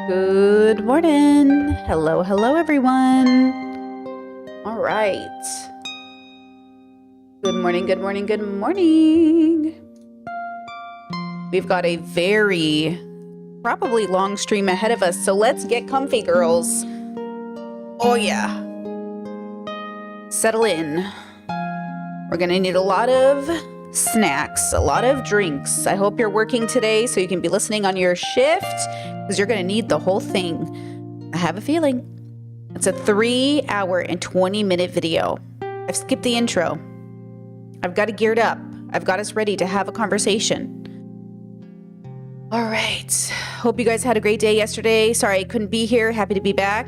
Good morning. Hello, everyone. All right. Good morning, good morning, good morning. We've got a very probably long stream ahead of us, so let's get comfy, girls. Oh, yeah. Settle in. We're going to need a lot of snacks, a lot of drinks. I hope you're working today so you can be listening on your shift because you're going to need the whole thing. I have a feeling. It's a 3-hour and 20-minute video. I've skipped the intro. I've got it geared up. I've got us ready to have a conversation. All right. Hope you guys had a great day yesterday. Sorry I couldn't be here. Happy to be back.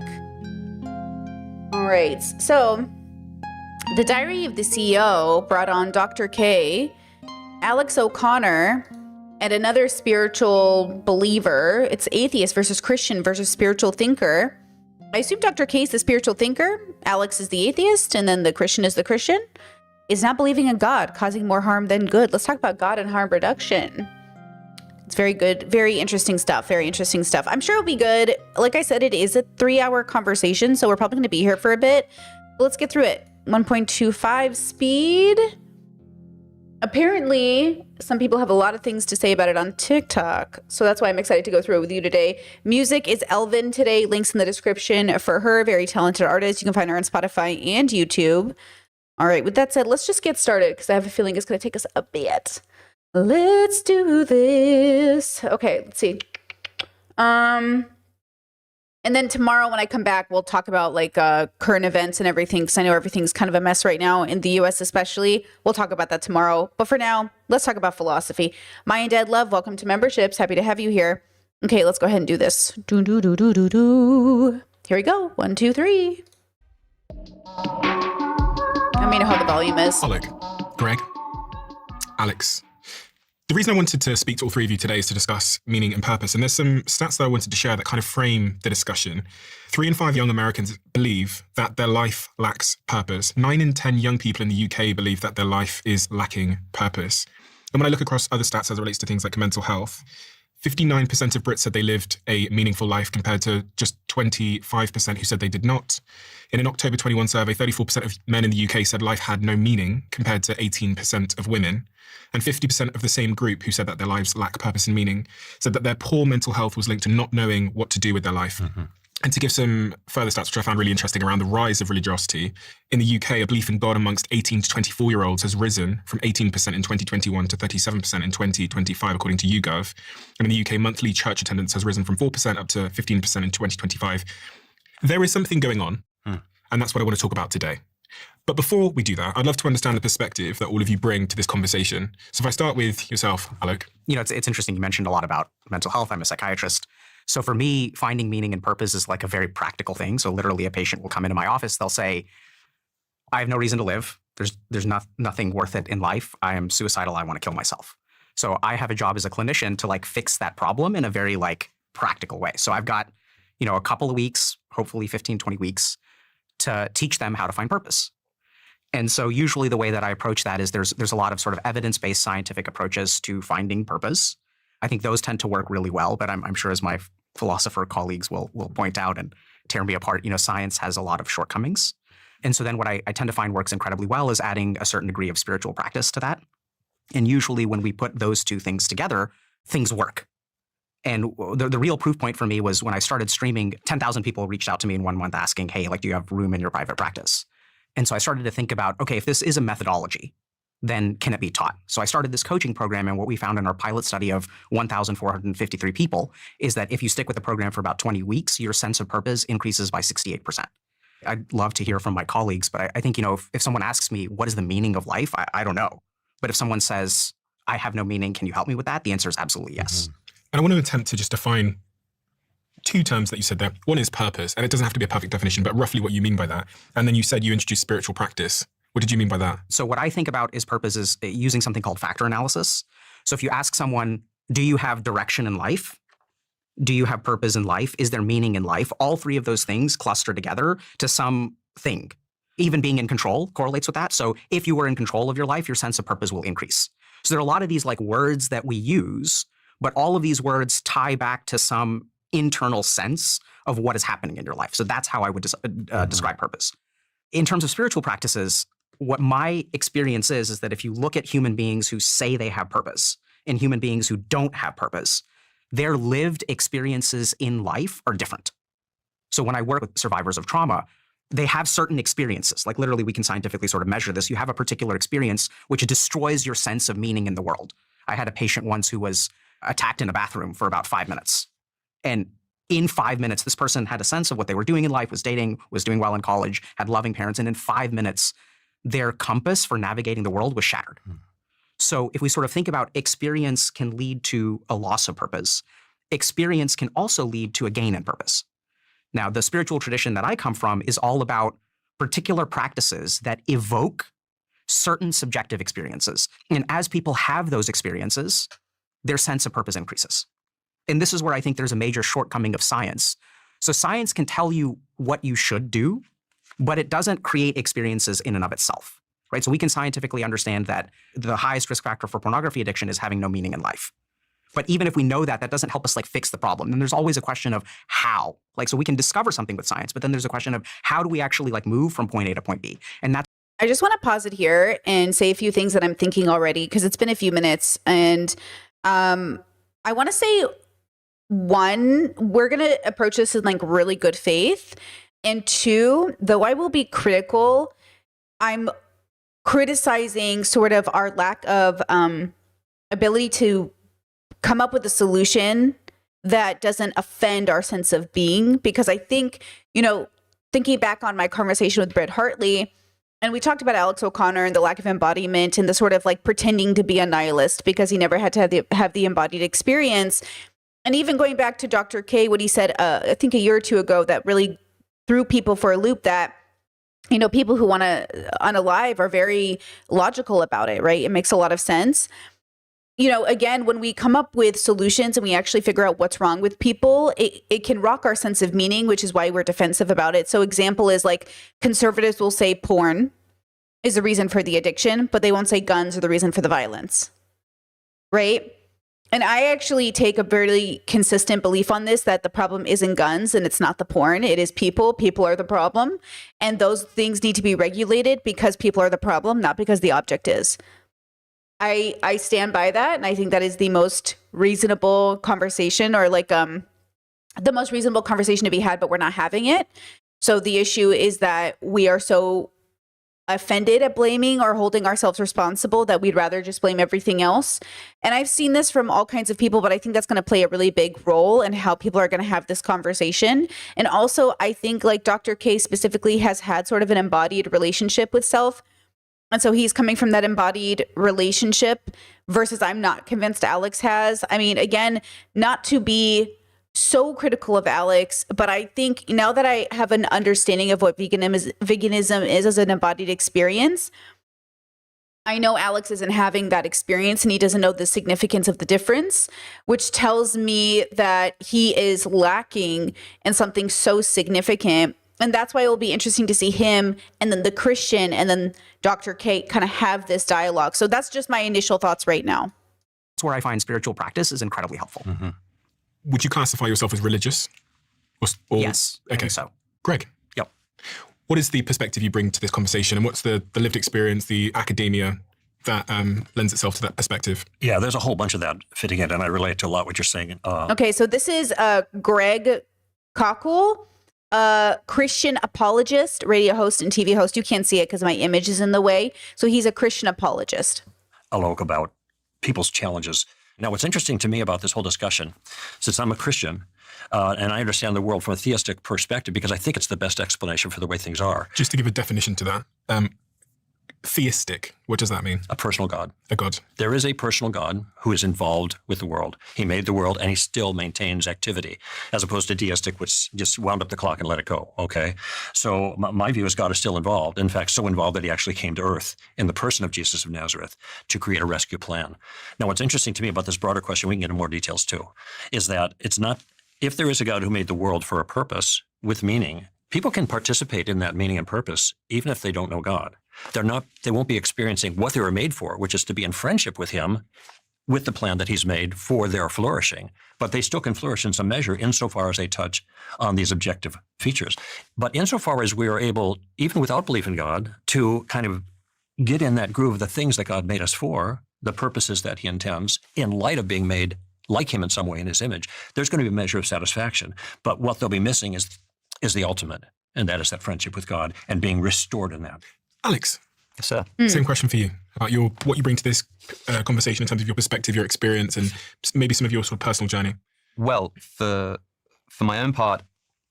All right. So, The Diary of the CEO brought on Dr. K, Alex O'Connor, and another spiritual believer. It's atheist versus Christian versus spiritual thinker. I assume Dr. K is the spiritual thinker, Alex is the atheist, and then the Christian is the Christian. Is not believing in God causing more harm than good? Let's talk about God and harm reduction. It's very good, very interesting stuff, very interesting stuff. I'm sure it'll be good. Like I said, it is a 3-hour conversation, so we're probably going to be here for a bit. But let's get through it. 1.25 speed. Apparently, some people have a lot of things to say about it on TikTok, so that's why I'm excited to go through it with you today. Music is Elvin today. Links in the description for her. Very talented artist. You can find her on Spotify and YouTube. All right, with that said, let's just get started because I have a feeling it's going to take us a bit. Let's do this. Okay, let's see. And then tomorrow when I come back, we'll talk about like current events and everything because I know everything's kind of a mess right now in the US especially. We'll talk about that tomorrow. But for now, let's talk about philosophy. My and Dad Love, welcome to memberships. Happy to have you here. Okay, let's go ahead and do this. Do, do, do, do, do, do. Here we go. 1, 2, 3. Let me know how the volume is. Alec, Greg, Alex. The reason I wanted to speak to all three of you today is to discuss meaning and purpose. And there's some stats that I wanted to share that kind of frame the discussion. 3 in 5 young Americans believe that their life lacks purpose. 9 in 10 young people in the UK believe that their life is lacking purpose. And when I look across other stats as it relates to things like mental health, 59% of Brits said they lived a meaningful life compared to just 25% who said they did not. In an October 21 survey, 34% of men in the UK said life had no meaning compared to 18% of women. And 50% of the same group who said that their lives lack purpose and meaning said that their poor mental health was linked to not knowing what to do with their life. Mm-hmm. And to give some further stats, which I found really interesting around the rise of religiosity, in the UK, a belief in God amongst 18 to 24-year-olds has risen from 18% in 2021 to 37% in 2025, according to YouGov. And in the UK, monthly church attendance has risen from 4% up to 15% in 2025. There is something going on, and that's what I want to talk about today. But before we do that, I'd love to understand the perspective that all of you bring to this conversation. So if I start with yourself, Alok. You know, it's interesting. You mentioned a lot about mental health. I'm a psychiatrist. So for me, finding meaning and purpose is like a very practical thing. So literally a patient will come into my office. They'll say, I have no reason to live. There's nothing worth it in life. I am suicidal. I want to kill myself. So I have a job as a clinician to like fix that problem in a very like practical way. So I've got, you know, a couple of weeks, hopefully 15, 20 weeks to teach them how to find purpose. And so usually the way that I approach that is there's a lot of sort of evidence-based scientific approaches to finding purpose. I think those tend to work really well, but I'm sure as my philosopher colleagues will point out and tear me apart, you know, science has a lot of shortcomings. And so then what I tend to find works incredibly well is adding a certain degree of spiritual practice to that. And usually when we put those two things together, things work. And the real proof point for me was when I started streaming, 10,000 people reached out to me in 1 month asking, hey, like, do you have room in your private practice? And so I started to think about, okay, if this is a methodology, then can it be taught? So I started this coaching program, and what we found in our pilot study of 1,453 people is that if you stick with the program for about 20 weeks, your sense of purpose increases by 68%. I'd love to hear from my colleagues, but I think, you know, if someone asks me, what is the meaning of life? I don't know. But if someone says, I have no meaning, can you help me with that? The answer is absolutely yes. Mm-hmm. And I want to attempt to just define 2 terms that you said there. One is purpose, and it doesn't have to be a perfect definition, but roughly what you mean by that. And then you said you introduced spiritual practice. What did you mean by that? So what I think about is purpose is using something called factor analysis. So if you ask someone, do you have direction in life? Do you have purpose in life? Is there meaning in life? All 3 of those things cluster together to something. Even being in control correlates with that. So if you were in control of your life, your sense of purpose will increase. So there are a lot of these like words that we use, but all of these words tie back to some internal sense of what is happening in your life. So that's how I would describe purpose. In terms of spiritual practices, what my experience is that if you look at human beings who say they have purpose and human beings who don't have purpose, their lived experiences in life are different. So when I work with survivors of trauma, they have certain experiences. Like literally, we can scientifically sort of measure this. You have a particular experience which destroys your sense of meaning in the world. I had a patient once who was attacked in a bathroom for about 5 minutes. And in 5 minutes, this person had a sense of what they were doing in life, was dating, was doing well in college, had loving parents. And in 5 minutes, their compass for navigating the world was shattered. So if we sort of think about experience can lead to a loss of purpose, experience can also lead to a gain in purpose. Now, the spiritual tradition that I come from is all about particular practices that evoke certain subjective experiences. And as people have those experiences, their sense of purpose increases. And this is where I think there's a major shortcoming of science. So science can tell you what you should do, but it doesn't create experiences in and of itself, right? So we can scientifically understand that the highest risk factor for pornography addiction is having no meaning in life. But even if we know that, that doesn't help us like fix the problem. And there's always a question of how. Like, so we can discover something with science, but then there's a question of how do we actually like move from point A to point B? And that's I just want to pause it here and say a few things that I'm thinking already because it's been a few minutes. And I want to say, one, we're going to approach this in like really good faith. And two, though I will be critical, I'm criticizing sort of our lack of ability to come up with a solution that doesn't offend our sense of being. Because I think, you know, thinking back on my conversation with Brett Hartley, and we talked about Alex O'Connor and the lack of embodiment and the sort of like pretending to be a nihilist because he never had to have the embodied experience. And even going back to Dr. K, what he said, I think a year or two ago, that really threw people for a loop, that, you know, people who want to unalive are very logical about it, right? It makes a lot of sense. You know, again, when we come up with solutions and we actually figure out what's wrong with people, it can rock our sense of meaning, which is why we're defensive about it. So example is like conservatives will say porn is the reason for the addiction, but they won't say guns are the reason for the violence, right? And I actually take a very consistent belief on this, that the problem isn't guns and it's not the porn. It is people. People are the problem. And those things need to be regulated because people are the problem, not because the object is. I stand by that, and I think that is the most reasonable conversation, or like the most reasonable conversation to be had, but we're not having it. So the issue is that we are so offended at blaming or holding ourselves responsible that we'd rather just blame everything else. And I've seen this from all kinds of people, but I think that's going to play a really big role in how people are going to have this conversation. And also, I think like Dr. K specifically has had sort of an embodied relationship with self. And so he's coming from that embodied relationship versus I'm not convinced Alex has. I mean, again, not to be so critical of Alex, but I think now that I have an understanding of what veganism is as an embodied experience, I know Alex isn't having that experience and he doesn't know the significance of the difference, which tells me that he is lacking in something so significant. And that's why it will be interesting to see him and then the Christian and then Dr. Kate kind of have this dialogue. So that's just my initial thoughts right now. That's where I find spiritual practice is incredibly helpful. Mm-hmm. Would you classify yourself as religious? Or yes, I think so. Greg? Yep. What is the perspective you bring to this conversation, and what's the lived experience, the academia that lends itself to that perspective? Yeah, there's a whole bunch of that fitting in, and I relate to a lot what you're saying. Okay, so this is Greg Koppel, Christian apologist, radio host, and TV host. You can't see it because my image is in the way. So he's a Christian apologist. Alok about people's challenges. Now, what's interesting to me about this whole discussion, since I'm a Christian, and I understand the world from a theistic perspective, because I think it's the best explanation for the way things are. Just to give a definition to that, theistic, what does that mean? A personal God. A God. There is a personal God who is involved with the world. He made the world and he still maintains activity, as opposed to deistic, which just wound up the clock and let it go, okay? So my view is God is still involved. In fact, so involved that he actually came to earth in the person of Jesus of Nazareth to create a rescue plan. Now, what's interesting to me about this broader question, we can get into more details too, is that it's not, if there is a God who made the world for a purpose with meaning, people can participate in that meaning and purpose even if they don't know God. They won't be experiencing what they were made for, which is to be in friendship with him with the plan that he's made for their flourishing. But they still can flourish in some measure insofar as they touch on these objective features. But insofar as we are able, even without belief in God, to kind of get in that groove of the things that God made us for, the purposes that he intends, in light of being made like him in some way in his image, there's going to be a measure of satisfaction. But what they'll be missing is the ultimate, and that is that friendship with God and being restored in that. Alex, Yes, sir. same question for you about what you bring to this conversation in terms of your perspective, your experience, and maybe some of your sort of personal journey. Well, for my own part,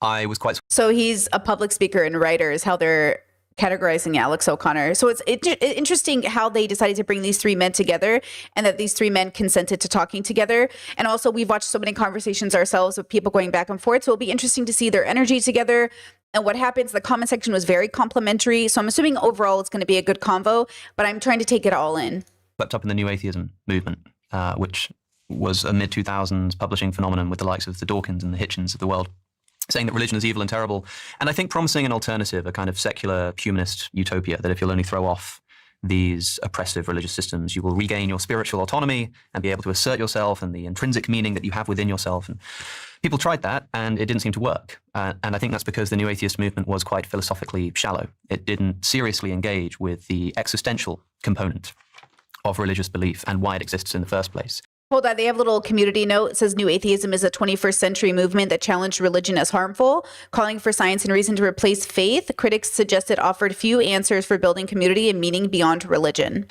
I was quite So he's a public speaker and writer is how they're categorizing Alex O'Connor. So it's interesting how they decided to bring these three men together and that these three men consented to talking together. And also we've watched so many conversations ourselves with people going back and forth. So it'll be interesting to see their energy together and what happens. The comment section was very complimentary. So I'm assuming overall it's going to be a good convo, but I'm trying to take it all in. swept up in the New Atheism movement, which was a mid-2000s publishing phenomenon with the likes of the Dawkins and the Hitchens of the world, saying that religion is evil and terrible, and I think promising an alternative, a kind of secular humanist utopia, that if you'll only throw off these oppressive religious systems, you will regain your spiritual autonomy and be able to assert yourself and the intrinsic meaning that you have within yourself. And people tried that, and it didn't seem to work. And I think that's because the New Atheist movement was quite philosophically shallow. It didn't seriously engage with the existential component of religious belief and why it exists in the first place. Hold on, they have a little community note. It says New Atheism is a 21st century movement that challenged religion as harmful, calling for science and reason to replace faith. Critics suggest it offered few answers for building community and meaning beyond religion.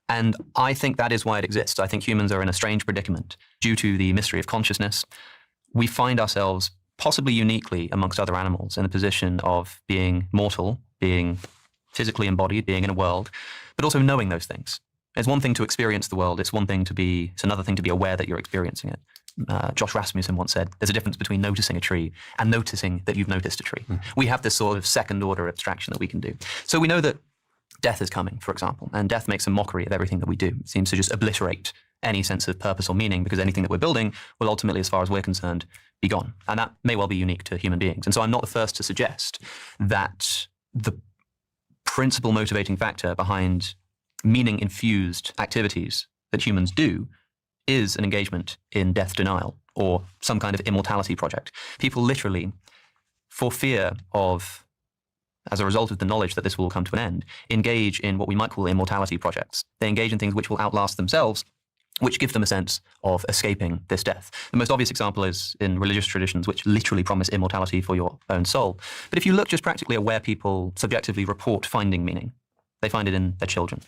And I think that is why it exists. I think humans are in a strange predicament due to the mystery of consciousness. We find ourselves possibly uniquely amongst other animals in the position of being mortal, being physically embodied, being in a world, but also knowing those things. It's one thing to experience the world. It's another thing to be aware that you're experiencing it. Josh Rasmussen once said, there's a difference between noticing a tree and noticing that you've noticed a tree. We have this sort of second order abstraction that we can do. So we know that death is coming, for example, and death makes a mockery of everything that we do. It seems to just obliterate any sense of purpose or meaning, because anything that we're building will ultimately, as far as we're concerned, be gone. And that may well be unique to human beings. And so I'm not the first to suggest that the principal motivating factor behind meaning-infused activities that humans do is an engagement in death denial or some kind of immortality project. People literally, for fear of, as a result of the knowledge that this will come to an end, engage in what we might call immortality projects. They engage in things which will outlast themselves, which give them a sense of escaping this death. The most obvious example is in religious traditions, which literally promise immortality for your own soul. But if you look just practically at where people subjectively report finding meaning, they find it in their children.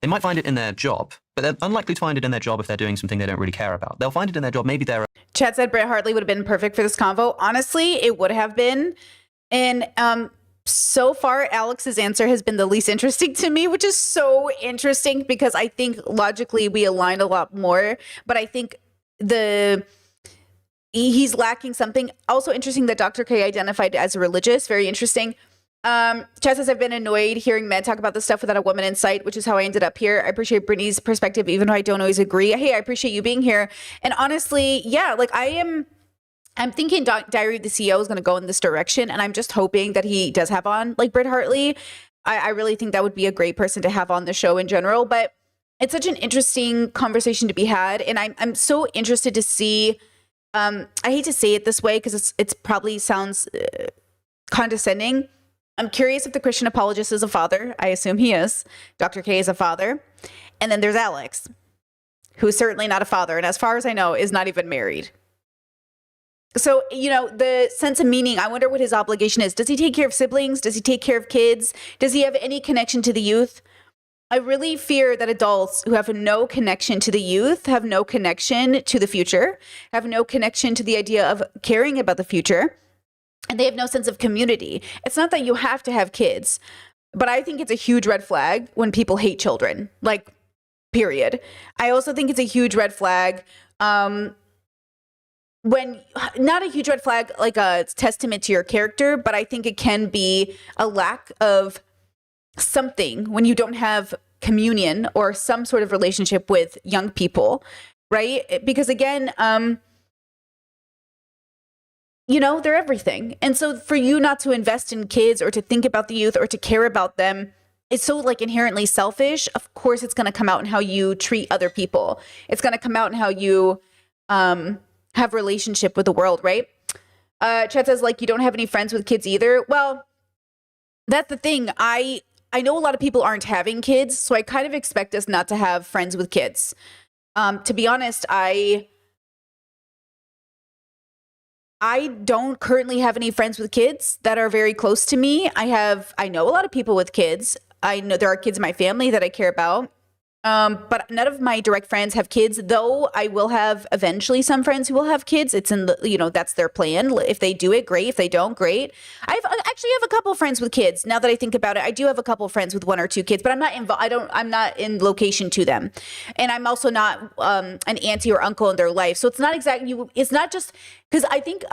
They might find it in their job, but they're unlikely to find it in their job if they're doing something they don't really care about. They'll find it in their job. Maybe they're... Chad said Brett Hartley would have been perfect for this convo. Honestly, it would have been. And so far, Alex's answer has been the least interesting to me, which is so interesting because I think logically we align a lot more. But I think he's lacking something. Also interesting that Dr. K identified as religious. Very interesting. Chad says, I've been annoyed hearing men talk about this stuff without a woman in sight, which is how I ended up here. I appreciate Brittany's perspective, even though I don't always agree. Hey, I appreciate you being here. And honestly, yeah, like I'm thinking Diary of the CEO is going to go in this direction. And I'm just hoping that he does have on like Britt Hartley. I really think that would be a great person to have on the show in general. But it's such an interesting conversation to be had. And I'm so interested to see, I hate to say it this way because it's probably sounds condescending. I'm curious if the Christian apologist is a father. I assume he is. Dr. K is a father. And then there's Alex, who's certainly not a father. And as far as I know, is not even married. So, you know, the sense of meaning, I wonder what his obligation is. Does he take care of siblings? Does he take care of kids? Does he have any connection to the youth? I really fear that adults who have no connection to the youth, have no connection to the future, have no connection to the idea of caring about the future, and they have no sense of community. It's not that you have to have kids, but I think it's a huge red flag when people hate children, like, period. I also think it's a huge red flag when, not a huge red flag like a testament to your character, but I think it can be a lack of something when you don't have communion or some sort of relationship with young people, right? Because again, you know, they're everything. And so for you not to invest in kids or to think about the youth or to care about them, it's so like inherently selfish, of course it's going to come out in how you treat other people. It's going to come out in how you have relationship with the world, right? Chet says, like, you don't have any friends with kids either. Well, that's the thing. I know a lot of people aren't having kids, so I kind of expect us not to have friends with kids. To be honest, I don't currently have any friends with kids that are very close to me. I know a lot of people with kids. I know there are kids in my family that I care about. But none of my direct friends have kids, though I will have eventually some friends who will have kids. It's in the, that's their plan. If they do it, great. If they don't, great. I actually have a couple friends with kids. Now that I think about it, I do have a couple friends with 1 or 2 kids, but I'm not in location to them. And I'm also not, an auntie or uncle in their life. So it's not exactly, it's not just, because I think,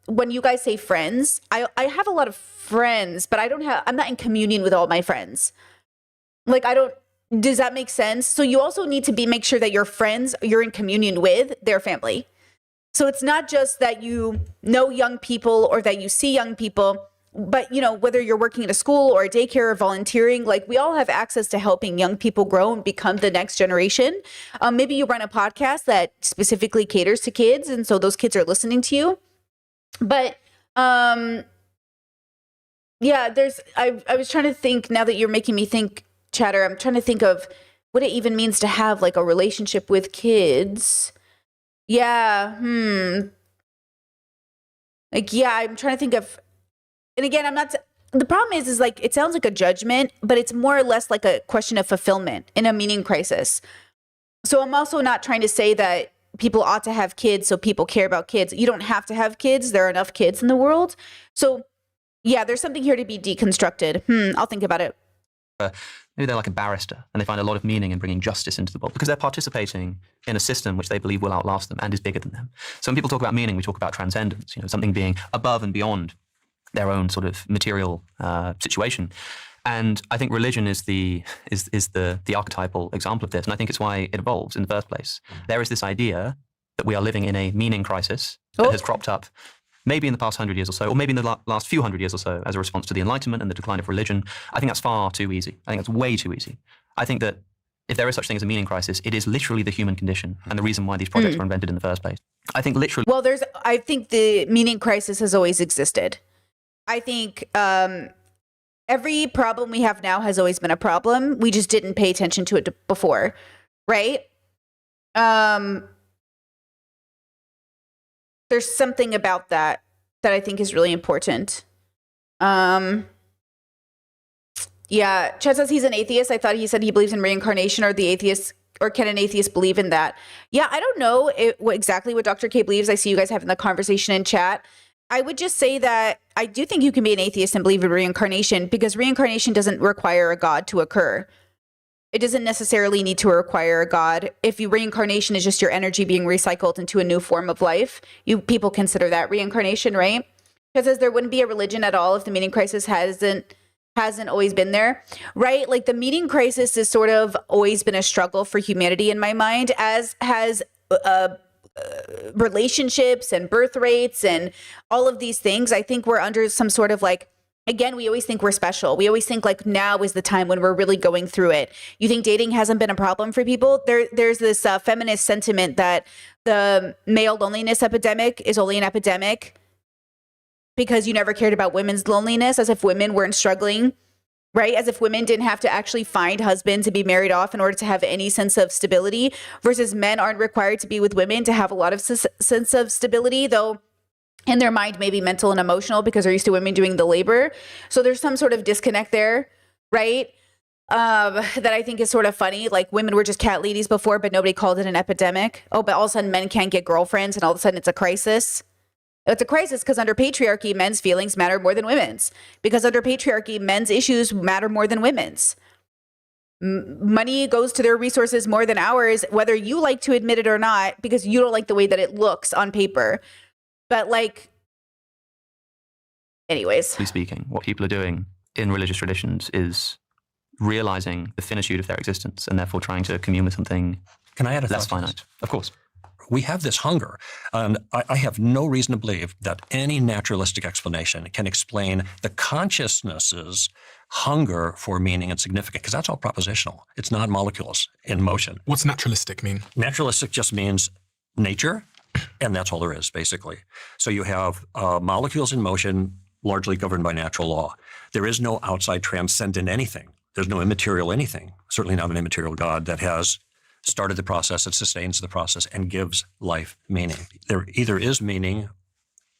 when you guys say friends, I have a lot of friends, but I'm not in communion with all my friends. Like, does that make sense? So you also need to make sure that your friends you're in communion with their family. So it's not just that you know young people or that you see young people, but whether you're working at a school or a daycare or volunteering, like we all have access to helping young people grow and become the next generation. Maybe you run a podcast that specifically caters to kids, and so those kids are listening to you. But yeah, I was trying to think, now that you're making me think, Chatter, I'm trying to think of what it even means to have like a relationship with kids. Yeah. Like, yeah, I'm trying to think of, and again, the problem is like, it sounds like a judgment, but it's more or less like a question of fulfillment in a meaning crisis. So I'm also not trying to say that people ought to have kids so people care about kids. You don't have to have kids. There are enough kids in the world. So yeah, there's something here to be deconstructed. I'll think about it. Maybe they're like a barrister and they find a lot of meaning in bringing justice into the world because they're participating in a system which they believe will outlast them and is bigger than them. So when people talk about meaning, we talk about transcendence, something being above and beyond their own sort of material situation. And I think religion is the archetypal example of this. And I think it's why it evolves in the first place. There is this idea that we are living in a meaning crisis that has cropped up maybe in the past 100 years or so, or maybe in the last few hundred years or so as a response to the Enlightenment and the decline of religion. I think that's far too easy. I think that's way too easy. I think that if there is such thing as a meaning crisis, it is literally the human condition and the reason why these projects were invented in the first place. I think literally... Well, I think the meaning crisis has always existed. I think every problem we have now has always been a problem. We just didn't pay attention to it before, right? There's something about that I think is really important. Yeah, Chet says he's an atheist. I thought he said he believes in reincarnation, or can an atheist believe in that? Yeah, I don't know exactly what Dr. K believes. I see you guys having the conversation in chat. I would just say that I do think you can be an atheist and believe in reincarnation, because reincarnation doesn't require a god to occur. It doesn't necessarily need to require a god. If reincarnation is just your energy being recycled into a new form of life, people consider that reincarnation, right? Because there wouldn't be a religion at all if the meaning crisis hasn't always been there, right? Like the meaning crisis has sort of always been a struggle for humanity in my mind, as has relationships and birth rates and all of these things. I think we're under some sort of like, again, we always think we're special. We always think like now is the time when we're really going through it. You think dating hasn't been a problem for people? There's this feminist sentiment that the male loneliness epidemic is only an epidemic because you never cared about women's loneliness, as if women weren't struggling, right? As if women didn't have to actually find husbands and be married off in order to have any sense of stability, versus men aren't required to be with women to have a lot of sense of stability, though in their mind, maybe mental and emotional, because they're used to women doing the labor. So there's some sort of disconnect there, right? That I think is sort of funny. Like women were just cat ladies before, but nobody called it an epidemic. Oh, but all of a sudden men can't get girlfriends, and all of a sudden it's a crisis. It's a crisis because under patriarchy, men's feelings matter more than women's. Because under patriarchy, men's issues matter more than women's. Money goes to their resources more than ours, whether you like to admit it or not, because you don't like the way that it looks on paper. But like, anyways. Speaking, what people are doing in religious traditions is realizing the finitude of their existence and therefore trying to commune with something Can I add a less thought to this? finite. Of course. We have this hunger. And I have no reason to believe that any naturalistic explanation can explain the consciousness's hunger for meaning and significance, because that's all propositional. It's not molecules in motion. What's naturalistic mean? Naturalistic just means nature, and that's all there is, basically. So you have molecules in motion, largely governed by natural law. There is no outside transcendent anything. There's no immaterial anything, certainly not an immaterial God that has started the process, that sustains the process, and gives life meaning. There either is meaning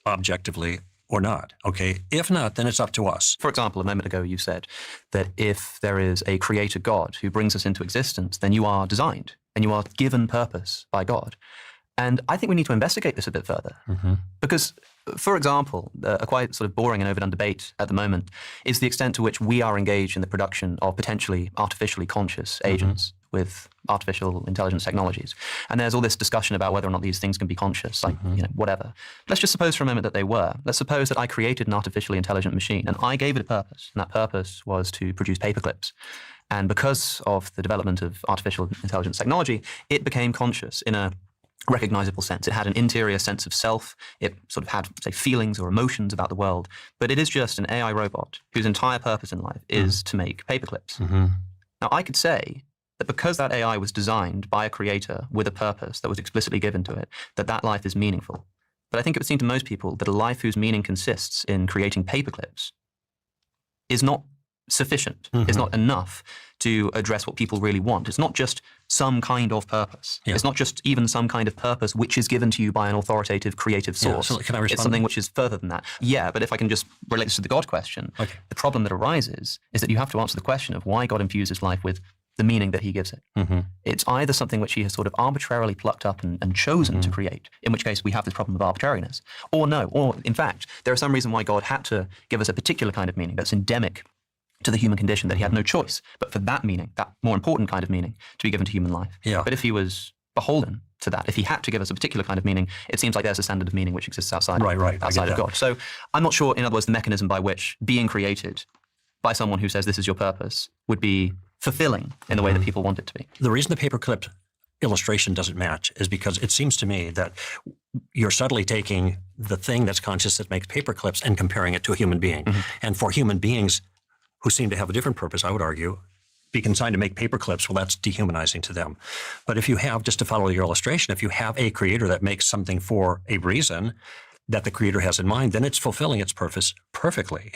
objectively or not, okay? If not, then it's up to us. For example, a moment ago you said that if there is a creator God who brings us into existence, then you are designed and you are given purpose by God. And I think we need to investigate this a bit further. Because, for example, a quite sort of boring and overdone debate at the moment is the extent to which we are engaged in the production of potentially artificially conscious agents with artificial intelligence technologies. And there's all this discussion about whether or not these things can be conscious, like, whatever. Let's just suppose for a moment that they were. Let's suppose that I created an artificially intelligent machine and I gave it a purpose, and that purpose was to produce paperclips. And because of the development of artificial intelligence technology, it became conscious in a recognizable sense. It had an interior sense of self. It sort of had, say, feelings or emotions about the world. But it is just an AI robot whose entire purpose in life is to make paperclips. Now, I could say that because that AI was designed by a creator with a purpose that was explicitly given to it, that life is meaningful. But I think it would seem to most people that a life whose meaning consists in creating paperclips is not sufficient. It's not enough to address what people really want. It's not just some kind of purpose. It's not just even some kind of purpose which is given to you by an authoritative, creative source. So can I respond? It's something which is further than that. Yeah, but if I can just relate this to the God question, the problem that arises is that you have to answer the question of why God infuses life with the meaning that he gives it. It's either something which he has sort of arbitrarily plucked up and chosen to create, in which case we have this problem of arbitrariness, or no, or in fact, there is some reason why God had to give us a particular kind of meaning that's endemic to the human condition, that he had no choice but for that meaning, that more important kind of meaning, to be given to human life. But if he was beholden to that, if he had to give us a particular kind of meaning, it seems like there's a standard of meaning which exists outside, outside of God. So I'm not sure, in other words, the mechanism by which being created by someone who says this is your purpose would be fulfilling in the way that people want it to be. The reason the paperclip illustration doesn't match is because it seems to me that you're subtly taking the thing that's conscious that makes paperclips and comparing it to a human being. And for human beings who seem to have a different purpose, I would argue, be consigned to make paperclips, well, that's dehumanizing to them. But if you have, just to follow your illustration, if you have a creator that makes something for a reason that the creator has in mind, then it's fulfilling its purpose perfectly,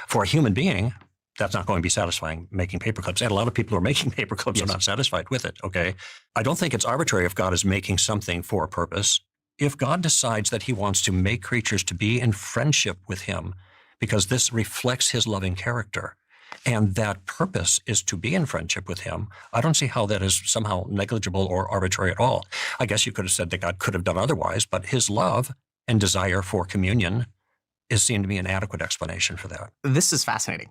For a human being, that's not going to be satisfying, making paperclips. And a lot of people who are making paperclips are not satisfied with it, okay? I don't think it's arbitrary if God is making something for a purpose. If God decides that he wants to make creatures to be in friendship with him, because this reflects his loving character, and that purpose is to be in friendship with him, I don't see how that is somehow negligible or arbitrary at all. I guess you could have said that God could have done otherwise, but his love and desire for communion is seen to be an adequate explanation for that. This is fascinating.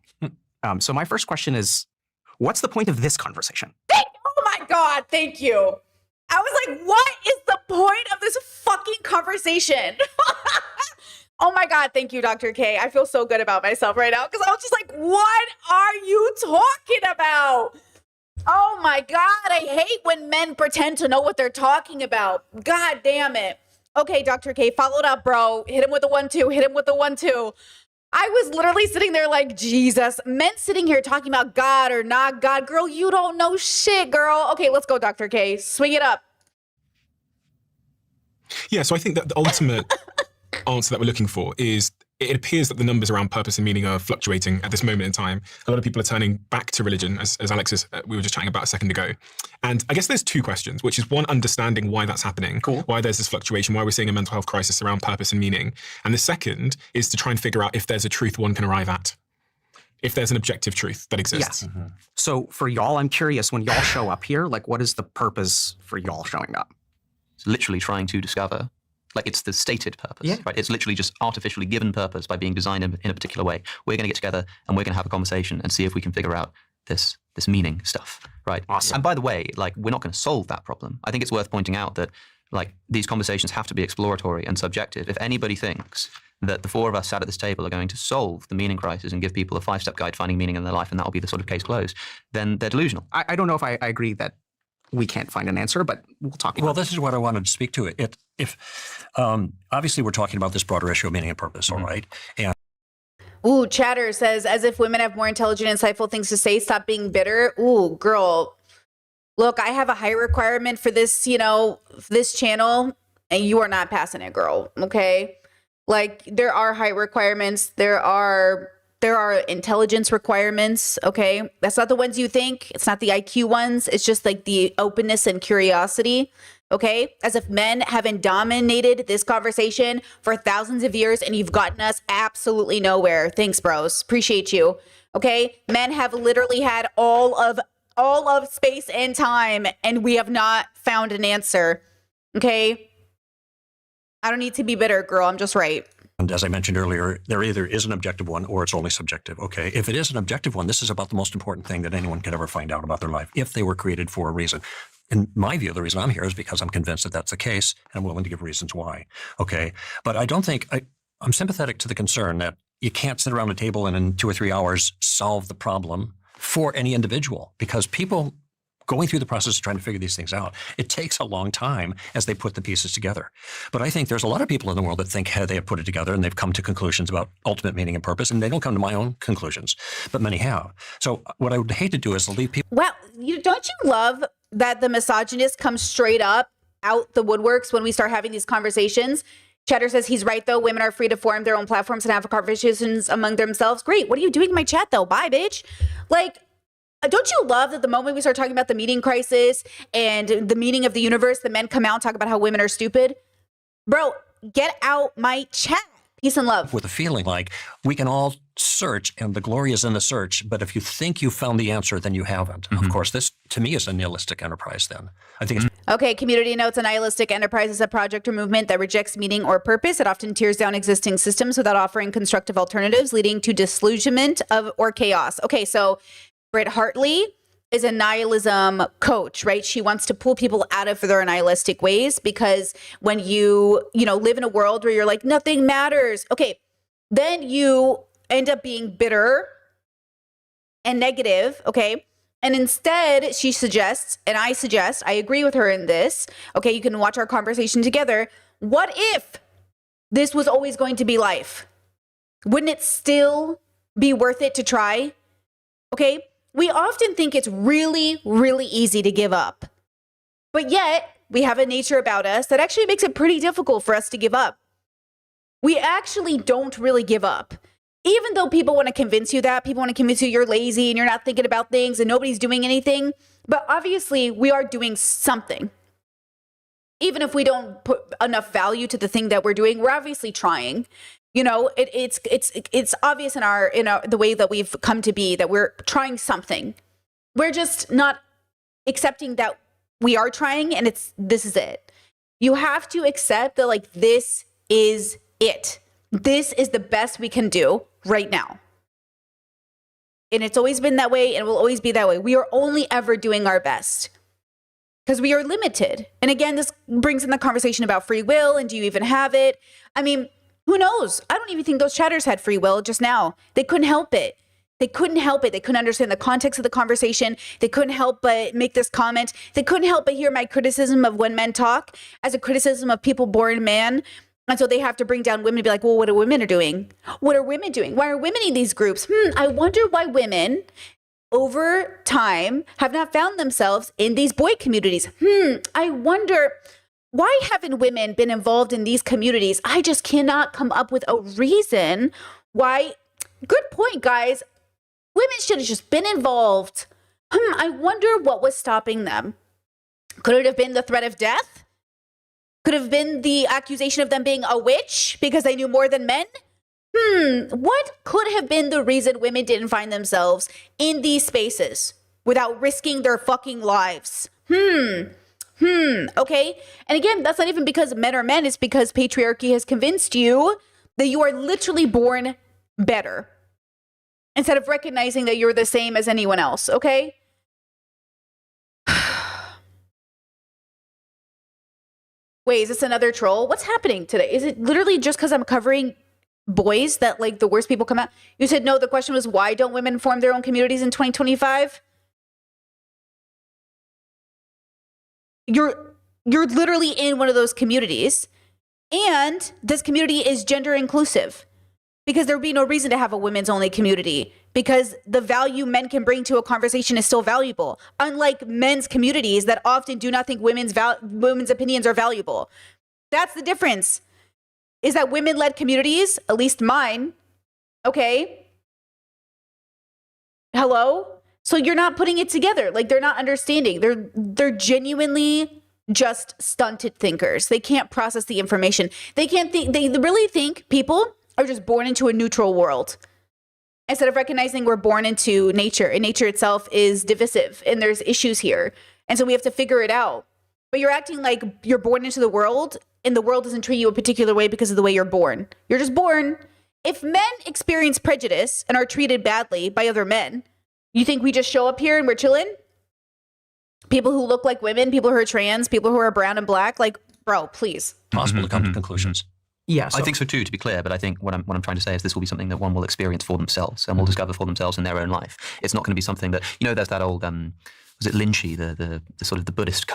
So my first question is, what's the point of this conversation? Oh my God, thank you. I was like, what is the point of this fucking conversation? Oh my God, thank you, Dr. K. I feel so good about myself right now because I was just like, what are you talking about? Oh my God, I hate when men pretend to know what they're talking about. God damn it. Okay, Dr. K, follow it up, bro. Hit him with the 1-2, hit him with the 1-2. I was literally sitting there like, Jesus, men sitting here talking about God or not God. Girl, you don't know shit, girl. Okay, let's go, Dr. K. Swing it up. Yeah, so I think that the ultimate answer that we're looking for is it appears that the numbers around purpose and meaning are fluctuating at this moment in time. A lot of people are turning back to religion, as Alex we were just chatting about a second ago. And I guess there's two questions, which is one, understanding why that's happening, why there's this fluctuation, why we're seeing a mental health crisis around purpose and meaning. And the second is to try and figure out if there's a truth one can arrive at, if there's an objective truth that exists. Yes. So for y'all, I'm curious, when y'all show up here, like what is the purpose for y'all showing up? It's literally trying to discover, like it's the stated purpose, right? It's literally just artificially given purpose by being designed in a particular way. We're going to get together and we're going to have a conversation and see if we can figure out this meaning stuff, right? Awesome. And by the way, like we're not going to solve that problem. I think it's worth pointing out that like these conversations have to be exploratory and subjective. If anybody thinks that the four of us sat at this table are going to solve the meaning crisis and give people a 5-step guide finding meaning in their life and that'll be the sort of case closed, then they're delusional. I don't know if I agree that we can't find an answer, but we'll talk about Well, this is what I wanted to speak to. Obviously we're talking about this broader issue of meaning and purpose, all right? And Ooh, Chatter says, as if women have more intelligent, insightful things to say, stop being bitter. Ooh, girl. Look, I have a high requirement for this, this channel, and you are not passing it, girl. Okay? Like, there are high requirements. There are intelligence requirements, okay? That's not the ones you think. It's not the IQ ones. It's just like the openness and curiosity, okay? As if men haven't dominated this conversation for thousands of years and you've gotten us absolutely nowhere. Thanks, bros. Appreciate you, okay? Men have literally had all of space and time, and we have not found an answer, okay? I don't need to be bitter, girl. I'm just right. And as I mentioned earlier, there either is an objective one or it's only subjective. Okay. If it is an objective one, this is about the most important thing that anyone could ever find out about their life if they were created for a reason. In my view, the reason I'm here is because I'm convinced that that's the case and I'm willing to give reasons why. Okay. But I don't think I'm sympathetic to the concern that you can't sit around a table and in 2 or 3 hours solve the problem for any individual, because people going through the process of trying to figure these things out, it takes a long time as they put the pieces together. But I think there's a lot of people in the world that think, hey, they have put it together and they've come to conclusions about ultimate meaning and purpose, and they don't come to my own conclusions, but many have. So what I would hate to do is leave people. Well, don't you love that the misogynist comes straight up out the woodworks when we start having these conversations? Cheddar says he's right, though. Women are free to form their own platforms and have conversations among themselves. Great. What are you doing in my chat, though? Bye, bitch. Like, don't you love that the moment we start talking about the meaning crisis and the meaning of the universe, the men come out and talk about how women are stupid? Bro, get out my chat. Peace and love. With a feeling like we can all search and the glory is in the search, but if you think you found the answer, then you haven't. Of course, this to me is a nihilistic enterprise then. I think it's Okay, community notes, a nihilistic enterprise is a project or movement that rejects meaning or purpose. It often tears down existing systems without offering constructive alternatives, leading to disillusionment or chaos. Okay, so Britt Hartley is a nihilism coach, right? She wants to pull people out of their nihilistic ways, because when you live in a world where you're like, nothing matters, okay, then you end up being bitter and negative, okay? And instead, she suggests, and I suggest, I agree with her in this, okay, you can watch our conversation together. What if this was always going to be life? Wouldn't it still be worth it to try? Okay? We often think it's really, really easy to give up. But yet, we have a nature about us that actually makes it pretty difficult for us to give up. We actually don't really give up. Even though people want to convince you that, people want to convince you you're lazy and you're not thinking about things and nobody's doing anything. But obviously, we are doing something. Even if we don't put enough value to the thing that we're doing, we're obviously trying. It's obvious in the way that we've come to be that we're trying something. We're just not accepting that we are trying, and this is it. You have to accept that, like, this is it. This is the best we can do right now. And it's always been that way, and it will always be that way. We are only ever doing our best because we are limited. And again, this brings in the conversation about free will, and do you even have it? I mean, who knows? I don't even think those chatters had free will just now. They couldn't help it. They couldn't help it. They couldn't understand the context of the conversation. They couldn't help but make this comment. They couldn't help but hear my criticism of when men talk as a criticism of people born man. And so they have to bring down women and be like, well, what are women doing? What are women doing? Why are women in these groups? I wonder why women over time have not found themselves in these boy communities. I wonder, why haven't women been involved in these communities? I just cannot come up with a reason why. Good point, guys. Women should have just been involved. I wonder what was stopping them. Could it have been the threat of death? Could have been the accusation of them being a witch because they knew more than men? What could have been the reason women didn't find themselves in these spaces without risking their fucking lives? Okay. And again, that's not even because men are men. It's because patriarchy has convinced you that you are literally born better instead of recognizing that you're the same as anyone else. Okay. Wait, is this another troll? What's happening today? Is it literally just because I'm covering boys that, like, the worst people come out? You said no, the question was, why don't women form their own communities in 2025? you're literally in one of those communities, and this community is gender inclusive, because there would be no reason to have a women's only community, because the value men can bring to a conversation is still valuable, unlike men's communities that often do not think women's opinions are valuable. That's the difference, is that women-led communities, at least mine, okay, hello? So you're not putting it together. Like, they're not understanding. They're genuinely just stunted thinkers. They can't process the information. They can't think. They really think people are just born into a neutral world, instead of recognizing we're born into nature, and nature itself is divisive, and there's issues here. And so we have to figure it out. But you're acting like you're born into the world, and the world doesn't treat you a particular way because of the way you're born. You're just born. If men experience prejudice and are treated badly by other men, you think we just show up here and we're chilling? People who look like women, people who are trans, people who are brown and black, like, bro, please. Possible to come to conclusions. Yeah, I think so too, to be clear, but I think what I'm trying to say is this will be something that one will experience for themselves and will discover for themselves in their own life. It's not going to be something that, there's that old, was it Lynchie, the sort of the Buddhist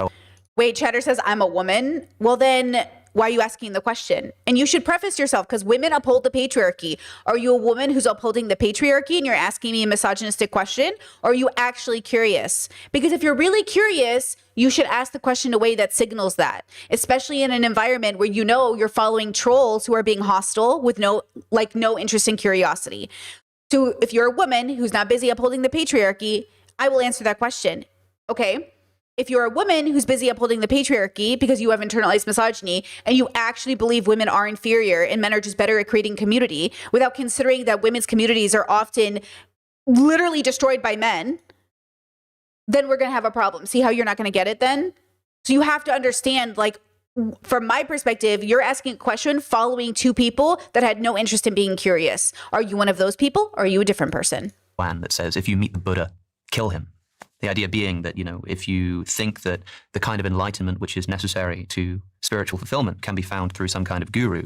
Wait, Chatter says, I'm a woman. Well, then why are you asking the question? And you should preface yourself, because women uphold the patriarchy. Are you a woman who's upholding the patriarchy and you're asking me a misogynistic question? Or are you actually curious? Because if you're really curious, you should ask the question in a way that signals that, especially in an environment where you're following trolls who are being hostile with no interest in curiosity. So if you're a woman who's not busy upholding the patriarchy, I will answer that question. Okay? If you're a woman who's busy upholding the patriarchy because you have internalized misogyny and you actually believe women are inferior and men are just better at creating community, without considering that women's communities are often literally destroyed by men, then we're going to have a problem. See how you're not going to get it then? So you have to understand, like, from my perspective, you're asking a question following two people that had no interest in being curious. Are you one of those people, or are you a different person? that says, if you meet the Buddha, kill him. The idea being that, if you think that the kind of enlightenment which is necessary to spiritual fulfillment can be found through some kind of guru,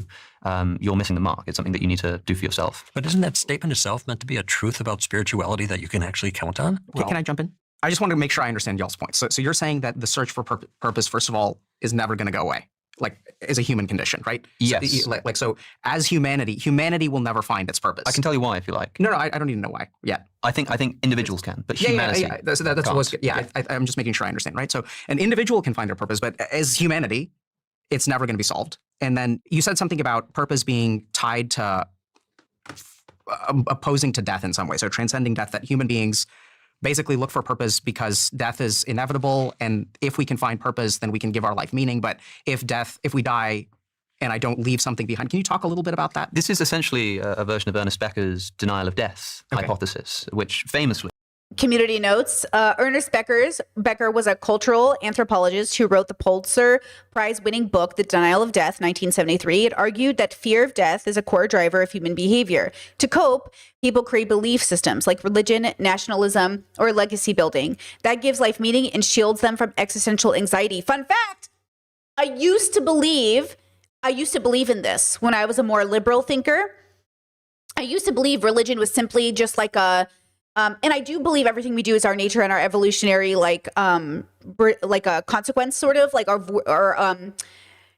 you're missing the mark. It's something that you need to do for yourself. But isn't that statement itself meant to be a truth about spirituality that you can actually count on? Can I jump in? I just want to make sure I understand y'all's point. So you're saying that the search for purpose, first of all, is never going to go away, like, is a human condition, right? Yes. So as humanity will never find its purpose. I can tell you why if you like. No, I don't even know why yet. I think individuals can, but humanity That's I'm just making sure I understand, right? So an individual can find their purpose, but as humanity, it's never going to be solved. And then you said something about purpose being tied to opposing to death in some way. So transcending death, that human beings basically look for purpose because death is inevitable. And if we can find purpose, then we can give our life meaning. But if we die and I don't leave something behind, can you talk a little bit about that? This is essentially a version of Ernest Becker's denial of death hypothesis, which famously... Community notes. Ernest Becker was a cultural anthropologist who wrote the Pulitzer Prize-winning book, The Denial of Death, 1973. It argued that fear of death is a core driver of human behavior. To cope, people create belief systems like religion, nationalism, or legacy building. That gives life meaning and shields them from existential anxiety. Fun fact, I used to believe in this when I was a more liberal thinker. I used to believe religion was simply just like a... and I do believe everything we do is our nature and our evolutionary, like a consequence, sort of, like our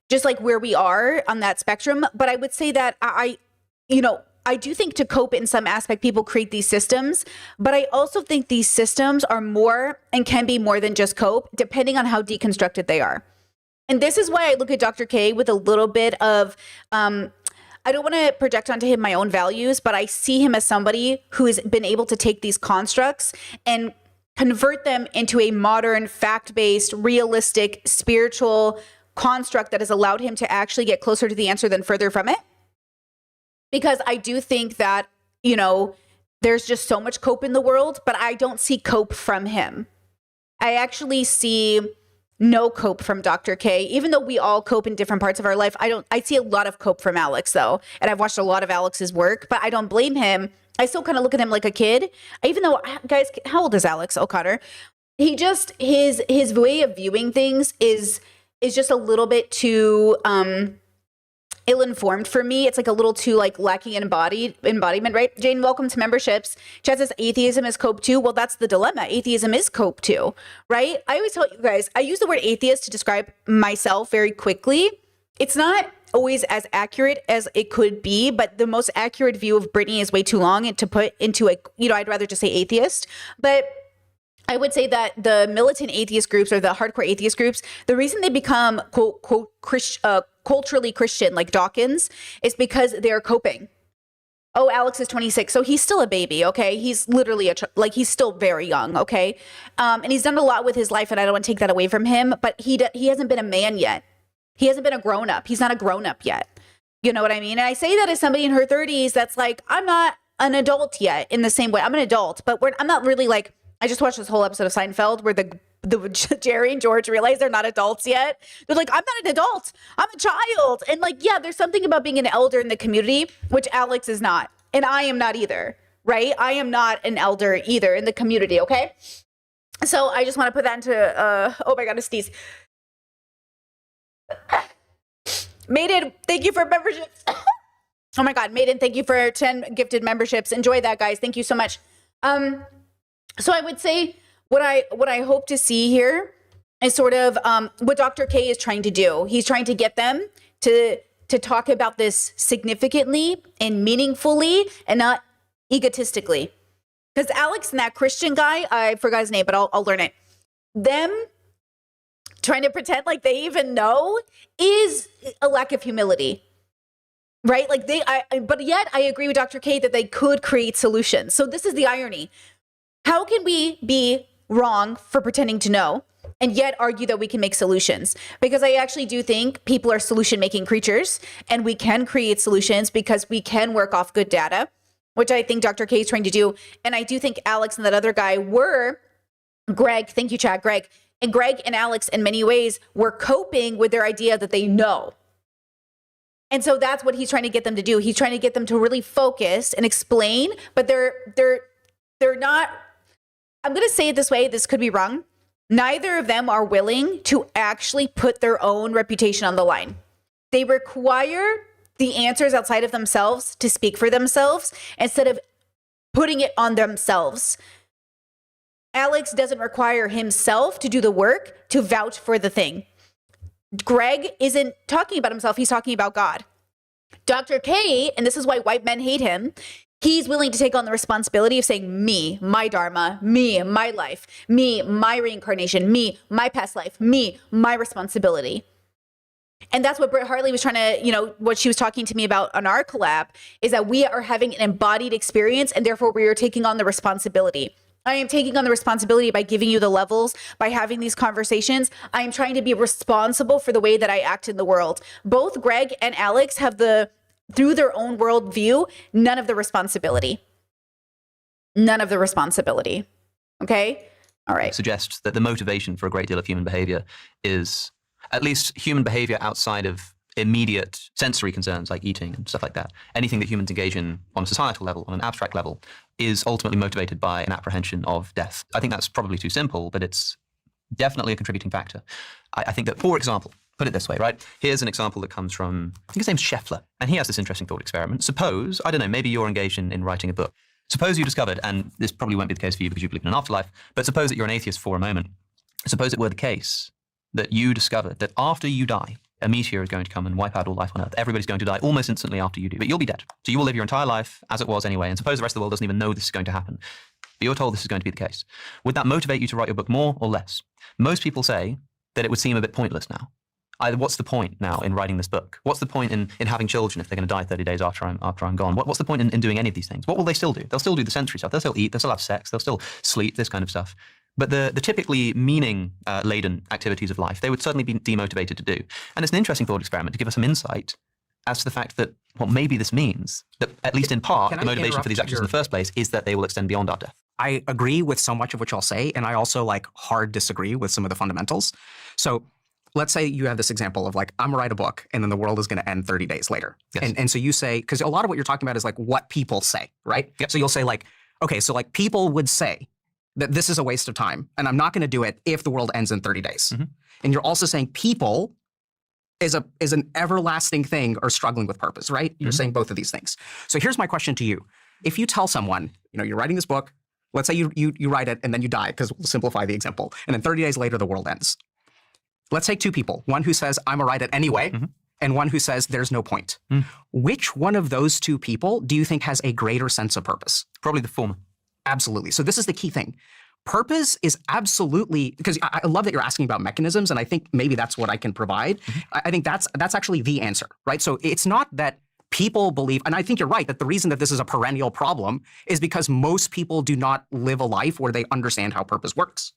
just like where we are on that spectrum. But I would say that I do think to cope in some aspect, people create these systems, but I also think these systems are more and can be more than just cope, depending on how deconstructed they are. And this is why I look at Dr. K with a little bit of, I don't want to project onto him my own values, but I see him as somebody who has been able to take these constructs and convert them into a modern, fact-based, realistic, spiritual construct that has allowed him to actually get closer to the answer than further from it. Because I do think that, there's just so much cope in the world, but I don't see cope from him. I actually see no cope from Dr. K, even though we all cope in different parts of our life. I see a lot of cope from Alex, though. And I've watched a lot of Alex's work, but I don't blame him. I still kind of look at him like a kid, even though, guys, how old is Alex O'Connor? He just, his way of viewing things is just a little bit too, ill-informed for me. It's like a little too like lacking in embodiment, right? Jane, welcome to memberships. Chad says atheism is cope too. Well, that's the dilemma. Atheism is cope too, right? I always tell you guys, I use the word atheist to describe myself very quickly. It's not always as accurate as it could be, but the most accurate view of Brittany is way too long and to put into a, I'd rather just say atheist. But I would say that the militant atheist groups or the hardcore atheist groups, the reason they become quote, quote, culturally Christian, like Dawkins, is because they're coping. Oh, Alex is 26, so he's still a baby, okay? He's literally he's still very young, okay? And he's done a lot with his life, and I don't want to take that away from him, but he hasn't been a man yet. He hasn't been a grown-up. He's not a grown-up yet. You know what I mean? And I say that as somebody in her 30s that's like, I'm not an adult yet in the same way. I'm an adult, but I'm not really like, I just watched this whole episode of Seinfeld where the Jerry and George realize they're not adults yet. They're like, I'm not an adult. I'm a child. And like, yeah, there's something about being an elder in the community, which Alex is not. And I am not either, right? I am not an elder either in the community, okay? So I just want to put that into, oh my God, a sneeze. Maiden, thank you for memberships. Oh my God, Maiden, thank you for 10 gifted memberships. Enjoy that, guys. Thank you so much. So I would say what I hope to see here is sort of what Dr. K is trying to do. He's trying to get them to talk about this significantly and meaningfully and not egotistically. Because Alex and that Christian guy, I forgot his name, but I'll learn it. Them trying to pretend like they even know is a lack of humility. Right? Like but yet I agree with Dr. K that they could create solutions. So this is the irony. How can we be wrong for pretending to know and yet argue that we can make solutions? Because I actually do think people are solution-making creatures and we can create solutions because we can work off good data, which I think Dr. K is trying to do. And I do think Alex and that other guy Greg, thank you, Chad, Greg. And Greg and Alex in many ways were coping with their idea that they know. And so that's what he's trying to get them to do. He's trying to get them to really focus and explain, but they're not. I'm going to say it this way. This could be wrong. Neither of them are willing to actually put their own reputation on the line. They require the answers outside of themselves to speak for themselves instead of putting it on themselves. Alex doesn't require himself to do the work to vouch for the thing. Greg isn't talking about himself. He's talking about God. Dr. K, and this is why white men hate him, he's willing to take on the responsibility of saying, me, my dharma, me, my life, me, my reincarnation, me, my past life, me, my responsibility. And that's what Britt Hartley was trying to, what she was talking to me about on our collab, is that we are having an embodied experience and therefore we are taking on the responsibility. I am taking on the responsibility by giving you the levels, by having these conversations. I am trying to be responsible for the way that I act in the world. Both Greg and Alex have through their own worldview, none of the responsibility. None of the responsibility. Okay? All right. Suggests that the motivation for a great deal of human behavior is at least human behavior outside of immediate sensory concerns like eating and stuff like that. Anything that humans engage in on a societal level, on an abstract level, is ultimately motivated by an apprehension of death. I think that's probably too simple, but it's definitely a contributing factor. I think that, for example, put it this way, right? Here's an example that comes from, I think his name's Scheffler, and he has this interesting thought experiment. Suppose, I don't know, maybe you're engaged in writing a book. Suppose you discovered, and this probably won't be the case for you because you believe in an afterlife, but suppose that you're an atheist for a moment. Suppose it were the case that you discovered that after you die, a meteor is going to come and wipe out all life on Earth. Everybody's going to die almost instantly after you do, but you'll be dead. So you will live your entire life as it was anyway, and suppose the rest of the world doesn't even know this is going to happen. But you're told this is going to be the case. Would that motivate you to write your book more or less? Most people say that it would seem a bit pointless now. What's the point now in writing this book? What's the point in having children if they're going to die 30 days after I'm gone? What's the point in doing any of these things? What will they still do? They'll still do the sensory stuff. They'll still eat. They'll still have sex. They'll still sleep, this kind of stuff. But the typically meaning-laden activities of life, they would certainly be demotivated to do. And it's an interesting thought experiment to give us some insight as to the fact that, well, maybe this means that, at least in part, the motivation for these actions in the first place is that they will extend beyond our death. I agree with so much of what y'all say, and I also hard disagree with some of the fundamentals. So let's say you have this example of I'm gonna write a book and then the world is gonna end 30 days later. Yes. And so you say, because a lot of what you're talking about is what people say, right? Yep. So you'll say okay, so people would say that this is a waste of time and I'm not gonna do it if the world ends in 30 days. Mm-hmm. And you're also saying people is an everlasting thing or struggling with purpose, right? You're saying both of these things. So here's my question to you. If you tell someone, you're writing this book, let's say you write it and then you die, because we'll simplify the example, and then 30 days later the world ends. Let's take two people, one who says, I'm gonna write it anyway, and one who says there's no point. Which one of those two people do you think has a greater sense of purpose? Probably the former. Absolutely. So this is the key thing. Purpose is absolutely, because I love that you're asking about mechanisms, and I think maybe that's what I can provide. I think that's actually the answer, right? So it's not that people believe, and I think you're right, that the reason that this is a perennial problem is because most people do not live a life where they understand how purpose works.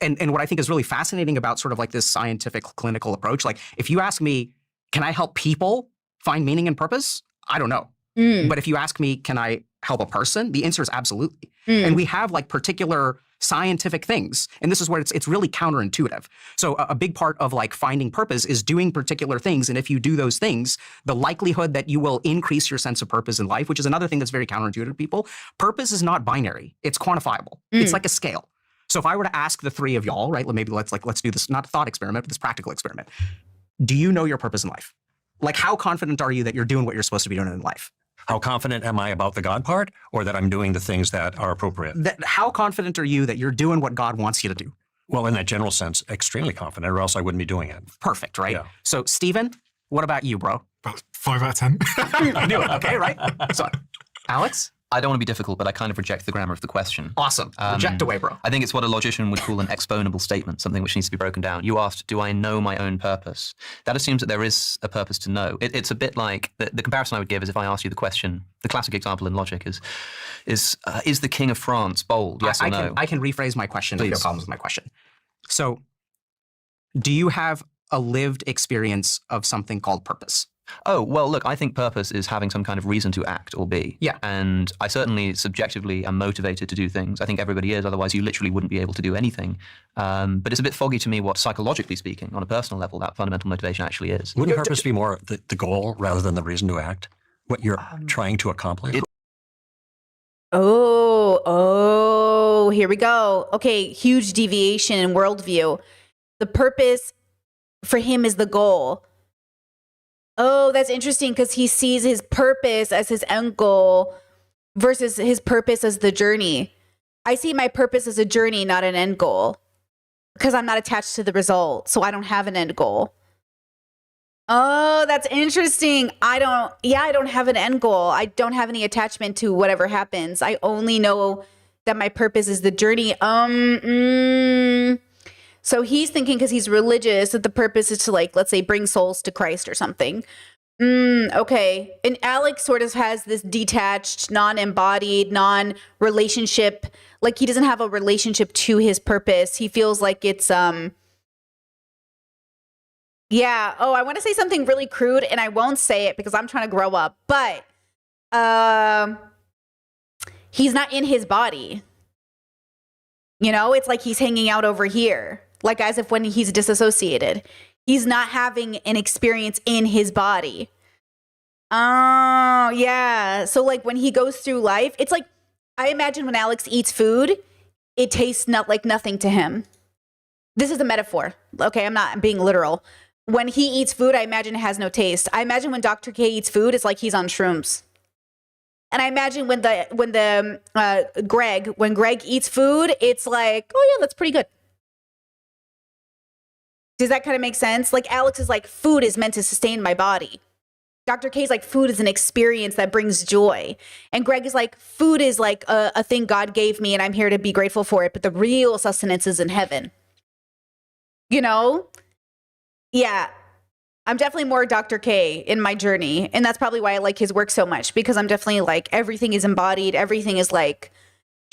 And what I think is really fascinating about sort of like this scientific clinical approach, like if you ask me, can I help people find meaning and purpose? I don't know. But if you ask me, can I help a person? The answer is absolutely. And we have like particular scientific things. And this is where it's really counterintuitive. So a big part of like finding purpose is doing particular things. And if you do those things, the likelihood that you will increase your sense of purpose in life, which is another thing that's very counterintuitive to people, purpose is not binary. It's quantifiable. It's like a scale. So if I were to ask the three of y'all, right, maybe let's do this, not a thought experiment, but this practical experiment. Do you know your purpose in life? Like how confident are you that you're doing what you're supposed to be doing in life? How confident am I about the God part, or that I'm doing the things that are appropriate? How confident are you that you're doing what God wants you to do? Well, in that general sense, extremely confident, or else I wouldn't be doing it. Perfect, right? Yeah. So, Stephen, what about you, bro? About 5 out of 10. I knew it. Okay, right? So, Alex? I don't want to be difficult, but I kind of reject the grammar of the question. Awesome. Reject away, bro. I think it's what a logician would call an exponable statement, something which needs to be broken down. You asked, do I know my own purpose? That assumes that there is a purpose to know. It's a bit like, the comparison I would give is if I asked you the question, the classic example in logic is the King of France bold, yes or no? I can rephrase my question if you have Please. problems with my question. So, do you have a lived experience of something called purpose? Oh, well, look, I think purpose is having some kind of reason to act or be. Yeah. And I certainly subjectively am motivated to do things. I think everybody is, otherwise you literally wouldn't be able to do anything. But it's a bit foggy to me what, psychologically speaking, on a personal level, that fundamental motivation actually is. Wouldn't purpose be more the goal rather than the reason to act? What you're trying to accomplish? Oh, here we go. Okay, huge deviation in worldview. The purpose for him is the goal. Oh, that's interesting because he sees his purpose as his end goal versus his purpose as the journey. I see my purpose as a journey, not an end goal, because I'm not attached to the result. So I don't have an end goal. Oh, that's interesting. I don't have an end goal. I don't have any attachment to whatever happens. I only know that my purpose is the journey. So he's thinking, because he's religious, that the purpose is to, like, let's say, bring souls to Christ or something. Okay. And Alex sort of has this detached, non-embodied, non-relationship. Like, he doesn't have a relationship to his purpose. He feels like it's, yeah. Oh, I want to say something really crude, and I won't say it because I'm trying to grow up. But he's not in his body. You know, it's like he's hanging out over here. Like as if when he's disassociated. He's not having an experience in his body. Oh, yeah. So like when he goes through life, it's like, I imagine when Alex eats food, it tastes not like nothing to him. This is a metaphor. Okay, I'm not being literal. When he eats food, I imagine it has no taste. I imagine when Dr. K eats food, it's like he's on shrooms. And I imagine when Greg eats food, it's like, oh yeah, that's pretty good. Does that kind of make sense? Like Alex is like, food is meant to sustain my body. Dr. K is like, food is an experience that brings joy. And Greg is like, food is like a thing God gave me and I'm here to be grateful for it. But the real sustenance is in heaven. You know? Yeah. I'm definitely more Dr. K in my journey. And that's probably why I like his work so much, because I'm definitely like, everything is embodied. Everything is like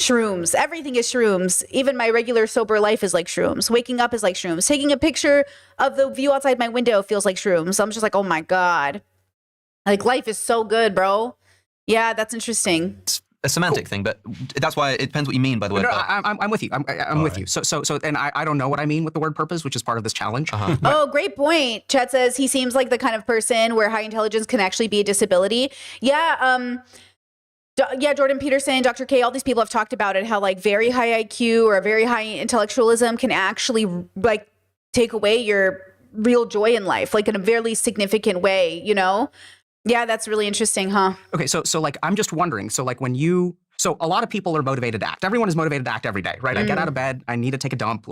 shrooms. Everything is shrooms. Even my regular sober life is like shrooms. Waking up is like shrooms. Taking a picture of the view outside my window feels like shrooms. So I'm just like, oh my God. Like life is so good, bro. Yeah, that's interesting. It's a semantic thing, but that's why it depends what you mean by the word. No, I'm with you. I'm with you. So, and I don't know what I mean with the word purpose, which is part of this challenge. Oh, great point. Chet says he seems like the kind of person where high intelligence can actually be a disability. Yeah. Yeah, Jordan Peterson, Dr. K, all these people have talked about it, how like very high IQ or very high intellectualism can actually like take away your real joy in life, like in a very significant way, you know? Yeah, that's really interesting, huh? Okay, so like I'm just wondering. So like so a lot of people are motivated to act. Everyone is motivated to act every day, right? I get out of bed, I need to take a dump,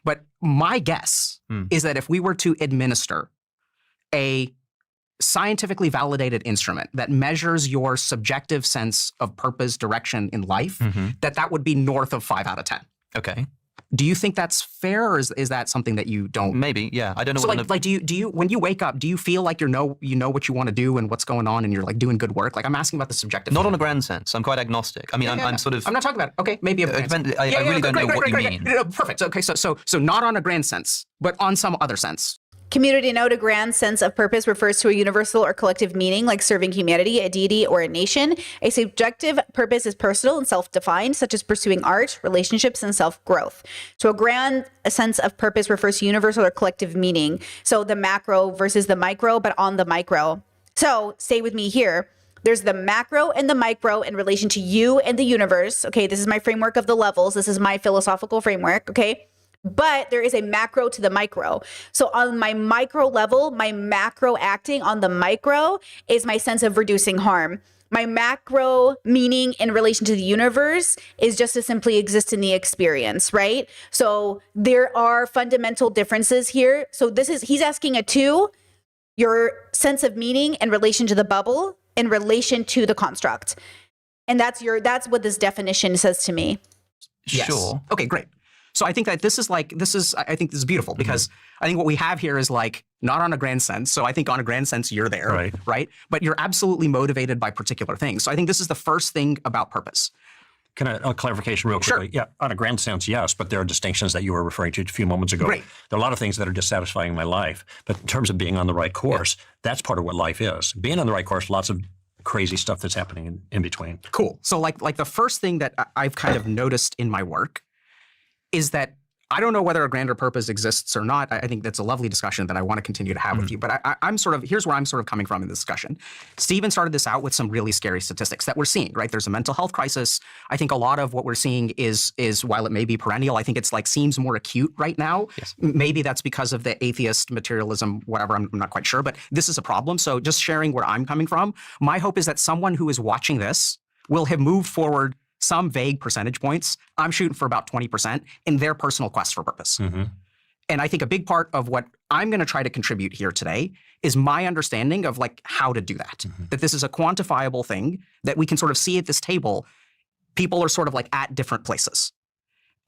but my guess is that if we were to administer a scientifically validated instrument that measures your subjective sense of purpose, direction in life, that would be north of 5 out of 10. Okay. Do you think that's fair, or is that something that you don't? Maybe, yeah. I don't know. So like do you when you wake up, do you feel like you know what you want to do and what's going on, and you're like doing good work? Like I'm asking about the subjective. Not thing. on a grand sense. I'm quite agnostic. I mean, I'm sort of. I'm not talking about. Okay, maybe. I really don't know what you mean. No, perfect. Okay, so not on a grand sense, but on some other sense. Community note, a grand sense of purpose refers to a universal or collective meaning like serving humanity, a deity, or a nation. A subjective purpose is personal and self-defined, such as pursuing art, relationships, and self-growth. So a grand sense of purpose refers to universal or collective meaning. So the macro versus the micro, but on the micro. So stay with me here. There's the macro and the micro in relation to you and the universe. Okay, this is my framework of the levels. This is my philosophical framework, okay? But there is a macro to the micro. So on my micro level, my macro acting on the micro is my sense of reducing harm. My macro meaning in relation to the universe is just to simply exist in the experience, right? So there are fundamental differences here. So he's asking a 2, your sense of meaning in relation to the bubble, in relation to the construct. And that's what this definition says to me. Yes. Sure. Okay, great. So I think that I think this is beautiful because I think what we have here is like not on a grand sense. So I think on a grand sense, you're there, right? But you're absolutely motivated by particular things. So I think this is the first thing about purpose. Can a clarification real quickly? Sure. Yeah, on a grand sense, yes, but there are distinctions that you were referring to a few moments ago. Great. There are a lot of things that are dissatisfying in my life, but in terms of being on the right course, that's part of what life is. Being on the right course, lots of crazy stuff that's happening in between. Cool. So like the first thing that I've kind of noticed in my work is that I don't know whether a grander purpose exists or not. I think that's a lovely discussion that I want to continue to have with you. But here's where I'm sort of coming from in the discussion. Stephen started this out with some really scary statistics that we're seeing, right? There's a mental health crisis. I think a lot of what we're seeing is while it may be perennial, I think it's like seems more acute right now. Yes. Maybe that's because of the atheist materialism, whatever, I'm not quite sure, but this is a problem. So just sharing where I'm coming from, my hope is that someone who is watching this will have moved forward some vague percentage points. I'm shooting for about 20% in their personal quest for purpose. And I think a big part of what I'm going to try to contribute here today is my understanding of like how to do that. That this is a quantifiable thing that we can sort of see at this table. People are sort of like at different places.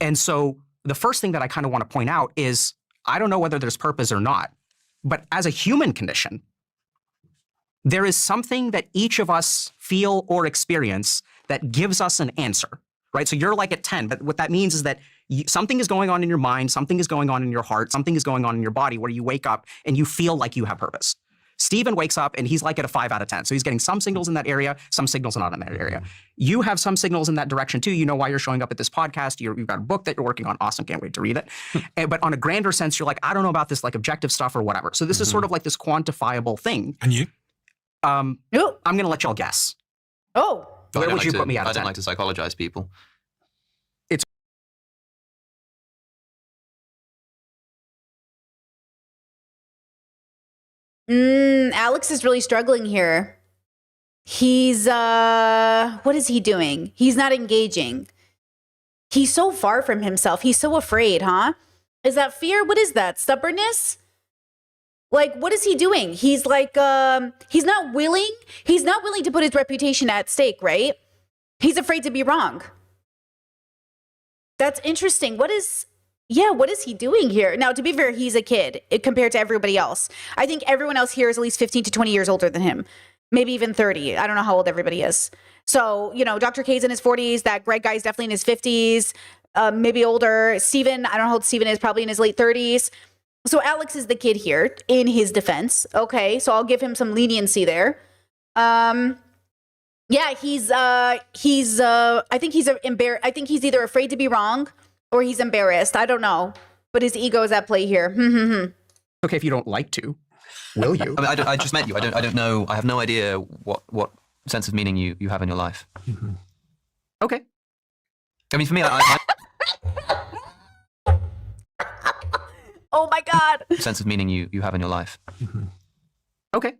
And so the first thing that I kind of want to point out is I don't know whether there's purpose or not, but as a human condition, there is something that each of us feel or experience that gives us an answer, right? So you're like at 10, but what that means is that something is going on in your mind, something is going on in your heart, something is going on in your body where you wake up and you feel like you have purpose. Stephen wakes up and he's like at a 5 out of 10. So he's getting some signals in that area, some signals not in that area. You have some signals in that direction too. You know why you're showing up at this podcast. You've got a book that you're working on. Awesome. Can't wait to read it. But on a grander sense, you're like, I don't know about this like objective stuff or whatever. So this is sort of like this quantifiable thing. And you? I'm going to let y'all guess. Oh, Where would you put me out of I don't 10? like to psychologize people. Alex is really struggling here. He's, what is he doing? He's not engaging. He's so far from himself. He's so afraid, huh? Is that fear? What is that? Stubbornness? Like, what is he doing? He's like, he's not willing to put his reputation at stake, right? He's afraid to be wrong. That's interesting. What is he doing here? Now, to be fair, he's a kid compared to everybody else. I think everyone else here is at least 15 to 20 years older than him. Maybe even 30. I don't know how old everybody is. So, Dr. K's in his 40s. That Greg guy is definitely in his 50s, maybe older. Steven, I don't know how old Steven is, probably in his late 30s. So Alex is the kid here in his defense. Okay, so I'll give him some leniency there. Yeah, I think he's embarrassed. I think he's either afraid to be wrong or he's embarrassed. I don't know, but his ego is at play here. Okay, if you don't like to, will you? I mean, I just met you. I don't know. I have no idea what sense of meaning you have in your life. Okay. I mean, for me, I Oh my God. sense of meaning you have in your life. Okay.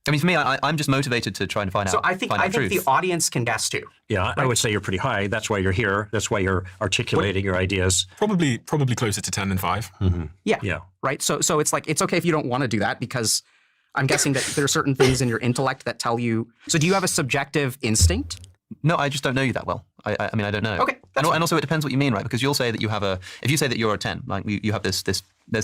I mean, for me, I'm just motivated to try and find So out. I think find out the truth. audience can guess too. Yeah, I would say you're pretty high. That's why you're here. That's why you're articulating your ideas. Probably closer to 10 than 5. Yeah. Yeah. Right. So it's like, it's okay if you don't want to do that, because I'm guessing that there are certain things in your intellect that tell you. So do you have a subjective instinct? No, I just don't know you that well. I mean, I don't know. Okay, And also, it depends what you mean, right? Because you'll say that you have if you say that you're a 10, like you have there's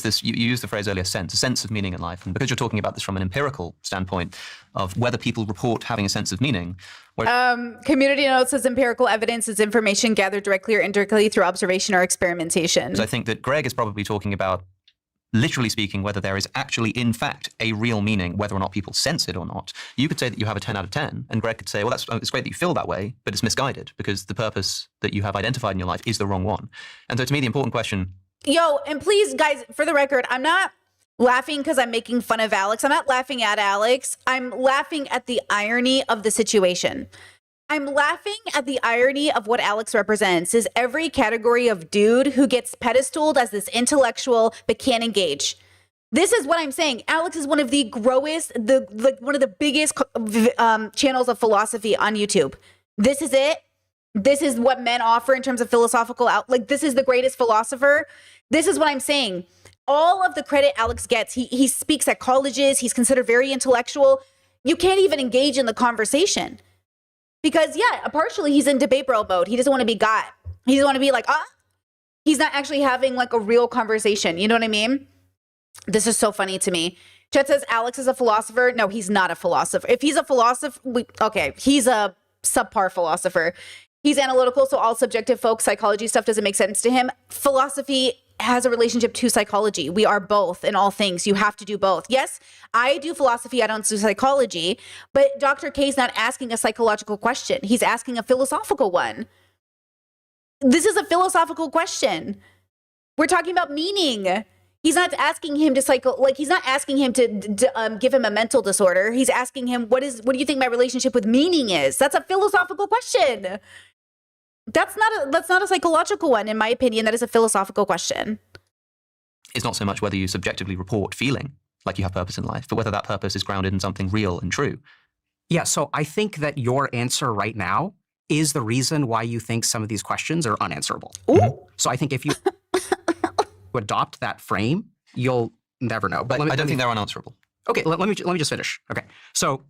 this, you used the phrase earlier, a sense of meaning in life. And because you're talking about this from an empirical standpoint of whether people report having a sense of meaning, Community notes says empirical evidence is information gathered directly or indirectly through observation or experimentation. so I think that Greg is probably talking about, literally speaking, whether there is actually, in fact, a real meaning, whether or not people sense it or not. You could say that you have a 10 out of 10, and Greg could say, well, it's great that you feel that way, but it's misguided because the purpose that you have identified in your life is the wrong one. And so to me, the important question, Yo, and please, guys, for the record, I'm not laughing because I'm making fun of Alex. I'm not laughing at Alex. I'm laughing at the irony of the situation. I'm laughing at the irony of what Alex represents is every category of dude who gets pedestaled as this intellectual but can't engage. This is what I'm saying. Alex is one of the one of the biggest channels of philosophy on YouTube. This is it. This is what men offer in terms of philosophical this is the greatest philosopher. This is what I'm saying. All of the credit Alex gets, he speaks at colleges. He's considered very intellectual. You can't even engage in the conversation. Because, yeah, partially he's in debate bro mode. He doesn't want to be got. He doesn't want to be like, He's not actually having like a real conversation. You know what I mean? This is so funny to me. Chet says Alex is a philosopher. No, he's not a philosopher. If he's a philosopher, he's a subpar philosopher. He's analytical, so all subjective folk psychology stuff doesn't make sense to him. Philosophy has a relationship to psychology. We are both in all things. You have to do both. Yes, I do philosophy. I don't do psychology. But Dr. K is not asking a psychological question. He's asking a philosophical one. This is a philosophical question. We're talking about meaning. He's not asking him to he's not asking him to give him a mental disorder. He's asking him, what do you think my relationship with meaning is? That's a philosophical question. That's not a psychological one, in my opinion. That is a philosophical question. it's not so much whether you subjectively report feeling like you have purpose in life, but whether that purpose is grounded in something real and true. Yeah, so I think that your answer right now is the reason why you think some of these questions are unanswerable. Ooh. So I think if you adopt that frame, you'll never know. But I don't think they're unanswerable. Okay, let me just finish. Okay, so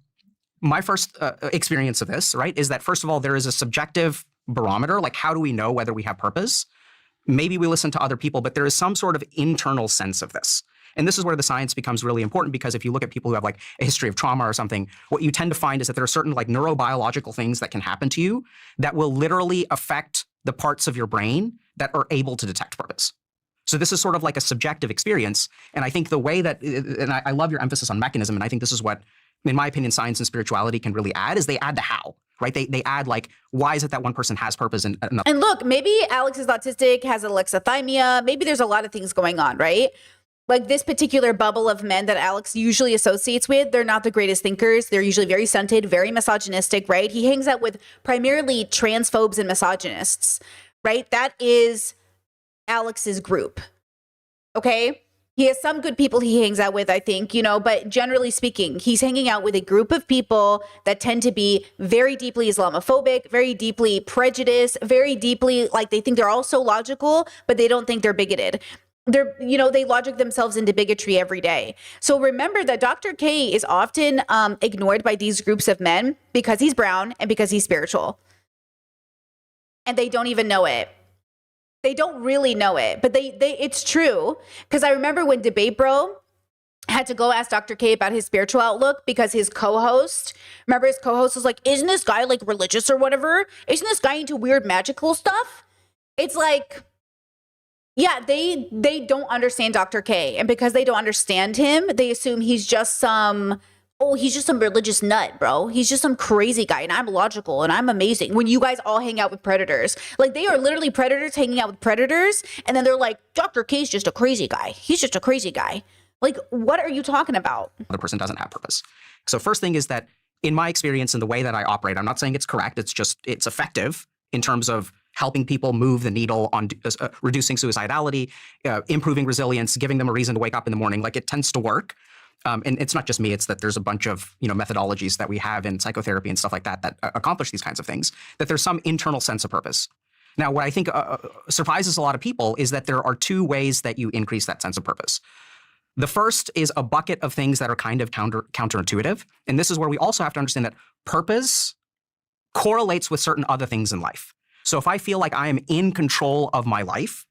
my first experience of this, right, is that first of all, there is a subjective barometer. Like, how do we know whether we have purpose? Maybe we listen to other people, but there is some sort of internal sense of this. And this is where the science becomes really important, because if you look at people who have like a history of trauma or something, what you tend to find is that there are certain like neurobiological things that can happen to you that will literally affect the parts of your brain that are able to detect purpose. So this is sort of like a subjective experience. And I think the way that, and I love your emphasis on mechanism, and I think this is what, in my opinion, science and spirituality can really add, is they add the how, right? They add like, why is it that one person has purpose and another? And look, maybe Alex is autistic, has alexithymia. Maybe there's a lot of things going on, right? Like this particular bubble of men that Alex usually associates with, they're not the greatest thinkers. They're usually very stunted, very misogynistic, right? He hangs out with primarily transphobes and misogynists, right? That is Alex's group, okay? He has some good people he hangs out with, I think, you know, but generally speaking, he's hanging out with a group of people that tend to be very deeply Islamophobic, very deeply prejudiced, very deeply, like they think they're all so logical, but they don't think they're bigoted. They logic themselves into bigotry every day. So remember that Dr. K is often ignored by these groups of men because he's brown and because he's spiritual. And they don't even know it. They don't really know it, but it's true. Because I remember when Debate Bro had to go ask Dr. K about his spiritual outlook because his co-host was like, isn't this guy like religious or whatever? Isn't this guy into weird magical stuff? It's like, yeah, they don't understand Dr. K. And because they don't understand him, they assume he's just some religious nut, bro. He's just some crazy guy. And I'm logical and I'm amazing. When you guys all hang out with predators, like they are literally predators hanging out with predators. And then they're like, Dr. K's just a crazy guy. He's just a crazy guy. Like, what are you talking about? The person doesn't have purpose. So first thing is that in my experience and the way that I operate, I'm not saying it's correct. It's effective in terms of helping people move the needle on reducing suicidality, improving resilience, giving them a reason to wake up in the morning. Like, it tends to work. And it's not just me, it's that there's a bunch of, methodologies that we have in psychotherapy and stuff like that accomplish these kinds of things, that there's some internal sense of purpose. Now, what I think surprises a lot of people is that there are two ways that you increase that sense of purpose. The first is a bucket of things that are kind of counterintuitive. And this is where we also have to understand that purpose correlates with certain other things in life. So if I feel like I am in control of my life,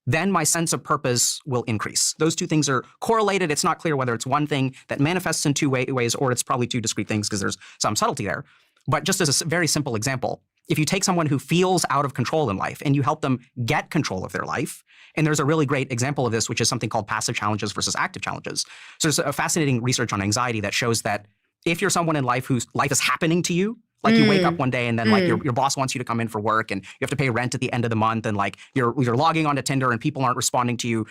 then my sense of purpose will increase. Those two things are correlated. It's not clear whether it's one thing that manifests in two ways or it's probably two discrete things because there's some subtlety there. But just as a very simple example, if you take someone who feels out of control in life and you help them get control of their life, and there's a really great example of this, which is something called passive challenges versus active challenges. So there's a fascinating research on anxiety that shows that if you're someone in life whose life is happening to you, like you wake up one day and then like your boss wants you to come in for work and you have to pay rent at the end of the month and like you're logging onto Tinder and people aren't responding to you.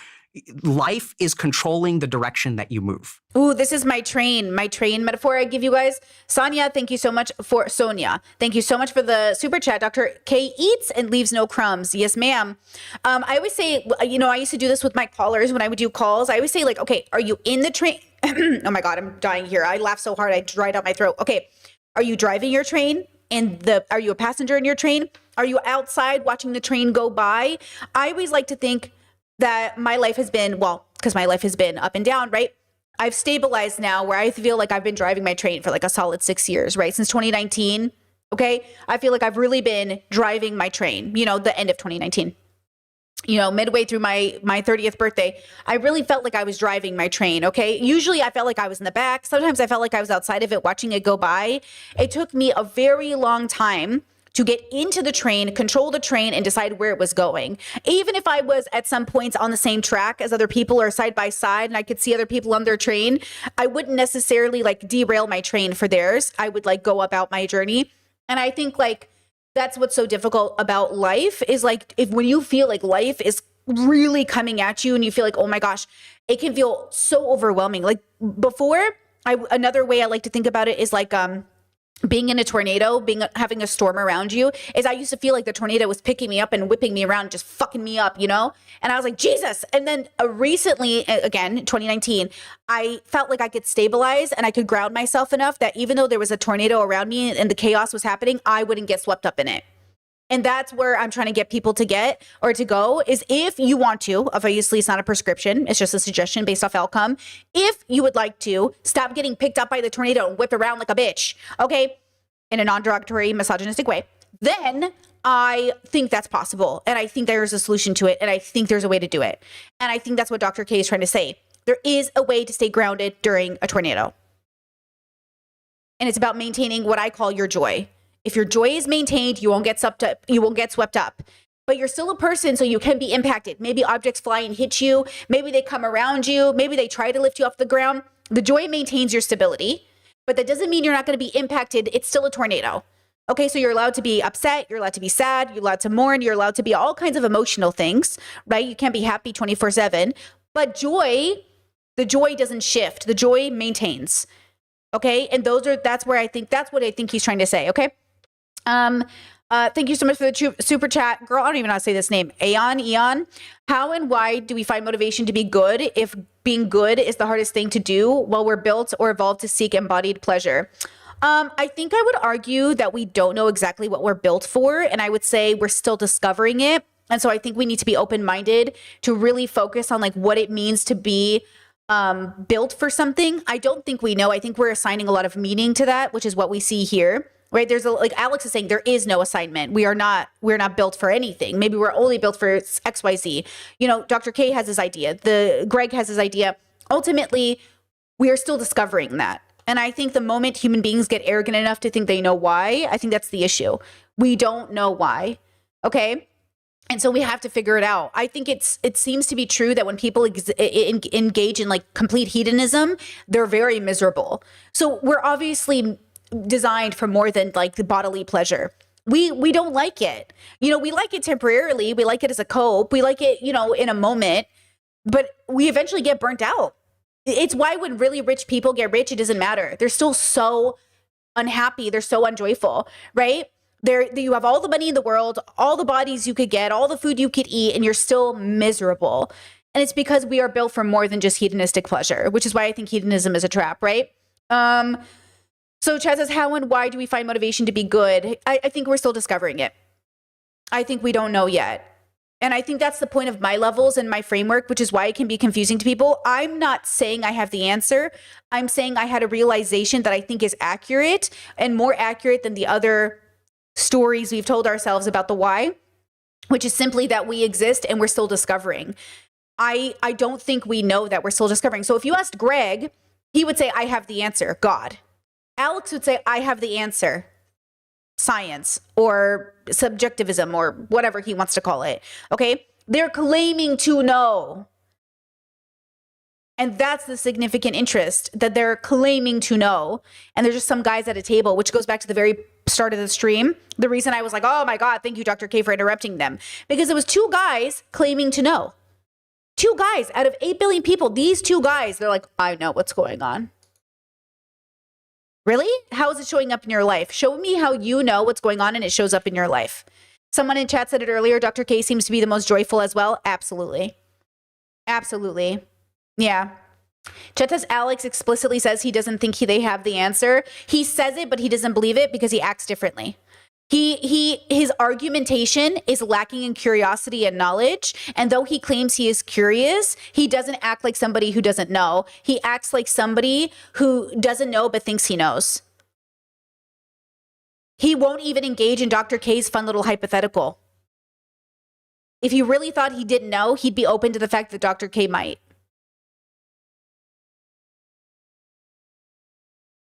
Life is controlling the direction that you move. Ooh, this is my train metaphor I give you guys. Sonia, thank you so much for the super chat. Dr. K eats and leaves no crumbs. Yes, ma'am. I always say, I used to do this with my callers when I would do calls. I always say like, okay, are you in the train? Oh my God, I'm dying here. I laughed so hard I dried out my throat. Okay. Are you driving your train? Are you a passenger in your train? Are you outside watching the train go by? I always like to think that my life has been, because my life has been up and down, right? I've stabilized now where I feel like I've been driving my train for like a solid 6 years, right? Since 2019, okay? I feel like I've really been driving my train, the end of 2019. Midway through my 30th birthday, I really felt like I was driving my train, okay? Usually I felt like I was in the back. Sometimes I felt like I was outside of it watching it go by. It took me a very long time to get into the train, control the train, and decide where it was going. Even if I was at some points on the same track as other people or side by side and I could see other people on their train, I wouldn't necessarily like derail my train for theirs. I would like go about my journey. And I think like that's what's so difficult about life is like when you feel like life is really coming at you and you feel like, oh my gosh, it can feel so overwhelming. Like before, another way I like to think about it is like being in a tornado, having a storm around you, is I used to feel like the tornado was picking me up and whipping me around, just fucking me up, And I was like, Jesus. And then recently, again, 2019, I felt like I could stabilize and I could ground myself enough that even though there was a tornado around me and the chaos was happening, I wouldn't get swept up in it. And that's where I'm trying to get people to go is if you want to, obviously it's not a prescription, it's just a suggestion based off outcome. If you would like to stop getting picked up by the tornado and whip around like a bitch, okay, in a non-derogatory, misogynistic way, then I think that's possible. And I think there's a solution to it. And I think there's a way to do it. And I think that's what Dr. K is trying to say. There is a way to stay grounded during a tornado. And it's about maintaining what I call your joy. If your joy is maintained, you won't get swept up. But you're still a person, so you can be impacted. Maybe objects fly and hit you. Maybe they come around you. Maybe they try to lift you off the ground. The joy maintains your stability, but that doesn't mean you're not going to be impacted. It's still a tornado. Okay, so you're allowed to be upset. You're allowed to be sad. You're allowed to mourn. You're allowed to be all kinds of emotional things, right? You can't be happy 24/7. But the joy doesn't shift. The joy maintains. Okay, and that's what I think he's trying to say. Okay. Thank you so much for the super chat. Girl, I don't even know how to say this name. Eon. How and why do we find motivation to be good if being good is the hardest thing to do while we're built or evolved to seek embodied pleasure? I think I would argue that we don't know exactly what we're built for. And I would say we're still discovering it. And so I think we need to be open-minded to really focus on like what it means to be built for something. I don't think we know. I think we're assigning a lot of meaning to that, which is what we see here. Right. There's like Alex is saying, there is no assignment. We're not built for anything. Maybe we're only built for XYZ. Dr. K has his idea. Greg has his idea. Ultimately, we are still discovering that. And I think the moment human beings get arrogant enough to think they know why, I think that's the issue. We don't know why. Okay. And so we have to figure it out. I think it seems to be true that when people engage in like complete hedonism, they're very miserable. So we're obviously designed for more than like the bodily pleasure. We don't like it. We like it temporarily. We like it as a cope. We like it, in a moment, but we eventually get burnt out. It's why when really rich people get rich, it doesn't matter. They're still so unhappy. They're so unjoyful, right? You have all the money in the world, all the bodies you could get, all the food you could eat, and you're still miserable. And it's because we are built for more than just hedonistic pleasure, which is why I think hedonism is a trap, right? So Chad says, how and why do we find motivation to be good? I think we're still discovering it. I think we don't know yet. And I think that's the point of my levels and my framework, which is why it can be confusing to people. I'm not saying I have the answer. I'm saying I had a realization that I think is accurate and more accurate than the other stories we've told ourselves about the why, which is simply that we exist and we're still discovering. I don't think we know that we're still discovering. So if you asked Greg, he would say, I have the answer, God. Alex would say, I have the answer, science or subjectivism or whatever he wants to call it. Okay. They're claiming to know. And that's the significant interest, that they're claiming to know. And there's just some guys at a table, which goes back to the very start of the stream. The reason I was like, oh my God, thank you, Dr. K, for interrupting them. Because it was two guys claiming to know. Two guys out of 8 billion people. These two guys, they're like, I know what's going on. Really? How is it showing up in your life? Show me how you know what's going on and it shows up in your life. Someone in chat said it earlier. Dr. K seems to be the most joyful as well. Absolutely. Absolutely. Yeah. Chet says Alex explicitly says he doesn't think they have the answer. He says it, but he doesn't believe it because he acts differently. His argumentation is lacking in curiosity and knowledge. And though he claims he is curious, he doesn't act like somebody who doesn't know. He acts like somebody who doesn't know but thinks he knows. He won't even engage in Dr. K's fun little hypothetical. If he really thought he didn't know, he'd be open to the fact that Dr. K might.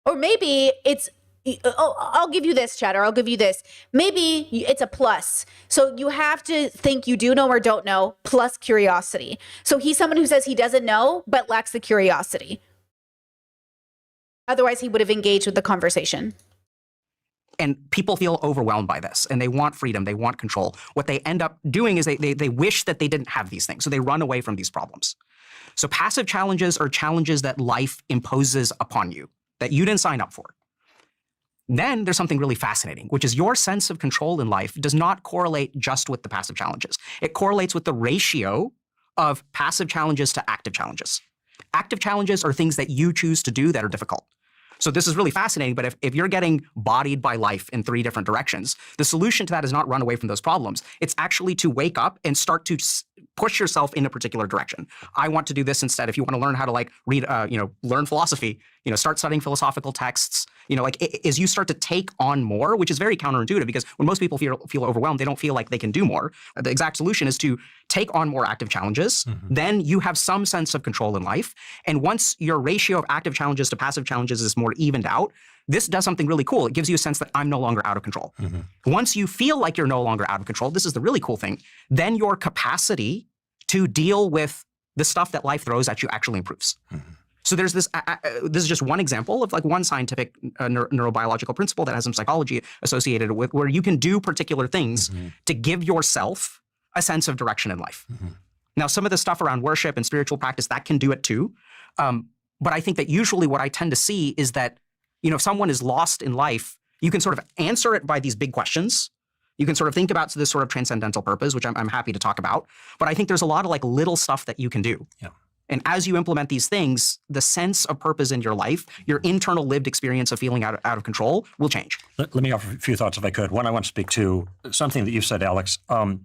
Or maybe it's, I'll give you this, Chatter. I'll give you this. Maybe it's a plus. So you have to think you do know or don't know, plus curiosity. So he's someone who says he doesn't know, but lacks the curiosity. Otherwise, he would have engaged with the conversation. And people feel overwhelmed by this, and they want freedom, they want control. What they end up doing is they wish that they didn't have these things, so they run away from these problems. So passive challenges are challenges that life imposes upon you, that you didn't sign up for. Then there's something really fascinating, which is your sense of control in life does not correlate just with the passive challenges. It correlates with the ratio of passive challenges to active challenges. Active challenges are things that you choose to do that are difficult. So this is really fascinating, but if you're getting bodied by life in 3 different directions, the solution to that is not run away from those problems. It's actually to wake up and start to push yourself in a particular direction. I want to do this instead. If you want to learn how to read, learn philosophy, start studying philosophical texts, as you start to take on more, which is very counterintuitive because when most people feel overwhelmed, they don't feel like they can do more. The exact solution is to take on more active challenges. Then you have some sense of control in life. And once your ratio of active challenges to passive challenges is more evened out, this does something really cool. It gives you a sense that I'm no longer out of control. Once you feel like you're no longer out of control, this is the really cool thing, then your capacity to deal with the stuff that life throws at you actually improves. So there's this is just one example of one scientific neurobiological principle that has some psychology associated with where you can do particular things to give yourself a sense of direction in life. Now, some of the stuff around worship and spiritual practice, that can do it too. But I think that usually what I tend to see is that, if someone is lost in life, you can sort of answer it by these big questions. You can sort of think about this sort of transcendental purpose, which I'm happy to talk about. But I think there's a lot of little stuff that you can do. Yeah. And as you implement these things, the sense of purpose in your life, your internal lived experience of feeling out of control will change. Let me offer a few thoughts if I could. One, I want to speak to something that you said, Alex, that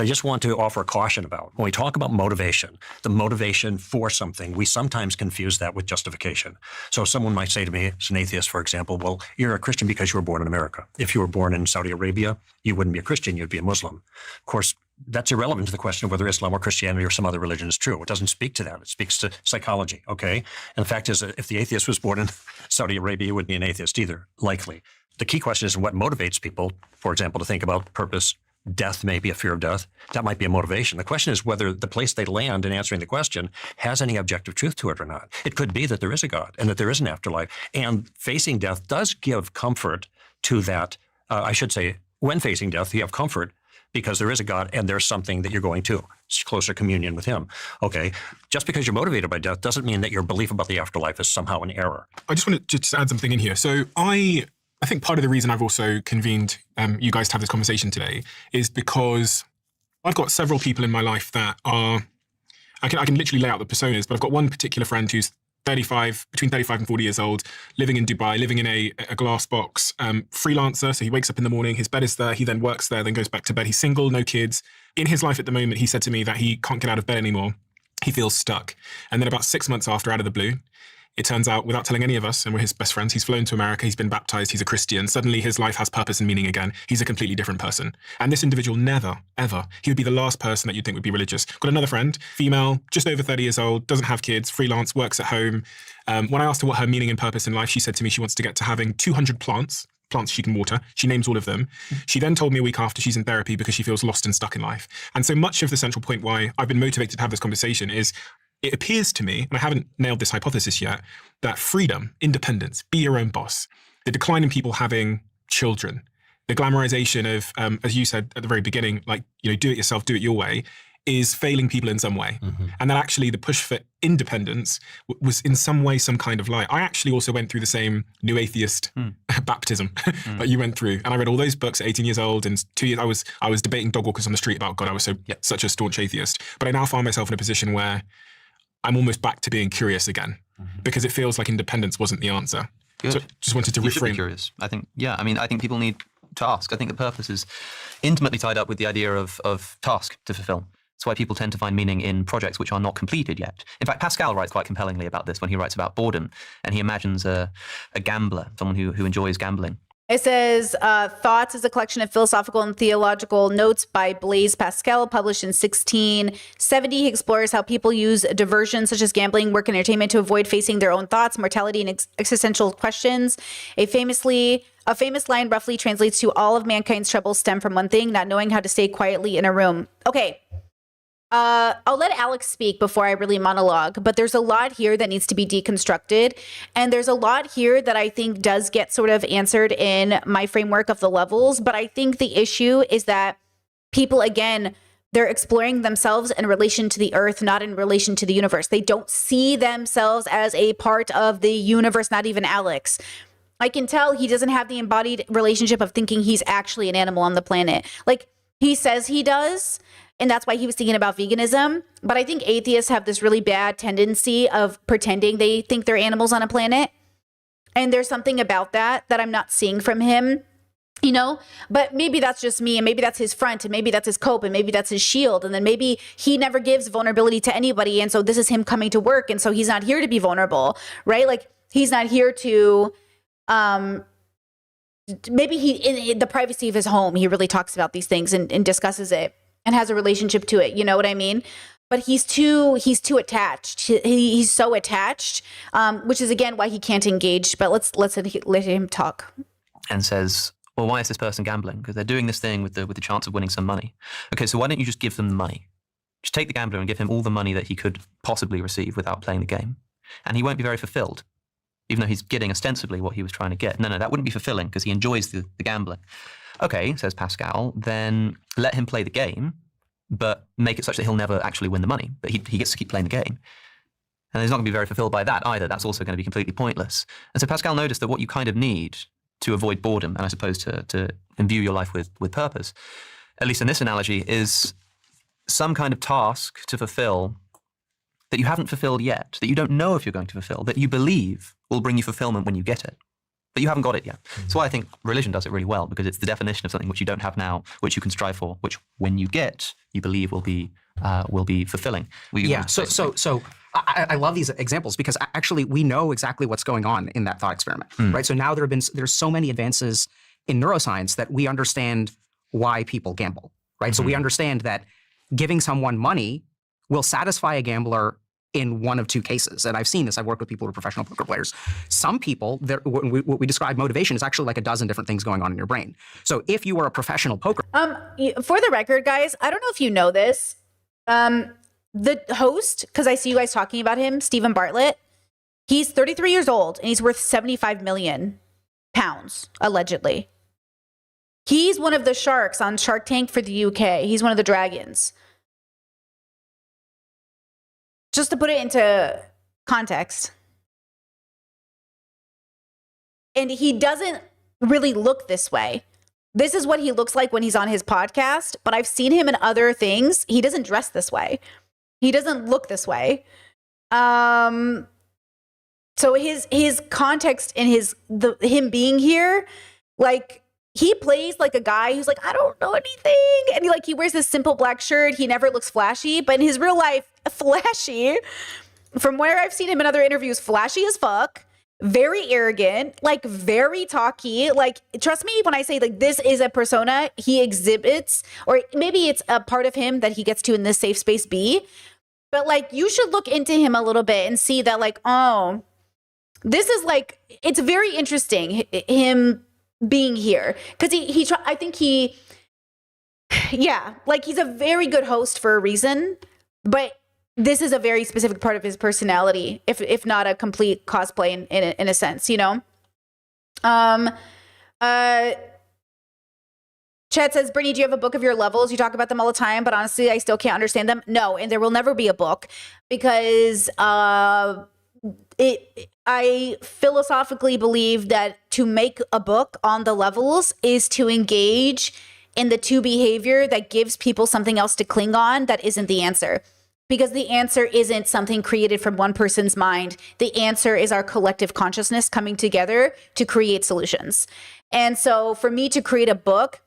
I just want to offer a caution about. When we talk about motivation, the motivation for something, we sometimes confuse that with justification. So someone might say to me, as an atheist, for example, well, you're a Christian because you were born in America. If you were born in Saudi Arabia, you wouldn't be a Christian, you'd be a Muslim. Of course, that's irrelevant to the question of whether Islam or Christianity or some other religion is true. It doesn't speak to that. It speaks to psychology, okay? And the fact is, if the atheist was born in Saudi Arabia, he wouldn't be an atheist either, likely. The key question is what motivates people, for example, to think about purpose. Death may be a fear of death. That might be a motivation. The question is whether the place they land in answering the question has any objective truth to it or not. It could be that there is a God and that there is an afterlife. And facing death does give comfort to that. I should say, when facing death, you have comfort because there is a God and there's something that you're going to. It's closer communion with him. Okay. Just because you're motivated by death doesn't mean that your belief about the afterlife is somehow an error. I just want to just add something in here. So I I think part of the reason I've also convened you guys to have this conversation today is because I've got several people in my life that are, I can literally lay out the personas, but I've got one particular friend who's between 35 and 40 years old, living in Dubai, living in a glass box, freelancer. So he wakes up in the morning, his bed is there, he then works there, then goes back to bed. He's single, no kids. In his life at the moment, he said to me that he can't get out of bed anymore. He feels stuck. And then about 6 months after, out of the blue, it turns out, without telling any of us, and we're his best friends, he's flown to America, he's been baptized, he's a Christian. Suddenly his life has purpose and meaning again. He's a completely different person. And this individual never, ever, he would be the last person that you'd think would be religious. Got another friend, female, just over 30 years old, doesn't have kids, freelance, works at home. When I asked her what her meaning and purpose in life, she said to me she wants to get to having 200 plants she can water. She names all of them. She then told me a week after she's in therapy because she feels lost and stuck in life. And so much of the central point why I've been motivated to have this conversation is it appears to me, and I haven't nailed this hypothesis yet, that freedom, independence, be your own boss, the decline in people having children, the glamorization of, as you said at the very beginning, like, do it yourself, do it your way, is failing people in some way. And that actually the push for independence was in some way some kind of lie. I actually also went through the same new atheist baptism that you went through. And I read all those books at 18 years old, and 2 years I was debating dog walkers on the street about God. I was such a staunch atheist. But I now find myself in a position where I'm almost back to being curious again, because it feels like independence wasn't the answer. Good. So just wanted to You should be reframe. curious. I think, I think people need task. I think the purpose is intimately tied up with the idea of task to fulfill. That's why people tend to find meaning in projects which are not completed yet. In fact, Pascal writes quite compellingly about this when he writes about boredom, and he imagines a gambler, someone who enjoys gambling. It says, Thoughts is a collection of philosophical and theological notes by Blaise Pascal, published in 1670. He explores how people use diversions such as gambling, work, and entertainment to avoid facing their own thoughts, mortality, and existential questions. A famous line roughly translates to all of mankind's troubles stem from one thing, not knowing how to stay quietly in a room. Okay. I'll let Alex speak before I really monologue, but there's a lot here that needs to be deconstructed. And there's a lot here that I think does get sort of answered in my framework of the levels. But I think the issue is that people, again, they're exploring themselves in relation to the earth, not in relation to the universe. They don't see themselves as a part of the universe, not even Alex. I can tell he doesn't have the embodied relationship of thinking he's actually an animal on the planet. Like, he says he does. And that's why he was thinking about veganism. But I think atheists have this really bad tendency of pretending they think they're animals on a planet. And there's something about that I'm not seeing from him, But maybe that's just me, and maybe that's his front, and maybe that's his cope, and maybe that's his shield. And then maybe he never gives vulnerability to anybody. And so this is him coming to work. And so he's not here to be vulnerable, right? Like, he's not here to, maybe in the privacy of his home, he really talks about these things and discusses it. And has a relationship to it, you know what I mean? But he's too attached. He's so attached, which is again why he can't engage. But let's let him talk. And says, well, why is this person gambling? Because they're doing this thing with the chance of winning some money. Okay, so why don't you just give them the money? Just take the gambler and give him all the money that he could possibly receive without playing the game, and he won't be very fulfilled, even though he's getting ostensibly what he was trying to get. No, that wouldn't be fulfilling because he enjoys the gambling. Okay, says Pascal, then let him play the game, but make it such that he'll never actually win the money. But he gets to keep playing the game. And he's not going to be very fulfilled by that either. That's also going to be completely pointless. And so Pascal noticed that what you kind of need to avoid boredom, and I suppose to imbue your life with purpose, at least in this analogy, is some kind of task to fulfill that you haven't fulfilled yet, that you don't know if you're going to fulfill, that you believe will bring you fulfillment when you get it. But you haven't got it yet. That's why I think religion does it really well, because it's the definition of something which you don't have now, which you can strive for, which when you get, you believe will be fulfilling. So I love these examples because actually we know exactly what's going on in that thought experiment, right? So now there's so many advances in neuroscience that we understand why people gamble, right? So we understand that giving someone money will satisfy a gambler in one of two cases. And I've seen this. I've worked with people who are professional poker players. Some people, what we describe motivation is actually like a dozen different things going on in your brain. So if you were a professional poker... For the record, guys, I don't know if you know this. The host, because I see you guys talking about him, Stephen Bartlett, he's 33 years old and he's worth 75 million pounds, allegedly. He's one of the sharks on Shark Tank for the UK. He's one of the dragons. Just to put it into context. And he doesn't really look this way. This is what he looks like when he's on his podcast, but I've seen him in other things. He doesn't dress this way. He doesn't look this way. So his context and him being here, like, he plays like a guy who's like, I don't know anything. And he wears this simple black shirt. He never looks flashy, but in his real life, flashy. From where I've seen him in other interviews, flashy as fuck. Very arrogant, like very talky. Like, trust me when I say, like, this is a persona he exhibits, or maybe it's a part of him that he gets to in this safe space be. But like, you should look into him a little bit and see that, like, oh, this is like, it's very interesting him being here, because I think yeah, like, he's a very good host for a reason, but this is a very specific part of his personality, if not a complete cosplay in a sense, you know? Chet says, Brittany, do you have a book of your levels? You talk about them all the time, but honestly, I still can't understand them. No, and there will never be a book, because I philosophically believe that to make a book on the levels is to engage in the two behavior that gives people something else to cling on that isn't the answer. Because the answer isn't something created from one person's mind. The answer is our collective consciousness coming together to create solutions. And so for me to create a book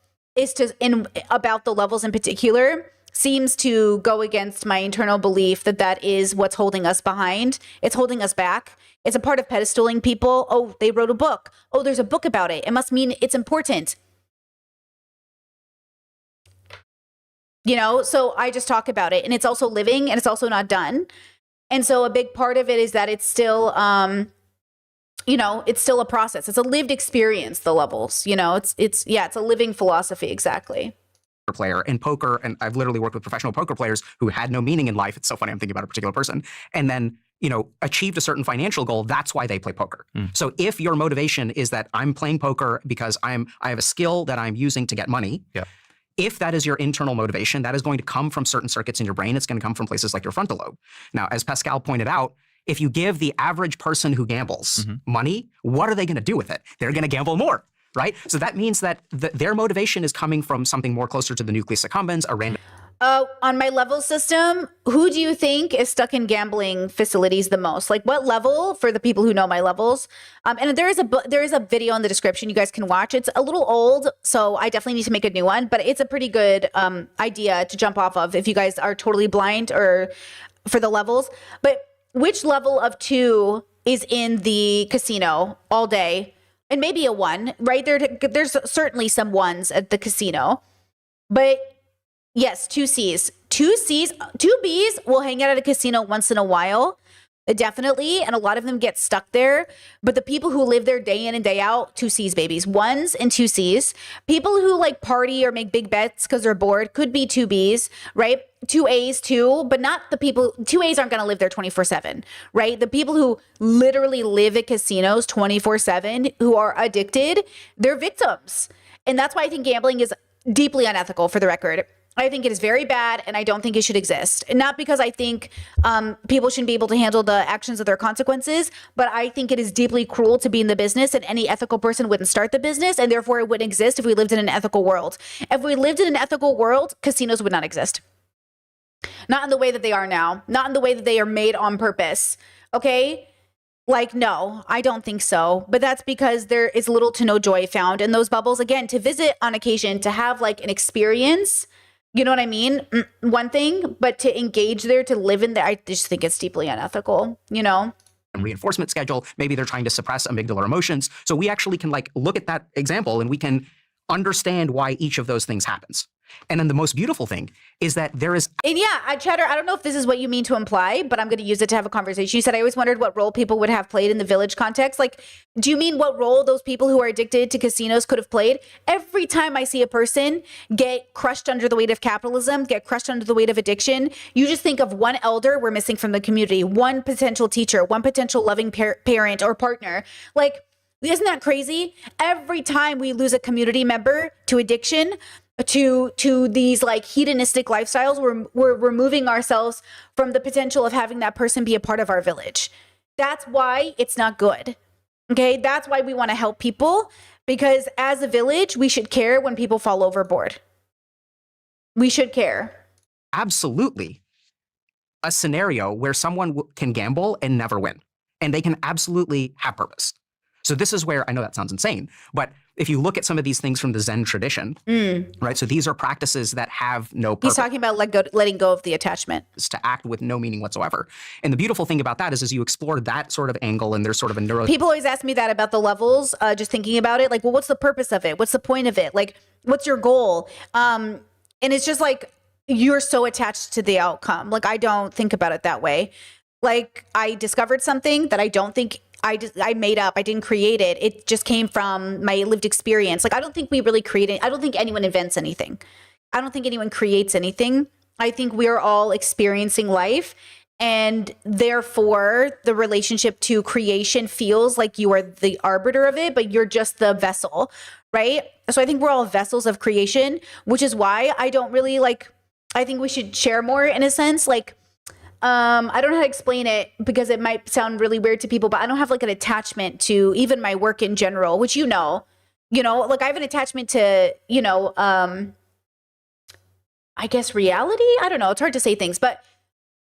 about the levels in particular seems to go against my internal belief that is what's holding us behind. It's holding us back. It's a part of pedestaling people. Oh, they wrote a book. Oh, there's a book about it. It must mean it's important. You know, so I just talk about it, and it's also living, and it's also not done. And so a big part of it is that it's still, it's still a process. It's a lived experience, the levels, it's a living philosophy. Exactly. Player in poker, and I've literally worked with professional poker players who had no meaning in life. It's so funny. I'm thinking about a particular person, and then, achieved a certain financial goal. That's why they play poker. So if your motivation is that I'm playing poker because I have a skill that I'm using to get money. Yeah. If that is your internal motivation, that is going to come from certain circuits in your brain. It's going to come from places like your frontal lobe. Now, as Pascal pointed out, if you give the average person who gambles money, what are they going to do with it? They're going to gamble more, right? So that means that their motivation is coming from something more closer to the nucleus accumbens, a random. On my level system, who do you think is stuck in gambling facilities the most? Like, what level, for the people who know my levels? And there is a video in the description you guys can watch. It's a little old, so I definitely need to make a new one, but it's a pretty good idea to jump off of if you guys are totally blind or for the levels. But which level of 2 is in the casino all day? And maybe a 1, right? There's certainly some 1s at the casino, but yes, 2 Cs. 2 Bs will hang out at a casino once in a while, definitely, and a lot of them get stuck there. But the people who live there day in and day out, 2 Cs, babies. 1s and 2 Cs. People who like party or make big bets because they're bored could be 2 Bs, right? 2 As too, but not the people. 2 As aren't going to live there 24/7, right? The people who literally live at casinos 24/7, who are addicted, they're victims. And that's why I think gambling is deeply unethical, for the record. I think it is very bad, and I don't think it should exist. And not because I think people shouldn't be able to handle the actions of their consequences, but I think it is deeply cruel to be in the business, and any ethical person wouldn't start the business, and therefore it wouldn't exist if we lived in an ethical world. If we lived in an ethical world, casinos would not exist. Not in the way that they are now. Not in the way that they are made on purpose. Okay? Like, no, I don't think so. But that's because there is little to no joy found in those bubbles. Again, to visit on occasion, to have like an experience, you know what I mean? One thing, but to engage there, to live in there, I just think it's deeply unethical, Reinforcement schedule. Maybe they're trying to suppress amygdala emotions. So we actually can look at that example, and we can understand why each of those things happens. And then the most beautiful thing is that there is. And yeah, Chatter, I don't know if this is what you mean to imply, but I'm going to use it to have a conversation. You said, I always wondered what role people would have played in the village context. Like, do you mean what role those people who are addicted to casinos could have played? Every time I see a person get crushed under the weight of capitalism, get crushed under the weight of addiction, you just think of one elder we're missing from the community, one potential teacher, one potential loving parent or partner. Like, isn't that crazy? Every time we lose a community member to addiction, to these like hedonistic lifestyles, we're removing ourselves from the potential of having that person be a part of our village. That's why it's not good. Okay, that's why we want to help people, Because as a village, we should care when people fall overboard. We should care. Absolutely. A scenario where someone can gamble and never win, and they can absolutely have purpose. So this is where, I know that sounds insane, but if you look at some of these things from the Zen tradition, right? So these are practices that have no purpose. He's talking about letting go of the attachment. To act with no meaning whatsoever. And the beautiful thing about that is as you explore that sort of angle, and there's sort of a neuro... People always ask me that about the levels, just thinking about it. Like, well, what's the purpose of it? What's the point of it? Like, what's your goal? And it's just like, you're so attached to the outcome. Like, I don't think about it that way. Like, I discovered something that I don't think I made up. I didn't create it. It just came from my lived experience. Like, I don't think we really create it. I don't think anyone invents anything. I don't think anyone creates anything. I think we're all experiencing life. And therefore, the relationship to creation feels like you are the arbiter of it, but you're just the vessel, right? So I think we're all vessels of creation, which is why I don't really like, I think we should share more in a sense. Like, I don't know how to explain it because it might sound really weird to people, but I don't have like an attachment to even my work in general, which like I have an attachment to, I guess reality. I don't know. It's hard to say things, but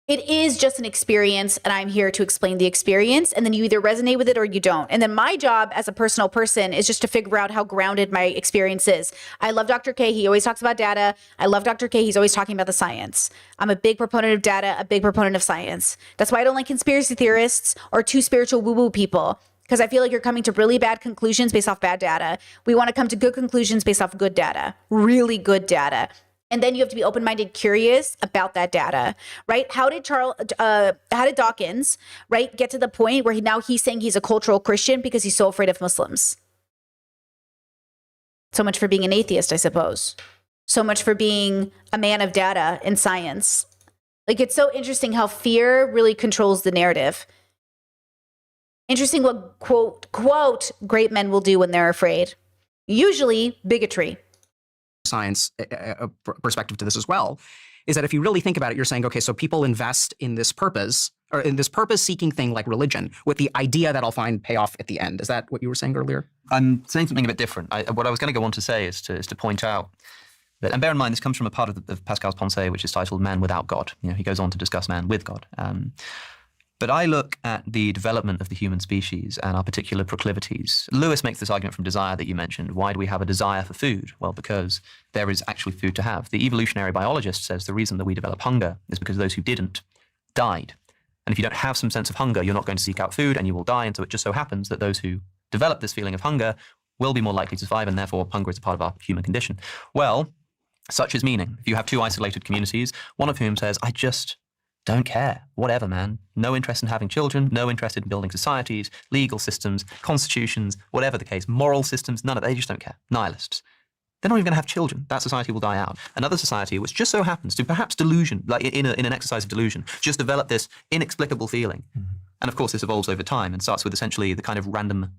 it is just an experience, and I'm here to explain the experience, and then you either resonate with it or you don't. And then my job as a personal person is just to figure out how grounded my experience is. I love Dr. K. He always talks about data. I love Dr. K. He's always talking about the science. I'm a big proponent of data, a big proponent of science. That's why I don't like conspiracy theorists or too spiritual woo-woo people, because I feel like you're coming to really bad conclusions based off bad data. We want to come to good conclusions based off good data, really good data. And then you have to be open-minded, curious about that data, right? How did Dawkins, right, get to the point where he's saying he's a cultural Christian because he's so afraid of Muslims? So much for being an atheist, I suppose. So much for being a man of data and science. Like, it's so interesting how fear really controls the narrative. Interesting what, quote, great men will do when they're afraid. Usually bigotry. Science perspective to this as well, is that if you really think about it, you're saying, okay, so people invest in this purpose, or in this purpose-seeking thing like religion, with the idea that I'll find payoff at the end. Is that what you were saying earlier? I'm saying something a bit different. What I was going to go on to say is to point out that, and bear in mind, this comes from a part of Pascal's Pensée, which is titled Man Without God. He goes on to discuss man with God. But I look at the development of the human species and our particular proclivities. Lewis makes this argument from desire that you mentioned. Why do we have a desire for food? Well, because there is actually food to have. The evolutionary biologist says the reason that we develop hunger is because those who didn't died. And if you don't have some sense of hunger, you're not going to seek out food and you will die. And so it just so happens that those who develop this feeling of hunger will be more likely to survive, and therefore hunger is a part of our human condition. Well, such is meaning. If you have two isolated communities, one of whom says, I just don't care. Whatever, man. No interest in having children, no interest in building societies, legal systems, constitutions, whatever the case, moral systems, none of that. They just don't care. Nihilists. They're not even going to have children. That society will die out. Another society, which just so happens to perhaps delusion, like in an exercise of delusion, just develop this inexplicable feeling. And of course, this evolves over time and starts with essentially the kind of random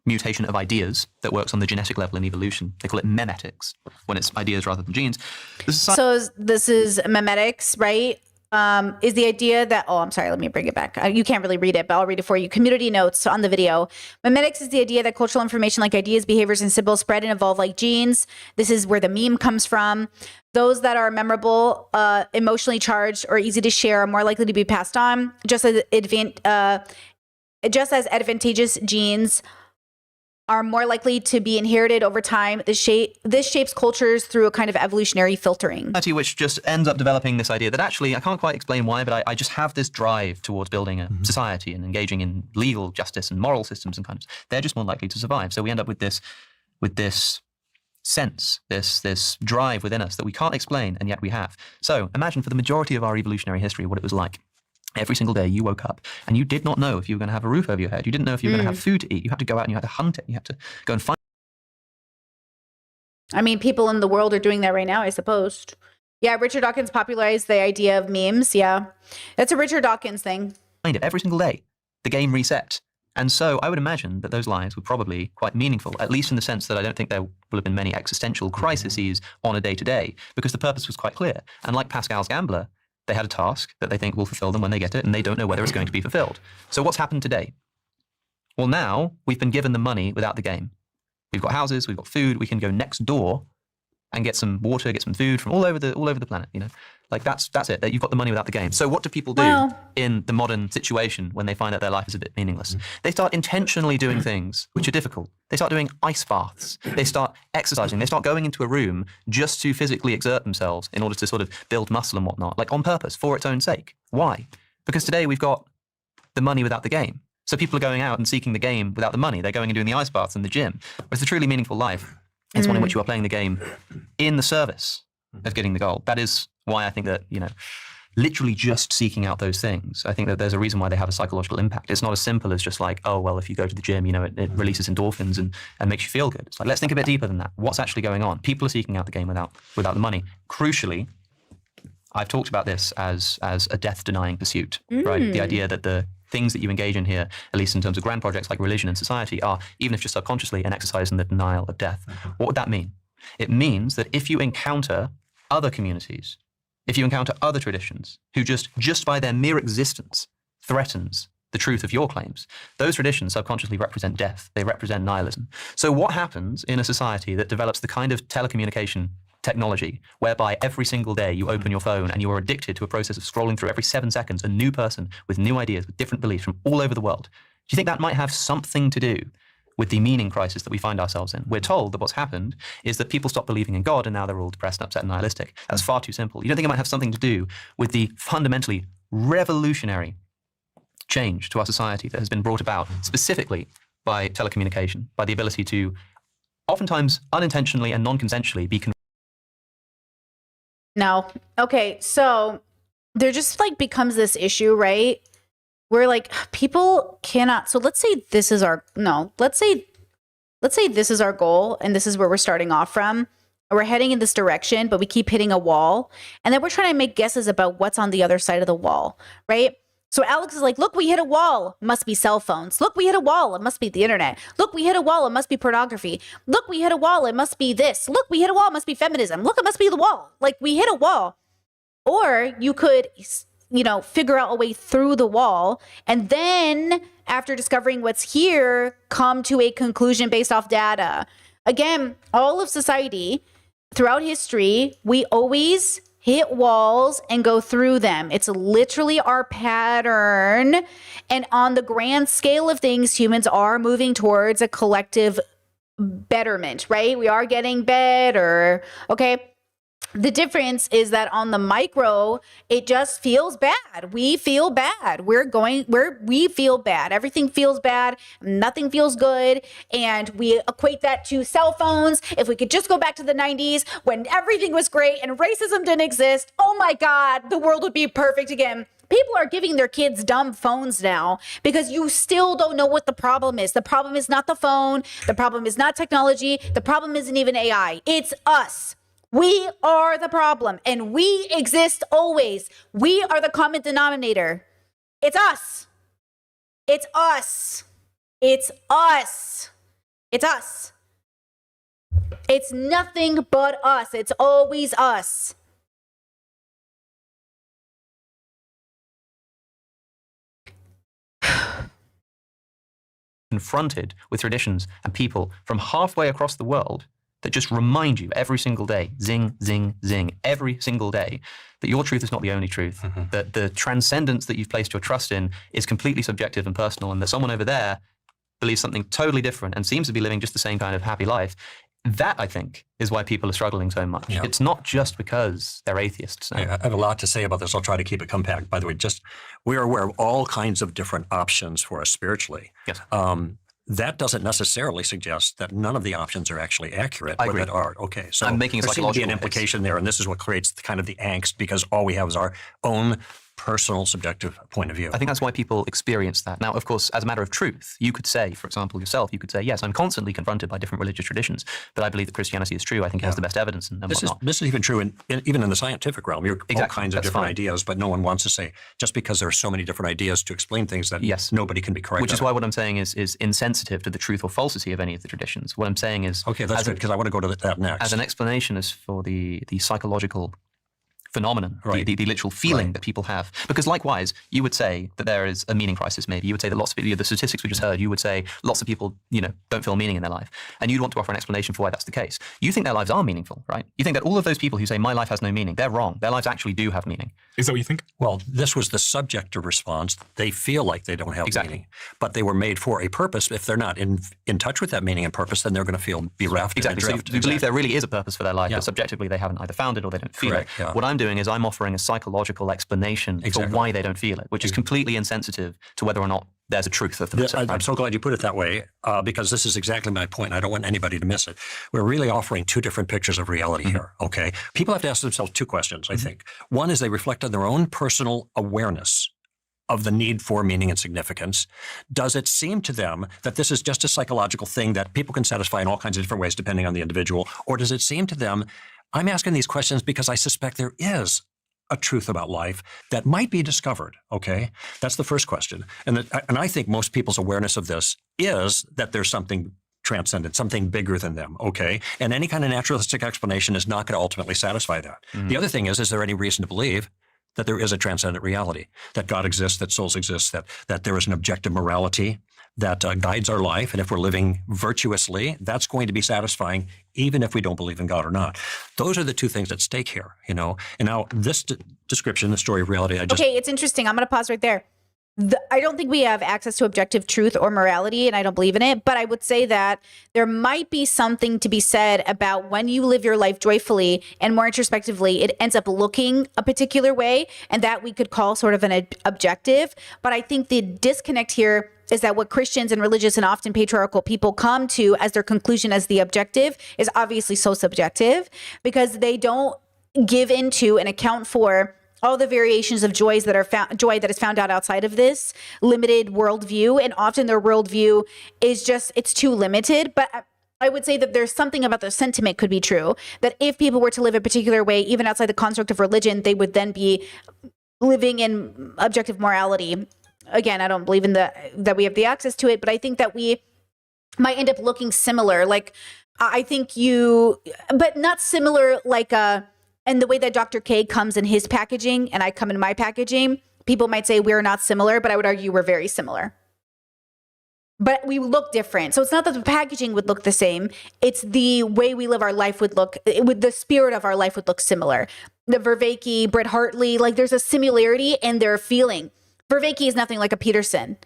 mutation of ideas that works on the genetic level in evolution. They call it memetics, when it's ideas rather than genes. So this is memetics, right? Is the idea that, I'm sorry, let me bring it back. You can't really read it, but I'll read it for you. Community notes on the video. Memetics is the idea that cultural information like ideas, behaviors, and symbols spread and evolve like genes. This is where the meme comes from. Those that are memorable, emotionally charged, or easy to share are more likely to be passed on, just as advantageous genes are more likely to be inherited over time. This shapes cultures through a kind of evolutionary filtering. Which just ends up developing this idea that actually, I can't quite explain why, but I just have this drive towards building a society and engaging in legal justice and moral systems and kind of, they're just more likely to survive. So we end up with this sense, this drive within us that we can't explain, and yet we have. So imagine for the majority of our evolutionary history what it was like. Every single day you woke up and you did not know if you were going to have a roof over your head. You didn't know if you were going to have food to eat. You had to go out and you had to hunt it. You had to go and find. I mean, people in the world are doing that right now, I suppose. Yeah, Richard Dawkins popularized the idea of memes. Yeah, that's a Richard Dawkins thing. Find it every single day. The game reset. And so I would imagine that those lives were probably quite meaningful, at least in the sense that I don't think there will have been many existential crises on a day-to-day, because the purpose was quite clear. And like Pascal's Gambler, they had a task that they think will fulfill them when they get it, and they don't know whether it's going to be fulfilled. So what's happened today? Well, now we've been given the money without the game. We've got houses, we've got food. We can go next door and get some water, get some food from all over the planet. Like that's it. You've got the money without the game. So what do people do in the modern situation when they find that their life is a bit meaningless? They start intentionally doing things which are difficult. They start doing ice baths. They start exercising. They start going into a room just to physically exert themselves in order to sort of build muscle and whatnot, like on purpose, for its own sake. Why? Because today we've got the money without the game. So people are going out and seeking the game without the money. They're going and doing the ice baths in the gym. Whereas the truly meaningful life is one in which you are playing the game in the service of getting the goal. That is why I think that, literally just seeking out those things, I think that there's a reason why they have a psychological impact. It's not as simple as just like, oh, well, if you go to the gym, it releases endorphins and makes you feel good. It's like, let's think a bit deeper than that. What's actually going on? People are seeking out the game without the money. Crucially, I've talked about this as a death-denying pursuit, right? The idea that the things that you engage in here, at least in terms of grand projects like religion and society, are, even if just subconsciously, an exercise in the denial of death. What would that mean? It means that if you encounter other communities, if you encounter other traditions who just by their mere existence threatens the truth of your claims, those traditions subconsciously represent death. They represent nihilism. So what happens in a society that develops the kind of telecommunication technology whereby every single day you open your phone and you are addicted to a process of scrolling through every 7 seconds a new person with new ideas, with different beliefs from all over the world? Do you think that might have something to do with the meaning crisis that we find ourselves in? We're told that what's happened is that people stopped believing in God and now they're all depressed and upset and nihilistic. That's far too simple. You don't think it might have something to do with the fundamentally revolutionary change to our society that has been brought about specifically by telecommunication, by the ability to oftentimes unintentionally and non-consensually be No. Okay, so there just like becomes this issue, right? Where like people cannot, so let's say this is our goal and this is where we're starting off from. We're heading in this direction, but we keep hitting a wall. And then we're trying to make guesses about what's on the other side of the wall, right? So Alex is like, look, we hit a wall. Must be cell phones. Look, we hit a wall. It must be the internet. Look, we hit a wall. It must be pornography. Look, we hit a wall. It must be this. Look, we hit a wall. It must be feminism. Look, it must be the wall. Like we hit a wall. Or you could, figure out a way through the wall. And then after discovering what's here, come to a conclusion based off data. Again, all of society throughout history, we always hit walls and go through them. It's literally our pattern. And on the grand scale of things, humans are moving towards a collective betterment, right? We are getting better. Okay. The difference is that on the micro, it just feels bad. We feel bad. We feel bad. Everything feels bad. Nothing feels good. And we equate that to cell phones. If we could just go back to the 90s when everything was great and racism didn't exist, oh my God, the world would be perfect again. People are giving their kids dumb phones now because you still don't know what the problem is. The problem is not the phone. The problem is not technology. The problem isn't even AI. It's us. We are the problem and we exist always. We are the common denominator. It's us. It's us. It's us. It's us. It's nothing but us. It's always us. Confronted with traditions and people from halfway across the world that just remind you every single day, zing, zing, zing, every single day, that your truth is not the only truth, that the transcendence that you've placed your trust in is completely subjective and personal, and that someone over there believes something totally different and seems to be living just the same kind of happy life. That, I think, is why people are struggling so much. Yeah. It's not just because they're atheists. No. I have a lot to say about this. I'll try to keep it compact. By the way, we are aware of all kinds of different options for us spiritually. Yes. That doesn't necessarily suggest that none of the options are actually accurate. I agree. That are. Okay, so I'm making a there seems to be an psychological implication there, and this is what creates kind of the angst because all we have is our own personal subjective point of view. I think that's why people experience that. Now, of course, as a matter of truth, you could say, for example, yourself, you could say, yes, I'm constantly confronted by different religious traditions, but I believe that Christianity is true. I think it has the best evidence and whatnot. This is even true even in the scientific realm. You're all kinds of different fine. ideas, but no one wants to say, just because there are so many different ideas to explain things that nobody can be correct. Which is why what I'm saying is insensitive to the truth or falsity of any of the traditions. What I'm saying is... Okay, that's good, because I want to go to that next. As an explanation as for the psychological phenomenon, Right. the literal feeling Right. that people have. Because likewise, you would say that there is a meaning crisis. Maybe you would say that lots of people, the statistics we just heard, you would say lots of people, don't feel meaning in their life, and you'd want to offer an explanation for why that's the case. You think their lives are meaningful, right? You think that all of those people who say my life has no meaning, they're wrong. Their lives actually do have meaning. Is that what you think? Well, this was the subjective response. They feel like they don't have Exactly. meaning, but they were made for a purpose. If they're not in touch with that meaning and purpose, then they're going to feel bereft Exactly. and So adrift. you believe there really is a purpose for their life, Yeah. but subjectively they haven't either found it or they don't feel Correct, it. yeah. What I'm doing is I'm offering a psychological explanation Exactly. for why they don't feel it, which is completely insensitive to whether or not there's a truth of the matter. I'm so glad you put it that way, because this is exactly my point. I don't want anybody to miss it. We're really offering two different pictures of reality here, okay? People have to ask themselves two questions, I think. One is they reflect on their own personal awareness of the need for meaning and significance. Does it seem to them that this is just a psychological thing that people can satisfy in all kinds of different ways depending on the individual? Or does it seem to them, I'm asking these questions because I suspect there is a truth about life that might be discovered, okay? That's the first question. And I think most people's awareness of this is that there's something transcendent, something bigger than them, okay? And any kind of naturalistic explanation is not going to ultimately satisfy that. The other thing is there any reason to believe that there is a transcendent reality, that God exists, that souls exist, that there is an objective morality that guides our life. And if we're living virtuously, that's going to be satisfying, even if we don't believe in God or not. Those are the two things at stake here, And now this description, the story of reality, Okay, it's interesting. I'm going to pause right there. I don't think we have access to objective truth or morality, and I don't believe in it. But I would say that there might be something to be said about when you live your life joyfully and more introspectively, it ends up looking a particular way, and that we could call sort of an objective. But I think the disconnect here is that what Christians and religious and often patriarchal people come to as their conclusion as the objective is obviously so subjective, because they don't give into and account for all the variations of joy that is found out outside of this limited worldview. And often their worldview is just, it's too limited. But I would say that there's something about the sentiment could be true, that if people were to live a particular way, even outside the construct of religion, they would then be living in objective morality. Again, I don't believe in that we have the access to it, but I think that we might end up looking similar. Like, I think but not similar like and the way that Dr. K comes in his packaging and I come in my packaging, people might say we're not similar, but I would argue we're very similar. But we look different. So it's not that the packaging would look the same. It's the way we live our life the spirit of our life would look similar. The Vervaeke, Britt Hartley, like there's a similarity in their feeling. Vervaeke is nothing like a Peterson.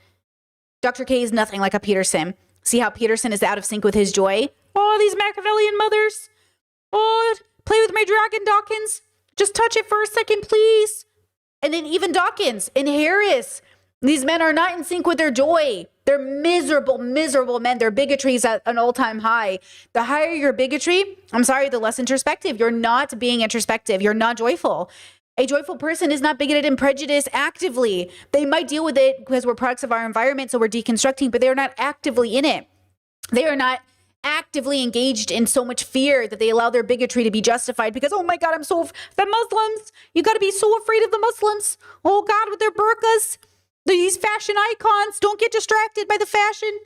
Dr. K is nothing like a Peterson. See how Peterson is out of sync with his joy? Oh, these Machiavellian mothers. Oh, play with my dragon, Dawkins. Just touch it for a second, please. And then even Dawkins and Harris. These men are not in sync with their joy. They're miserable, miserable men. Their bigotry is at an all-time high. The higher your bigotry, the less introspective. You're not being introspective. You're not joyful. A joyful person is not bigoted and prejudiced actively. They might deal with it because we're products of our environment, so we're deconstructing, but they're not actively in it. They are not actively engaged in so much fear that they allow their bigotry to be justified because, oh my God, the Muslims, you got to be so afraid of the Muslims. Oh God, with their burqas, these fashion icons, don't get distracted by the fashion.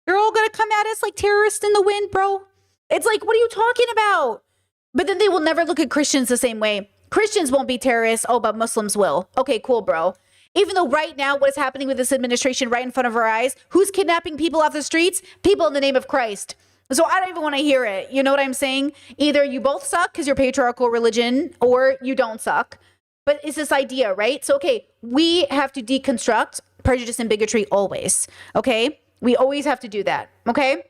They're all going to come at us like terrorists in the wind, bro. It's like, what are you talking about? But then they will never look at Christians the same way. Christians won't be terrorists. Oh, but Muslims will. Okay, cool, bro. Even though right now what is happening with this administration right in front of our eyes, who's kidnapping people off the streets? People in the name of Christ. So I don't even want to hear it. You know what I'm saying? Either you both suck because you're patriarchal religion or you don't suck. But it's this idea, right? So, okay, we have to deconstruct prejudice and bigotry always. Okay? We always have to do that. Okay?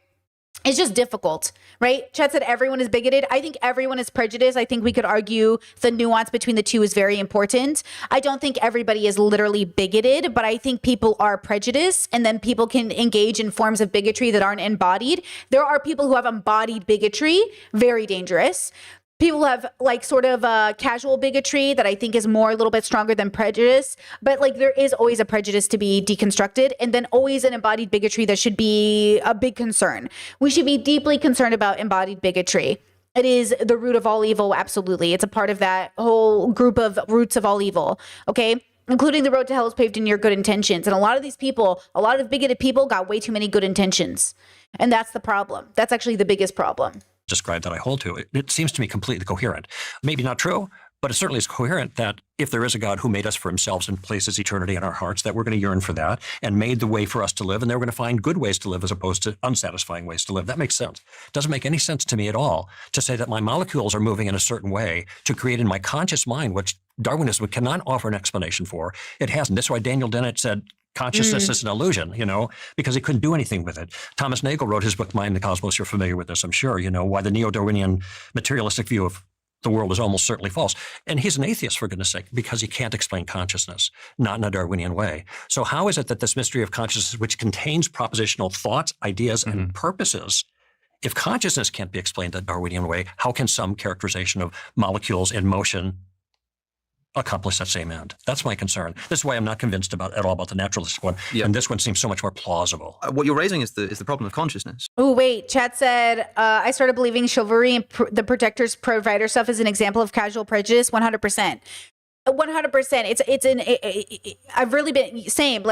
It's just difficult, right? Chet said everyone is bigoted. I think everyone is prejudiced. I think we could argue the nuance between the two is very important. I don't think everybody is literally bigoted, but I think people are prejudiced, and then people can engage in forms of bigotry that aren't embodied. There are people who have embodied bigotry, very dangerous. People have like sort of casual bigotry that I think is more a little bit stronger than prejudice. But like there is always a prejudice to be deconstructed, and then always an embodied bigotry that should be a big concern. We should be deeply concerned about embodied bigotry. It is the root of all evil. Absolutely. It's a part of that whole group of roots of all evil. Okay. Including the road to hell is paved in your good intentions. And a lot of these people, a lot of bigoted people got way too many good intentions. And that's the problem. That's actually the biggest problem. Describe that I hold to. It seems to me completely coherent. Maybe not true, But it certainly is coherent that if there is a God who made us for himself and places eternity in our hearts, that we're going to yearn for that and made the way for us to live, and they're going to find good ways to live as opposed to unsatisfying ways to live. That makes sense. It doesn't make any sense to me at all to say that my molecules are moving in a certain way to create in my conscious mind, which Darwinism cannot offer an explanation for. It hasn't. That's why Daniel Dennett said consciousness is an illusion, because he couldn't do anything with it. Thomas Nagel wrote his book, Mind the Cosmos. You're familiar with this, I'm sure. Why the neo-Darwinian materialistic view of the world is almost certainly false. And he's an atheist, for goodness sake, because he can't explain consciousness, not in a Darwinian way. So how is it that this mystery of consciousness, which contains propositional thoughts, ideas, and purposes, if consciousness can't be explained in a Darwinian way, how can some characterization of molecules in motion accomplish that same end? That's my concern. This is why I'm not convinced at all about the naturalistic one. Yeah. And this one seems so much more plausible. What you're raising is the problem of consciousness. Oh, wait. Chat said, I started believing chivalry and the protector's provider stuff is an example of casual prejudice. 100%. 100%. I've really been same.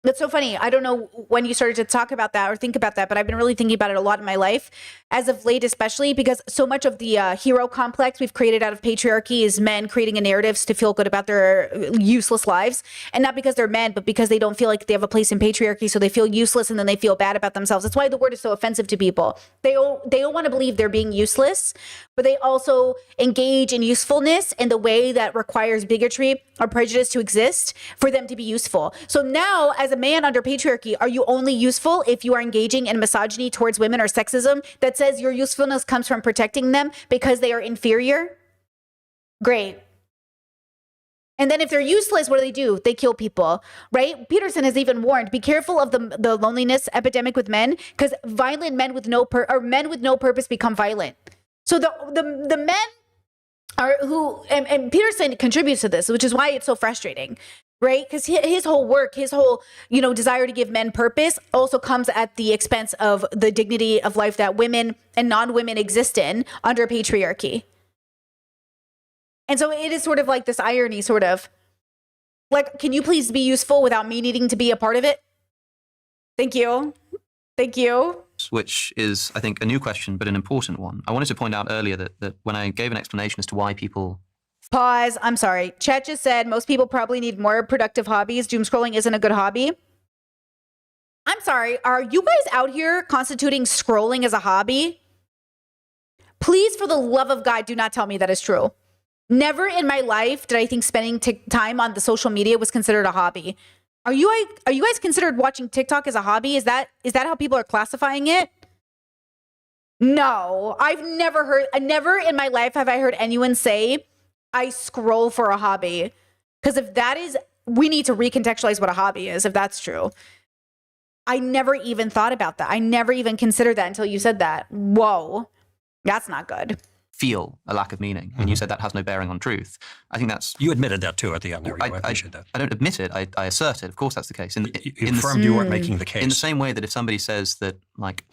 That's so funny. I don't know when you started to talk about that or think about that, but I've been really thinking about it a lot in my life as of late, especially because so much of the hero complex we've created out of patriarchy is men creating a narrative to feel good about their useless lives. And not because they're men, but because they don't feel like they have a place in patriarchy. So they feel useless and then they feel bad about themselves. That's why the word is so offensive to people. They don't want to believe they're being useless, but they also engage in usefulness in the way that requires bigotry or prejudice to exist for them to be useful. So now, as a man under patriarchy, are you only useful if you are engaging in misogyny towards women or sexism that says your usefulness comes from protecting them because they are inferior? Great. And then if they're useless, what do? They kill people, right? Peterson has even warned, be careful of the loneliness epidemic with men, because violent men with no purpose become violent. So the men are who, and Peterson contributes to this, which is why it's so frustrating, right? Because his whole work, his whole, desire to give men purpose also comes at the expense of the dignity of life that women and non-women exist in under patriarchy. And so it is sort of like this irony, sort of like, can you please be useful without me needing to be a part of it? Thank you. Thank you. Which is, I think, a new question, but an important one. I wanted to point out earlier that when I gave an explanation as to why people... Pause. I'm sorry. Chet just said most people probably need more productive hobbies. Doom scrolling isn't a good hobby. I'm sorry. Are you guys out here constituting scrolling as a hobby? Please, for the love of God, do not tell me that is true. Never in my life did I think spending time on the social media was considered a hobby. Are you guys considered watching TikTok as a hobby? Is that how people are classifying it? No, I've never in my life have I heard anyone say I scroll for a hobby. Because if that is, we need to recontextualize what a hobby is, if that's true. I never even thought about that. I never even considered that until you said that. Whoa, that's not good. Feel a lack of meaning, and you said that has no bearing on truth. I think that's... You admitted that too at the end there. I appreciate that. I don't admit it. I assert it. Of course that's the case. You affirmed you weren't making the case. In the same way that if somebody says that, like,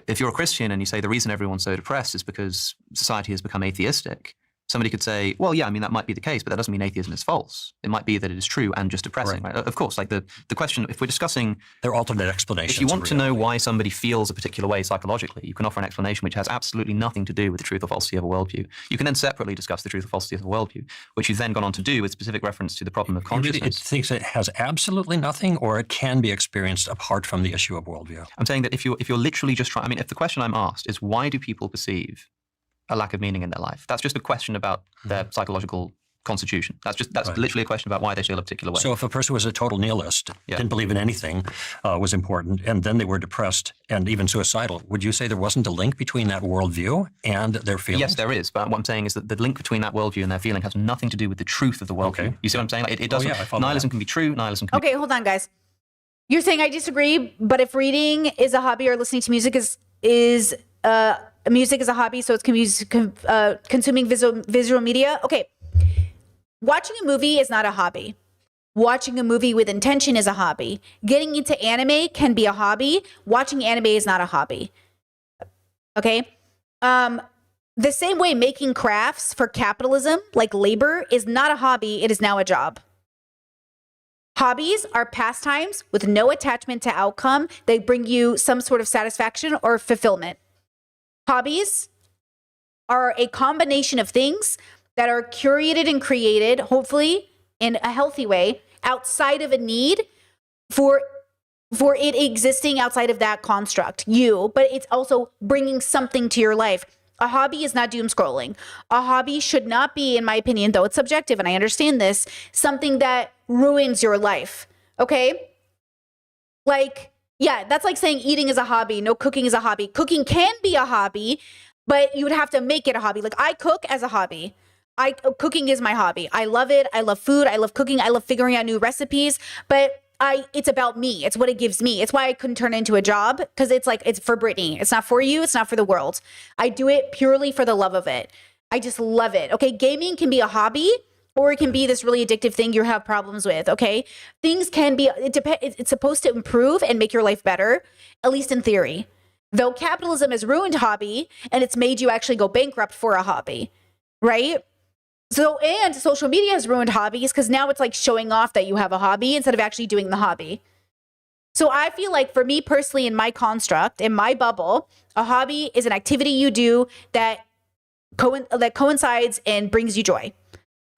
if you're a Christian and you say the reason everyone's so depressed is because society has become atheistic, somebody could say, well, yeah, I mean, that might be the case, but that doesn't mean atheism is false. It might be that it is true and just depressing. Right. Of course, like the question, if we're discussing... There are alternate explanations. If you want to know why somebody feels a particular way psychologically, you can offer an explanation which has absolutely nothing to do with the truth or falsity of a worldview. You can then separately discuss the truth or falsity of a worldview, which you've then gone on to do with specific reference to the problem of consciousness. Really, it thinks it has absolutely nothing, or it can be experienced apart from the issue of worldview. I'm saying that if you're literally just trying... I mean, if the question I'm asked is why do people perceive a lack of meaning in their life? That's just a question about their psychological constitution. That's literally a question about why they feel a particular way. So if a person was a total nihilist, didn't believe in anything, was important, and then they were depressed and even suicidal, would you say there wasn't a link between that worldview and their feelings? Yes, there is. But what I'm saying is that the link between that worldview and their feeling has nothing to do with the truth of the worldview. Okay. You see what I'm saying? Like, it doesn't. Nihilism can be true. Nihilism can be... Okay, hold on, guys. You're saying I disagree, but if reading is a hobby or listening to music is music is a hobby, so it's consuming visual media. Okay. Watching a movie is not a hobby. Watching a movie with intention is a hobby. Getting into anime can be a hobby. Watching anime is not a hobby. Okay? The same way making crafts for capitalism, like labor, is not a hobby, it is now a job. Hobbies are pastimes with no attachment to outcome. They bring you some sort of satisfaction or fulfillment. Hobbies are a combination of things that are curated and created, hopefully in a healthy way, outside of a need for it existing outside of that construct, but it's also bringing something to your life. A hobby is not doom scrolling. A hobby should not be, in my opinion, though it's subjective and I understand this, something that ruins your life. Okay? Like, yeah, that's like saying eating is a hobby. No, cooking is a hobby. Cooking can be a hobby, but you would have to make it a hobby. Like I cook as a hobby. Cooking is my hobby. I love it. I love food. I love cooking. I love figuring out new recipes, but it's about me. It's what it gives me. It's why I couldn't turn it into a job, because it's like, it's for Brittany. It's not for you. It's not for the world. I do it purely for the love of it. I just love it. Okay. Gaming can be a hobby, or it can be this really addictive thing you have problems with. Okay. Things can be, it's supposed to improve and make your life better, at least in theory. Though capitalism has ruined hobby and it's made you actually go bankrupt for a hobby, right? So, and social media has ruined hobbies because now it's like showing off that you have a hobby instead of actually doing the hobby. So I feel like for me personally, in my construct, in my bubble, a hobby is an activity you do that coincides and brings you joy.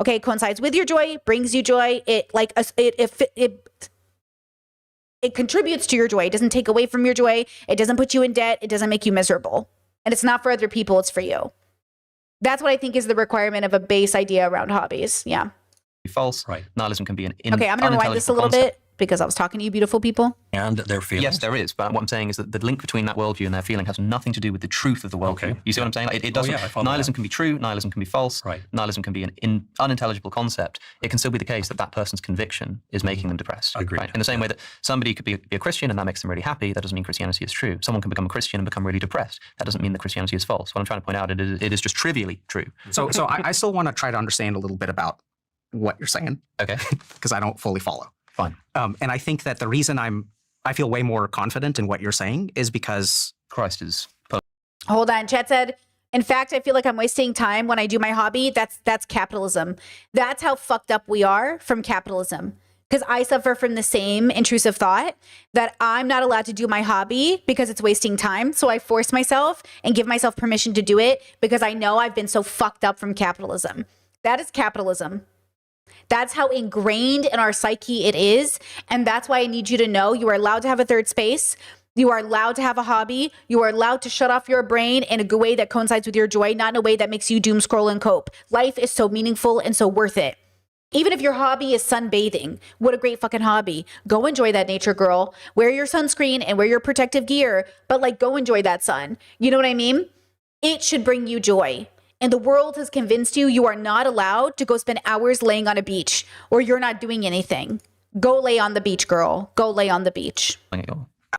Okay, coincides with your joy, brings you joy. It contributes to your joy. It doesn't take away from your joy. It doesn't put you in debt. It doesn't make you miserable. And it's not for other people. It's for you. That's what I think is the requirement of a base idea around hobbies. Yeah. False. Right. Nihilism can be an Okay, I'm going to rewind this a little bit because I was talking to you beautiful people. And their feelings. Yes, there is. But what I'm saying is that the link between that worldview and their feeling has nothing to do with the truth of the worldview. Okay. You see what I'm saying? Like, it doesn't. yeah, I follow Nihilism that. can be true. Nihilism can be false. Right. Nihilism can be an unintelligible concept. It can still be the case that that person's conviction is making them depressed. Agreed. Right? In the same way that somebody could be a Christian and that makes them really happy, that doesn't mean Christianity is true. Someone can become a Christian and become really depressed. That doesn't mean that Christianity is false. What I'm trying to point out, it is just trivially true. So I still want to try to understand a little bit about what you're saying, Okay. because I don't fully follow. Fine. And I think that the reason I feel way more confident in what you're saying is because Christ is. Hold on. Chat said, in fact, I feel like I'm wasting time when I do my hobby. That's capitalism. That's how fucked up we are from capitalism. Because I suffer from the same intrusive thought that I'm not allowed to do my hobby because it's wasting time. So I force myself and give myself permission to do it because I know I've been so fucked up from capitalism. That is capitalism. That's how ingrained in our psyche it is. And that's why I need you to know you are allowed to have a third space. You are allowed to have a hobby. You are allowed to shut off your brain in a way that coincides with your joy, not in a way that makes you doom scroll and cope. Life is so meaningful and so worth it. Even if your hobby is sunbathing, what a great fucking hobby. Go enjoy that, nature girl. Wear your sunscreen and wear your protective gear, but like go enjoy that sun. You know what I mean? It should bring you joy. And the world has convinced you are not allowed to go spend hours laying on a beach, or you're not doing anything. Go lay on the beach, girl. Go lay on the beach.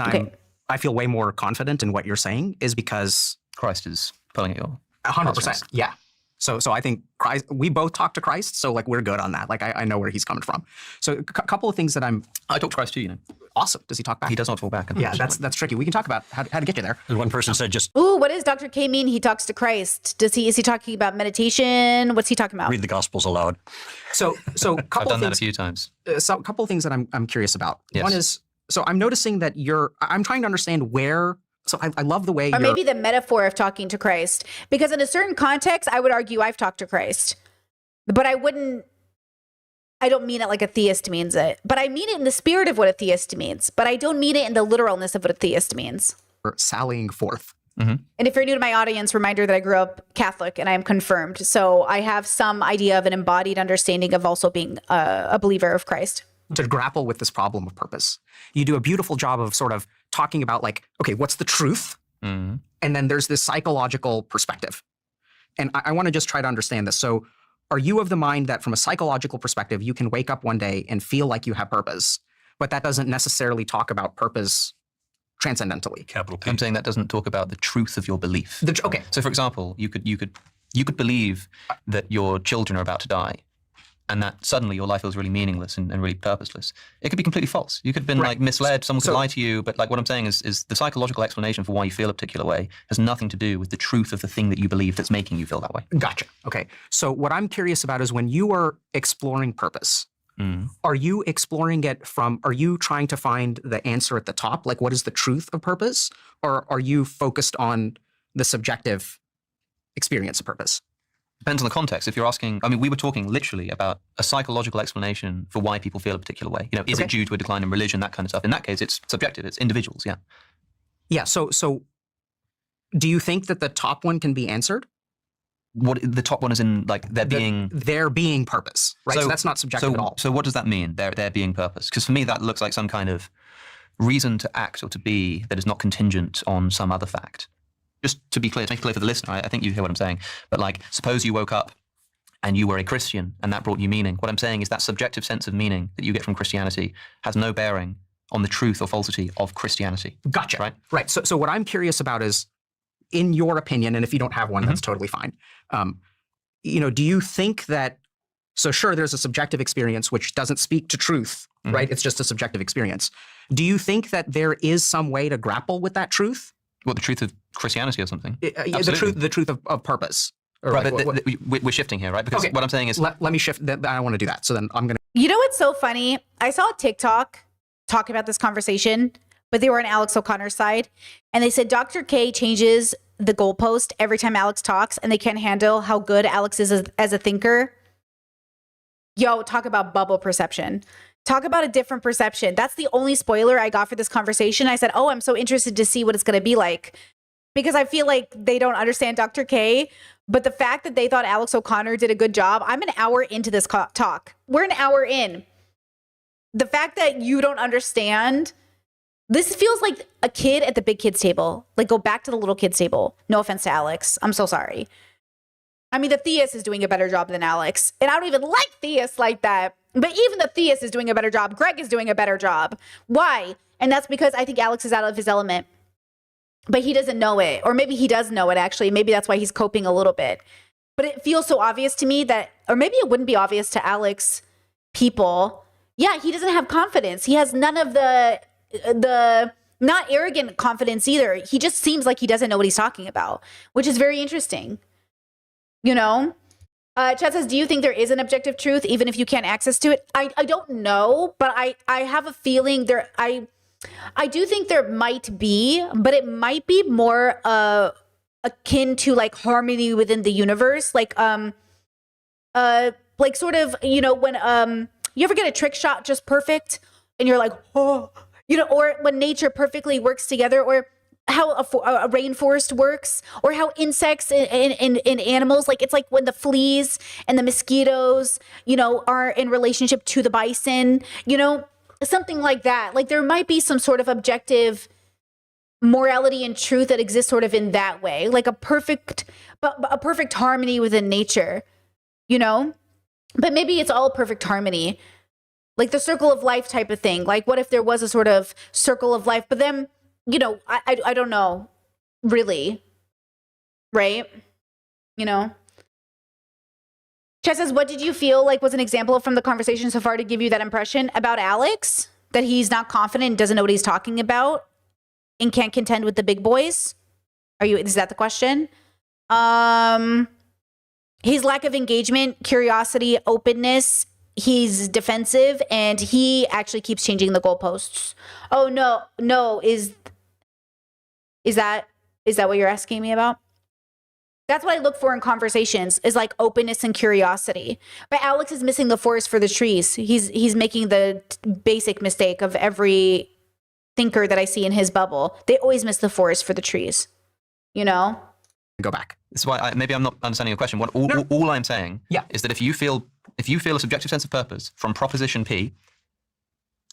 Okay. I feel way more confident in what you're saying is because Christ is pulling at your 100%. Yeah. So I think Christ, we both talk to Christ, so like we're good on that. Like I know where he's coming from. So a couple of things that I talk to Christ too, you know. awesome. Does he talk back? He does not talk back. Yeah, that's tricky. We can talk about how to get you there. One person said just Ooh, what does Dr. K mean? He talks to Christ. Is he talking about meditation? What's he talking about? read the Gospels aloud. So a I've couple done of that a things. few times. So a couple of things that I'm curious about. Yes. One is, so I'm noticing that I'm trying to understand where. So I love the way Or you're. maybe the metaphor of talking to Christ. Because in a certain context, I would argue I've talked to Christ. But I don't mean it like a theist means it. But I mean it in the spirit of what a theist means. But I don't mean it in the literalness of what a theist means. sallying forth. And if you're new to my audience, reminder that I grew up Catholic and I am confirmed. So I have some idea of an embodied understanding of also being a believer of Christ. To grapple with this problem of purpose. You do a beautiful job of sort of talking about like, okay, what's the truth? Mhm. And then there's this psychological perspective. And I want to just try to understand this. So are you of the mind that from a psychological perspective, you can wake up one day and feel like you have purpose, but that doesn't necessarily talk about purpose transcendentally? Capital P. I'm saying that doesn't talk about the truth of your belief. Okay. So, for example, you could believe that your children are about to die, and that suddenly your life feels really meaningless and really purposeless. It could be completely false. You could have been Right. like misled. Someone could So- lie to you. But like what I'm saying is the psychological explanation for why you feel a particular way has nothing to do with the truth of the thing that you believe that's making you feel that way. Gotcha. Okay. So what I'm curious about is when you are exploring purpose, are you exploring it are you trying to find the answer at the top? Like what is the truth of purpose? Or are you focused on the subjective experience of purpose? Depends on the context. If you're asking, I mean, we were talking literally about a psychological explanation for why people feel a particular way. You know, is it due to a decline in religion, that kind of stuff? In that case, it's subjective. It's individuals. Yeah. Yeah. So do you think that the top one can be answered? What the top one is in, like, there being purpose, right? So that's not subjective at all. So what does that mean? There being purpose? Because for me, that looks like some kind of reason to act or to be that is not contingent on some other fact. Just to be clear, to make it clear for the listener, I think you hear what I'm saying. But like, suppose you woke up and you were a Christian and that brought you meaning. What I'm saying is that subjective sense of meaning that you get from Christianity has no bearing on the truth or falsity of Christianity. Gotcha. Right? Right. So what I'm curious about is, in your opinion, and if you don't have one, that's totally fine. Do you think that, so sure, there's a subjective experience which doesn't speak to truth, right? It's just a subjective experience. Do you think that there is some way to grapple with that truth? What, the truth of Christianity or something? The truth of purpose. Or right, like, but we're shifting here, right? Because what I'm saying is... Let me shift. I don't want to do that. So then I'm going to... You know what's so funny? I saw a TikTok talking about this conversation, but they were on Alex O'Connor's side. And they said Dr. K changes the goalpost every time Alex talks, and they can't handle how good Alex is as a thinker. Yo, talk about bubble perception. Talk about a different perception. That's the only spoiler I got for this conversation. I said, oh, I'm so interested to see what it's going to be like, because I feel like they don't understand Dr. K. But the fact that they thought Alex O'Connor did a good job, I'm an hour into this talk. We're an hour in. The fact that you don't understand, this feels like a kid at the big kids table. Like, go back to the little kids table. No offense to Alex. I'm so sorry. I mean, the theist is doing a better job than Alex. And I don't even like theists like that. But even the theist is doing a better job. Greg is doing a better job. Why? And that's because I think Alex is out of his element. But he doesn't know it. Or maybe he does know it, actually. Maybe that's why he's coping a little bit. But it feels so obvious to me that, or maybe it wouldn't be obvious to Alex people. Yeah, he doesn't have confidence. He has none of the not arrogant confidence either. He just seems like he doesn't know what he's talking about, which is very interesting. You know? Chad says, do you think there is an objective truth, even if you can't access to it? I don't know, but I have a feeling there, I do think there might be, but it might be more akin to like harmony within the universe. Like sort of, you know, when you ever get a trick shot just perfect and you're like, oh, you know, or when nature perfectly works together, or how a rainforest works, or how insects and animals, like it's like when the fleas and the mosquitoes, you know, are in relationship to the bison, you know, something like that. Like there might be some sort of objective morality and truth that exists sort of in that way, like a perfect harmony within nature, you know, but maybe it's all perfect harmony, like the circle of life type of thing. Like what if there was a sort of circle of life, but then, you know, I don't know, really, right? You know? Chad says, what did you feel like was an example from the conversation so far to give you that impression about Alex? That he's not confident and doesn't know what he's talking about and can't contend with the big boys? Is that the question? His lack of engagement, curiosity, openness, he's defensive, and he actually keeps changing the goalposts. Oh, no, is that what you're asking me about? That's what I look for in conversations, is like openness and curiosity. But Alex is missing the forest for the trees. He's making the basic mistake of every thinker that I see in his bubble. They always miss the forest for the trees, you know? Go back. That's why maybe I'm not understanding your question. All I'm saying is that if you feel a subjective sense of purpose from proposition P,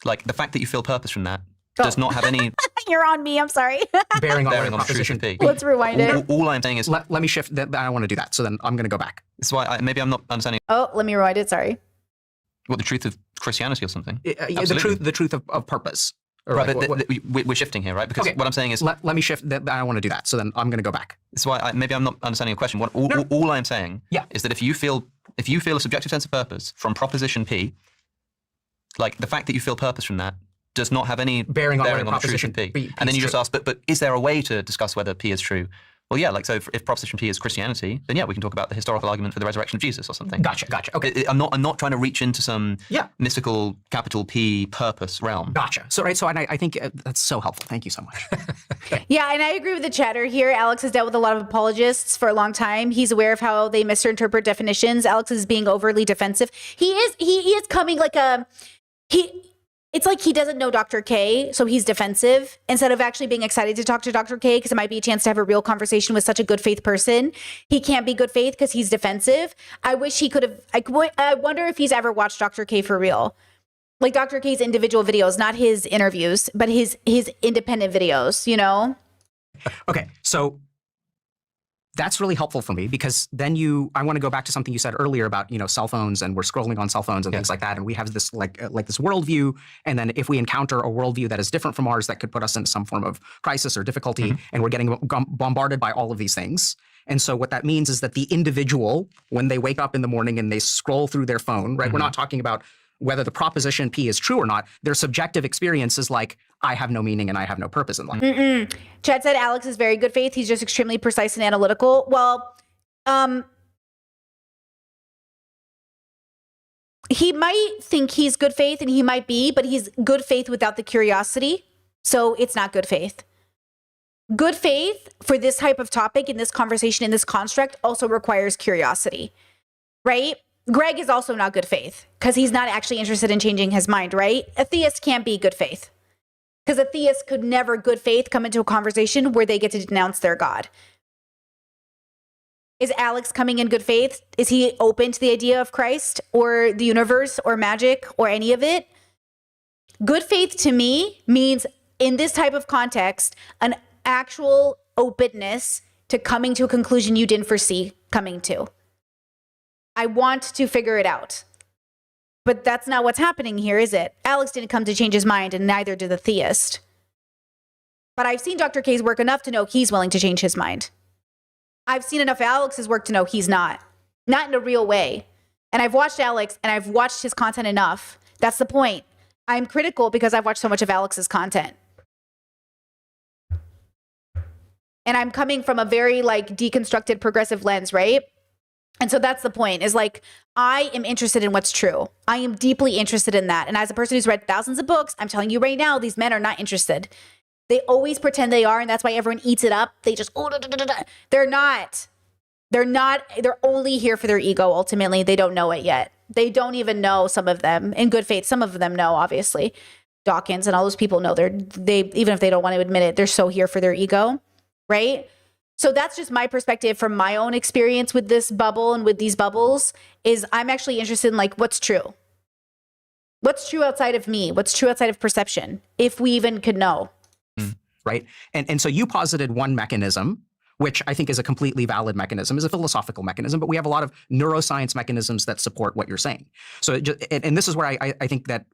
like the fact that you feel purpose from that does not have any... You're on me, I'm sorry. bearing on proposition P. Let's rewind it. All I'm saying is... Let me shift. I don't want to do that. So then I'm going to go back. That's why maybe I'm not understanding... Oh, let me rewind it, sorry. What, the truth of Christianity or something? The truth of purpose. Right, like, but we're shifting here, right? Because what I'm saying is... Let me shift. I don't want to do that. So then I'm going to go back. That's why maybe I'm not understanding your question. All I'm saying is that if you feel a subjective sense of purpose from proposition P, like the fact that you feel purpose from that does not have any bearing on the truth of P. And then you just ask, but is there a way to discuss whether P is true? Well, yeah, like so if proposition P is Christianity, then yeah, we can talk about the historical argument for the resurrection of Jesus or something. Gotcha. Okay. I'm not trying to reach into some Yeah. mystical capital P purpose realm. Gotcha. So and I think that's so helpful. Thank you so much. Yeah, and I agree with the chatter here. Alex has dealt with a lot of apologists for a long time. He's aware of how they misinterpret definitions. Alex is being overly defensive. He is coming like it's like he doesn't know Dr. K, so he's defensive instead of actually being excited to talk to Dr. K because it might be a chance to have a real conversation with such a good faith person. He can't be good faith because he's defensive. I wish he could have. I wonder if he's ever watched Dr. K for real. Like Dr. K's individual videos, not his interviews, but his independent videos, you know? Okay, so that's really helpful for me because then I want to go back to something you said earlier about, cell phones and we're scrolling on cell phones and things like that. And we have this like this worldview. And then if we encounter a worldview that is different from ours, that could put us into some form of crisis or difficulty. And we're getting bombarded by all of these things. And so what that means is that the individual, when they wake up in the morning and they scroll through their phone, right? We're not talking about whether the proposition P is true or not. Their subjective experience is like, I have no meaning and I have no purpose in life. Chad said Alex is very good faith. He's just extremely precise and analytical. Well, he might think he's good faith and he might be, but he's good faith without the curiosity. So it's not good faith. Good faith for this type of topic in this conversation, in this construct, also requires curiosity, right? Greg is also not good faith because he's not actually interested in changing his mind, right? A theist can't be good faith because a theist could never good faith come into a conversation where they get to denounce their God. Is Alex coming in good faith? Is he open to the idea of Christ or the universe or magic or any of it? Good faith to me means in this type of context, an actual openness to coming to a conclusion you didn't foresee coming to. I want to figure it out. But that's not what's happening here, is it? Alex didn't come to change his mind, and neither did the theist. But I've seen Dr. K's work enough to know he's willing to change his mind. I've seen enough of Alex's work to know he's not in a real way. And I've watched Alex, and I've watched his content enough. That's the point. I'm critical because I've watched so much of Alex's content. And I'm coming from a very deconstructed progressive lens, right? And so that's the point, is I am interested in what's true. I am deeply interested in that. And as a person who's read thousands of books, I'm telling you right now, these men are not interested. They always pretend they are, and that's why everyone eats it up. They just, They're not. They're only here for their ego, ultimately. They don't know it yet. They don't even know, some of them, in good faith. Some of them know, obviously. Dawkins and all those people know they even if they don't want to admit it, they're so here for their ego, right? So that's just my perspective from my own experience with this bubble and with these bubbles, is I'm actually interested in what's true. What's true outside of me? What's true outside of perception? If we even could know. Right. And so you posited one mechanism, which I think is a completely valid mechanism, is a philosophical mechanism, but we have a lot of neuroscience mechanisms that support what you're saying. So, and this is where I think that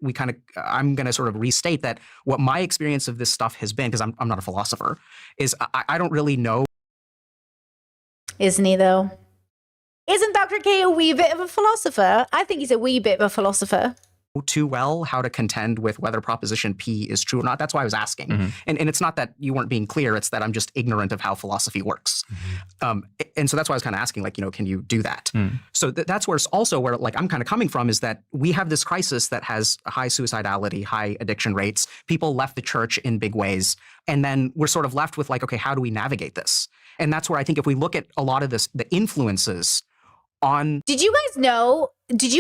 I'm going to sort of restate that what my experience of this stuff has been, because I'm not a philosopher, is I don't really know. Isn't he, though? Isn't Dr. K a wee bit of a philosopher? I think he's a wee bit of a philosopher. Too well how to contend with whether proposition P is true or not. That's why I was asking. And it's not that you weren't being clear, it's that I'm just ignorant of how philosophy works. And so that's why I was kind of asking, can you do that? So that's where it's also where I'm kind of coming from, is that we have this crisis that has high suicidality, high addiction rates. People left the church in big ways. And then we're sort of left with okay, how do we navigate this? And that's where I think if we look at a lot of this, the influences on. Did you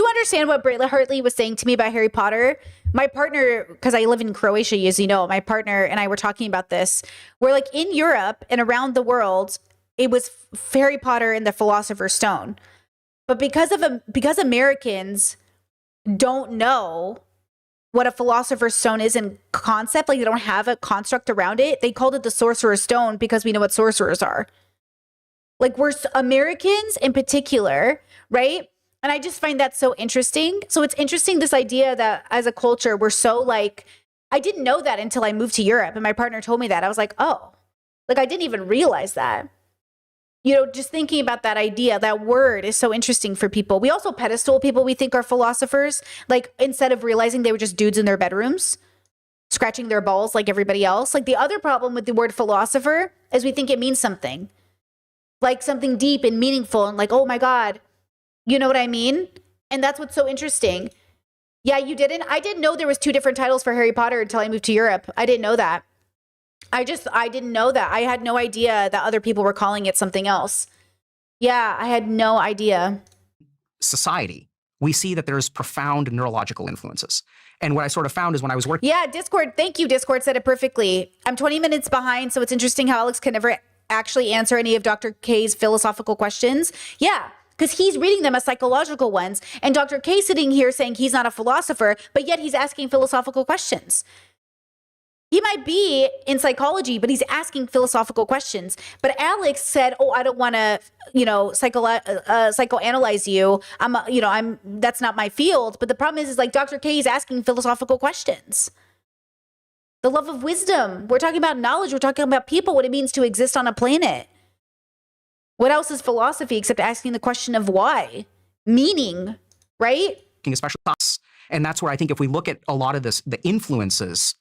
understand what Britt Hartley was saying to me about Harry Potter? My partner, because I live in Croatia, as you know, my partner and I were talking about this. We're in Europe and around the world, it was Harry Potter and the Philosopher's Stone. But because Americans don't know what a Philosopher's Stone is in concept, they don't have a construct around it, they called it the Sorcerer's Stone because we know what sorcerers are. We're Americans in particular, right? And I just find that so interesting. So it's interesting, this idea that as a culture, we're so I didn't know that until I moved to Europe and my partner told me that. I was oh, I didn't even realize that. Just thinking about that idea, that word is so interesting for people. We also pedestal people we think are philosophers, instead of realizing they were just dudes in their bedrooms, scratching their balls like everybody else. The other problem with the word philosopher is we think it means something. like something deep and meaningful and like, oh my God, you know what I mean? And that's what's so interesting. Yeah, you didn't? I didn't know there was 2 different titles for Harry Potter until I moved to Europe. I didn't know that. I didn't know that. I had no idea that other people were calling it something else. Yeah, I had no idea. Society, we see that there's profound neurological influences. And what I sort of found is when I was working. Yeah, Discord. Thank you. Discord said it perfectly. I'm 20 minutes behind, so it's interesting how Alex can never actually answer any of Dr. K's philosophical questions. Yeah, because he's reading them as psychological ones. And Dr. K sitting here saying he's not a philosopher, but yet he's asking philosophical questions. He might be in psychology, but he's asking philosophical questions. But Alex said, "Oh, I don't want to, psychoanalyze you. That's not my field." But the problem is like Dr. K is asking philosophical questions. The love of wisdom. We're talking about knowledge. We're talking about people, what it means to exist on a planet. What else is philosophy except asking the question of why? Meaning, right? Especially us. And that's where I think if we look at a lot of the influences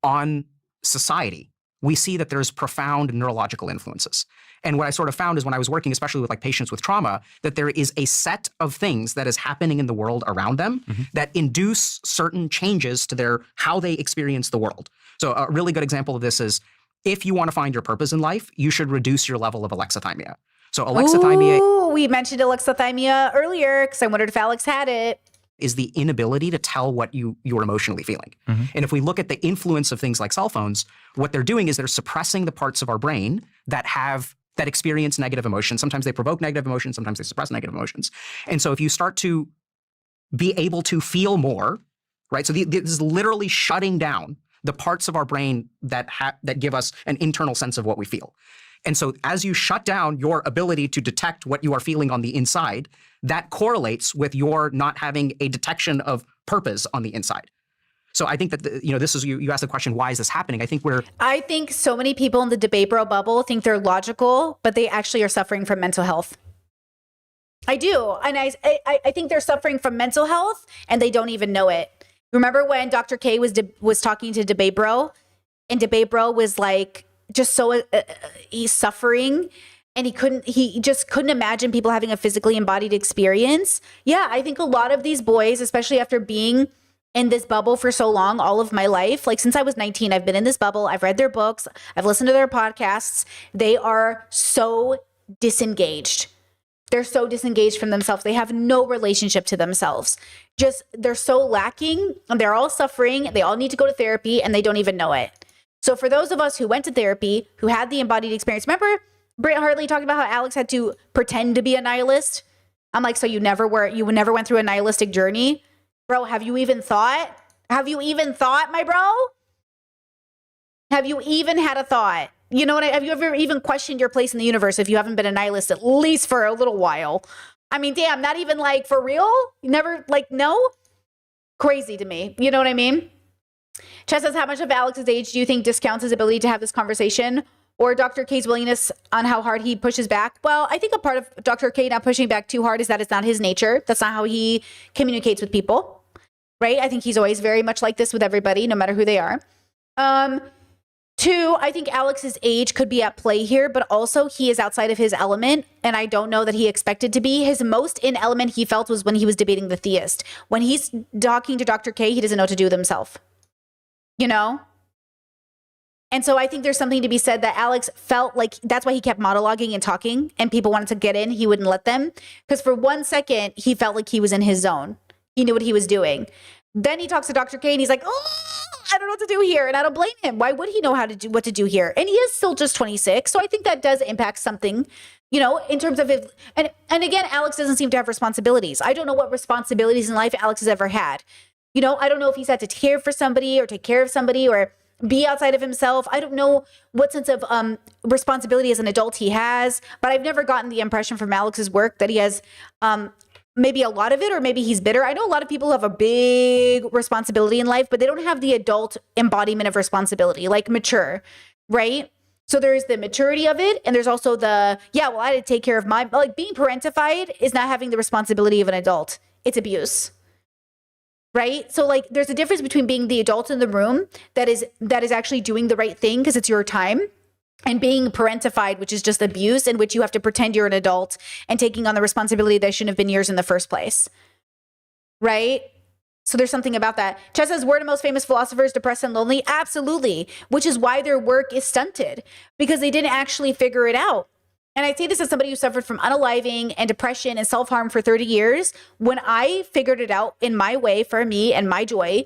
on society, we see that there's profound neurological influences. And what I sort of found is when I was working, especially with like patients with trauma, that there is a set of things that is happening in the world around them that induce certain changes to how they experience the world. So a really good example of this is if you want to find your purpose in life, you should reduce your level of alexithymia. So alexithymia. Ooh, we mentioned alexithymia earlier because I wondered if Alex had it. Is the inability to tell what you're emotionally feeling. And if we look at the influence of things like cell phones, what they're doing is they're suppressing the parts of our brain that experience negative emotions. Sometimes they provoke negative emotions, sometimes they suppress negative emotions. And so if you start to be able to feel more, right? So this is literally shutting down the parts of our brain that give us an internal sense of what we feel. And so as you shut down your ability to detect what you are feeling on the inside, that correlates with your not having a detection of purpose on the inside. So I think that, this is, you asked the question, why is this happening? I think so many people in the debate bro bubble think they're logical, but they actually are suffering from mental health. I do. And I think they're suffering from mental health and they don't even know it. Remember when Dr. K was talking to Debate Bro and Debate Bro was like, just so he's suffering and he just couldn't imagine people having a physically embodied experience. Yeah, I think a lot of these boys, especially after being in this bubble for so long, all of my life, like since I was 19, I've been in this bubble. I've read their books. I've listened to their podcasts. They are so disengaged. They're so disengaged from themselves. They have no relationship to themselves. They're so lacking and they're all suffering. They all need to go to therapy and they don't even know it. So for those of us who went to therapy, who had the embodied experience, remember Britt Hartley talking about how Alex had to pretend to be a nihilist? I'm like, so you never went through a nihilistic journey? Bro, have you even thought? Have you even thought, my bro? Have you even had a thought? You know what? Have you ever even questioned your place in the universe if you haven't been a nihilist at least for a little while? I mean, damn, not even like for real? You never no? Crazy to me. You know what I mean? Chess says, how much of Alex's age do you think discounts his ability to have this conversation or Dr. K's willingness on how hard he pushes back? Well, I think a part of Dr. K not pushing back too hard is that it's not his nature. That's not how he communicates with people, right? I think he's always very much like this with everybody, no matter who they are. 2, I think Alex's age could be at play here, but also he is outside of his element, and I don't know that he expected to be. His most in element he felt was when he was debating the theist. When he's talking to Dr. K, he doesn't know what to do with himself. And so I think there's something to be said that Alex felt like that's why he kept monologuing and talking and people wanted to get in. He wouldn't let them because for 1 second, he felt like he was in his zone. He knew what he was doing. Then he talks to Dr. K and he's like, oh, I don't know what to do here. And I don't blame him. Why would he know what to do here? And he is still just 26. So I think that does impact something, in terms of it. And again, Alex doesn't seem to have responsibilities. I don't know what responsibilities in life Alex has ever had. I don't know if he's had to care for somebody or take care of somebody or be outside of himself. I don't know what sense of responsibility as an adult he has, but I've never gotten the impression from Alex's work that he has maybe a lot of it or maybe he's bitter. I know a lot of people have a big responsibility in life, but they don't have the adult embodiment of responsibility, like mature, right? So there's the maturity of it. And there's also I had to take care of being parentified is not having the responsibility of an adult. It's abuse. Right? So there's a difference between being the adult in the room that is actually doing the right thing because it's your time and being parentified, which is just abuse in which you have to pretend you're an adult and taking on the responsibility that shouldn't have been yours in the first place. Right? So there's something about that. Chess says, were the most famous philosophers depressed and lonely? Absolutely. Which is why their work is stunted, because they didn't actually figure it out. And I say this as somebody who suffered from unaliving and depression and self-harm for 30 years. When I figured it out in my way for me and my joy,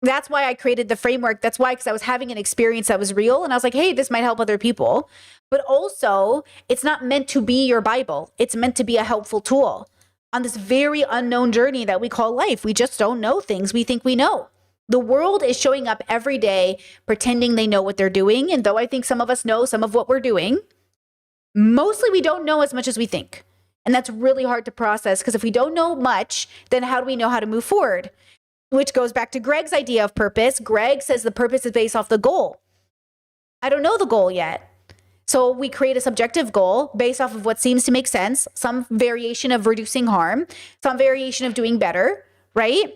that's why I created the framework. That's why, because I was having an experience that was real. And I was like, hey, this might help other people. But also, it's not meant to be your Bible. It's meant to be a helpful tool on this very unknown journey that we call life. We just don't know things we think we know. The world is showing up every day pretending they know what they're doing. And though I think some of us know some of what we're doing, mostly we don't know as much as we think. And that's really hard to process, because if we don't know much, then how do we know how to move forward? Which goes back to Greg's idea of purpose. Greg says the purpose is based off the goal. I don't know the goal yet. So we create a subjective goal based off of what seems to make sense, some variation of reducing harm, some variation of doing better, right?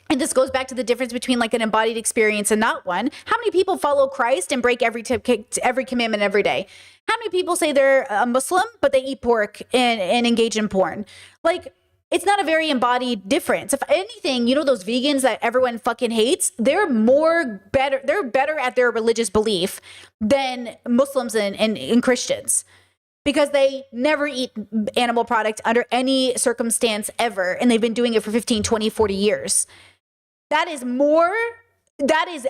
And this goes back to the difference between like an embodied experience and not one. How many people follow Christ and break every commandment every day? How many people say they're a Muslim, but they eat pork and engage in porn? Like, it's not a very embodied difference. If anything, you know, those vegans that everyone fucking hates, they're better at their religious belief than Muslims and Christians, because they never eat animal product under any circumstance ever. And they've been doing it for 15, 20, 40 years. That is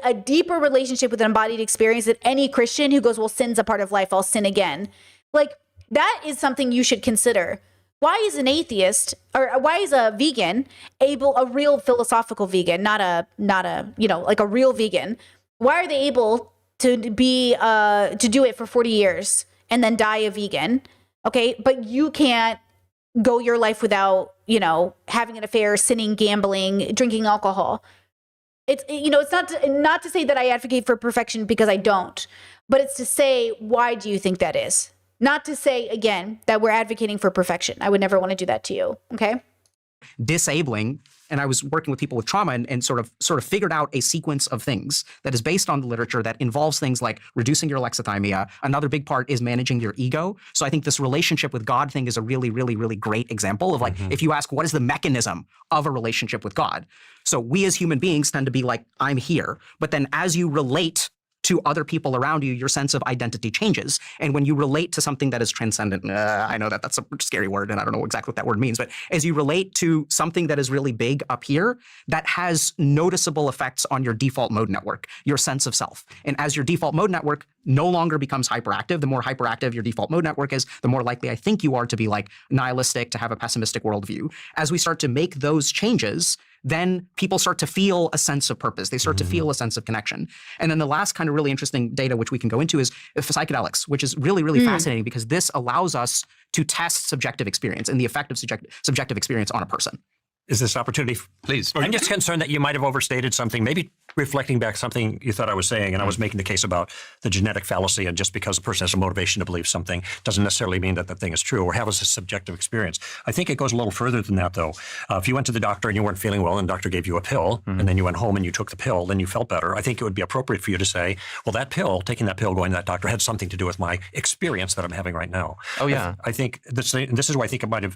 a deeper relationship with an embodied experience than any Christian who goes, well, sin's a part of life, I'll sin again. Like, that is something you should consider. Why is an atheist, or why is a vegan a real philosophical vegan, not a, like a real vegan? Why are they able to do it for 40 years and then die a vegan? Okay. But you can't go your life without, having an affair, sinning, gambling, drinking alcohol. It's not to say that I advocate for perfection, because I don't, but it's to say, why do you think that is? Not to say, again, that we're advocating for perfection. I would never want to do that to you, okay? Disabling, and I was working with people with trauma and sort of figured out a sequence of things that is based on the literature that involves things like reducing your alexithymia. Another big part is managing your ego. So I think this relationship with God thing is a really, really, really great example of, like, if you ask what is the mechanism of a relationship with God? So we as human beings tend to be like, I'm here. But then as you relate to other people around you, your sense of identity changes. And when you relate to something that is transcendent, I know that that's a scary word and I don't know exactly what that word means, but as you relate to something that is really big up here, that has noticeable effects on your default mode network, your sense of self. And as your default mode network no longer becomes hyperactive, the more hyperactive your default mode network is, the more likely I think you are to be like nihilistic, to have a pessimistic worldview. As we start to make those changes, then people start to feel a sense of purpose. They start to feel a sense of connection. And then the last kind of really interesting data, which we can go into, is psychedelics, which is really, really fascinating, because this allows us to test subjective experience and the effect of subjective experience on a person. Is this opportunity? Please. I'm just concerned that you might have overstated something, maybe reflecting back something you thought I was saying, and I was making the case about the genetic fallacy, and just because a person has a motivation to believe something doesn't necessarily mean that that thing is true or have a subjective experience. I think it goes a little further than that, though. If you went to the doctor and you weren't feeling well and the doctor gave you a pill, and then you went home and you took the pill, then you felt better, I think it would be appropriate for you to say, well, that pill, taking that pill, going to that doctor, had something to do with my experience that I'm having right now. Oh, yeah. I think this is why I think it might have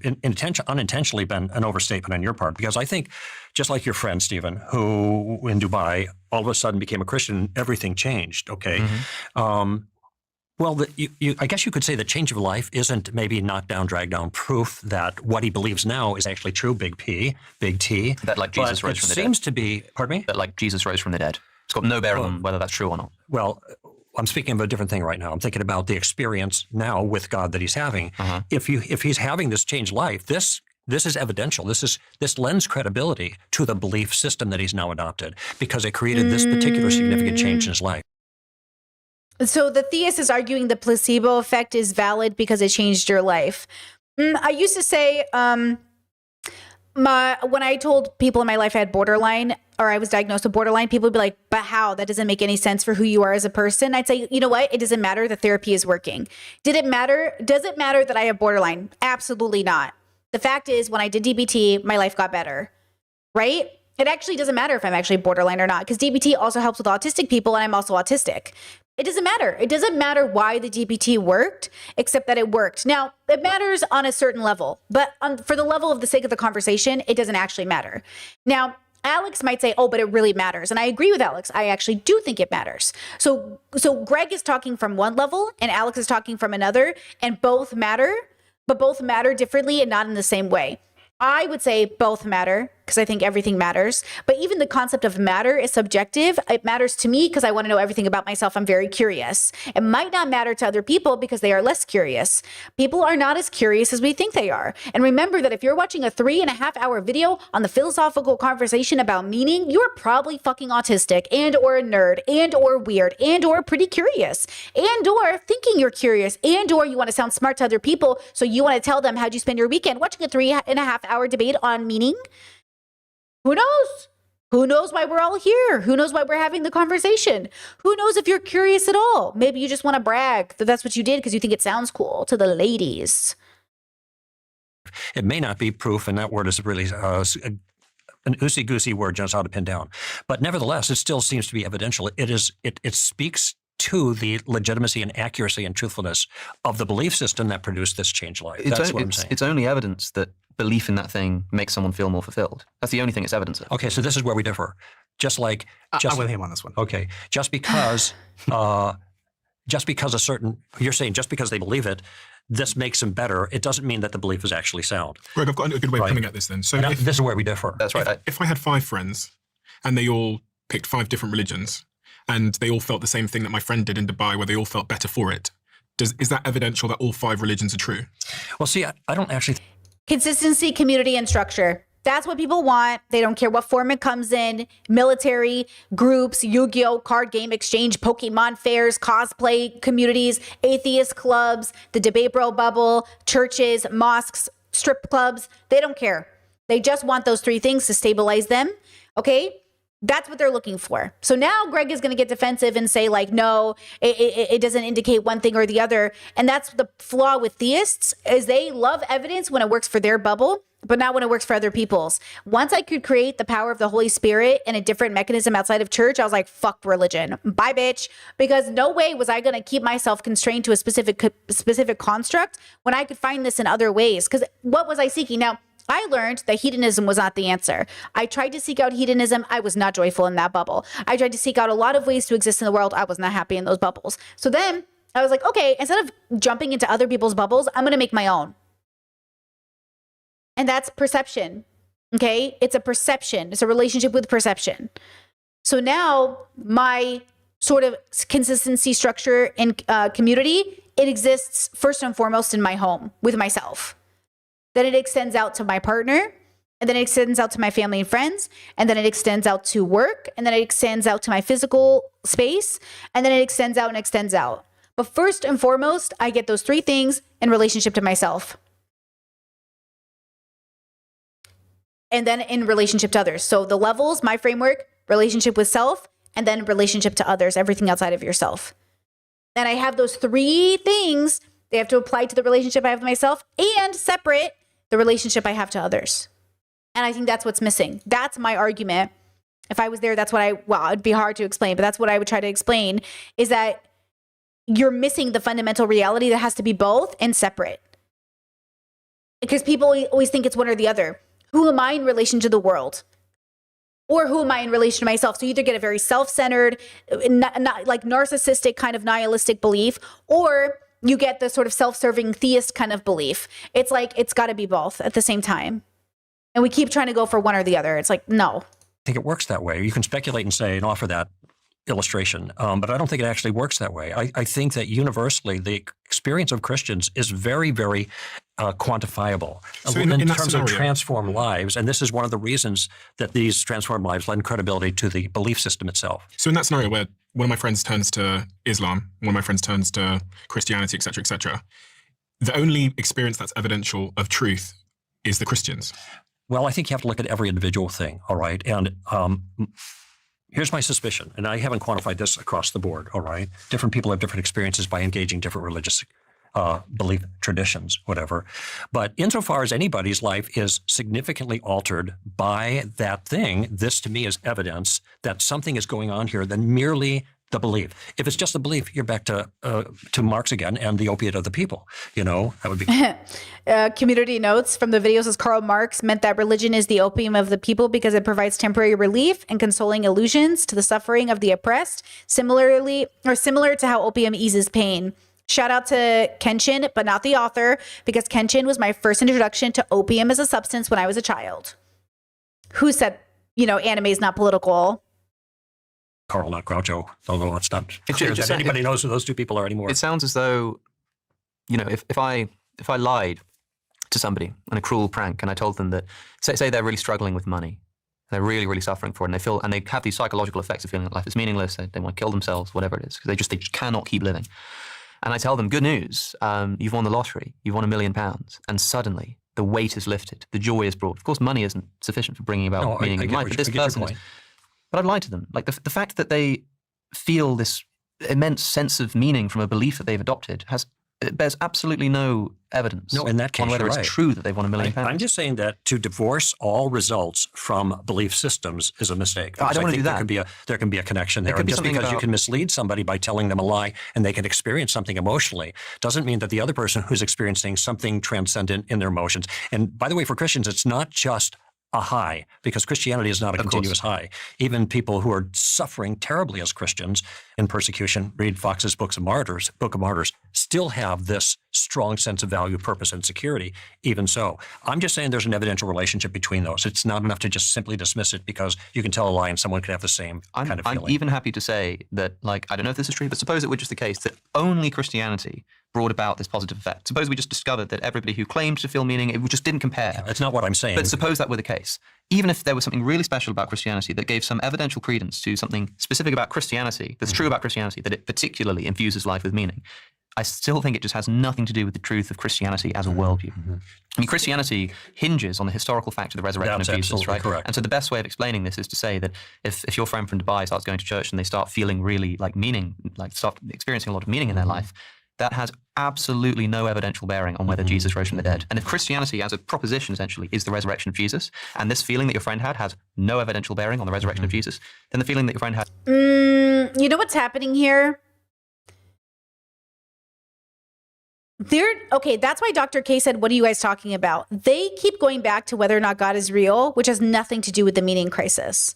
unintentionally been an overstatement on your part, because I think, just like your friend, Stephen, who in Dubai all of a sudden became a Christian, everything changed, okay? Well, I guess you could say the change of life isn't maybe knock down, drag down proof that what he believes now is actually true, big P, big T. That like Jesus rose from the dead. It seems to be, pardon me? That like Jesus rose from the dead. It's got no bearing on whether that's true or not. Well, I'm speaking of a different thing right now. I'm thinking about the experience now with God that he's having. If he's having this changed life, this is evidential. This lends credibility to the belief system that he's now adopted, because it created this particular significant change in his life. So the theist is arguing the placebo effect is valid because it changed your life. I used to say, when I told people in my life I had borderline, or I was diagnosed with borderline, people would be like, but how? That doesn't make any sense for who you are as a person. I'd say, you know what? It doesn't matter. The therapy is working. Does it matter that I have borderline? Absolutely not. The fact is, when I did DBT, my life got better, right? it actually doesn't matter if I'm actually borderline or not, because DBT also helps with autistic people, and I'm also autistic. It doesn't matter. It doesn't matter why the DBT worked, except that it worked. Now, it matters on a certain level, but for the level of the sake of the conversation, it doesn't actually matter. Now, Alex might say, oh, but it really matters. And I agree with Alex. I actually do think it matters. So Greg is talking from one level and Alex is talking from another, and both matter, but both matter differently and not in the same way. I would say both matter because I think everything matters. But even the concept of matter is subjective. It matters to me because I want to know everything about myself. I'm very curious. It might not matter to other people because they are less curious. People are not as curious as we think they are. And remember that if you're watching a 3.5 hour video on the philosophical conversation about meaning, you're probably fucking autistic and or a nerd and or weird and or pretty curious and or thinking you're curious and or you want to sound smart to other people. So you want to tell them how'd you spend your weekend watching a 3.5 hour debate on meaning. Who knows? Who knows why we're all here? Who knows why we're having the conversation? Who knows if you're curious at all? Maybe you just want to brag that that's what you did because you think it sounds cool to the ladies. It may not be proof, and that word is really an oosey-goosey word, just how to pin down. But nevertheless, it still seems to be evidential. It speaks to the legitimacy and accuracy and truthfulness of the belief system that produced this changed life. That's what I'm saying. It's only evidence that belief in that thing makes someone feel more fulfilled. That's the only thing it's evidence of. Okay, so this is where we differ. I'm with him on this one. Okay, just because you're saying just because they believe it, this makes them better. It doesn't mean that the belief is actually sound. Greg, I've got a good way of coming at this then. So This is where we differ. That's right. if I had 5 friends and they all picked 5 different religions and they all felt the same thing that my friend did in Dubai where they all felt better for it, is that evidential that all 5 religions are true? Well, see, I don't actually... Consistency, community, and structure. That's what people want. They don't care what form it comes in. Military, groups, Yu-Gi-Oh, card game exchange, Pokemon fairs, cosplay communities, atheist clubs, the debate bro bubble, churches, mosques, strip clubs. They don't care. They just want those 3 things to stabilize them. Okay? That's what they're looking for. So now Greg is going to get defensive and say like, no, it doesn't indicate one thing or the other. And that's the flaw with theists is they love evidence when it works for their bubble, but not when it works for other people's. Once I could create the power of the Holy Spirit in a different mechanism outside of church, I was like, fuck religion. Bye, bitch. Because no way was I going to keep myself constrained to a specific construct when I could find this in other ways. Because what was I seeking? Now, I learned that hedonism was not the answer. I tried to seek out hedonism. I was not joyful in that bubble. I tried to seek out a lot of ways to exist in the world. I was not happy in those bubbles. So then I was like, okay, instead of jumping into other people's bubbles, I'm going to make my own. And that's perception. Okay. It's a perception. It's a relationship with perception. So now my sort of consistency, structure, and community, it exists first and foremost in my home with myself. Then it extends out to my partner, and then it extends out to my family and friends, and then it extends out to work, and then it extends out to my physical space, and then it extends out and extends out. But first and foremost, I get those 3 things in relationship to myself. And then in relationship to others. So the levels, my framework, relationship with self, and then relationship to others, everything outside of yourself. And I have those 3 things. They have to apply to the relationship I have with myself and separate the relationship I have to others. And I think that's what's missing. That's my argument. If I was there, that's what it'd be hard to explain, but that's what I would try to explain is that you're missing the fundamental reality that has to be both and separate. Because people always think it's one or the other. Who am I in relation to the world? Or who am I in relation to myself? So you either get a very self-centered, not like narcissistic kind of nihilistic belief, or you get the sort of self-serving theist kind of belief. It's like, it's got to be both at the same time. And we keep trying to go for one or the other. It's like, no. I think it works that way. You can speculate and say and offer that illustration, but I don't think it actually works that way. I think that universally the experience of Christians is very, very quantifiable So in that terms of scenario- transformed lives. And this is one of the reasons that these transformed lives lend credibility to the belief system itself. So in that scenario where one of my friends turns to Islam, one of my friends turns to Christianity, et cetera, the only experience that's evidential of truth is the Christians. Well, I think you have to look at every individual thing, all right? And here's my suspicion, and I haven't quantified this across the board, all right? Different people have different experiences by engaging different religious belief traditions, whatever. But insofar as anybody's life is significantly altered by that thing, this to me is evidence that something is going on here than merely the belief. If it's just the belief, you're back to Marx again and the opiate of the people. That would be. Community notes from the videos as Karl Marx meant that religion is the opium of the people because it provides temporary relief and consoling illusions to the suffering of the oppressed, similar to how opium eases pain. Shout out to Kenshin, but not the author, because Kenshin was my first introduction to opium as a substance when I was a child. Who said, anime is not political? Carl, not Groucho, although it's not It clear just- that anybody knows who those two people are anymore. It sounds as though, if I lied to somebody on a cruel prank and I told them that, say they're really struggling with money, they're really, really suffering for it, and they have these psychological effects of feeling that life is meaningless, they want to kill themselves, whatever it is, because they just cannot keep living. And I tell them, good news, you've won the lottery, you've won £1 million, and suddenly the weight is lifted, the joy is brought. Of course, money isn't sufficient for bringing about meaning in life, but this person is. But I've lied to them. Like the fact that they feel this immense sense of meaning from a belief that they've adopted bears absolutely no evidence. No, in that case, on whether you're it's true that they've won £1 million. I'm just saying that to divorce all results from belief systems is a mistake. I don't want to do that. There can be a connection there. could And be just something because you about- can mislead somebody by telling them a lie and they can experience something emotionally doesn't mean that the other person who's experiencing something transcendent in their emotions. And by the way, for Christians, it's not just a high, because Christianity is not a continuous high. Even people who are suffering terribly as Christians in persecution, read Fox's Book of Martyrs, still have this strong sense of value, purpose, and security, even so. I'm just saying there's an evidential relationship between those. It's not enough to just simply dismiss it because you can tell a lie and someone could have the same kind of feeling. I'm even happy to say that, I don't know if this is true, but suppose it were just the case that only Christianity brought about this positive effect. Suppose we just discovered that everybody who claimed to feel meaning, it just didn't compare. That's not what I'm saying. But suppose that were the case. Even if there was something really special about Christianity that gave some evidential credence to something specific about Christianity, that's true about Christianity, that it particularly infuses life with meaning, I still think it just has nothing to do with the truth of Christianity as a worldview. I mean, Christianity hinges on the historical fact of the resurrection That's of Jesus, absolutely right? correct. And so the best way of explaining this is to say that if your friend from Dubai starts going to church and they start feeling really meaning, start experiencing a lot of meaning in their life, that has absolutely no evidential bearing on whether Jesus rose from the dead. And if Christianity as a proposition essentially is the resurrection of Jesus, and this feeling that your friend had has no evidential bearing on the resurrection of Jesus, then the feeling that your friend had... You know what's happening here? That's why Dr. K said, what are you guys talking about? They keep going back to whether or not God is real, which has nothing to do with the meaning crisis.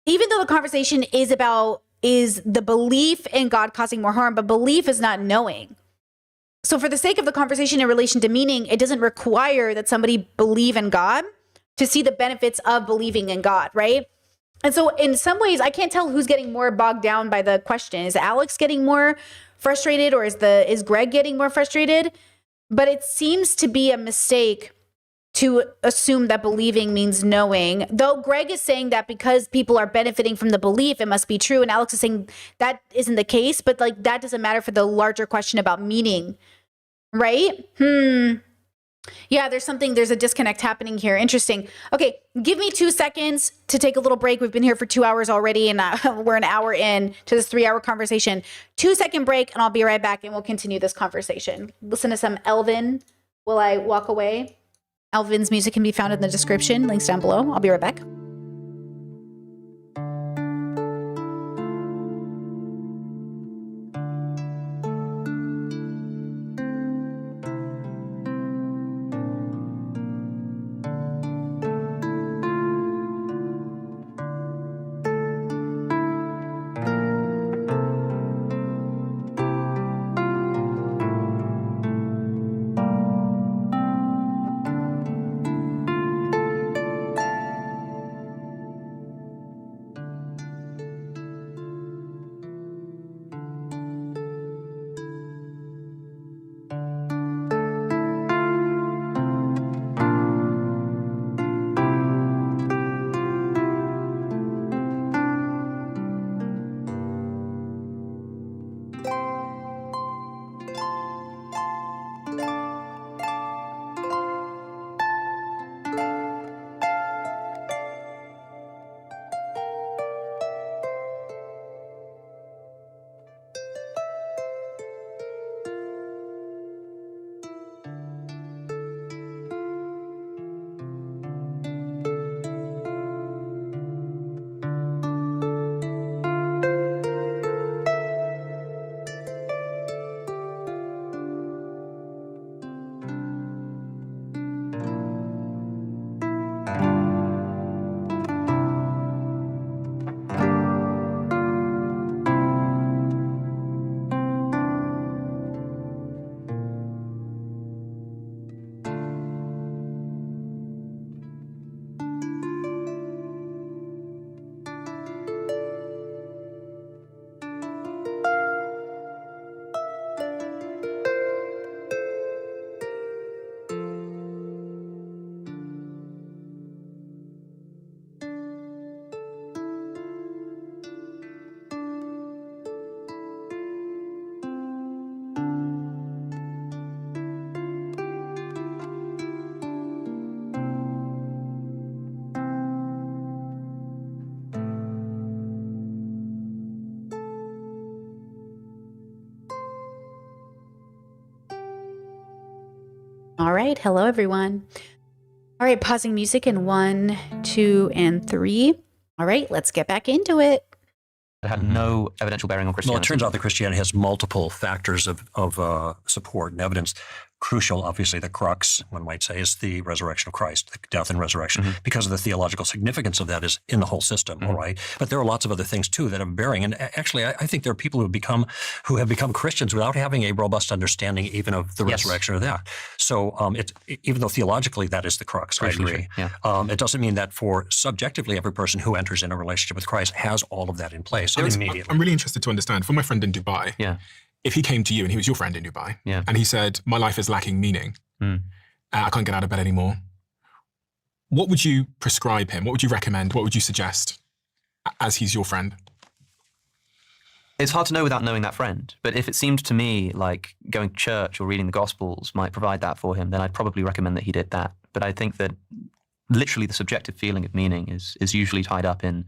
Even though the conversation is the belief in God causing more harm, but belief is not knowing. So for the sake of the conversation in relation to meaning, it doesn't require that somebody believe in God to see the benefits of believing in God, right? And so in some ways, I can't tell who's getting more bogged down by the question. Is Alex getting more frustrated, or is Greg getting more frustrated? But it seems to be a mistake to assume that believing means knowing, though Greg is saying that because people are benefiting from the belief, it must be true. And Alex is saying that isn't the case, but that doesn't matter for the larger question about meaning, right? Yeah, there's a disconnect happening here. Interesting. Okay, give me 2 seconds to take a little break. We've been here for 2 hours already, and we're an hour in to this 3-hour conversation. 2-second break, and I'll be right back, and we'll continue this conversation. Listen to some Elvin while I walk away. Elvin's music can be found in the description. Links down below. I'll be right back. All right. Hello, everyone. All right. Pausing music in 1, 2, and 3. All right. Let's get back into it. It had no evidential bearing on Well, Christianity. it turns out that Christianity has multiple factors of support and evidence. Crucial, obviously, the crux, one might say, is the resurrection of Christ, the death and resurrection, because of the theological significance of that is in the whole system, all right? But there are lots of other things, too, that have bearing. And actually, I think there are people who have become Christians without having a robust understanding even of the resurrection of that. So even though theologically that is the crux, I agree. Yeah. It doesn't mean that for subjectively every person who enters in a relationship with Christ has all of that in place immediately. I'm really interested to understand, for my friend in Dubai, Yeah. if he came to you and he was your friend in Dubai, Yeah. and he said, my life is lacking meaning, I can't get out of bed anymore, what would you prescribe him? What would you recommend? What would you suggest as he's your friend? It's hard to know without knowing that friend. But if it seemed to me like going to church or reading the Gospels might provide that for him, then I'd probably recommend that he did that. But I think that literally the subjective feeling of meaning is usually tied up in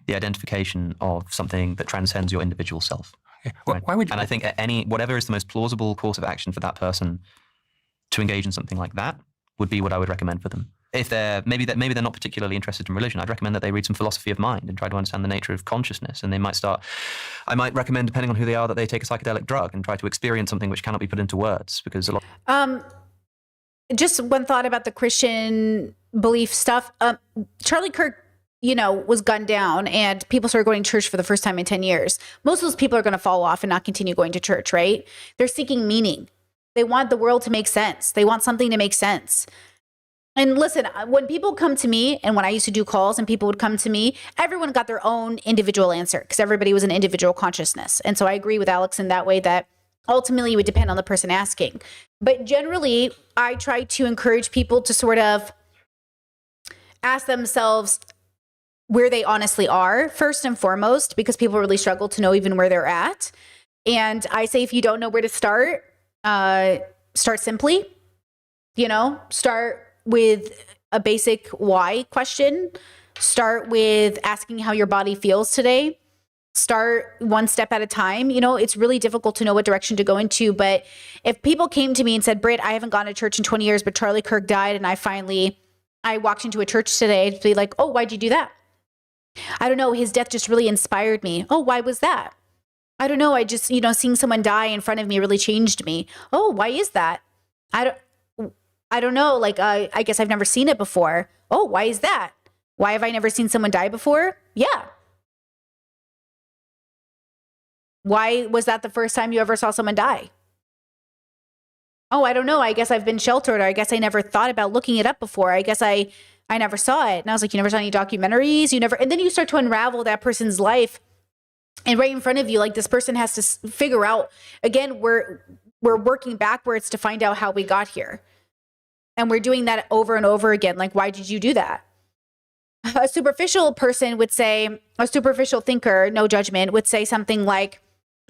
the identification of something that transcends your individual self. Right? Why would you? And I think whatever is the most plausible course of action for that person to engage in something like that would be what I would recommend for them. If maybe they're not particularly interested in religion, I'd recommend that they read some philosophy of mind and try to understand the nature of consciousness. And I might recommend, depending on who they are, that they take a psychedelic drug and try to experience something which cannot be put into words, because a lot. Just one thought about the Christian belief stuff. Charlie Kirk, was gunned down and people started going to church for the first time in 10 years. Most of those people are going to fall off and not continue going to church, right? They're seeking meaning. They want the world to make sense. They want something to make sense. And listen, when people come to me, and when I used to do calls and people would come to me, everyone got their own individual answer because everybody was an individual consciousness. And so I agree with Alex in that way that ultimately it would depend on the person asking. But generally, I try to encourage people to sort of ask themselves where they honestly are, first and foremost, because people really struggle to know even where they're at. And I say, if you don't know where to start simply, start with a basic why question. Start with asking how your body feels today. Start one step at a time. It's really difficult to know what direction to go into. But if people came to me and said, Britt, I haven't gone to church in 20 years, but Charlie Kirk died, and I walked into a church today, to be like, oh, why'd you do that? I don't know. His death just really inspired me. Oh, why was that? I don't know. I just, seeing someone die in front of me really changed me. Oh, why is that? I don't know. Like, I guess I've never seen it before. Oh, why is that? Why have I never seen someone die before? Yeah. Why was that the first time you ever saw someone die? Oh, I don't know. I guess I've been sheltered, or I guess I never thought about looking it up before. I guess I never saw it. And I was like, you never saw any documentaries? And then you start to unravel that person's life. And right in front of you, like, this person has to figure out, again, we're working backwards to find out how we got here. And we're doing that over and over again. Like, why did you do that? A superficial person would say, a superficial thinker, no judgment, would say something like,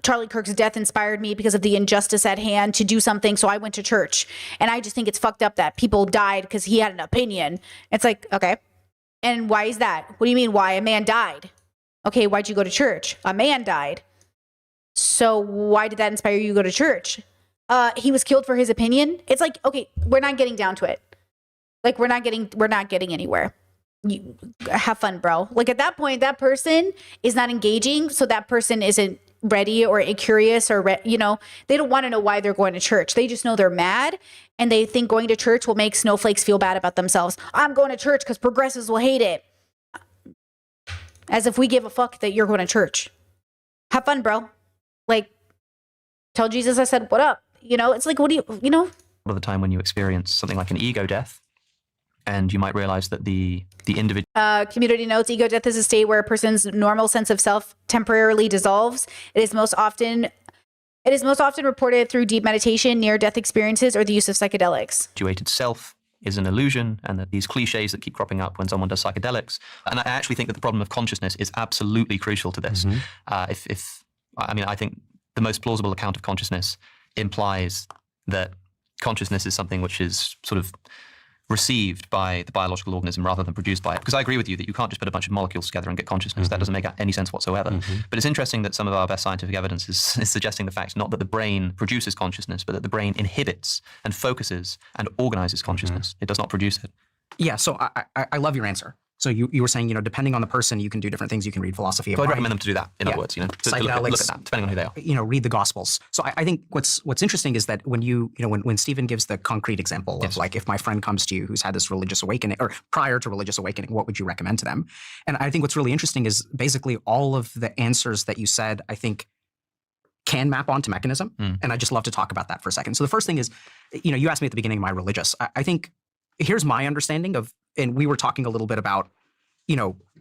Charlie Kirk's death inspired me because of the injustice at hand to do something. So I went to church. And I just think it's fucked up that people died because he had an opinion. It's like, okay. And why is that? What do you mean why? A man died. Okay, why'd you go to church? A man died. So why did that inspire you to go to church? He was killed for his opinion. It's like, okay, we're not getting down to it. Like, we're not getting anywhere. You have fun, bro. Like, at that point, that person is not engaging. So that person isn't ready or curious or, they don't want to know why they're going to church. They just know they're mad, and they think going to church will make snowflakes feel bad about themselves. I'm going to church because progressives will hate it. As if we give a fuck that you're going to church. Have fun, bro. Like, tell Jesus I said, what up? It's like, what do you? A lot of the time when you experience something like an ego death, and you might realize that the individual. Community notes, ego death is a state where a person's normal sense of self temporarily dissolves. It is most often reported through deep meditation, near-death experiences, or the use of psychedelics. Situated self is an illusion, and that these cliches that keep cropping up when someone does psychedelics. And I actually think that the problem of consciousness is absolutely crucial to this. I think the most plausible account of consciousness implies that consciousness is something which is sort of received by the biological organism rather than produced by it. Because I agree with you that you can't just put a bunch of molecules together and get consciousness. That doesn't make any sense whatsoever. But it's interesting that some of our best scientific evidence is suggesting the fact not that the brain produces consciousness, but that the brain inhibits and focuses and organizes consciousness. It does not produce it. Yeah, so I love your answer. So you were saying, depending on the person, you can do different things. You can read philosophy of So I'd mind. recommend them to do that, in other words, to look at that, depending on who they are. Read the Gospels. So I think what's interesting is that when Stephen gives the concrete example of like, if my friend comes to you who's had this religious awakening, or prior to religious awakening, what would you recommend to them? And I think what's really interesting is basically all of the answers that you said, I think, can map onto mechanism. And I just love to talk about that for a second. So the first thing is, you asked me at the beginning, am I religious? I think here's my understanding of, and we were talking a little bit about,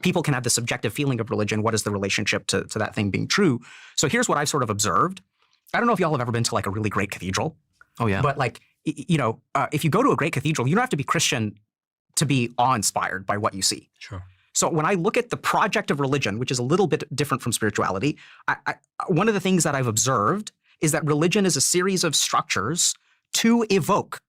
people can have the subjective feeling of religion. What is the relationship to that thing being true? So here's what I've sort of observed. I don't know if y'all have ever been to like a really great cathedral. Oh, yeah. But like, if you go to a great cathedral, you don't have to be Christian to be awe-inspired by what you see. Sure. So when I look at the project of religion, which is a little bit different from spirituality, one of the things that I've observed is that religion is a series of structures to evoke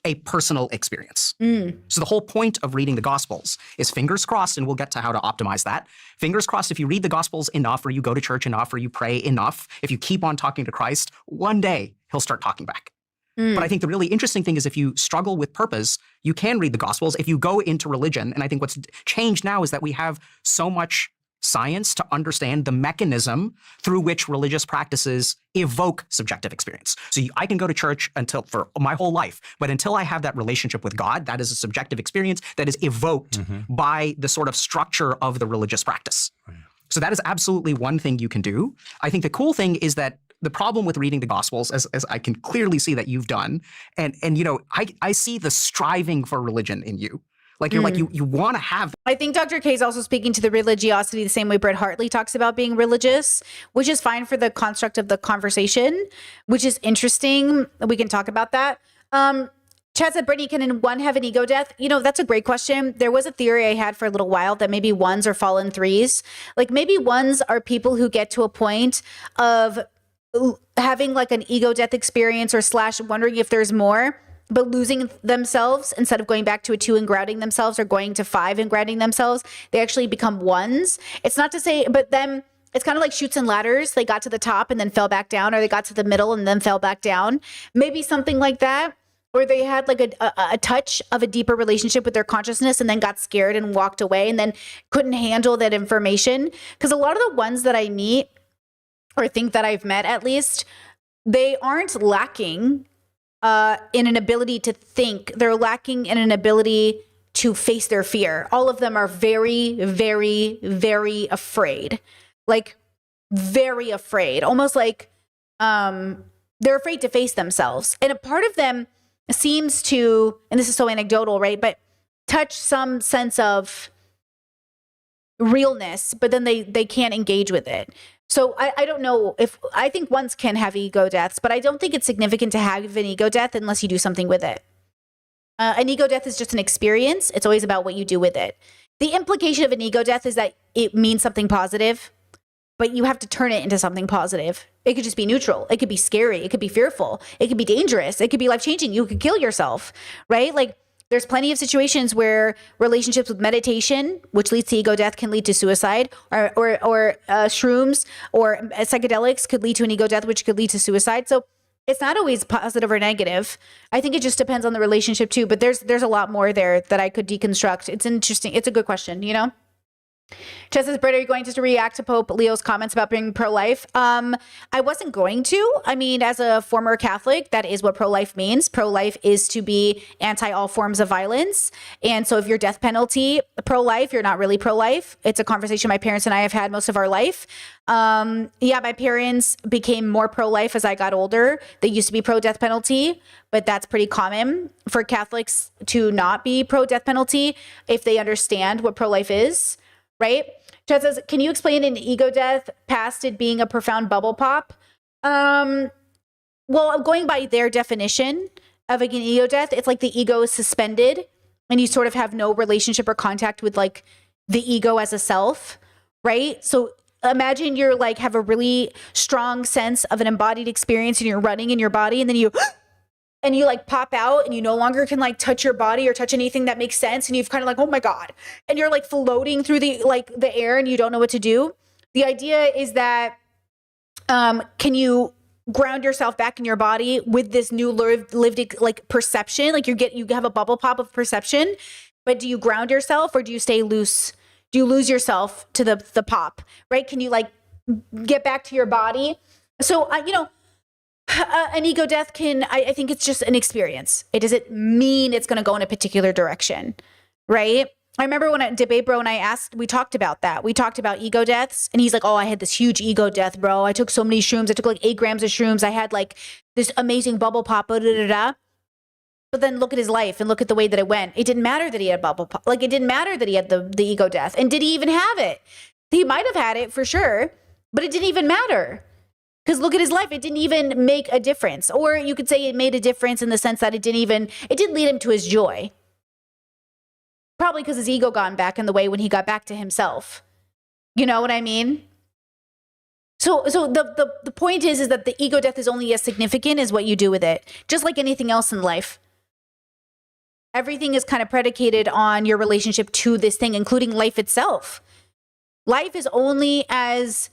a personal experience. So the whole point of reading the Gospels is, fingers crossed, and we'll get to how to optimize that. Fingers crossed, if you read the Gospels enough, or you go to church enough, or you pray enough, if you keep on talking to Christ, one day he'll start talking back. But I think the really interesting thing is, if you struggle with purpose, you can read the Gospels. If you go into religion, and I think what's changed now is that we have so much science to understand the mechanism through which religious practices evoke subjective experience. So I can go to church for my whole life, but until I have that relationship with God, that is a subjective experience that is evoked by the sort of structure of the religious practice. So that is absolutely one thing you can do. I think the cool thing is that the problem with reading the Gospels, as I can clearly see that you've done, and I see the striving for religion in you. Like you're like, you want to have. I think Dr. K is also speaking to the religiosity the same way Brett Hartley talks about being religious, which is fine for the construct of the conversation, which is interesting. We can talk about that. Chad said, Brittany, can one have an ego death? That's a great question. There was a theory I had for a little while that maybe ones are fallen threes. Like maybe ones are people who get to a point of having like an ego death experience or / wondering if there's more, but losing themselves instead of going back to a 2 and grounding themselves, or going to 5 and grounding themselves, they actually become ones. It's not to say, but then it's kind of like chutes and ladders. They got to the top and then fell back down, or they got to the middle and then fell back down. Maybe something like that, or they had like a touch of a deeper relationship with their consciousness and then got scared and walked away and then couldn't handle that information. Because a lot of the ones that I meet, or think that I've met at least, they aren't lacking in an ability to think. They're lacking in an ability to face their fear. All of them are very, very, very afraid. Like very afraid. Almost like they're afraid to face themselves. And a part of them seems to, and this is so anecdotal, right? But touch some sense of realness, but then they can't engage with it. So I don't know if, I think ones can have ego deaths, but I don't think it's significant to have an ego death unless you do something with it. An ego death is just an experience. It's always about what you do with it. The implication of an ego death is that it means something positive, but you have to turn it into something positive. It could just be neutral. It could be scary. It could be fearful. It could be dangerous. It could be life-changing. You could kill yourself, right? Like, there's plenty of situations where relationships with meditation, which leads to ego death, can lead to suicide, or shrooms or psychedelics could lead to an ego death, which could lead to suicide. So it's not always positive or negative. I think it just depends on the relationship too. But there's a lot more there that I could deconstruct. It's interesting. It's a good question, Chess says, Britt, are you going to react to Pope Leo's comments about being pro-life? I wasn't going to. I mean, as a former Catholic, that is what pro-life means. Pro-life is to be anti all forms of violence. And so if you're death penalty pro-life, you're not really pro-life. It's a conversation my parents and I have had most of our life. My parents became more pro-life as I got older. They used to be pro-death penalty, but that's pretty common for Catholics to not be pro-death penalty if they understand what pro-life is. Right? Chad says, can you explain an ego death past it being a profound bubble pop? Well, going by their definition of like an ego death, it's like the ego is suspended and you sort of have no relationship or contact with like the ego as a self, right? So imagine you're like have a really strong sense of an embodied experience and you're running in your body and then you and you like pop out and you no longer can like touch your body or touch anything that makes sense. And you've kind of like, oh my God. And you're like floating through the air and you don't know what to do. The idea is that, can you ground yourself back in your body with this new lived like perception? Like you have a bubble pop of perception, but do you ground yourself or do you stay loose? Do you lose yourself to the pop, right? Can you like get back to your body? So, an ego death I think it's just an experience. It doesn't mean it's going to go in a particular direction, right? I remember when Debate Bro and we talked about that. We talked about ego deaths and he's like, oh, I had this huge ego death, bro. I took so many shrooms. I took like 8 grams of shrooms. I had like this amazing bubble pop, But then look at his life and look at the way that it went. It didn't matter that he had bubble pop. Like it didn't matter that he had the ego death. And did he even have it? He might have had it for sure, but it didn't even matter. Because look at his life. It didn't even make a difference. Or you could say it made a difference in the sense that it didn't lead him to his joy. Probably because his ego got back in the way when he got back to himself. You know what I mean? So the point is that the ego death is only as significant as what you do with it. Just like anything else in life. Everything is kind of predicated on your relationship to this thing, including life itself. Life is only as,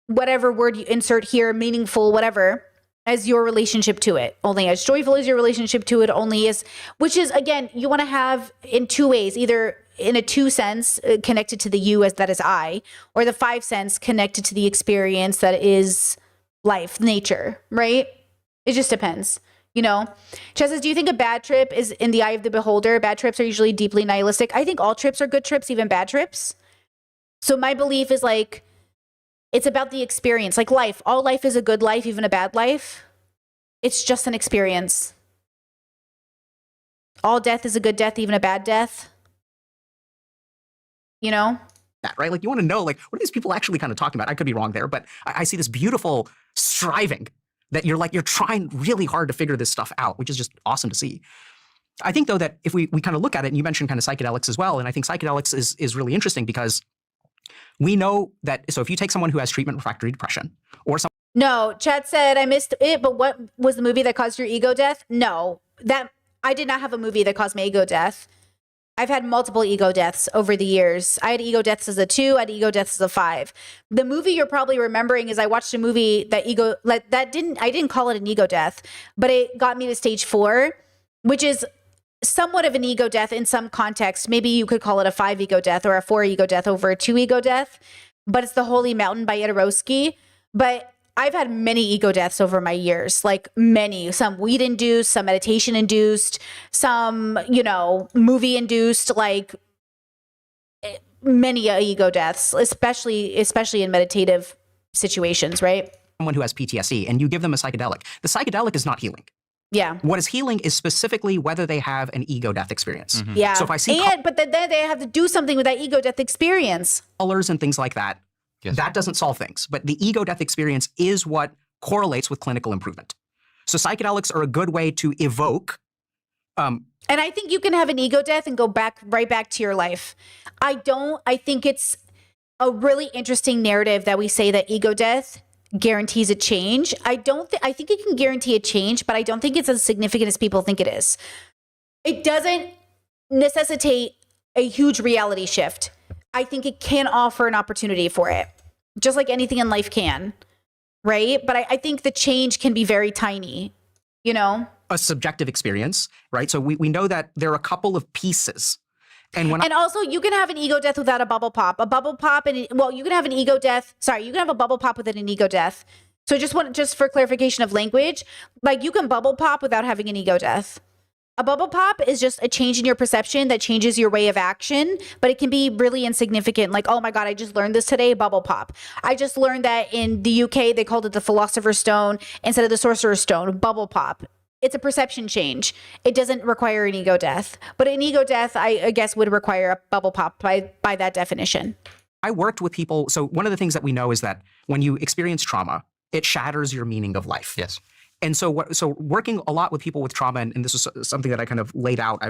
whatever word you insert here, meaningful, whatever, as your relationship to it. Only as joyful as your relationship to it, which is, again, you want to have in 2 ways, either in a 2 sense, connected to the you as that is I, or the 5 sense connected to the experience that is life, nature, right? It just depends. Chess says, do you think a bad trip is in the eye of the beholder? Bad trips are usually deeply nihilistic. I think all trips are good trips, even bad trips. So my belief is like, it's about the experience. Like life, all life is a good life, even a bad life. It's just an experience. All death is a good death, even a bad death. That, right? Like you want to know, like, what are these people actually kind of talking about? I could be wrong there, but I see this beautiful striving that you're trying really hard to figure this stuff out, which is just awesome to see. I think though that if we kind of look at it, and you mentioned kind of psychedelics as well, and I think psychedelics is really interesting because we know that, so if you take someone who has treatment refractory depression or someone. No, Chad said, I missed it, but what was the movie that caused your ego death? No, I did not have a movie that caused my ego death. I've had multiple ego deaths over the years. I had ego deaths as a 2, I had ego deaths as a 5. The movie you're probably remembering is I watched a movie I didn't call it an ego death, but it got me to stage 4, which is somewhat of an ego death in some context. Maybe you could call it a 5 ego death or a 4 ego death over a 2 ego death, but it's The Holy Mountain by Jodorowsky. But I've had many ego deaths over my years, like many, some weed induced, some meditation induced, some, movie induced, like many ego deaths, especially in meditative situations, right? Someone who has PTSD and you give them a psychedelic, the psychedelic is not healing. Yeah. What is healing is specifically whether they have an ego death experience. Mm-hmm. Yeah. So if I see but then they have to do something with that ego death experience. Colors and things like that, yes, that doesn't solve things. But the ego death experience is what correlates with clinical improvement. So psychedelics are a good way to evoke. And I think you can have an ego death and go right back to your life. I think it's a really interesting narrative that we say that ego death guarantees a change. I think it can guarantee a change, but I don't think it's as significant as people think it is. It doesn't necessitate a huge reality shift. I think it can offer an opportunity for it, just like anything in life can, right? But I think the change can be very tiny, A subjective experience, right? So we know that there are a couple of pieces. And also, you can have an ego death without a bubble pop. A bubble pop, you can have an ego death. Sorry, you can have a bubble pop without an ego death. So just for clarification of language, like you can bubble pop without having an ego death. A bubble pop is just a change in your perception that changes your way of action, but it can be really insignificant. Like, oh my God, I just learned this today, bubble pop. I just learned that in the UK, they called it the Philosopher's Stone instead of the Sorcerer's Stone, bubble pop. It's a perception change. It doesn't require an ego death. But an ego death, I guess, would require a bubble pop by that definition. I worked with people. So one of the things that we know is that when you experience trauma, it shatters your meaning of life. Yes. And so working a lot with people with trauma, and this is something that I kind of laid out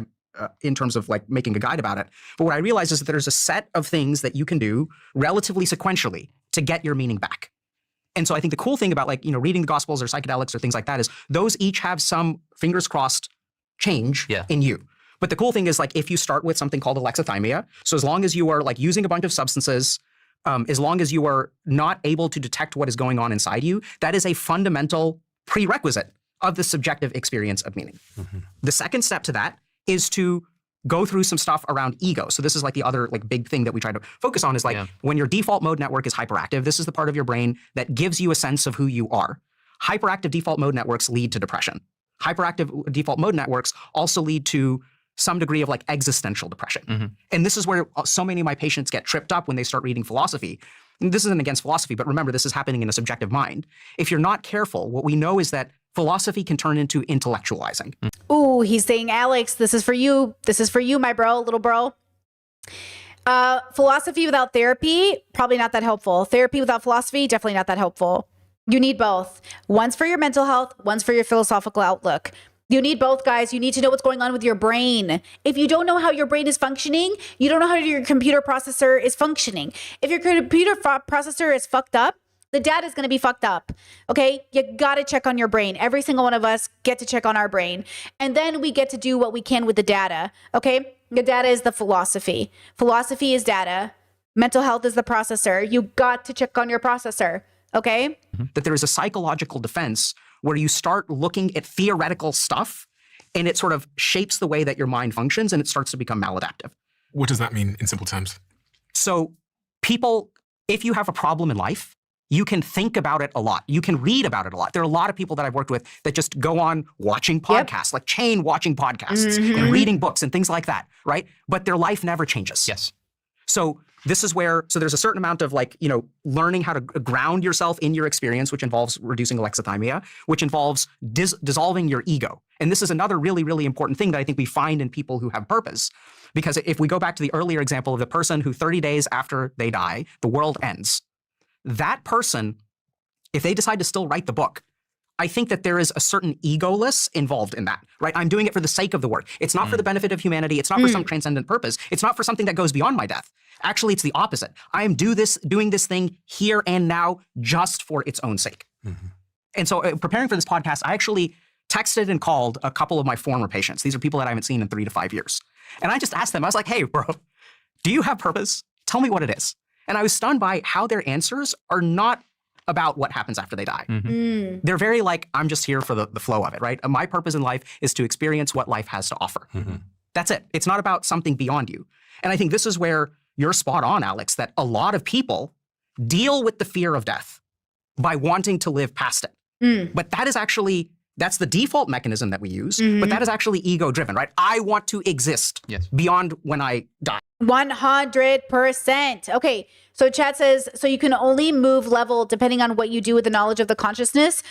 in terms of like making a guide about it. But what I realized is that there's a set of things that you can do relatively sequentially to get your meaning back. And so I think the cool thing about like, reading the Gospels or psychedelics or things like that is those each have some, fingers crossed, change in you. But the cool thing is like if you start with something called alexithymia, so as long as you are like using a bunch of substances, as long as you are not able to detect what is going on inside you, that is a fundamental prerequisite of the subjective experience of meaning. The second step to that is to go through some stuff around ego. So this is like the other like big thing that we try to focus on is like when your default mode network is hyperactive, this is the part of your brain that gives you a sense of who you are. Hyperactive default mode networks lead to depression. Hyperactive default mode networks also lead to some degree of like existential depression. And this is where so many of my patients get tripped up when they start reading philosophy. And this isn't against philosophy, but remember, this is happening in a subjective mind. If you're not careful, what we know is that philosophy can turn into intellectualizing. Ooh, he's saying, Alex, this is for you. This is for you, my bro, little bro. Philosophy without therapy, probably not that helpful. Therapy without philosophy, definitely not that helpful. You need both. One's for your mental health, one's for your philosophical outlook. You need both, guys. You need to know what's going on with your brain. If you don't know how your brain is functioning, you don't know how your computer processor is functioning. If your computer processor is fucked up, the data is going to be fucked up. Okay? You got to check on your brain. Every single one of us get to check on our brain. And then we get to do what we can with the data. Okay? The data is the philosophy. Philosophy is data. Mental health is the processor. You got to check on your processor. Okay? That there is a psychological defense where you start looking at theoretical stuff and it sort of shapes the way that your mind functions and it starts to become maladaptive. What does that mean in simple terms? So people, if you have a problem in life, you can think about it a lot. You can read about it a lot. There are a lot of people that I've worked with that just go on watching podcasts, like chain watching podcasts and reading books and things like that, right? But their life never changes. Yes. So this is where, so there's a certain amount of like, learning how to ground yourself in your experience, which involves reducing alexithymia, which involves dissolving your ego. And this is another really, really important thing that I think we find in people who have purpose. Because if we go back to the earlier example of the person who 30 days after they die, the world ends, that person, if they decide to still write the book, I think that there is a certain egoless involved in that, right? I'm doing it for the sake of the work. It's not for the benefit of humanity. It's not for some transcendent purpose. It's not for something that goes beyond my death. Actually, it's the opposite. I am doing this thing here and now just for its own sake. And so preparing for this podcast, I actually texted and called a couple of my former patients. These are people that I haven't seen in 3 to 5 years. And I just asked them, I was like, hey, bro, do you have purpose? Tell me what it is. And I was stunned by how their answers are not about what happens after they die. They're very like, I'm just here for the flow of it, right? My purpose in life is to experience what life has to offer. That's it. It's not about something beyond you. And I think this is where you're spot on, Alex, that a lot of people deal with the fear of death by wanting to live past it. But that is actually, that's the default mechanism that we use, but that is actually ego-driven, right? I want to exist beyond when I die. 100%. Okay, so chat says, so you can only move level depending on what you do with the knowledge of the consciousness.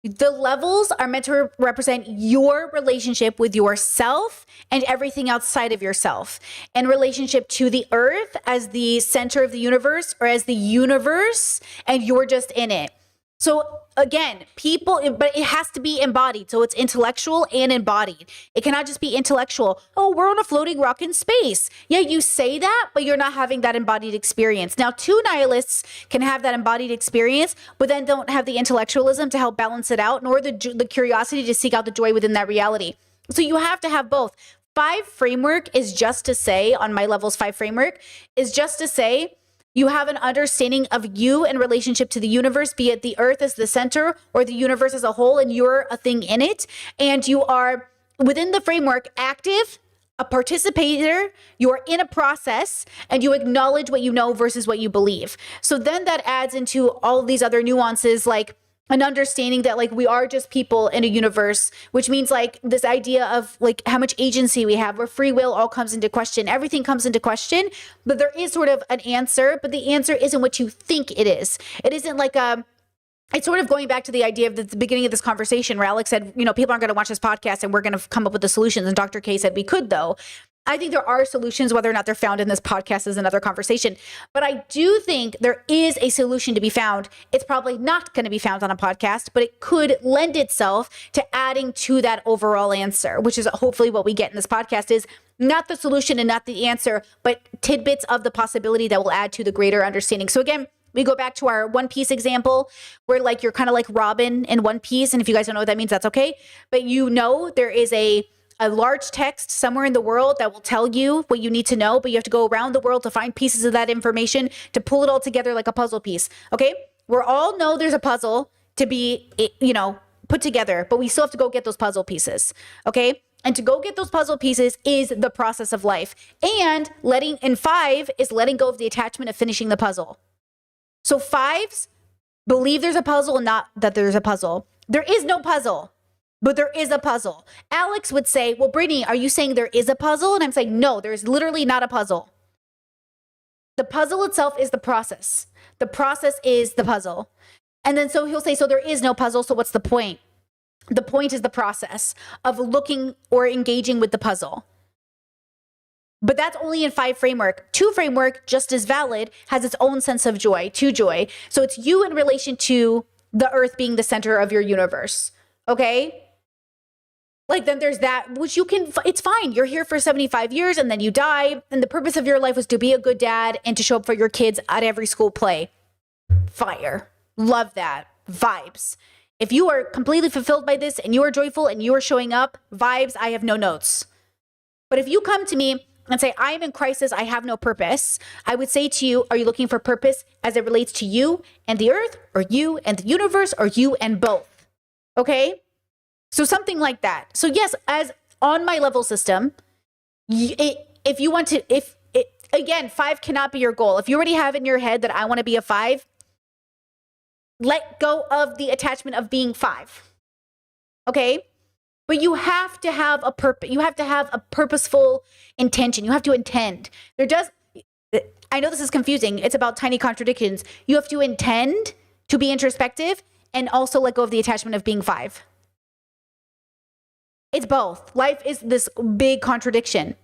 The levels are meant to represent your relationship with yourself and everything outside of yourself, and relationship to the earth as the center of the universe or as the universe, and you're just in it. So again, but it has to be embodied. So it's intellectual and embodied. It cannot just be intellectual. Oh, we're on a floating rock in space. Yeah, you say that, but you're not having that embodied experience. Now, 2 nihilists can have that embodied experience, but then don't have the intellectualism to help balance it out, nor the curiosity to seek out the joy within that reality. So you have to have both. 5 framework is just to say, on my levels 5 framework, is just to say, you have an understanding of you in relationship to the universe, be it the earth as the center or the universe as a whole, and you're a thing in it. And you are within the framework active, a participator, you're in a process, and you acknowledge what you know versus what you believe. So then that adds into all of these other nuances, like an understanding that like we are just people in a universe, which means like this idea of like how much agency we have, where free will all comes into question. Everything comes into question, but there is sort of an answer, but the answer isn't what you think it is. It isn't like it's sort of going back to the idea of the beginning of this conversation where Alex said, people aren't going to watch this podcast and we're going to come up with the solutions. And Dr. K said we could, though. I think there are solutions. Whether or not they're found in this podcast is another conversation. But I do think there is a solution to be found. It's probably not going to be found on a podcast, but it could lend itself to adding to that overall answer, which is hopefully what we get in this podcast is not the solution and not the answer, but tidbits of the possibility that will add to the greater understanding. So again, We go back to our One Piece example where like you're kind of like Robin in One Piece. And if you guys don't know what that means, that's okay. But you know there is a large text somewhere in the world that will tell you what you need to know, but you have to go around the world to find pieces of that information to pull it all together like a puzzle piece. Okay? We all know there's a puzzle to be, put together, but we still have to go get those puzzle pieces. Okay? And to go get those puzzle pieces is the process of life. And 5 is letting go of the attachment of finishing the puzzle. So 5s believe there's a puzzle and not that there's a puzzle. There is no puzzle. But there is a puzzle. Alex would say, well, Brittany, are you saying there is a puzzle? And I'm saying, no, there's literally not a puzzle. The puzzle itself is the process. The process is the puzzle. And then so he'll say, so there is no puzzle. So what's the point? The point is the process of looking or engaging with the puzzle. But that's only in 5 framework. 2 framework, just as valid, has its own sense of joy, 2 joy. So it's you in relation to the earth being the center of your universe. Okay? Like then there's that, which it's fine. You're here for 75 years and then you die. And the purpose of your life was to be a good dad and to show up for your kids at every school play. Fire. Love that. Vibes. If you are completely fulfilled by this and you are joyful and you are showing up, vibes, I have no notes. But if you come to me and say, I am in crisis, I have no purpose, I would say to you, are you looking for purpose as it relates to you and the earth, or you and the universe, or you and both? Okay? So something like that. So yes, as on my level system, if you want to, again, 5 cannot be your goal. If you already have in your head that I want to be a 5, let go of the attachment of being 5. Okay? But you have to have a purpose. You have to have a purposeful intention. You have to intend. I know this is confusing. It's about tiny contradictions. You have to intend to be introspective and also let go of the attachment of being 5. It's both. Life is this big contradiction.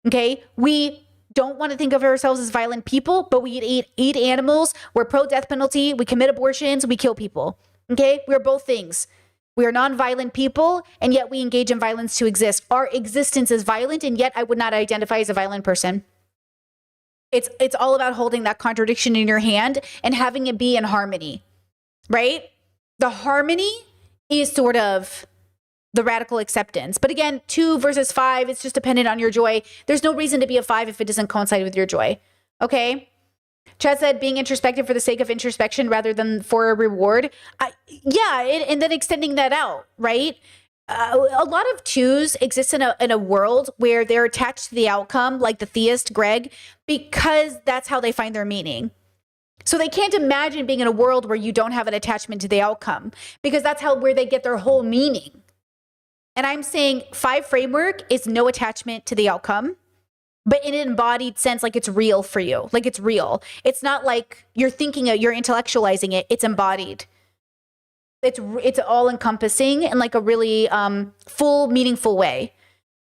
Okay? We don't want to think of ourselves as violent people, but we eat animals. We're pro-death penalty. We commit abortions. We kill people. Okay? We're both things. We are non-violent people, and yet we engage in violence to exist. Our existence is violent, and yet I would not identify as a violent person. It's all about holding that contradiction in your hand and having it be in harmony, right? The harmony is sort of the radical acceptance. But again, 2 versus 5, it's just dependent on your joy. There's no reason to be a 5 if it doesn't coincide with your joy. Okay? Chad said being introspective for the sake of introspection rather than for a reward. And then extending that out, right? A lot of 2s exist in a world where they're attached to the outcome, like the theist Greg, because that's how they find their meaning. So they can't imagine being in a world where you don't have an attachment to the outcome, because that's where they get their whole meaning. And I'm saying 5 framework is no attachment to the outcome, but in an embodied sense, like it's real for you. Like it's real. It's not like you're thinking it, you're intellectualizing it. It's embodied. It's all encompassing in like a really full, meaningful way.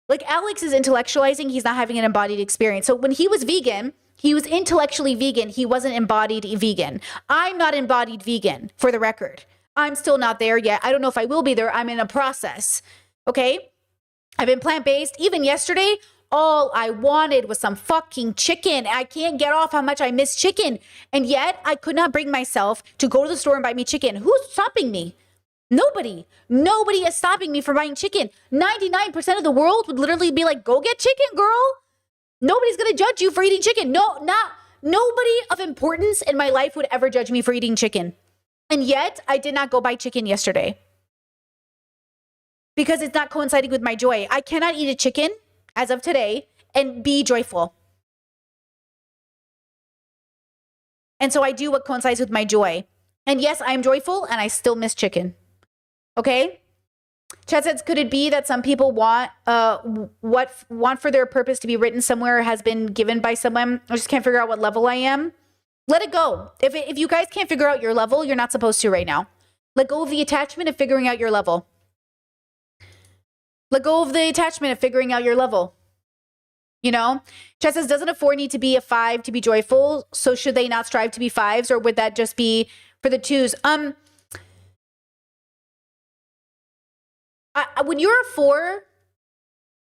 Like Alex is intellectualizing. He's not having an embodied experience. So when he was vegan, he was intellectually vegan. He wasn't embodied vegan. I'm not embodied vegan, for the record. I'm still not there yet. I don't know if I will be there. I'm in a process. Okay? I've been plant-based. Even yesterday, all I wanted was some fucking chicken. I can't get off how much I miss chicken. And yet, I could not bring myself to go to the store and buy me chicken. Who's stopping me? Nobody. Nobody is stopping me from buying chicken. 99% of the world would literally be like, go get chicken, girl. Nobody's going to judge you for eating chicken. Nobody of importance in my life would ever judge me for eating chicken. And yet, I did not go buy chicken yesterday, because it's not coinciding with my joy. I cannot eat a chicken as of today and be joyful. And so I do what coincides with my joy. And yes, I'm joyful and I still miss chicken. Okay? Chad says, could it be that some people want for their purpose to be written somewhere has been given by someone? I just can't figure out what level I am. Let it go. If you guys can't figure out your level, you're not supposed to right now. Let go of the attachment of figuring out your level. Let go of the attachment of figuring out your level. You know? Chad says, doesn't a 4 need to be a 5 to be joyful? So should they not strive to be 5s, or would that just be for the 2s? When you're a 4,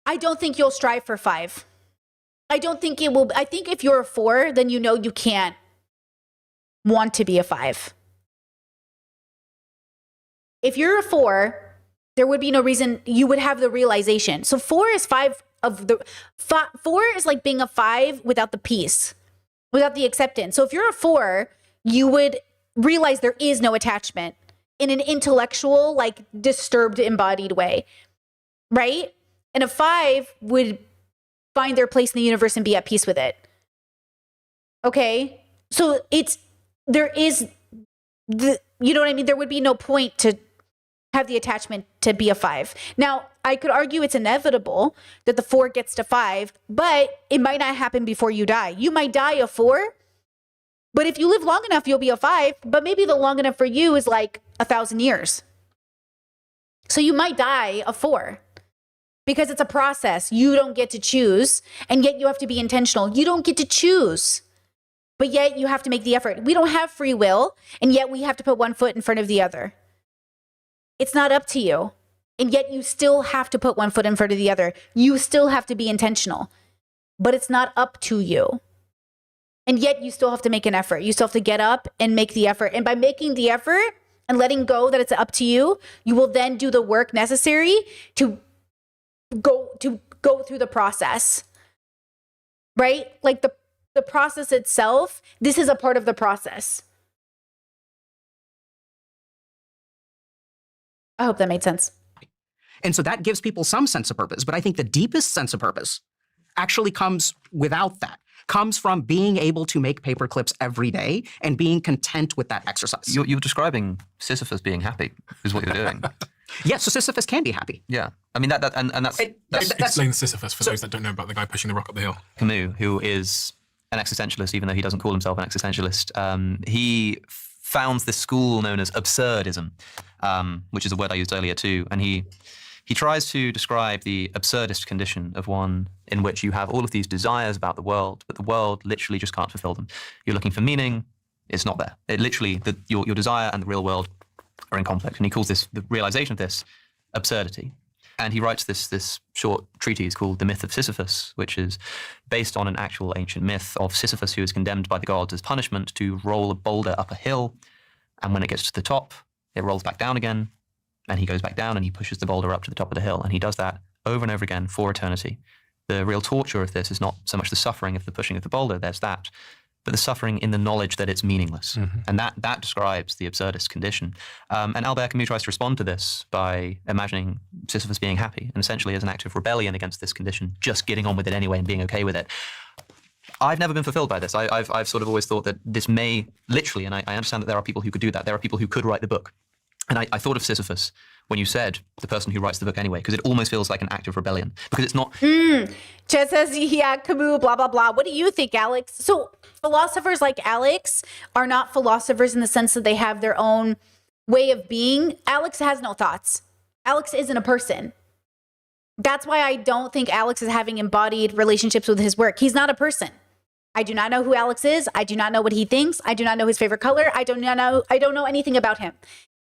I don't think you'll strive for 5. I don't think it will. I think if you're a 4, then you know you can't. want to be a 5. If you're a 4, there would be no reason you would have the realization. So 4 is 5 of the 4 is like being a 5 without the peace, without the acceptance. So if you're a 4, you would realize there is no attachment in an intellectual, like disturbed, embodied way, right? And a 5 would find their place in the universe and be at peace with it. Okay? So there is you know what I mean? There would be no point to have the attachment to be a 5. Now, I could argue it's inevitable that the 4 gets to 5, but it might not happen before you die. You might die a 4, but if you live long enough, you'll be a 5, but maybe the long enough for you is like 1,000 years. So you might die a 4 because it's a process. You don't get to choose, and yet you have to be intentional. You don't get to choose, but yet you have to make the effort. We don't have free will, and yet we have to put one foot in front of the other. It's not up to you. And yet you still have to put one foot in front of the other. You still have to be intentional, but it's not up to you. And yet you still have to make an effort. You still have to get up and make the effort. And by making the effort and letting go that it's up to you, you will then do the work necessary to go through the process, right? Like the process itself, this is a part of the process. I hope that made sense. And so that gives people some sense of purpose. But I think the deepest sense of purpose actually comes without that, comes from being able to make paper clips every day and being content with that exercise. You're describing Sisyphus being happy, is what you're doing. Yes, so Sisyphus can be happy. Yeah. I mean, that's Explain Sisyphus for those that don't know about the guy pushing the rock up the hill. Camus, who is an existentialist, even though he doesn't call himself an existentialist. He founds this school known as absurdism, which is a word I used earlier too. And he tries to describe the absurdist condition of one in which you have all of these desires about the world, but the world literally just can't fulfill them. You're looking for meaning, it's not there. It literally, your desire and the real world are in conflict. And he calls this, the realization of this, absurdity. And he writes this short treatise called The Myth of Sisyphus, which is based on an actual ancient myth of Sisyphus, who is condemned by the gods as punishment to roll a boulder up a hill. And when it gets to the top, it rolls back down again. And he goes back down and he pushes the boulder up to the top of the hill. And he does that over and over again for eternity. The real torture of this is not so much the suffering of the pushing of the boulder, there's that, but the suffering in the knowledge that it's meaningless. Mm-hmm. And that describes the absurdist condition. And Albert Camus tries to respond to this by imagining Sisyphus being happy, and essentially as an act of rebellion against this condition, just getting on with it anyway and being okay with it. I've never been fulfilled by this. I've sort of always thought that this may literally, and I understand that there are people who could do that. There are people who could write the book. And I thought of Sisyphus when you said the person who writes the book anyway, because it almost feels like an act of rebellion, because it's not. Chet says, yeah, Camus, blah, blah, blah. What do you think, Alex? So philosophers like Alex are not philosophers in the sense that they have their own way of being. Alex has no thoughts. Alex isn't a person. That's why I don't think Alex is having embodied relationships with his work. He's not a person. I do not know who Alex is. I do not know what he thinks. I do not know his favorite color. I don't know anything about him.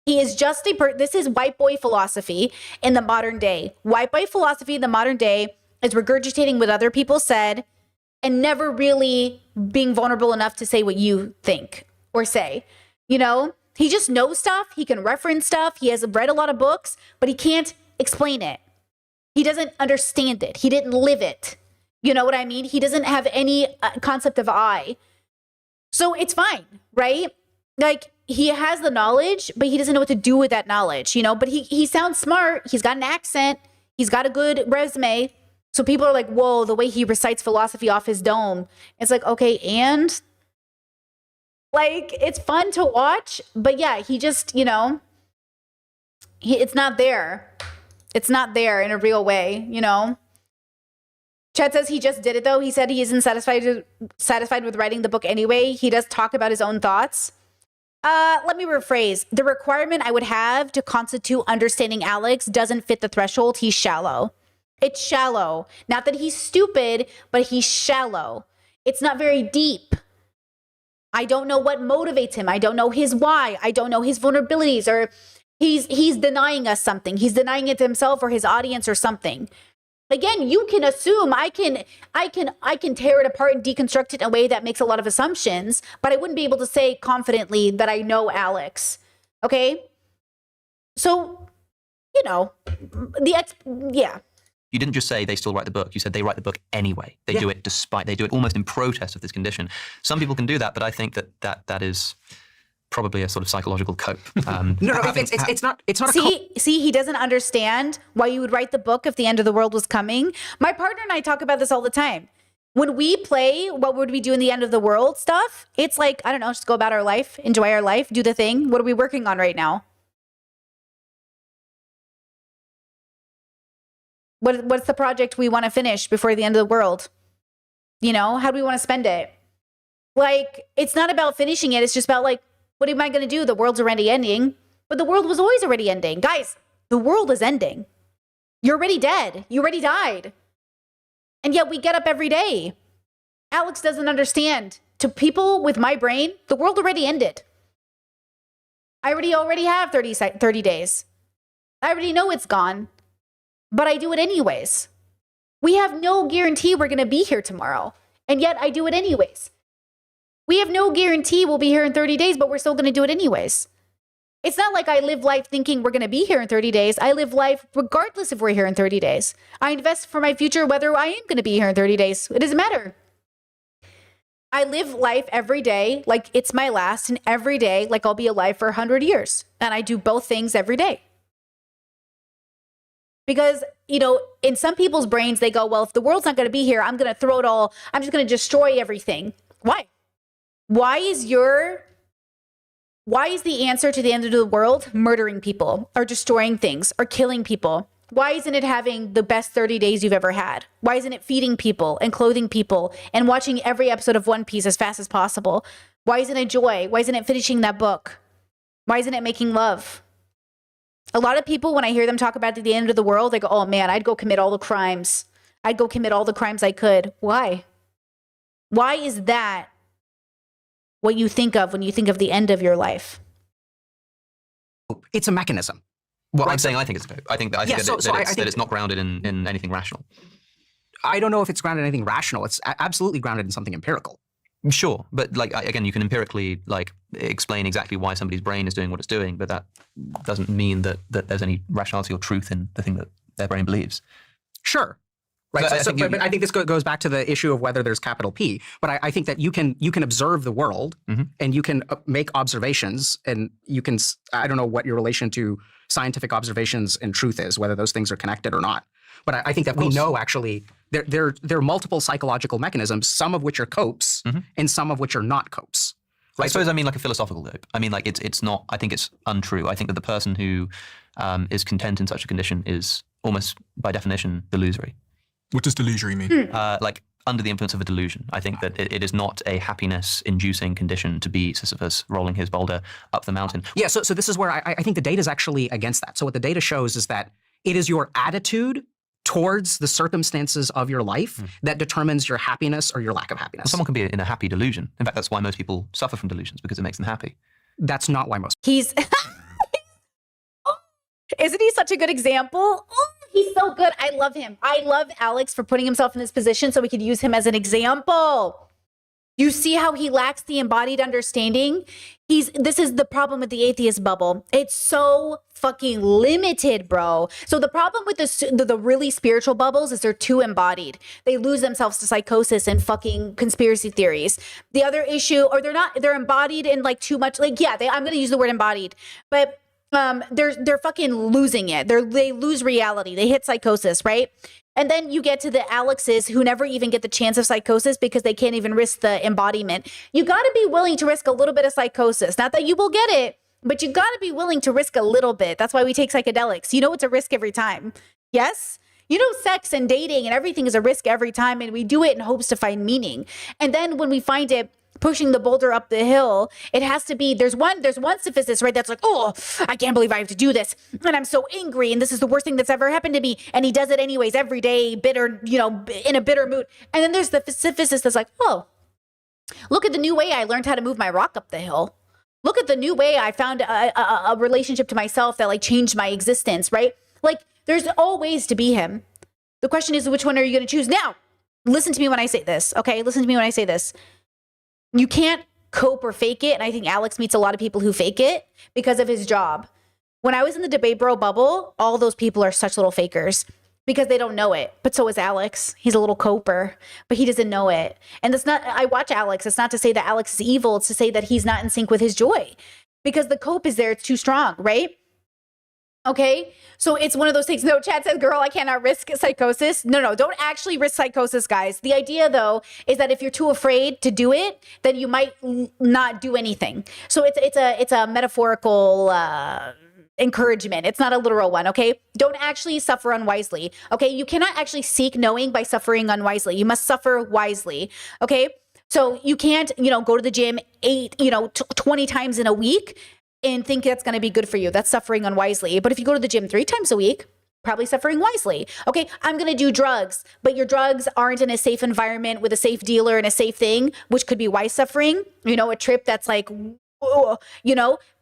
He is just this is white boy philosophy in the modern day. White boy philosophy in the modern day is regurgitating what other people said and never really being vulnerable enough to say what you think or say. You know, he just knows stuff. He can reference stuff. He has read a lot of books, but he can't explain it. He doesn't understand it. He didn't live it. You know what I mean? He doesn't have any concept of I. So it's fine, right? Like, he has the knowledge, but he doesn't know what to do with that knowledge, you know? But he sounds smart. He's got an accent. He's got a good resume. So people are like, whoa, the way he recites philosophy off his dome. It's like, okay, and? Like, it's fun to watch. But yeah, he just, you know, it's not there. It's not there in a real way, you know? Chad says he just did it, though. He said he isn't satisfied with writing the book anyway. He does talk about his own thoughts. Let me rephrase. The requirement I would have to constitute understanding Alex doesn't fit the threshold. He's shallow. It's shallow. Not that he's stupid, but he's shallow. It's not very deep. I don't know what motivates him. I don't know his why. I don't know his vulnerabilities, or he's denying us something. He's denying it to himself or his audience or something. Again, you can assume I can tear it apart and deconstruct it in a way that makes a lot of assumptions, but I wouldn't be able to say confidently that I know Alex. Okay? So, you know, yeah. You didn't just say they still write the book. You said they write the book anyway. They do it they do it almost in protest of this condition. Some people can do that, but I think that is probably a sort of psychological cope. No, it's not. It's not. See, he doesn't understand why you would write the book if the end of the world was coming. My partner and I talk about this all the time. When we play, what would we do in the end of the world stuff? It's like, I don't know, just go about our life, enjoy our life, do the thing. What are we working on right now? What's the project we want to finish before the end of the world? You know, how do we want to spend it? Like, it's not about finishing it. It's just about like, what am I going to do? The world's already ending. But the world was always already ending. Guys, the world is ending. You're already dead. You already died. And yet we get up every day. Alex doesn't understand. To people with my brain, the world already ended. I already have 30 days. I already know it's gone. But I do it anyways. We have no guarantee we're going to be here tomorrow. And yet I do it anyways. We have no guarantee we'll be here in 30 days, but we're still going to do it anyways. It's not like I live life thinking we're going to be here in 30 days. I live life regardless if we're here in 30 days. I invest for my future whether I am going to be here in 30 days. It doesn't matter. I live life every day like it's my last, and every day like I'll be alive for 100 years. And I do both things every day. Because, you know, in some people's brains, they go, well, if the world's not going to be here, I'm going to throw it all. I'm just going to destroy everything. Why? Why is the answer to the end of the world murdering people or destroying things or killing people? Why isn't it having the best 30 days you've ever had? Why isn't it feeding people and clothing people and watching every episode of One Piece as fast as possible? Why isn't it joy? Why isn't it finishing that book? Why isn't it making love? A lot of people, when I hear them talk about the end of the world, they go, oh man, I'd go commit all the crimes. I'd go commit all the crimes I could. Why? Why is that what you think of when you think of the end of your life? It's a mechanism. Well, Right, I'm saying so- I think it's a cope. I think that, Yeah, so I that think- it's not grounded in anything rational. I don't know if it's grounded in anything rational. It's absolutely grounded in something empirical. Sure, but like again, you can empirically like explain exactly why somebody's brain is doing what it's doing, but that doesn't mean that there's any rationality or truth in the thing that their brain believes. Sure. Right. But I think but I think this goes back to the issue of whether there's capital P. But I think that you can observe the world and you can make observations, and you can, I don't know what your relation to scientific observations and truth is, whether those things are connected or not. But I think that we know actually there are multiple psychological mechanisms, some of which are copes and some of which are not copes. I suppose I mean like a philosophical cope. I mean like it's not. I think it's untrue. I think that the person who is content in such a condition is almost by definition delusory. What does delusory mean? Like under the influence of a delusion. I think that it is not a happiness-inducing condition to be Sisyphus rolling his boulder up the mountain. Yeah, so this is where I think the data is actually against that. So what the data shows is that it is your attitude towards the circumstances of your life that determines your happiness or your lack of happiness. Someone can be in a happy delusion. In fact, that's why most people suffer from delusions, because it makes them happy. That's not why most. He's isn't he such a good example? Oh, he's so good. I love him. I love Alex for putting himself in this position so we could use him as an example. You see how he lacks the embodied understanding? This is the problem with the atheist bubble. It's so fucking limited, bro. So the problem with the really spiritual bubbles is they're too embodied. They lose themselves to psychosis and fucking conspiracy theories. The other issue, or they're embodied in like too much, like, yeah, I'm going to use the word embodied, but they're fucking losing it. They lose reality. They hit psychosis, right? And then you get to the Alexes who never even get the chance of psychosis because they can't even risk the embodiment. You got to be willing to risk a little bit of psychosis. Not that you will get it, but you got to be willing to risk a little bit. That's why we take psychedelics. You know, it's a risk every time. Yes? You know, sex and dating and everything is a risk every time, and we do it in hopes to find meaning. And then when we find it, pushing the boulder up the hill, it has to be, there's one Sisyphus, right? That's like, oh, I can't believe I have to do this. And I'm so angry. And this is the worst thing that's ever happened to me. And he does it anyways, every day, bitter, you know, in a bitter mood. And then there's the Sisyphus that's like, oh, look at the new way I learned how to move my rock up the hill. Look at the new way I found a relationship to myself that like changed my existence, right? Like there's all ways to be him. The question is, which one are you going to choose? Now, listen to me when I say this, okay? Listen to me when I say this. You can't cope or fake it. And I think Alex meets a lot of people who fake it because of his job. When I was in the Debate Bro bubble, all those people are such little fakers because they don't know it. But so is Alex. He's a little coper, but he doesn't know it. And that's not, I watch Alex. It's not to say that Alex is evil. It's to say that he's not in sync with his joy because the cope is there. It's too strong, right? Okay, so it's one of those things. No, Chad says, girl, I cannot risk psychosis. No, don't actually risk psychosis, guys. The idea, though, is that if you're too afraid to do it, then you might not do anything. So it's a metaphorical encouragement. It's not a literal one, okay? Don't actually suffer unwisely, okay? You cannot actually seek knowing by suffering unwisely. You must suffer wisely, okay? So you can't, go to the gym 20 times in a week and think that's going to be good for you. That's suffering unwisely. But if you go to the gym 3 times a week, probably suffering wisely. Okay, I'm going to do drugs, but your drugs aren't in a safe environment with a safe dealer and a safe thing, which could be wise suffering. A trip that's like,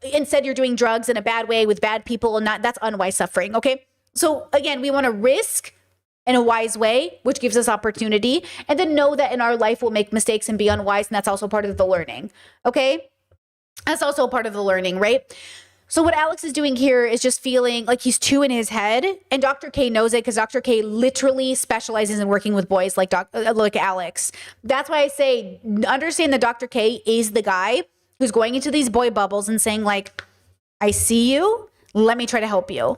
instead you're doing drugs in a bad way with bad people, and that's unwise suffering. Okay, so again, we want to risk in a wise way, which gives us opportunity, and then know that in our life we'll make mistakes and be unwise, and that's also part of the learning. Okay. That's also part of the learning, right? So what Alex is doing here is just feeling like he's too in his head, and Dr. K knows it because Dr. K literally specializes in working with boys like Alex. That's why I say understand that Dr. K is the guy who's going into these boy bubbles and saying like, I see you, let me try to help you.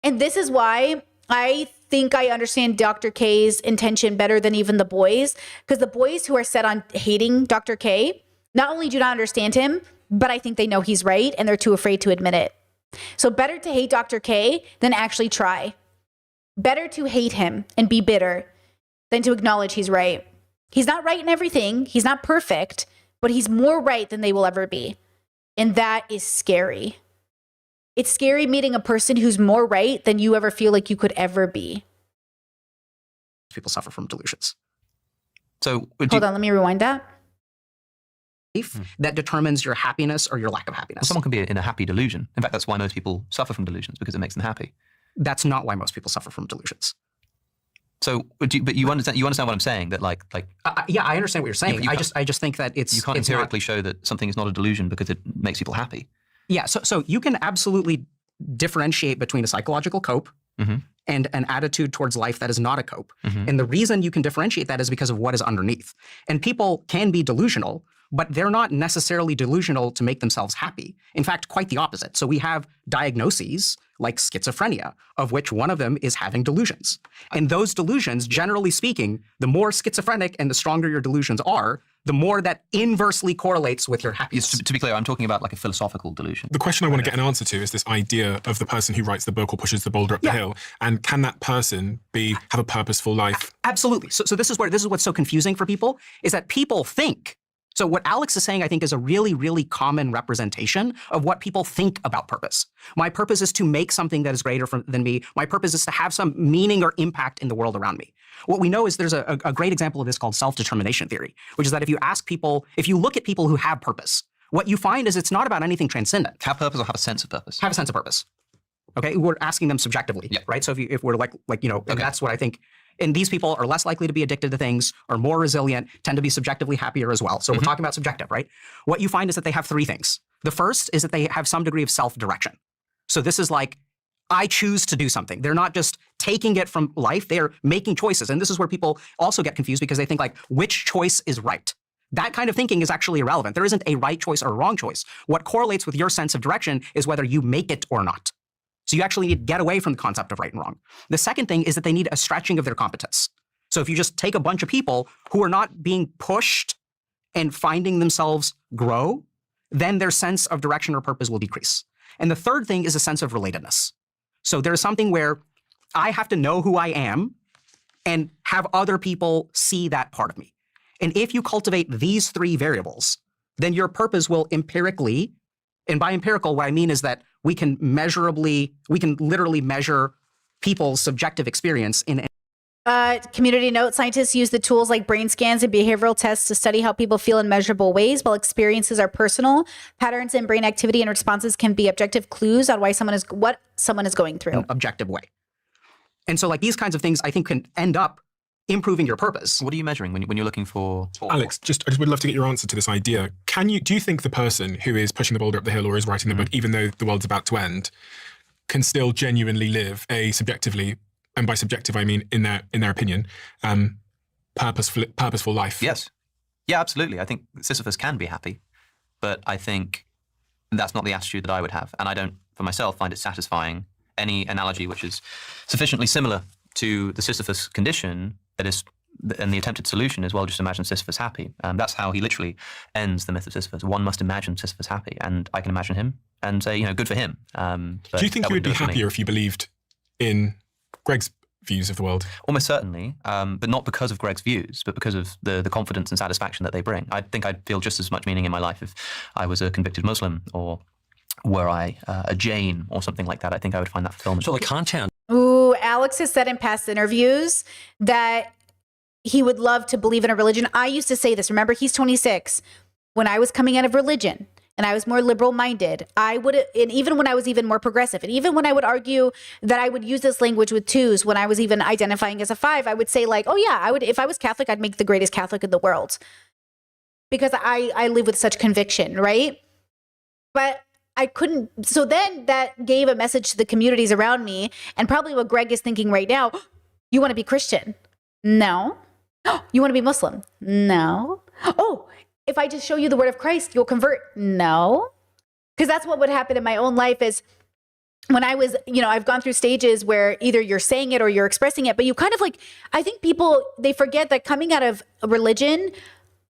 And this is why I think I understand Dr. K's intention better than even the boys, because the boys who are set on hating Dr. K not only do not understand him, but I think they know he's right and they're too afraid to admit it. So better to hate Dr. K than actually try. Better to hate him and be bitter than to acknowledge he's right. He's not right in everything. He's not perfect, but he's more right than they will ever be. And that is scary. It's scary meeting a person who's more right than you ever feel like you could ever be. People suffer from delusions. So Hold on, let me rewind that. That determines your happiness or your lack of Well, happiness. someone can be in a happy delusion. In fact, that's why most people suffer from delusions, because it makes them happy. That's not why most people suffer from delusions. So, but you understand what I'm saying? That like Yeah, I understand what you're saying. you I just think that you can't it's not- empirically show that something is not a delusion because it makes people happy. Yeah, so you can absolutely differentiate between a psychological cope Mhm. and an attitude towards life that is not a cope. Mhm. And the reason you can differentiate that is because of what is underneath. And people can be delusional, but they're not necessarily delusional to make themselves happy. In fact, quite the opposite. So we have diagnoses like schizophrenia, of which one of them is having delusions. And those delusions, generally speaking, the more schizophrenic and the stronger your delusions are, the more that inversely correlates with your happiness. To be clear, I'm talking about like a philosophical delusion. The question I want to get an answer to is this idea of the person who writes the book or pushes the boulder up the hill. And can that person have a purposeful life? Absolutely. So this is what's so confusing for people, is that people think. So what Alex is saying, I think, is a really, really common representation of what people think about purpose. My purpose is to make something that is greater than me. My purpose is to have some meaning or impact in the world around me. What we know is there's a great example of this called self-determination theory, which is that if you look at people who have purpose, what you find is it's not about anything transcendent. Have purpose or have a sense of purpose? Have a sense of purpose. Okay, we're asking them subjectively, right? So if we're and that's what I think. And these people are less likely to be addicted to things, are more resilient, tend to be subjectively happier as well. So we're talking about subjective, right? What you find is that they have 3 things. The first is that they have some degree of self-direction. So this is like, I choose to do something. They're not just taking it from life, they're making choices. And this is where people also get confused because they think like, which choice is right? That kind of thinking is actually irrelevant. There isn't a right choice or a wrong choice. What correlates with your sense of direction is whether you make it or not. So you actually need to get away from the concept of right and wrong. The second thing is that they need a stretching of their competence. So if you just take a bunch of people who are not being pushed and finding themselves grow, then their sense of direction or purpose will decrease. And the third thing is a sense of relatedness. So there's something where I have to know who I am and have other people see that part of me. And if you cultivate these 3 variables, then your purpose will empirically, and by empirical, what I mean is that we can literally measure people's subjective experience in. Community note, scientists use the tools like brain scans and behavioral tests to study how people feel in measurable ways. While experiences are personal, patterns in brain activity and responses can be objective clues on what someone is going through. An objective way. And so like these kinds of things I think can end up improving your purpose. What are you measuring when you're looking for? Alex, I just would love to get your answer to this idea. Do you think the person who is pushing the boulder up the hill or is writing the book, even though the world's about to end, can still genuinely live a subjectively, and by subjective I mean in their opinion, purposeful life? Yes. Yeah, absolutely. I think Sisyphus can be happy, but I think that's not the attitude that I would have. And I don't, for myself, find it satisfying. Any analogy which is sufficiently similar to the Sisyphus condition and the attempted solution is, well, just imagine Sisyphus happy. That's how he literally ends the myth of Sisyphus. One must imagine Sisyphus happy, and I can imagine him and say, good for him. Do you think you would be happier if you believed in Greg's views of the world? Almost certainly, but not because of Greg's views, but because of the confidence and satisfaction that they bring. I think I'd feel just as much meaning in my life if I was a convicted Muslim, or were I a Jain or something like that. I think I would find that fulfillment. So the content. Ooh, Alex has said in past interviews that he would love to believe in a religion. I used to say this. Remember, he's 26. When I was coming out of religion and I was more liberal minded, and even when I was even more progressive, and even when I would argue that I would use this language with twos, when I was even identifying as a 5, I would say like, oh yeah, if I was Catholic, I'd make the greatest Catholic in the world, because I live with such conviction, right? But I couldn't. So then that gave a message to the communities around me, and probably what Greg is thinking right now: you want to be Christian? No. You want to be Muslim? No. Oh, if I just show you the word of Christ, you'll convert? No. Because that's what would happen in my own life is when I was, I've gone through stages where either you're saying it or you're expressing it, but you kind of like, I think people, they forget that coming out of a religion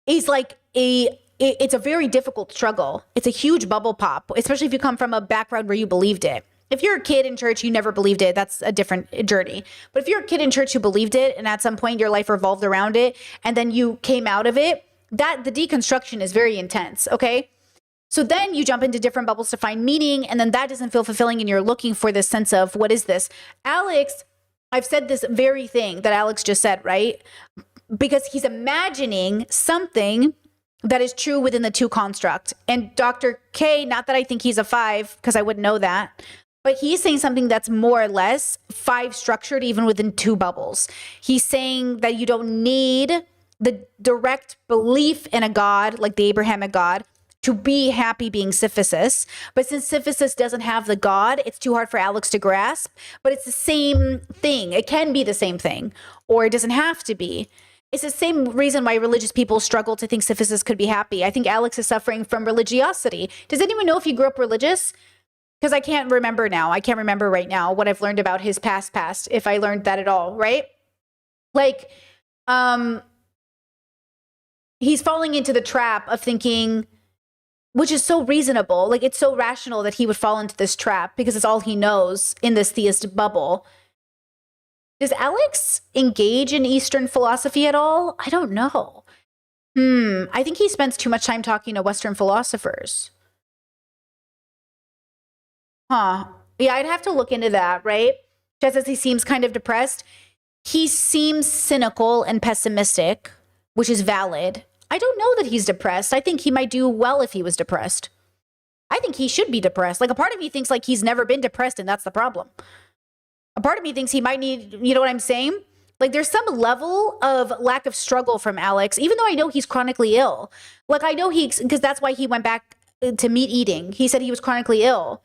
is like it's a very difficult struggle. It's a huge bubble pop, especially if you come from a background where you believed it. If you're a kid in church, you never believed it, that's a different journey. But if you're a kid in church who believed it, and at some point your life revolved around it, and then you came out of it, the deconstruction is very intense, okay? So then you jump into different bubbles to find meaning, and then that doesn't feel fulfilling, and you're looking for this sense of, what is this? Alex, I've said this very thing that Alex just said, right? Because he's imagining something that is true within the 2 construct. And Dr. K, not that I think he's a 5, because I wouldn't know that, but he's saying something that's more or less 5 structured even within 2 bubbles. He's saying that you don't need the direct belief in a God, like the Abrahamic God, to be happy being Sisyphus. But since Sisyphus doesn't have the God, it's too hard for Alex to grasp. But it's the same thing. It can be the same thing, or it doesn't have to be. It's the same reason why religious people struggle to think Sisyphus could be happy. I think Alex is suffering from religiosity. Does anyone know if he grew up religious? Because I can't remember now. I can't remember right now what I've learned about his past, if I learned that at all, right? Like, he's falling into the trap of thinking, which is so reasonable. Like, it's so rational that he would fall into this trap because it's all he knows in this theist bubble. Does Alex engage in Eastern philosophy at all? I don't know. I think he spends too much time talking to Western philosophers. Yeah, I'd have to look into that, right? Just as he seems kind of depressed, he seems cynical and pessimistic, which is valid. I don't know that he's depressed. I think he might do well if he was depressed. I think he should be depressed. Like, a part of me thinks like he's never been depressed, and that's the problem. A part of me thinks he might need, you know what I'm saying? Like, there's some level of lack of struggle from Alex, even though I know he's chronically ill. Like, I know because that's why he went back to meat eating. He said he was chronically ill.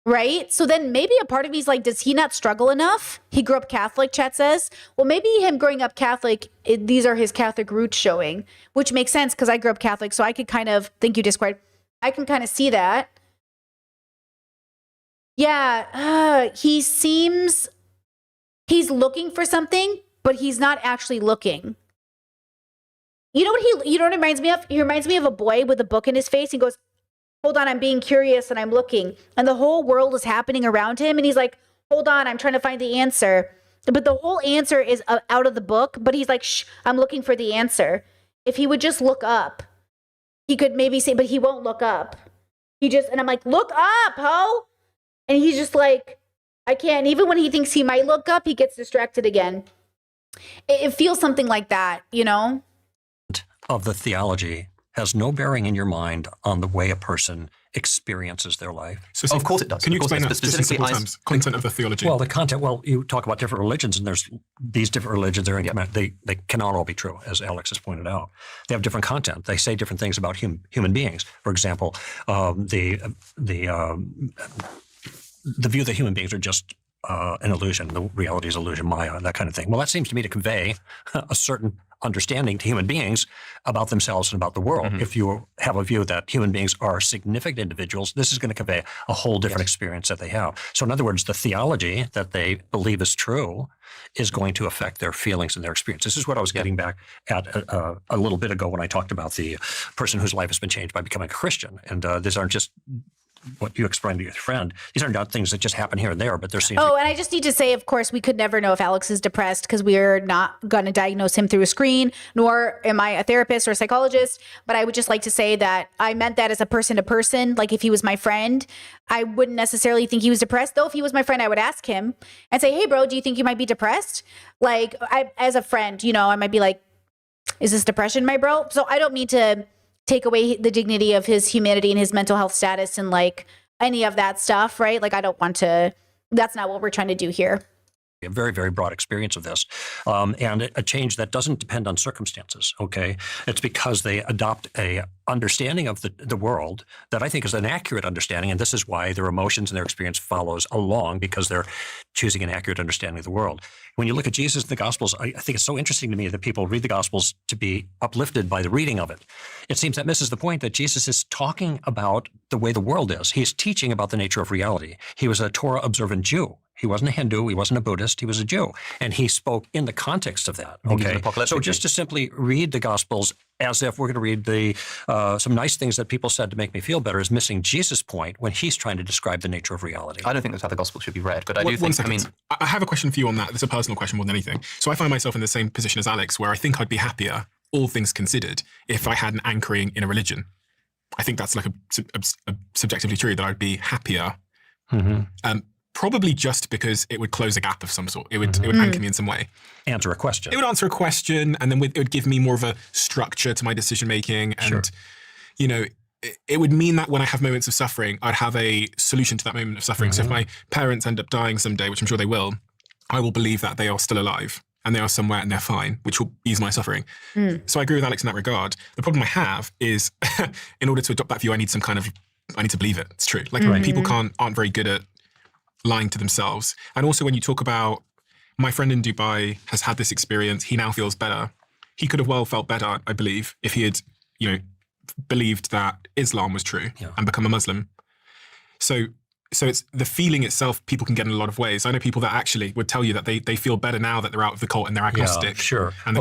Right? So then maybe a part of me is like, does he not struggle enough? He grew up Catholic, chat says. Well, maybe him growing up Catholic, these are his Catholic roots showing, which makes sense because I grew up Catholic. So I could kind of, thank you, Discord. I can kind of see that. Yeah, he's looking for something, but he's not actually looking. You know what it reminds me of? He reminds me of a boy with a book in his face. He goes, hold on, I'm being curious and I'm looking. And the whole world is happening around him. And he's like, hold on, I'm trying to find the answer. But the whole answer is out of the book. But he's like, shh, I'm looking for the answer. If he would just look up, he could maybe say, but he won't look up. And I'm like, look up, ho. And he's just like, I can't. Even when he thinks he might look up, he gets distracted again. It feels something like that, you know? Of the theology has no bearing in your mind on the way a person experiences their life. So, Of course it does. Can you Of course explain it that does. just in simple Specifically, terms? Content of the theology. Well, the content, you talk about different religions, and there's these different religions, they cannot all be true, as Alex has pointed out. They have different content. They say different things about human beings. For example, the view that human beings are just an illusion, the reality is illusion, Maya, that kind of thing. Well, that seems to me to convey a certain understanding to human beings about themselves and about the world. If you have a view that human beings are significant individuals, this is going to convey a whole different experience that they have. So in other words, the theology that they believe is true is going to affect their feelings and their experience. This is what I was getting back at a little bit ago when I talked about the person whose life has been changed by becoming a Christian. And these aren't just what you explained to your friend. These are not things that just happen here and there, but there seems Oh, and I just need to say, of course, we could never know if Alex is depressed because we're not going to diagnose him through a screen, nor am I a therapist or a psychologist. But I would just like to say that I meant that as a person to person. Like if he was my friend, I wouldn't necessarily think he was depressed. Though if he was my friend, I would ask him and say, hey, bro, do you think you might be depressed? Like as a friend, I might be like, is this depression, my bro? So I don't mean to take away the dignity of his humanity and his mental health status and like any of that stuff, right? Like I don't want to, that's not what we're trying to do here. a very, very broad experience of this, and a change that doesn't depend on circumstances, okay? It's because they adopt a understanding of the world that I think is an accurate understanding, and this is why their emotions and their experience follows along, because they're choosing an accurate understanding of the world. When you look at Jesus in the Gospels, I think it's so interesting to me that people read the Gospels to be uplifted by the reading of it. It seems that misses the point that Jesus is talking about the way the world is. He's teaching about the nature of reality. He was a Torah-observant Jew. He wasn't a Hindu. He wasn't a Buddhist. He was a Jew. And he spoke in the context of that. Okay. So just to simply read the Gospels as if we're going to read the some nice things that people said to make me feel better is missing Jesus' point when he's trying to describe the nature of reality. I don't think that's how the Gospel should be read, but I do One think, second. I have a question for you on that. It's a personal question more than anything. So I find myself in the same position as Alex, where I think I'd be happier, all things considered, if I had an anchoring in a religion. I think that's like a subjectively true, that I'd be happier. Probably just because it would close a gap of some sort. It would anchor me in some way. Answer a question. It would answer a question, and then it would give me more of a structure to my decision making. And, you know, it would mean that when I have moments of suffering, I'd have a solution to that moment of suffering. So if my parents end up dying someday, which I'm sure they will, I will believe that they are still alive and they are somewhere and they're fine, which will ease my suffering. So I agree with Alex in that regard. The problem I have is in order to adopt that view, I need to believe it. It's true. Like people aren't very good at lying to themselves. And also when you talk about my friend in Dubai has had this experience, he now feels better. He could have well felt better, I believe, if he had, believed that Islam was true and become a Muslim. So it's the feeling itself people can get in a lot of ways. I know people that actually would tell you that they feel better now that they're out of the cult and they're agnostic. Yeah, sure. And the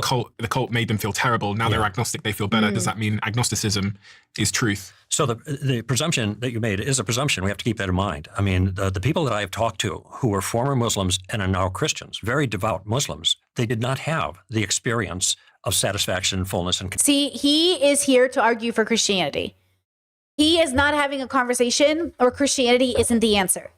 cult made them feel terrible. Now they're agnostic, they feel better. Does that mean agnosticism is truth? So the presumption that you made is a presumption. We have to keep that in mind. I mean, the people that I have talked to who were former Muslims and are now Christians, very devout Muslims, they did not have the experience of satisfaction, fullness, and See, he is here to argue for Christianity. He is not having a conversation, or Christianity isn't the answer,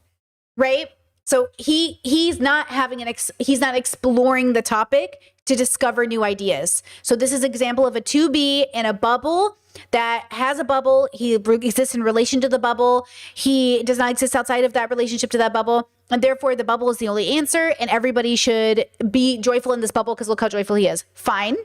right? So he's not having he's not exploring the topic to discover new ideas. So this is an example of a 2B in a bubble that has a bubble. He exists in relation to the bubble. He does not exist outside of that relationship to that bubble. And therefore the bubble is the only answer, and everybody should be joyful in this bubble because look how joyful he is. Fine.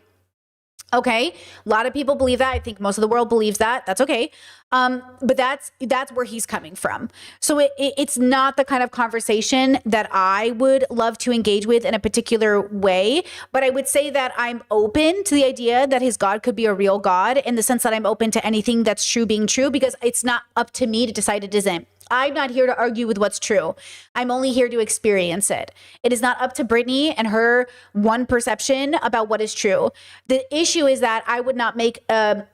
Okay. A lot of people believe that. I think most of the world believes that. That's okay. But that's where he's coming from. So it's not the kind of conversation that I would love to engage with in a particular way. But I would say that I'm open to the idea that his God could be a real God, in the sense that I'm open to anything that's true being true, because it's not up to me to decide it isn't. I'm not here to argue with what's true. I'm only here to experience it. It is not up to Brittany and her one perception about what is true. The issue is that I would not make a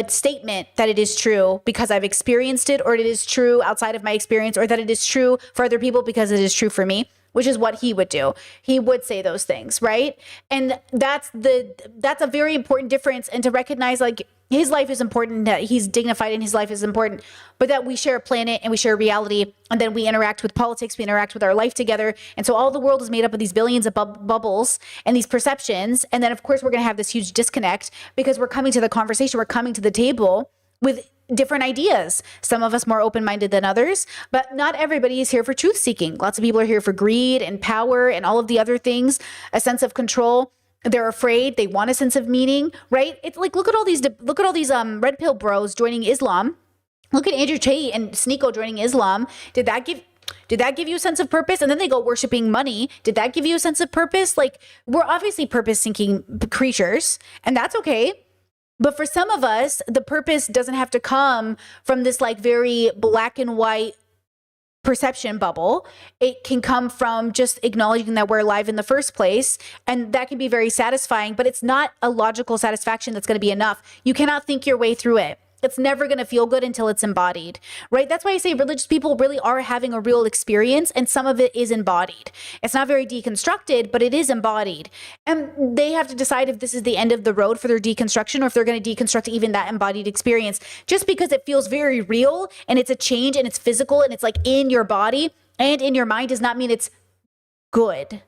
statement that it is true because I've experienced it, or it is true outside of my experience, or that it is true for other people because it is true for me, which is what he would do. He would say those things, right? And that's a very important difference. And to recognize, like, his life is important, that he's dignified and his life is important, but that we share a planet and we share a reality, and then we interact with politics, we interact with our life together. And so all the world is made up of these billions of bubbles and these perceptions. And then, of course, we're going to have this huge disconnect because we're coming to the conversation, we're coming to the table with different ideas. Some of us more open-minded than others, but not everybody is here for truth seeking. Lots of people are here for greed and power and all of the other things, a sense of control. They're afraid. They want a sense of meaning, right? It's like, look at all these red pill bros joining Islam. Look at Andrew Tate and Sneeko joining Islam. Did that give you a sense of purpose? And then they go worshiping money. Did that give you a sense of purpose? Like, we're obviously purpose-seeking creatures, and that's okay. But for some of us, the purpose doesn't have to come from this like very black and white perception bubble. It can come from just acknowledging that we're alive in the first place. And that can be very satisfying, but it's not a logical satisfaction that's going to be enough. You cannot think your way through it. It's never going to feel good until it's embodied, right? That's why I say religious people really are having a real experience, and some of it is embodied. It's not very deconstructed, but it is embodied. And they have to decide if this is the end of the road for their deconstruction, or if they're going to deconstruct even that embodied experience. Just because it feels very real and it's a change and it's physical and it's like in your body and in your mind does not mean it's good.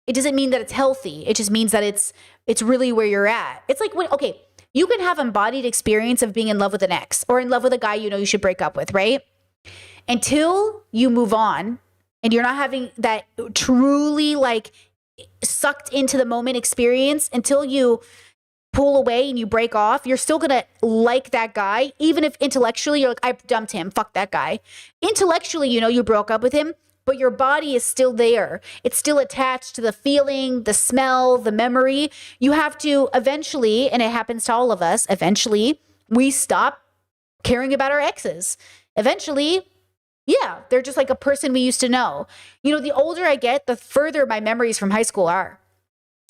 It doesn't mean that it's healthy. It just means that it's really where you're at. It's like when, okay, you can have embodied experience of being in love with an ex or in love with a guy you know you should break up with, right? Until you move on and you're not having that truly like sucked into the moment experience, until you pull away and you break off, you're still gonna like that guy, even if intellectually you're like, I dumped him, fuck that guy. Intellectually, you know you broke up with him, but your body is still there. It's still attached to the feeling, the smell, the memory. You have to eventually, and it happens to all of us, eventually we stop caring about our exes. Eventually, yeah, they're just like a person we used to know. You know, the older I get, the further my memories from high school are.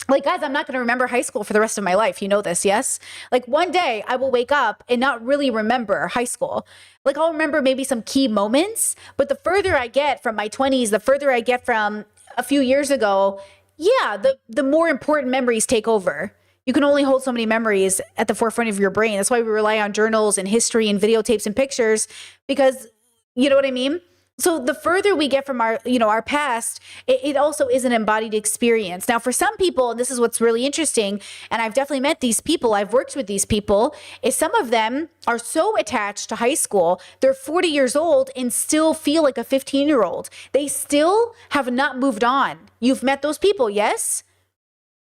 Like, guys, I'm not going to remember high school for the rest of my life. You know this, yes? Like, one day I will wake up and not really remember high school. Like, I'll remember maybe some key moments, but the further I get from my 20s, the further I get from a few years ago, yeah, the more important memories take over. You can only hold so many memories at the forefront of your brain. That's why we rely on journals and history and videotapes and pictures, because you know what I mean? So the further we get from our, our past, it also is an embodied experience. Now, for some people, and this is what's really interesting, and I've definitely met these people, I've worked with these people, is some of them are so attached to high school, they're 40 years old and still feel like a 15-year-old. They still have not moved on. You've met those people, yes?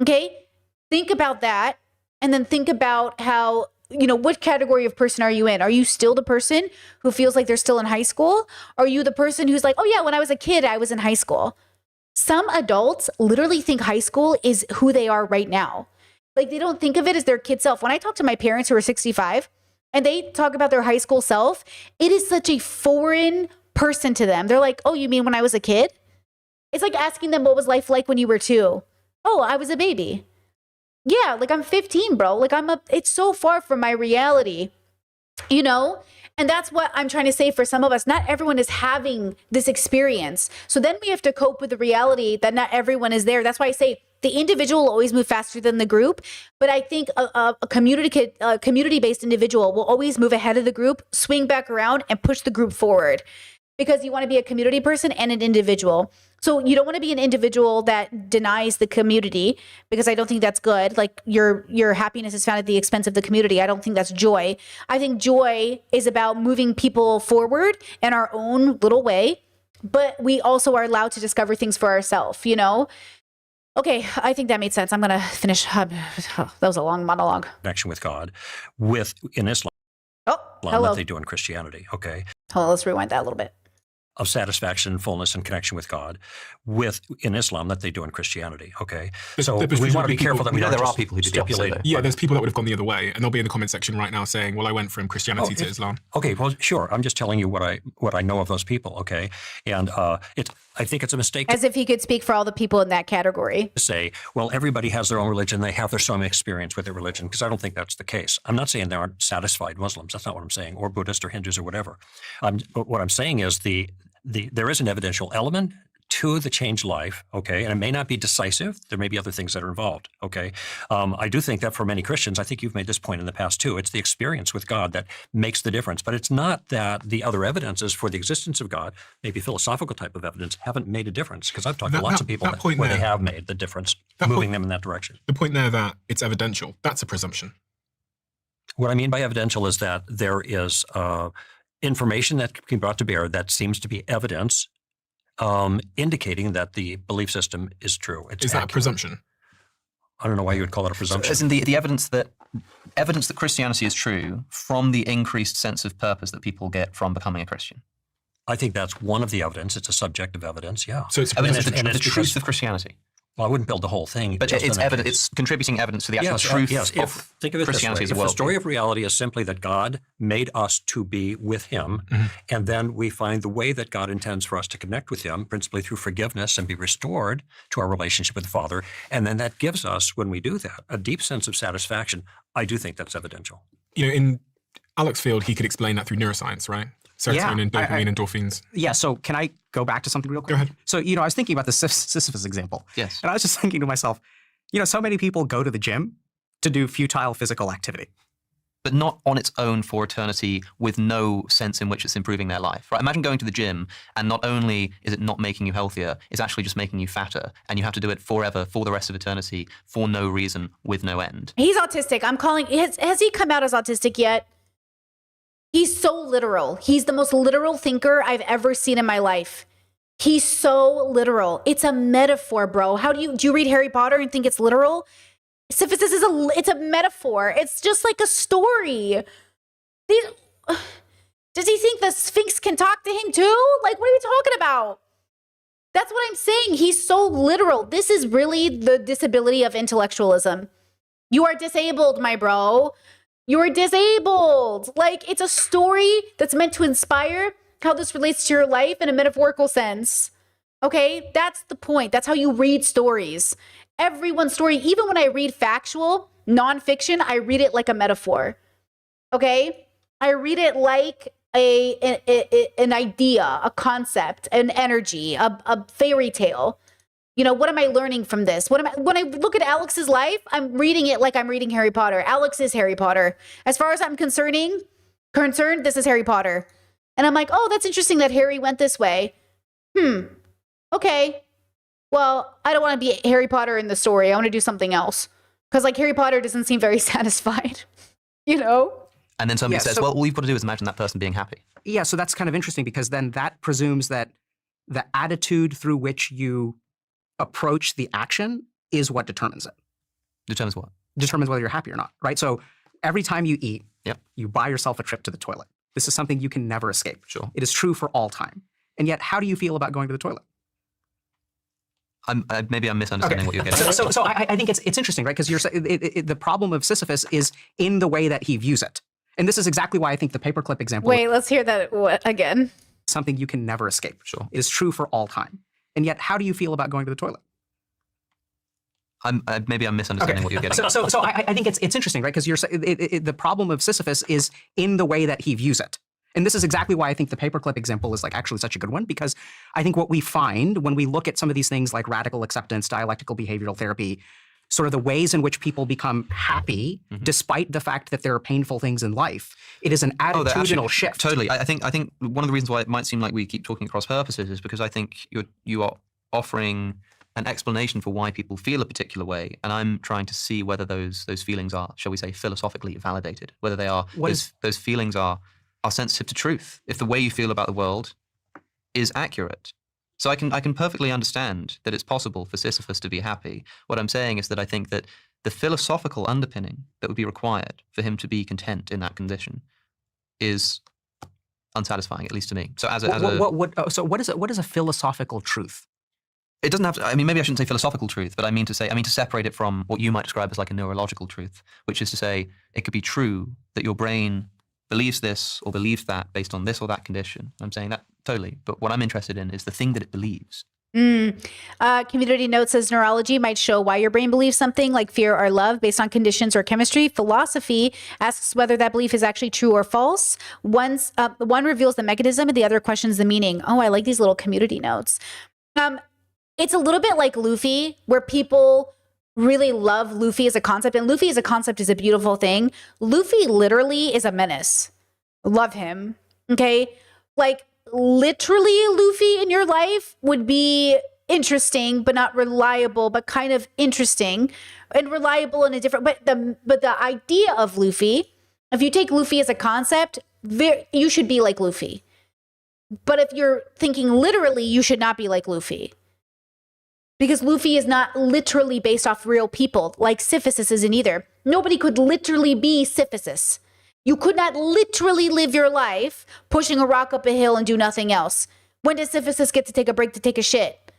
Okay, think about that, and then think about how, what category of person are you in? Are you still the person who feels like they're still in high school? Are you the person who's like, oh yeah, when I was a kid, I was in high school? Some adults literally think high school is who they are right now. Like, they don't think of it as their kid self. When I talk to my parents who are 65 and they talk about their high school self, it is such a foreign person to them. They're like, oh, you mean when I was a kid? It's like asking them, what was life like when you were 2? Oh, I was a baby. Yeah, like I'm 15, bro. Like it's so far from my reality, And that's what I'm trying to say for some of us. Not everyone is having this experience. So then we have to cope with the reality that not everyone is there. That's why I say the individual will always move faster than the group. But I think a community-based individual will always move ahead of the group, swing back around, and push the group forward. Because you want to be a community person and an individual. So you don't want to be an individual that denies the community, because I don't think that's good. Like your happiness is found at the expense of the community. I don't think that's joy. I think joy is about moving people forward in our own little way, but we also are allowed to discover things for ourselves, Okay, I think that made sense. I'm going to finish. That was a long monologue. Connection with God, in Islam, hello. that they do in Christianity, okay? Hold on, let's rewind that a little bit. Of satisfaction, fullness, and connection with God, in Islam that they do in Christianity. Okay, so we want to be careful that we don't. There are people who do the opposite. Yeah, there's people that would have gone the other way, and they'll be in the comment section right now saying, "Well, I went from Christianity to Islam." Okay, well, sure. I'm just telling you what I know of those people. Okay, and I think it's a mistake. As if he could speak for all the people in that category. To say, well, everybody has their own religion. They have their own experience with their religion, because I don't think that's the case. I'm not saying there aren't satisfied Muslims. That's not what I'm saying, or Buddhists or Hindus or whatever. But what I'm saying is there is an evidential element to the changed life, okay? And it may not be decisive. There may be other things that are involved, okay? I do think that for many Christians, I think you've made this point in the past too, it's the experience with God that makes the difference. But it's not that the other evidences for the existence of God, maybe philosophical type of evidence, haven't made a difference. Because I've talked to lots of people where they have made the difference, moving them in that direction. The point there that it's evidential, that's a presumption. What I mean by evidential is that there is information that can be brought to bear that seems to be evidence indicating that the belief system is true. It's Is that a accurate. presumption? I don't know why you would call it a presumption. As in the evidence that Christianity is true from the increased sense of purpose that people get from becoming a Christian. I think that's one of the evidence. It's a subjective evidence, yeah. So it's a Evidence presumption. of and the it's truth because- of Christianity. Well, I wouldn't build the whole thing. But just on it's that evidence. case. It's contributing evidence to the actual Yes, truth yes. of Think of it Christianity this as way. a If the story worldview. of reality is simply that God made us to be with Him, and then we find the way that God intends for us to connect with Him, principally through forgiveness and be restored to our relationship with the Father, and then that gives us, when we do that, a deep sense of satisfaction. I do think that's evidential. In Alex Field, he could explain that through neuroscience, right? Serotonin, Yeah, dopamine, endorphins. Yeah. So can I go back to something real quick? Go ahead. So, I was thinking about the Sisyphus example. Yes. And I was just thinking to myself, so many people go to the gym to do futile physical activity. But not on its own for eternity with no sense in which it's improving their life. Right? Imagine going to the gym and not only is it not making you healthier, it's actually just making you fatter. And you have to do it forever, for the rest of eternity, for no reason, with no end. He's autistic. I'm calling. Has he come out as autistic yet? He's so literal. He's the most literal thinker I've ever seen in my life. He's so literal. It's a metaphor, bro. Do you read Harry Potter and think it's literal? Sisyphus is it's a metaphor. It's just like a story. Does he think the Sphinx can talk to him too? Like, what are we talking about? That's what I'm saying. He's so literal. This is really the disability of intellectualism. You are disabled, my bro. You're disabled. Like, it's a story that's meant to inspire how this relates to your life in a metaphorical sense. Okay? That's the point. That's how you read stories. Everyone's story, even when I read factual, nonfiction, I read it like a metaphor. Okay? I read it like an idea, a concept, an energy, a fairy tale. What am I learning from this? When I look at Alex's life, I'm reading it like I'm reading Harry Potter. Alex is Harry Potter. As far as I'm concerned, this is Harry Potter. And I'm like, oh, that's interesting that Harry went this way. Okay. Well, I don't want to be Harry Potter in the story. I want to do something else. Because Harry Potter doesn't seem very satisfied, And then somebody Yeah, says, so- well, all you've got to do is imagine that person being happy. Yeah. So that's kind of interesting because then that presumes that the attitude through which you approach the action is what determines it. Determines what? Determines whether you're happy or not, right? So every time you eat, Yep. you buy yourself a trip to the toilet. This is something you can never escape. Sure. It is true for all time. And yet, how do you feel about going to the toilet? Maybe I'm misunderstanding what you're getting at. So I think it's interesting, right? Because the problem of Sisyphus is in the way that he views it. And this is exactly why I think the paperclip example Wait, let's hear that again. is something you can never escape. Sure. It is true for all time. And yet, how do you feel about going to the toilet? Maybe I'm misunderstanding what you're getting at. So I think it's interesting, right? Because the problem of Sisyphus is in the way that he views it. And this is exactly why I think the paperclip example is actually such a good one, because I think what we find when we look at some of these things like radical acceptance, dialectical behavioral therapy, sort of the ways in which people become happy despite the fact that there are painful things in life, it is an attitudinal shift. Totally. I think one of the reasons why it might seem like we keep talking across purposes is because I think you are offering an explanation for why people feel a particular way, and I'm trying to see whether those feelings are, shall we say, philosophically validated, whether they are those feelings are sensitive to truth. If the way you feel about the world is accurate. So I can perfectly understand that it's possible for Sisyphus to be happy. What I'm saying is that I think that the philosophical underpinning that would be required for him to be content in that condition is unsatisfying, at least to me. So what is a philosophical truth? It doesn't have to, maybe I shouldn't say philosophical truth, but I mean to separate it from what you might describe as like a neurological truth, which is to say it could be true that your brain believes this or believes that based on this or that condition. I'm saying that totally. But what I'm interested in is the thing that it believes. Community Note says neurology might show why your brain believes something like fear or love based on conditions or chemistry. Philosophy asks whether that belief is actually true or false. One reveals the mechanism and the other questions the meaning. Oh, I like these little community notes. It's a little bit like Luffy, where people really love Luffy as a concept, and Luffy as a concept is a beautiful thing. Luffy literally is a menace. Love him. Okay. Like literally Luffy in your life would be interesting, but not reliable, but kind of interesting and reliable in a different, but the idea of Luffy, if you take Luffy as a concept, you should be like Luffy. But if you're thinking literally, you should not be like Luffy. Because Luffy is not literally based off real people, like Syphilis isn't either. Nobody could literally be Syphilis. You could not literally live your life pushing a rock up a hill and do nothing else. When does Syphilis get to take a break to take a shit?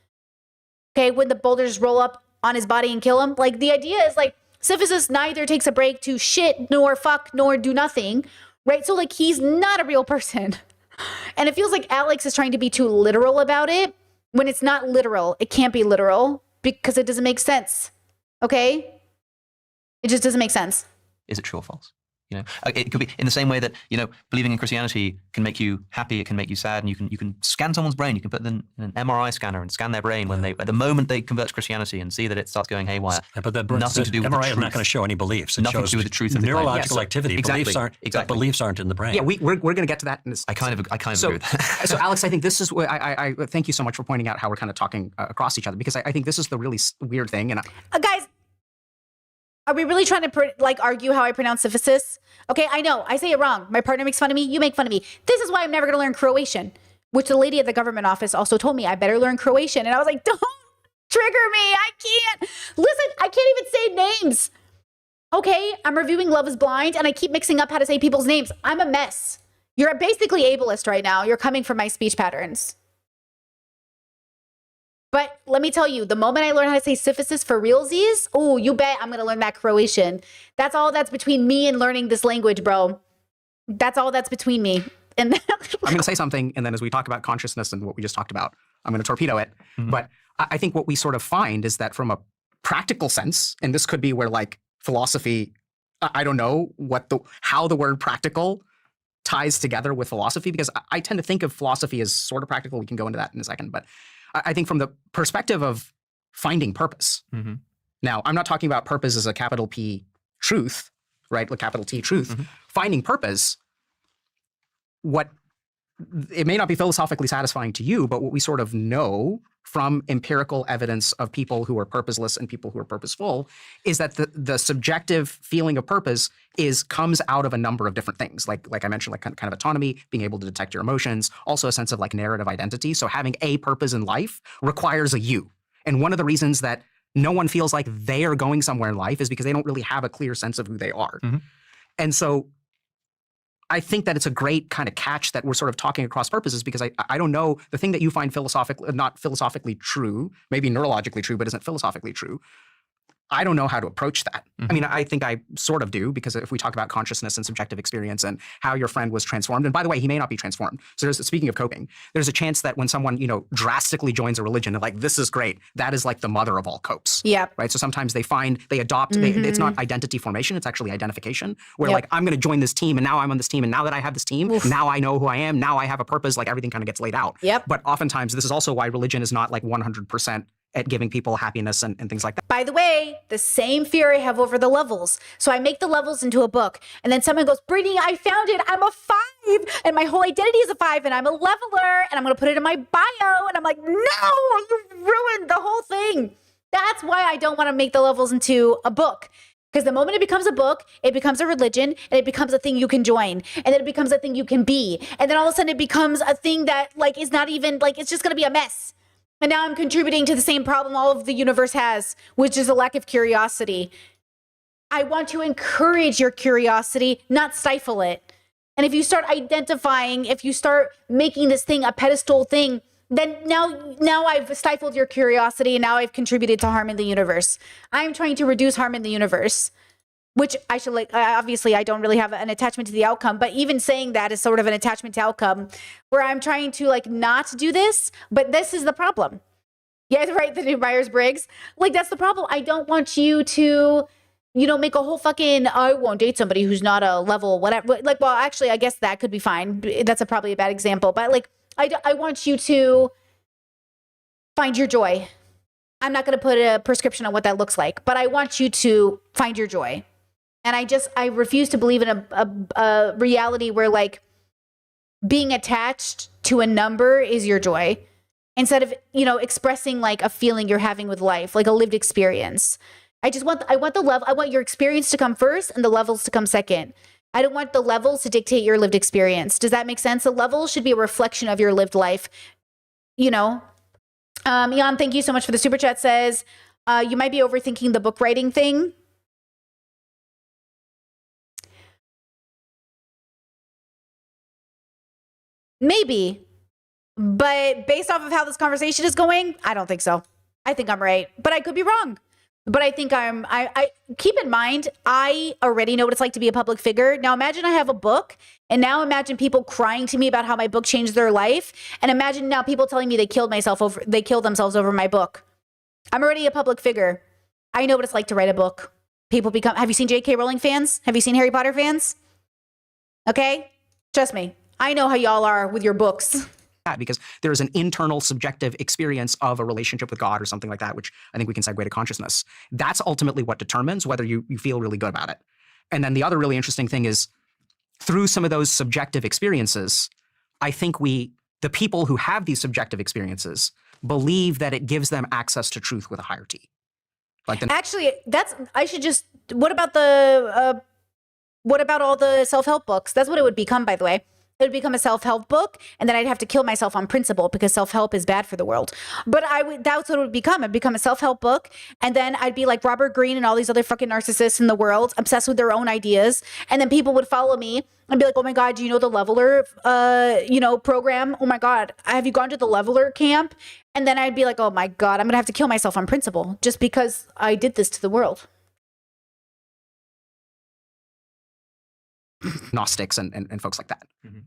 Okay, when the boulders roll up on his body and kill him? Like, the idea is like, Syphilis neither takes a break to shit, nor fuck, nor do nothing, right? So, like, he's not a real person. And it feels like Alex is trying to be too literal about it. When it's not literal, it can't be literal because it doesn't make sense. Okay? It just doesn't make sense. Is it true or false? You know, it could be in the same way that, you know, believing in Christianity can make you happy, it can make you sad, and you can scan someone's brain. You can put them in an MRI scanner and scan their brain when at the moment they convert to Christianity and see that it starts going haywire. But that nothing to do with the MRI is truth. not going to show any beliefs. It Nothing shows to do with the truth of the neurological claim. activity. Exactly. Beliefs aren't in the brain. Yeah, we're going to get to that. In this. I kind of So, agree with that. so Alex, I think this is what I thank you so much for pointing out how we're kind of talking across each other, because I think this is the really weird thing. And Guys, are we really trying to argue how I pronounce Syphilis? Okay, I know, I say it wrong. My partner makes fun of me, you make fun of me. This is why I'm never gonna learn Croatian, which the lady at the government office also told me I better learn Croatian. And I was like, don't trigger me, I can't. Listen, I can't even say names. Okay, I'm reviewing Love is Blind and I keep mixing up how to say people's names. I'm a mess. You're basically ableist right now. You're coming from my speech patterns. But let me tell you, the moment I learn how to say Syphilis for realsies, oh, you bet I'm going to learn that Croatian. That's all that's between me and learning this language, bro. That's all that's between me. And I'm going to say something, and then as we talk about consciousness and what we just talked about, I'm going to torpedo it. Mm-hmm. But I think what we sort of find is that from a practical sense, and this could be where like philosophy, I don't know how the word practical ties together with philosophy, because I tend to think of philosophy as sort of practical. We can go into that in a second, but I think from the perspective of finding purpose. Mm-hmm. Now, I'm not talking about purpose as a capital P truth, right? Like capital T truth. Mm-hmm. Finding purpose, it may not be philosophically satisfying to you, but what we sort of know from empirical evidence of people who are purposeless and people who are purposeful is that the subjective feeling of purpose comes out of a number of different things. Like I mentioned, like kind of autonomy, being able to detect your emotions, also a sense of like narrative identity. So having a purpose in life requires a you. And one of the reasons that no one feels like they are going somewhere in life is because they don't really have a clear sense of who they are. Mm-hmm. And so I think that it's a great kind of catch that we're sort of talking across purposes, because I don't know, the thing that you find not philosophically true, maybe neurologically true, but isn't philosophically true. I don't know how to approach that. Mm-hmm. I mean, I think I sort of do, because if we talk about consciousness and subjective experience and how your friend was transformed, and by the way, he may not be transformed. So speaking of coping, there's a chance that when someone, drastically joins a religion and like, this is great, that is like the mother of all copes. Yep. Right? So sometimes they adopt, it's not identity formation, it's actually identification, where like, I'm going to join this team and now I'm on this team and now that I have this team, now I know who I am, now I have a purpose, like everything kind of gets laid out. Yep. But oftentimes this is also why religion is not like 100% at giving people happiness and things like that. By the way, the same fear I have over the levels. So I make the levels into a book, and then someone goes, Brittany, I found it. I'm a 5, and my whole identity is a 5, and I'm a leveler, and I'm going to put it in my bio. And I'm like, no, you ruined the whole thing. That's why I don't want to make the levels into a book. Because the moment it becomes a book, it becomes a religion, and it becomes a thing you can join, and then it becomes a thing you can be. And then all of a sudden it becomes a thing that like is not even like, it's just going to be a mess. And now I'm contributing to the same problem all of the universe has, which is a lack of curiosity. I want to encourage your curiosity, not stifle it. And if you start identifying, if you start making this thing a pedestal thing, then now I've stifled your curiosity and now I've contributed to harm in the universe. I'm trying to reduce harm in the universe, which I should obviously I don't really have an attachment to the outcome, but even saying that is sort of an attachment to outcome where I'm trying to not do this, but this is the problem. Yeah, right, the new Myers-Briggs. Like, that's the problem. I don't want you to, make a whole fucking, I won't date somebody who's not a level, whatever. Like, well, actually, I guess that could be fine. That's probably a bad example, but I want you to find your joy. I'm not going to put a prescription on what that looks like, but I want you to find your joy. And I refuse to believe in a reality where like being attached to a number is your joy instead of, expressing like a feeling you're having with life, like a lived experience. I want your experience to come first and the levels to come second. I don't want the levels to dictate your lived experience. Does that make sense? The levels should be a reflection of your lived life. Jan, thank you so much for the super chat. Says, you might be overthinking the book writing thing. Maybe. But based off of how this conversation is going, I don't think so. I think I'm right, but I could be wrong. But I think I keep in mind, I already know what it's like to be a public figure. Now imagine I have a book, and now imagine people crying to me about how my book changed their life. And imagine now people telling me they killed themselves over my book. I'm already a public figure. I know what it's like to write a book. Have you seen J.K. Rowling fans? Have you seen Harry Potter fans? Okay? Trust me. I know how y'all are with your books. Because there is an internal subjective experience of a relationship with God or something like that, which I think we can segue to consciousness. That's ultimately what determines whether you feel really good about it. And then the other really interesting thing is through some of those subjective experiences, I think the people who have these subjective experiences believe that it gives them access to truth with a higher T. Actually, what about all the self-help books? That's what it would become, by the way. It would become a self-help book, and then I'd have to kill myself on principle because self-help is bad for the world. But that's what it would become. It'd become a self-help book, and then I'd be like Robert Greene and all these other fucking narcissists in the world, obsessed with their own ideas. And then people would follow me and be like, oh my God, do you know the Leveler, program? Oh my God, have you gone to the Leveler camp? And then I'd be like, oh my God, I'm going to have to kill myself on principle just because I did this to the world. Gnostics and folks like that. Mm-hmm.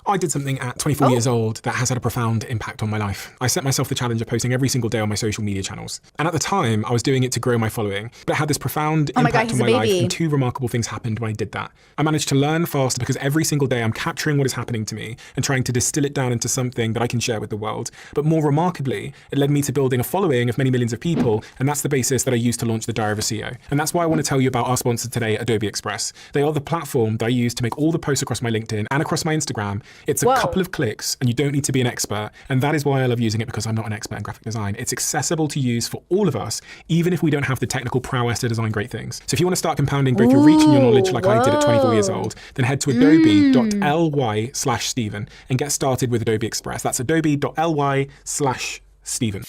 I did something at 24 years old that has had a profound impact on my life. I set myself the challenge of posting every single day on my social media channels. And at the time, I was doing it to grow my following, but it had this profound impact on my life, and two remarkable things happened when I did that. I managed to learn faster because every single day I'm capturing what is happening to me and trying to distill it down into something that I can share with the world. But more remarkably, it led me to building a following of many millions of people, and that's the basis that I used to launch the Diary of a CEO. And that's why I want to tell you about our sponsor today, Adobe Express. They are the platform that I use to make all the posts across my LinkedIn and across my Instagram. It's a couple of clicks, and you don't need to be an expert. And that is why I love using it, because I'm not an expert in graphic design. It's accessible to use for all of us, even if we don't have the technical prowess to design great things. So if you want to start compounding both your reach and your knowledge like I did at 24 years old, then head to adobe.ly/Stephen and get started with Adobe Express. That's adobe.ly/Stephen.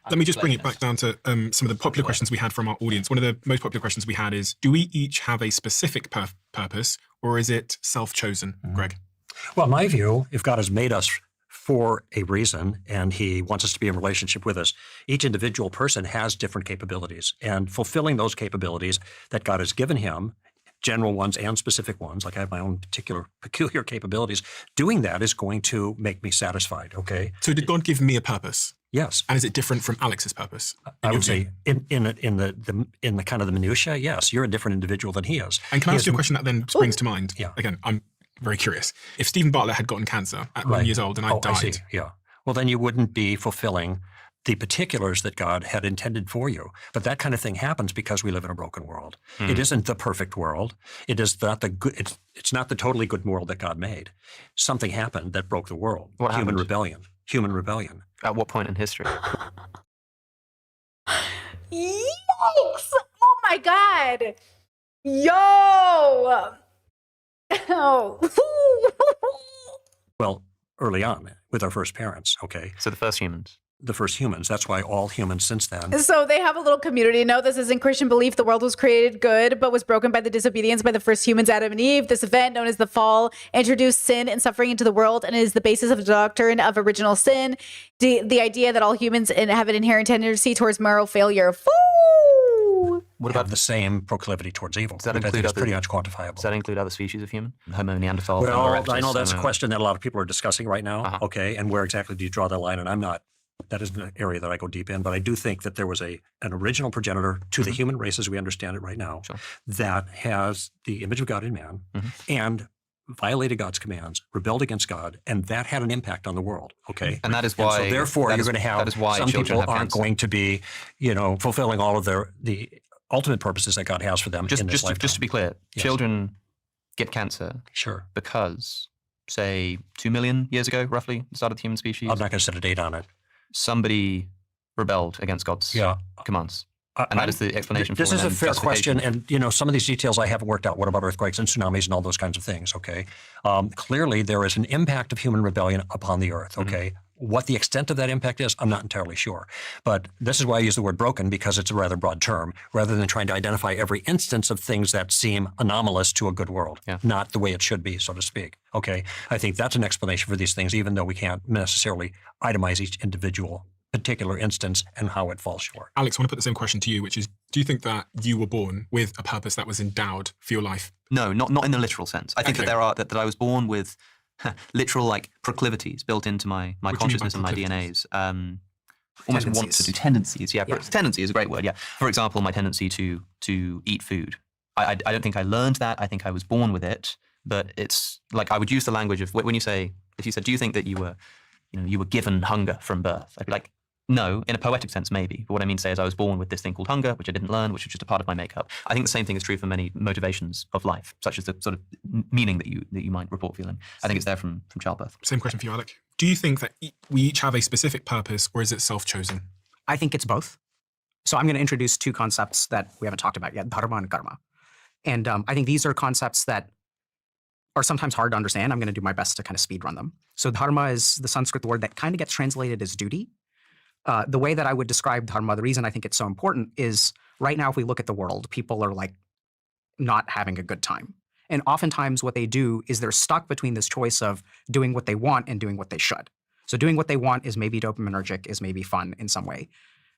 Let me just bring it back down to some of the popular questions we had from our audience. One of the most popular questions we had is, do we each have a specific purpose, or is it self-chosen? Greg? Well, in my view, if God has made us for a reason and he wants us to be in relationship with us, each individual person has different capabilities, and fulfilling those capabilities that God has given him, general ones and specific ones, like I have my own peculiar capabilities, doing that is going to make me satisfied, okay? So did God give me a purpose? Yes. And is it different from Alex's purpose? I would say in the kind of the minutiae, yes, you're a different individual than he is. And can I ask you a question that then springs to mind? Yeah. Again, I'm very curious. If Stephen Bartlett had gotten cancer at 1 years old and I died. I see. Yeah. Well, then you wouldn't be fulfilling the particulars that God had intended for you. But that kind of thing happens because we live in a broken world. It isn't the perfect world. It is not the good. It's not the totally good world that God made. Something happened that broke the world. What happened? Human rebellion. At what point in history? Yikes! Oh my God! Yo! Oh. Well, early on with our first parents, okay? So the first humans. The first humans. That's why all humans since then. So they have a little community note that says, in Christian belief, the world was created good, but was broken by the disobedience by the first humans, Adam and Eve. This event, known as the fall, introduced sin and suffering into the world and is the basis of the doctrine of original sin. The idea that all humans have an inherent tendency towards moral failure. Woo! What about the same proclivity towards evil? Does that which I think include is pretty much quantifiable. Does that include other species of human? Homo neanderthal? Well, Homo erectus, I know that's a Homo- question that a lot of people are discussing right now, okay? And where exactly do you draw that line? And I'm not. That isn't an area that I go deep in, but I do think that there was an original progenitor to the human race as we understand it right now that has the image of God in man and violated God's commands, rebelled against God, and that had an impact on the world. Okay, And that is why. so therefore, that you're is- going to have that is why some children people have aren't cancer. going to be, fulfilling all of the ultimate purposes that God has for them in this lifetime. Just to be clear, Yes. children get cancer Sure. because, say, 2 million years ago, roughly, the start of the human species, I'm not going to set a date on it. somebody rebelled against God's Yeah. commands. And that is the explanation for This is it a and fair justification. question, and some of these details I haven't worked out. What about earthquakes and tsunamis and all those kinds of things? Okay, clearly there is an impact of human rebellion upon the earth. Okay, what the extent of that impact is, I'm not entirely sure. But this is why I use the word broken, because it's a rather broad term, rather than trying to identify every instance of things that seem anomalous to a good world, not the way it should be, so to speak. Okay, I think that's an explanation for these things, even though we can't necessarily itemize each individual particular instance and how it falls short. Alex, I want to put the same question to you, which is, do you think that you were born with a purpose that was endowed for your life? No, not in the literal sense. I think Okay. that I was born with literal proclivities built into my What do you mean by consciousness and my proclivities? DNAs. Almost want to Tendencies. do tendencies. Yeah, Yeah. tendency is a great word. Yeah. For example, my tendency to eat food. I don't think I learned that. I think I was born with it. But it's like I would use the language of when you say, if you said, do you think that you were given hunger from birth? I'd be like, no, in a poetic sense, maybe. But what I mean to say is I was born with this thing called hunger, which I didn't learn, which was just a part of my makeup. I think the same thing is true for many motivations of life, such as the sort of meaning that you might report feeling. I think it's there from childbirth. Same question for you, Alec. Do you think that we each have a specific purpose, or is it self-chosen? I think it's both. So I'm going to introduce two concepts that we haven't talked about yet, dharma and karma. And I think these are concepts that are sometimes hard to understand. I'm going to do my best to kind of speed run them. So dharma is the Sanskrit word that kind of gets translated as duty. The way that I would describe dharma, the reason I think it's so important is right now, if we look at the world, people are like not having a good time. And oftentimes what they do is they're stuck between this choice of doing what they want and doing what they should. So doing what they want is maybe dopaminergic, is maybe fun in some way.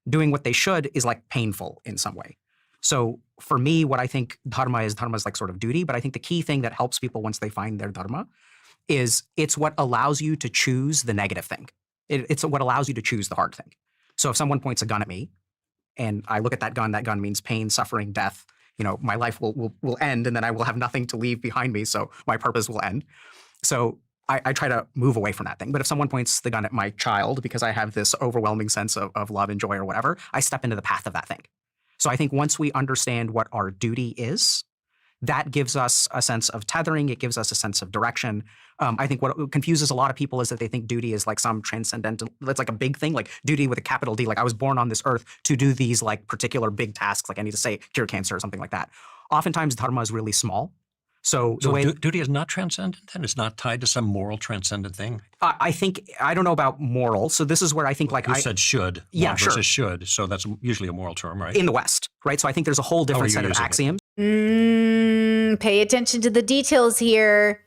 Doing what they should is like painful in some way. So for me, what I think dharma is like sort of duty, but I think the key thing that helps people once they find their dharma is it's what allows you to choose the negative thing. It's what allows you to choose the hard thing. So if someone points a gun at me and I look at that gun means pain, suffering, death, my life will end and then I will have nothing to leave behind me. So my purpose will end. So I try to move away from that thing. But if someone points the gun at my child because I have this overwhelming sense of love and joy or whatever, I step into the path of that thing. So I think once we understand what our duty is, that gives us a sense of tethering. It gives us a sense of direction. I think what confuses a lot of people is that they think duty is like some transcendental, it's like a big thing, like duty with a capital D. Like I was born on this earth to do these like particular big tasks, like I need to say cure cancer or something like that. Oftentimes dharma is really small. So the way duty is not transcendent, then? It's not tied to some moral transcendent thing? I think, I don't know about moral. So this is where I think like You said should. Yeah, one sure. versus should. So that's usually a moral term, right? in the West, right? So I think there's a whole different you set of using it? axioms. Pay attention to the details here,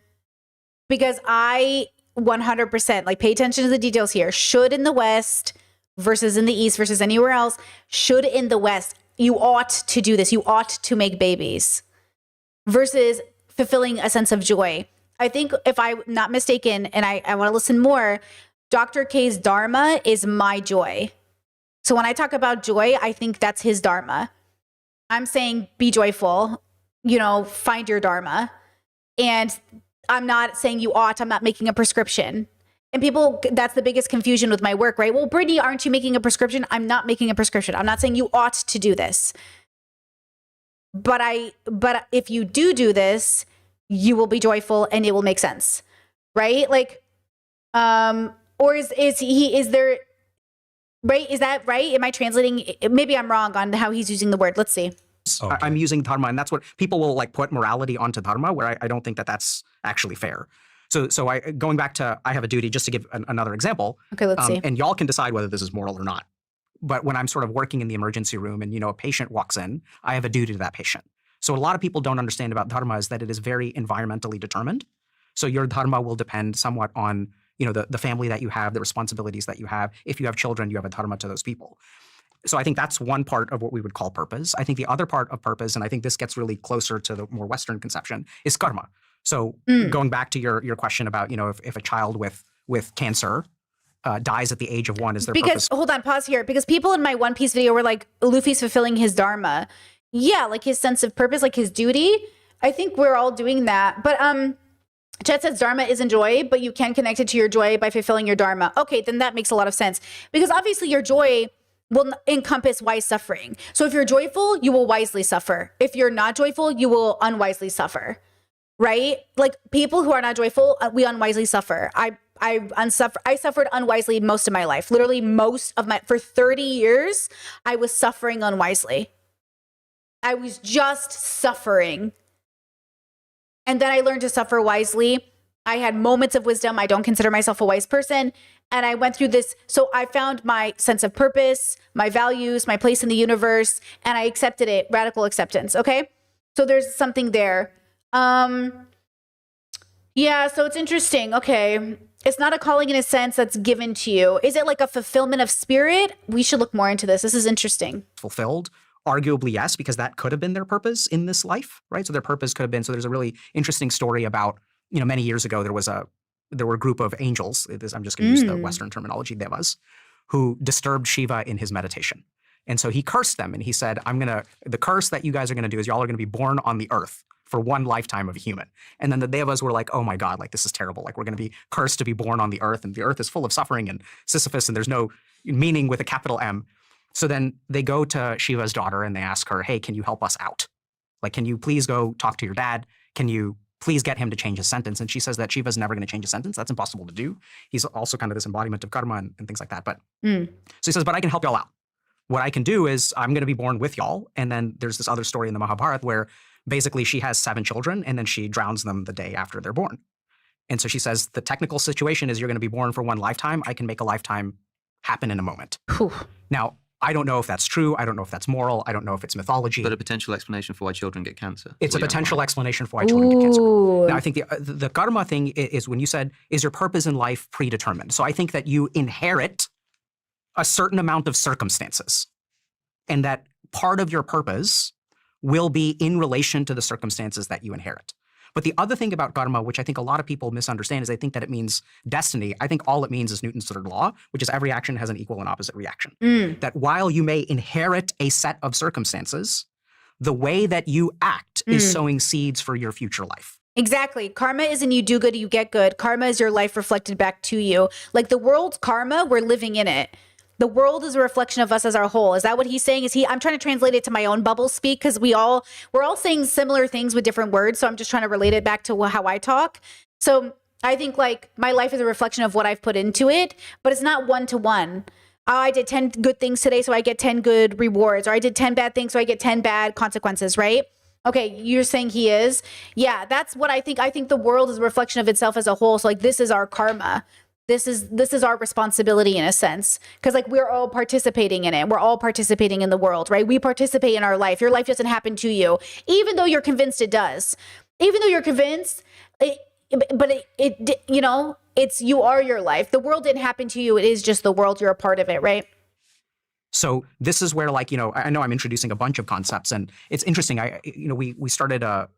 because I 100% pay attention to the details here. Should in the West versus in the East versus anywhere else. Should in the West, you ought to do this. You ought to make babies versus fulfilling a sense of joy. I think if I'm not mistaken, and I want to listen more, Dr. K's dharma is my joy. So when I talk about joy, I think that's his dharma. I'm saying be joyful, find your dharma. And I'm not saying you ought, I'm not making a prescription. And people, that's the biggest confusion with my work, right? Well, Brittany, aren't you making a prescription? I'm not making a prescription. I'm not saying you ought to do this. But if you do this, you will be joyful and it will make sense, right? Or is there, right? Is that right? Am I translating? Maybe I'm wrong on how he's using the word. Let's see. Okay. I'm using dharma, and that's what people will put morality onto dharma, where I don't think that that's actually fair. So going back to, I have a duty, just to give another example. Okay, let's see. And y'all can decide whether this is moral or not. But when I'm sort of working in the emergency room and, a patient walks in, I have a duty to that patient. So a lot of people don't understand about dharma is that it is very environmentally determined. So your dharma will depend somewhat on, the family that you have, the responsibilities that you have. If you have children, you have a dharma to those people. So I think that's one part of what we would call purpose. I think the other part of purpose, and I think this gets really closer to the more Western conception, is karma. So going back to your question about, if a child with cancer dies at the age of 1, is their purpose? Hold on, pause here. Because people in my One Piece video were like, Luffy's fulfilling his dharma. Yeah, his sense of purpose, his duty. I think we're all doing that. But Chet says Dharma isn't joy, but you can connect it to your joy by fulfilling your Dharma. Okay, then that makes a lot of sense because obviously your joy will encompass wise suffering. So if you're joyful, you will wisely suffer. If you're not joyful, you will unwisely suffer, right? Like people who are not joyful, we unwisely suffer. I suffered unwisely most of my life. Literally for 30 years, I was suffering unwisely. I was just suffering. And then I learned to suffer wisely. I had moments of wisdom. I don't consider myself a wise person. And I went through this. So I found my sense of purpose, my values, my place in the universe, and I accepted it. Radical acceptance. Okay. So there's something there. Yeah. So it's interesting. Okay. It's not a calling in a sense that's given to you. Is it like a fulfillment of spirit? We should look more into this. This is interesting. Fulfilled? Arguably, yes, because that could have been their purpose in this life, right? So their purpose could have been, so there's a really interesting story about, many years ago, there were a group of angels, I'm just going to use the Western terminology, devas, who disturbed Shiva in his meditation. And so he cursed them and he said, the curse that you guys are going to do is y'all are going to be born on the earth for one lifetime of a human. And then the devas were like, oh my God, like this is terrible. Like we're going to be cursed to be born on the earth and the earth is full of suffering and Sisyphus and there's no meaning with a capital M. So then they go to Shiva's daughter and they ask her, hey, can you help us out? Like, can you please go talk to your dad? Can you please get him to change his sentence? And she says that Shiva's never going to change his sentence. That's impossible to do. He's also kind of this embodiment of karma and things like that. But so he says, but I can help y'all out. What I can do is I'm going to be born with y'all. And then there's this other story in the Mahabharata where basically she has 7 children and then she drowns them the day after they're born. And so she says, the technical situation is you're going to be born for one lifetime. I can make a lifetime happen in a moment. Whew. Now, I don't know if that's true. I don't know if that's moral. I don't know if it's mythology. But a potential explanation for why children get cancer. It's a potential explanation for why children get cancer. Now, I think the karma thing is when you said, is your purpose in life predetermined? So I think that you inherit a certain amount of circumstances and that part of your purpose will be in relation to the circumstances that you inherit. But the other thing about karma, which I think a lot of people misunderstand, is they think that it means destiny. I think all it means is Newton's third law, which is every action has an equal and opposite reaction. That while you may inherit a set of circumstances, the way that you act is sowing seeds for your future life. Exactly. Karma isn't you do good, you get good. Karma is your life reflected back to you. Like the world's karma, we're living in it. The world is a reflection of us as our whole. Is that what he's saying? I'm trying to translate it to my own bubble speak because we're all saying similar things with different words. So I'm just trying to relate it back to how I talk. So I think like my life is a reflection of what I've put into it, but it's not one-to-one. I did 10 good things today, so I get 10 good rewards, or I did 10 bad things, so I get 10 bad consequences, right? Okay, you're saying he is? Yeah, that's what I think. I think the world is a reflection of itself as a whole. So like this is our karma. This is our responsibility in a sense, because like we're all participating in it. We're all participating in the world, right? We participate in our life. Your life doesn't happen to you, even though you're convinced it does. Even though you're convinced, it's you are your life. The world didn't happen to you. It is just the world. You're a part of it, right? So this is where I know I'm introducing a bunch of concepts and it's interesting. We started a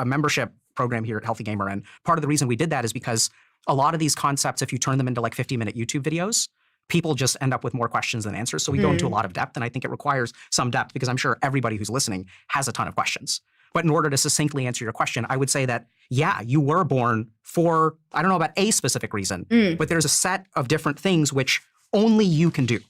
membership program here at Healthy Gamer, and part of the reason we did that is because a lot of these concepts, if you turn them into like 50-minute YouTube videos, people just end up with more questions than answers. So we go into a lot of depth, and I think it requires some depth because I'm sure everybody who's listening has a ton of questions. But in order to succinctly answer your question, I would say that, yeah, you were born for, I don't know about a specific reason, but there's a set of different things which only you can do.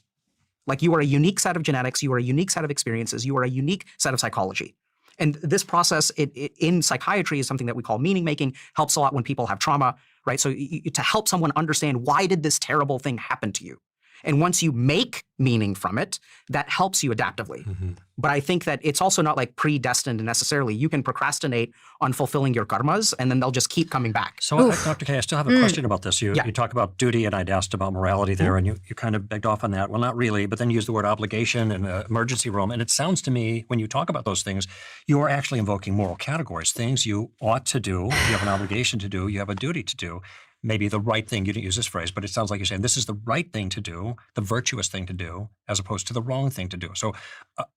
Like you are a unique set of genetics, you are a unique set of experiences, you are a unique set of psychology. And this process in psychiatry is something that we call meaning making, helps a lot when people have trauma, right? So to help someone understand, why did this terrible thing happen to you? And once you make meaning from it, that helps you adaptively. But I think that it's also not like predestined necessarily. You can procrastinate on fulfilling your karmas, and then they'll just keep coming back. So, Dr. K, I still have a question about this. You talk about duty, and I'd asked about morality there, and you kind of begged off on that. Well, not really, but then you used the word obligation and emergency room. And it sounds to me, when you talk about those things, you are actually invoking moral categories, things you ought to do, you have an obligation to do, you have a duty to do. Maybe the right thing, you didn't use this phrase, but it sounds like you're saying this is the right thing to do, the virtuous thing to do, as opposed to the wrong thing to do. So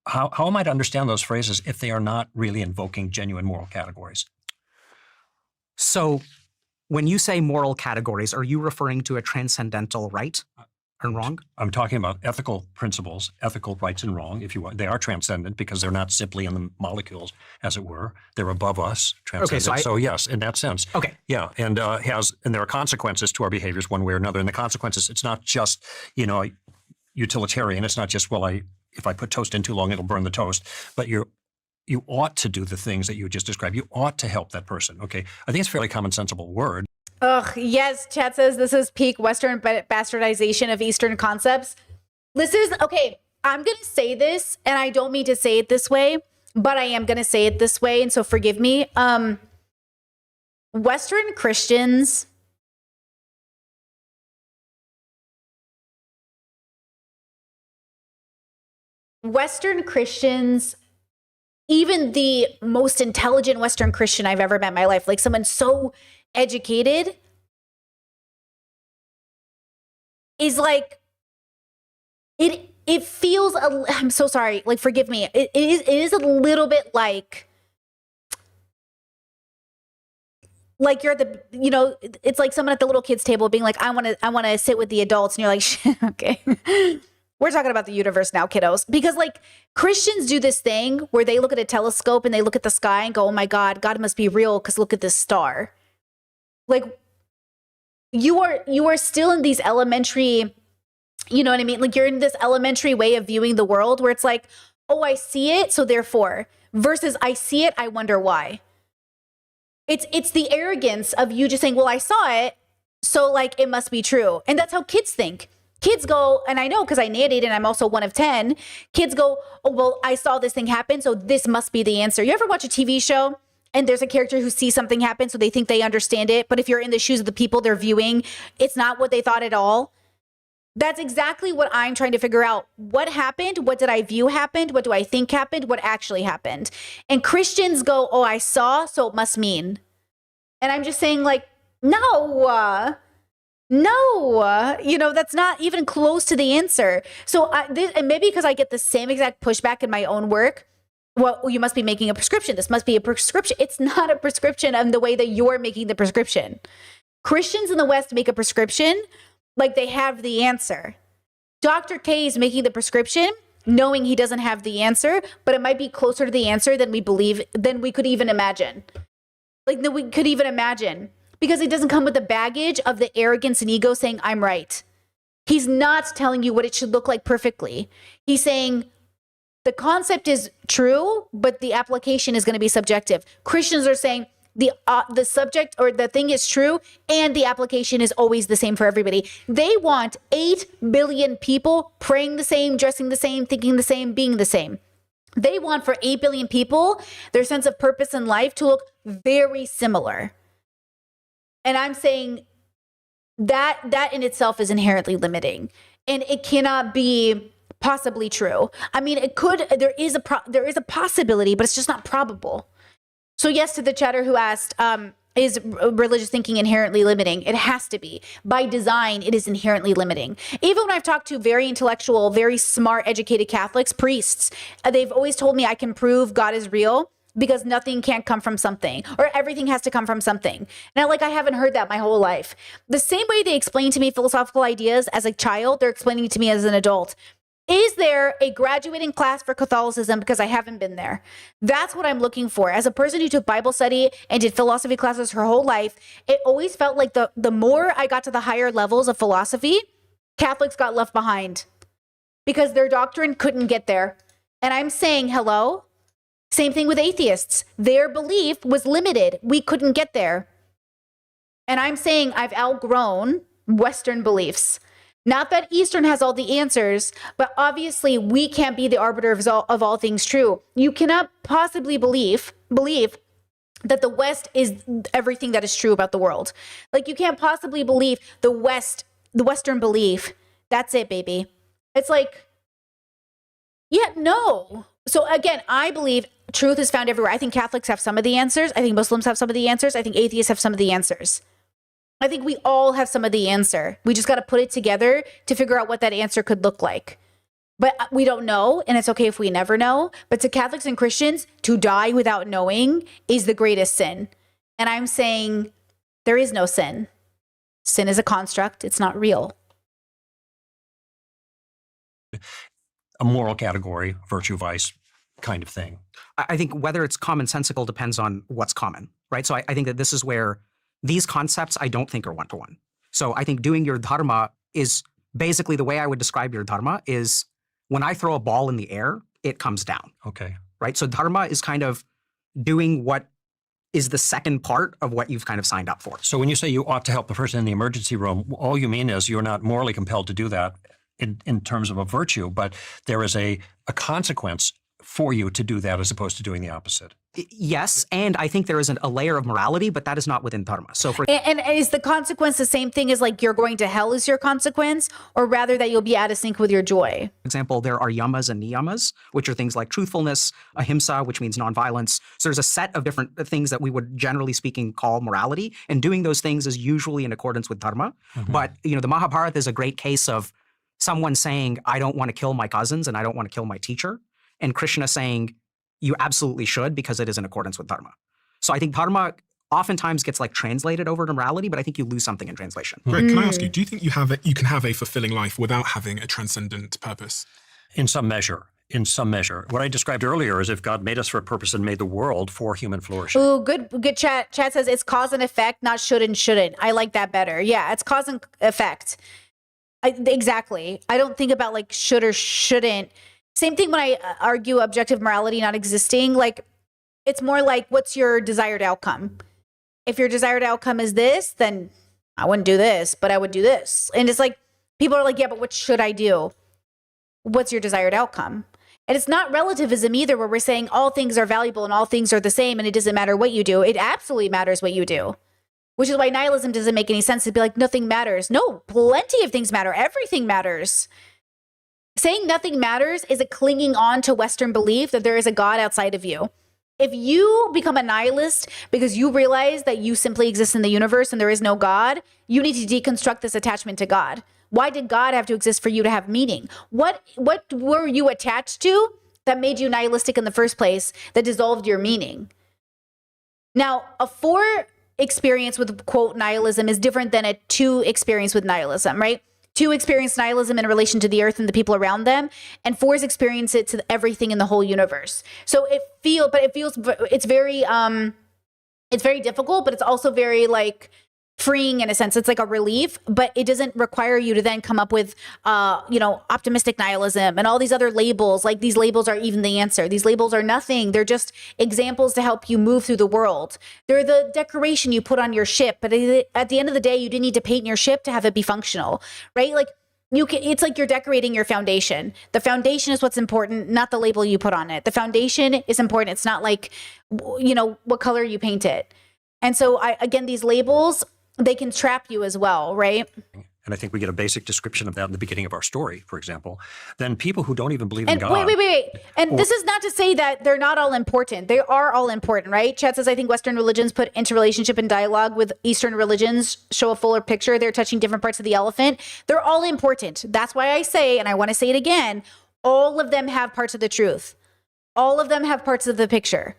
how am I to understand those phrases if they are not really invoking genuine moral categories? So when you say moral categories, are you referring to a transcendental right? and wrong? I'm talking about ethical principles, ethical rights and wrong, if you want. They are transcendent because they're not simply in the molecules, as it were. They're above us, transcendent. So yes, in that sense. Okay. Yeah, and there are consequences to our behaviors one way or another. And the consequences, it's not just, utilitarian. It's not just, if I put toast in too long, it'll burn the toast. But you ought to do the things that you just described. You ought to help that person. Okay. I think it's a fairly commonsensible word. Ugh, yes, chat says this is peak Western bastardization of Eastern concepts. Okay, I'm going to say this, and I don't mean to say it this way, but I am going to say it this way, and so forgive me. Western Christians even the most intelligent Western Christian I've ever met in my life, like someone so educated, is like, it feels, I'm so sorry, like, forgive me. It is a little bit like you're at the, it's like someone at the little kids table being like, I want to sit with the adults. And you're like, shit, okay. We're talking about the universe now, kiddos. Because like Christians do this thing where they look at a telescope and they look at the sky and go, oh my God, God must be real because look at this star. Like you are still in these elementary, you know what I mean? Like you're in this elementary way of viewing the world where it's like, oh, I see it, so therefore, versus I see it, I wonder why. It's the arrogance of you just saying, well, I saw it, so like it must be true. And that's how kids think. Kids go, and I know because I nannied and I'm also one of 10, kids go, oh, well, I saw this thing happen, so this must be the answer. You ever watch a TV show and there's a character who sees something happen, so they think they understand it, but if you're in the shoes of the people they're viewing, it's not what they thought at all? That's exactly what I'm trying to figure out. What happened? What did I view happened? What do I think happened? What actually happened? And Christians go, oh, I saw, so it must mean. And I'm just saying like, no, that's not even close to the answer. So and maybe because I get the same exact pushback in my own work, well, you must be making a prescription. This must be a prescription. It's not a prescription of the way that you're making the prescription. Christians in the West make a prescription like they have the answer. Dr. K is making the prescription knowing he doesn't have the answer, but it might be closer to the answer than we could even imagine. Because it doesn't come with the baggage of the arrogance and ego saying, I'm right. He's not telling you what it should look like perfectly. He's saying the concept is true, but the application is going to be subjective. Christians are saying the subject or the thing is true and the application is always the same for everybody. They want 8 billion people praying the same, dressing the same, thinking the same, being the same. They want for 8 billion people, their sense of purpose in life to look very similar. And I'm saying that in itself is inherently limiting, and it cannot be possibly true. I mean, it could, there is a possibility, but it's just not probable. So yes, to the chatter who asked, is religious thinking inherently limiting? It has to be. By design, it is inherently limiting. Even when I've talked to very intellectual, very smart, educated Catholics, priests, they've always told me I can prove God is real because nothing can't come from something, or everything has to come from something. And I haven't heard that my whole life. The same way they explain to me philosophical ideas as a child, they're explaining it to me as an adult. Is there a graduating class for Catholicism? Because I haven't been there. That's what I'm looking for. As a person who took Bible study and did philosophy classes her whole life, it always felt like the more I got to the higher levels of philosophy, Catholics got left behind because their doctrine couldn't get there. And I'm saying, hello? Same thing with atheists. Their belief was limited. We couldn't get there. And I'm saying I've outgrown Western beliefs. Not that Eastern has all the answers, but obviously we can't be the arbiter of all things true. You cannot possibly believe that the West is everything that is true about the world. Like you can't possibly believe the Western belief. That's it, baby. It's like, yeah, no. So again, I believe truth is found everywhere. I think Catholics have some of the answers. I think Muslims have some of the answers. I think atheists have some of the answers. I think we all have some of the answer. We just got to put it together to figure out what that answer could look like. But we don't know, and it's okay if we never know. But to Catholics and Christians, to die without knowing is the greatest sin. And I'm saying there is no sin. Sin is a construct. It's not real. a moral category, virtue, vice kind of thing. I think whether it's commonsensical depends on what's common, right? So I think that this is where these concepts I don't think are one-to-one. So I think doing your dharma is basically the way I would describe your dharma is when I throw a ball in the air, it comes down, Okay. right? So dharma is kind of doing what is the second part of what you've kind of signed up for. So when you say you ought to help the person in the emergency room, all you mean is you're not morally compelled to do that in terms of a virtue, but there is a consequence for you to do that as opposed to doing the opposite. Yes, and I think there is a layer of morality, but that is not within dharma. So for And is the consequence the same thing as like you're going to hell is your consequence, or rather that you'll be out of sync with your joy? example, there are yamas and niyamas, which are things like truthfulness, ahimsa, which means nonviolence. So there's a set of different things that we would generally speaking call morality, and doing those things is usually in accordance with dharma. But the Mahabharata is a great case of someone saying, I don't want to kill my cousins and I don't want to kill my teacher, and Krishna saying, you absolutely should because it is in accordance with dharma. So I think dharma oftentimes gets like translated over to morality, but I think you lose something in translation. Greg, can I ask you, do you think you can have a fulfilling life without having a transcendent purpose? In some measure. In some measure. What I described earlier is if God made us for a purpose and made the world for human flourishing. Ooh, good chat. Chat says it's cause and effect, not should and shouldn't. I like that better. Yeah, it's cause and effect. Exactly. I don't think about like should or shouldn't. Same thing when I argue objective morality not existing. Like, it's more like, what's your desired outcome? If your desired outcome is this, then I wouldn't do this, but I would do this. And it's like, people are like, yeah, but what should I do? What's your desired outcome? And it's not relativism either, where we're saying all things are valuable and all things are the same and it doesn't matter what you do. It absolutely matters what you do, which is why nihilism doesn't make any sense to be like, nothing matters. No, plenty of things matter. Everything matters. Saying nothing matters is a clinging on to Western belief that there is a God outside of you. If you become a nihilist because you realize that you simply exist in the universe and there is no God, you need to deconstruct this attachment to God. Why did God have to exist for you to have meaning? What were you attached to that made you nihilistic in the first place, that dissolved your meaning? Now, a 4 experience with, quote, nihilism is different than a 2 experience with nihilism, right? 2 experience nihilism in relation to the earth and the people around them, and 4s experience it to everything in the whole universe. So it's very difficult, but it's also very like freeing in a sense. It's like a relief, but it doesn't require you to then come up with, optimistic nihilism and all these other labels. Like, these labels are even the answer. These labels are nothing. They're just examples to help you move through the world. They're the decoration you put on your ship, but at the end of the day, you didn't need to paint your ship to have it be functional, right? Like, it's like you're decorating your foundation. The foundation is what's important, not the label you put on it. The foundation is important. It's not like, what color you paint it. And so again, these labels, they can trap you as well, right? And I think we get a basic description of that in the beginning of our story, for example. Then people who don't even believe in God. Wait. And this is not to say that they're not all important. They are all important, right? Chad says, I think Western religions put interrelationship and dialogue with Eastern religions, show a fuller picture. They're touching different parts of the elephant. They're all important. That's why I say, and I want to say it again, all of them have parts of the truth. All of them have parts of the picture.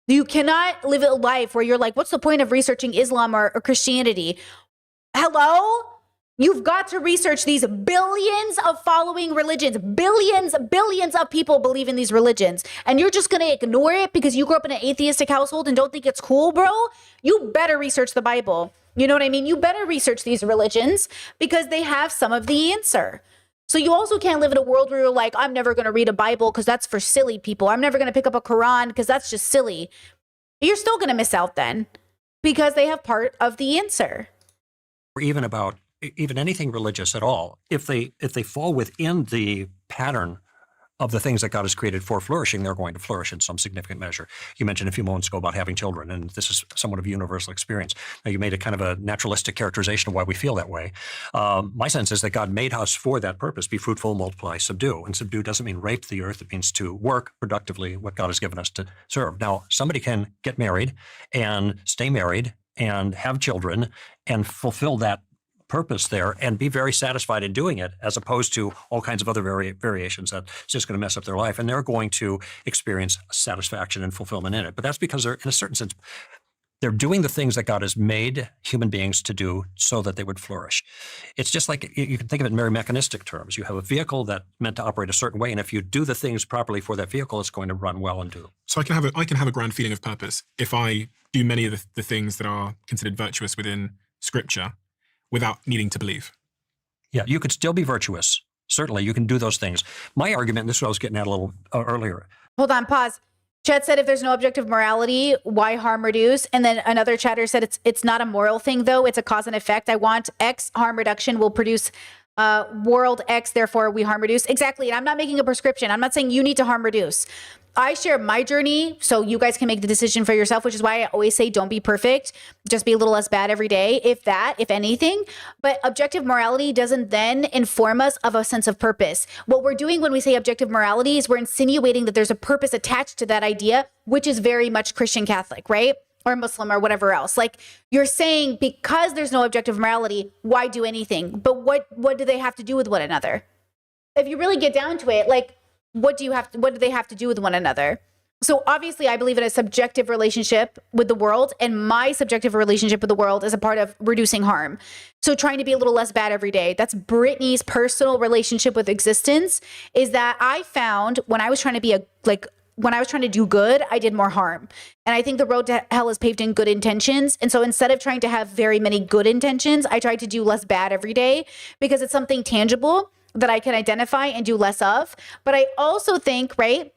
You cannot live a life where you're like, what's the point of researching Islam or Christianity? Hello? You've got to research these billions of following religions. Billions of people believe in these religions. And you're just going to ignore it because you grew up in an atheistic household and don't think it's cool, bro? You better research the Bible. You know what I mean? You better research these religions because they have some of the answer. So you also can't live in a world where you're like, I'm never going to read a Bible because that's for silly people. I'm never going to pick up a Quran because that's just silly. You're still going to miss out then because they have part of the answer. Or even anything religious at all, if they fall within the pattern of the things that God has created for flourishing, they're going to flourish in some significant measure. You mentioned a few moments ago about having children, and this is somewhat of a universal experience. Now, you made a kind of a naturalistic characterization of why we feel that way. My sense is that God made us for that purpose: be fruitful, multiply, subdue. And subdue doesn't mean rape the earth. It means to work productively what God has given us to serve. Now, somebody can get married and stay married and have children and fulfill that purpose there and be very satisfied in doing it, as opposed to all kinds of other variations that's just going to mess up their life. And they're going to experience satisfaction and fulfillment in it. But that's because they're, in a certain sense, They're doing the things that God has made human beings to do so that they would flourish. It's just like you can think of it in very mechanistic terms. You have a vehicle that's meant to operate a certain way, and if you do the things properly for that vehicle, it's going to run well and do. So I can have a grand feeling of purpose if I do many of the things that are considered virtuous within Scripture without needing to believe. Yeah, you could still be virtuous. Certainly, you can do those things. My argument, and this is what I was getting at a little earlier. Hold on, pause. Chat said if there's no objective morality, why harm reduce? And then another chatter said it's not a moral thing though, it's a cause and effect. I want X harm reduction will produce world X, therefore we harm reduce. Exactly. And I'm not making a prescription. I'm not saying you need to harm reduce. I share my journey so you guys can make the decision for yourself, which is why I always say don't be perfect. Just be a little less bad every day, if anything. But objective morality doesn't then inform us of a sense of purpose. What we're doing when we say objective morality is we're insinuating that there's a purpose attached to that idea, which is very much Christian Catholic, right? Or Muslim or whatever else. Like you're saying because there's no objective morality, why do anything? But what do they have to do with one another? If you really get down to it, like what do they have to do with one another? So obviously I believe in a subjective relationship with the world, and my subjective relationship with the world is a part of reducing harm. So trying to be a little less bad every day. That's Brittany's personal relationship with existence, is that I found when I was trying to do good, I did more harm. And I think the road to hell is paved in good intentions. And so instead of trying to have very many good intentions, I tried to do less bad every day because it's something tangible that I can identify and do less of. But I also think, right,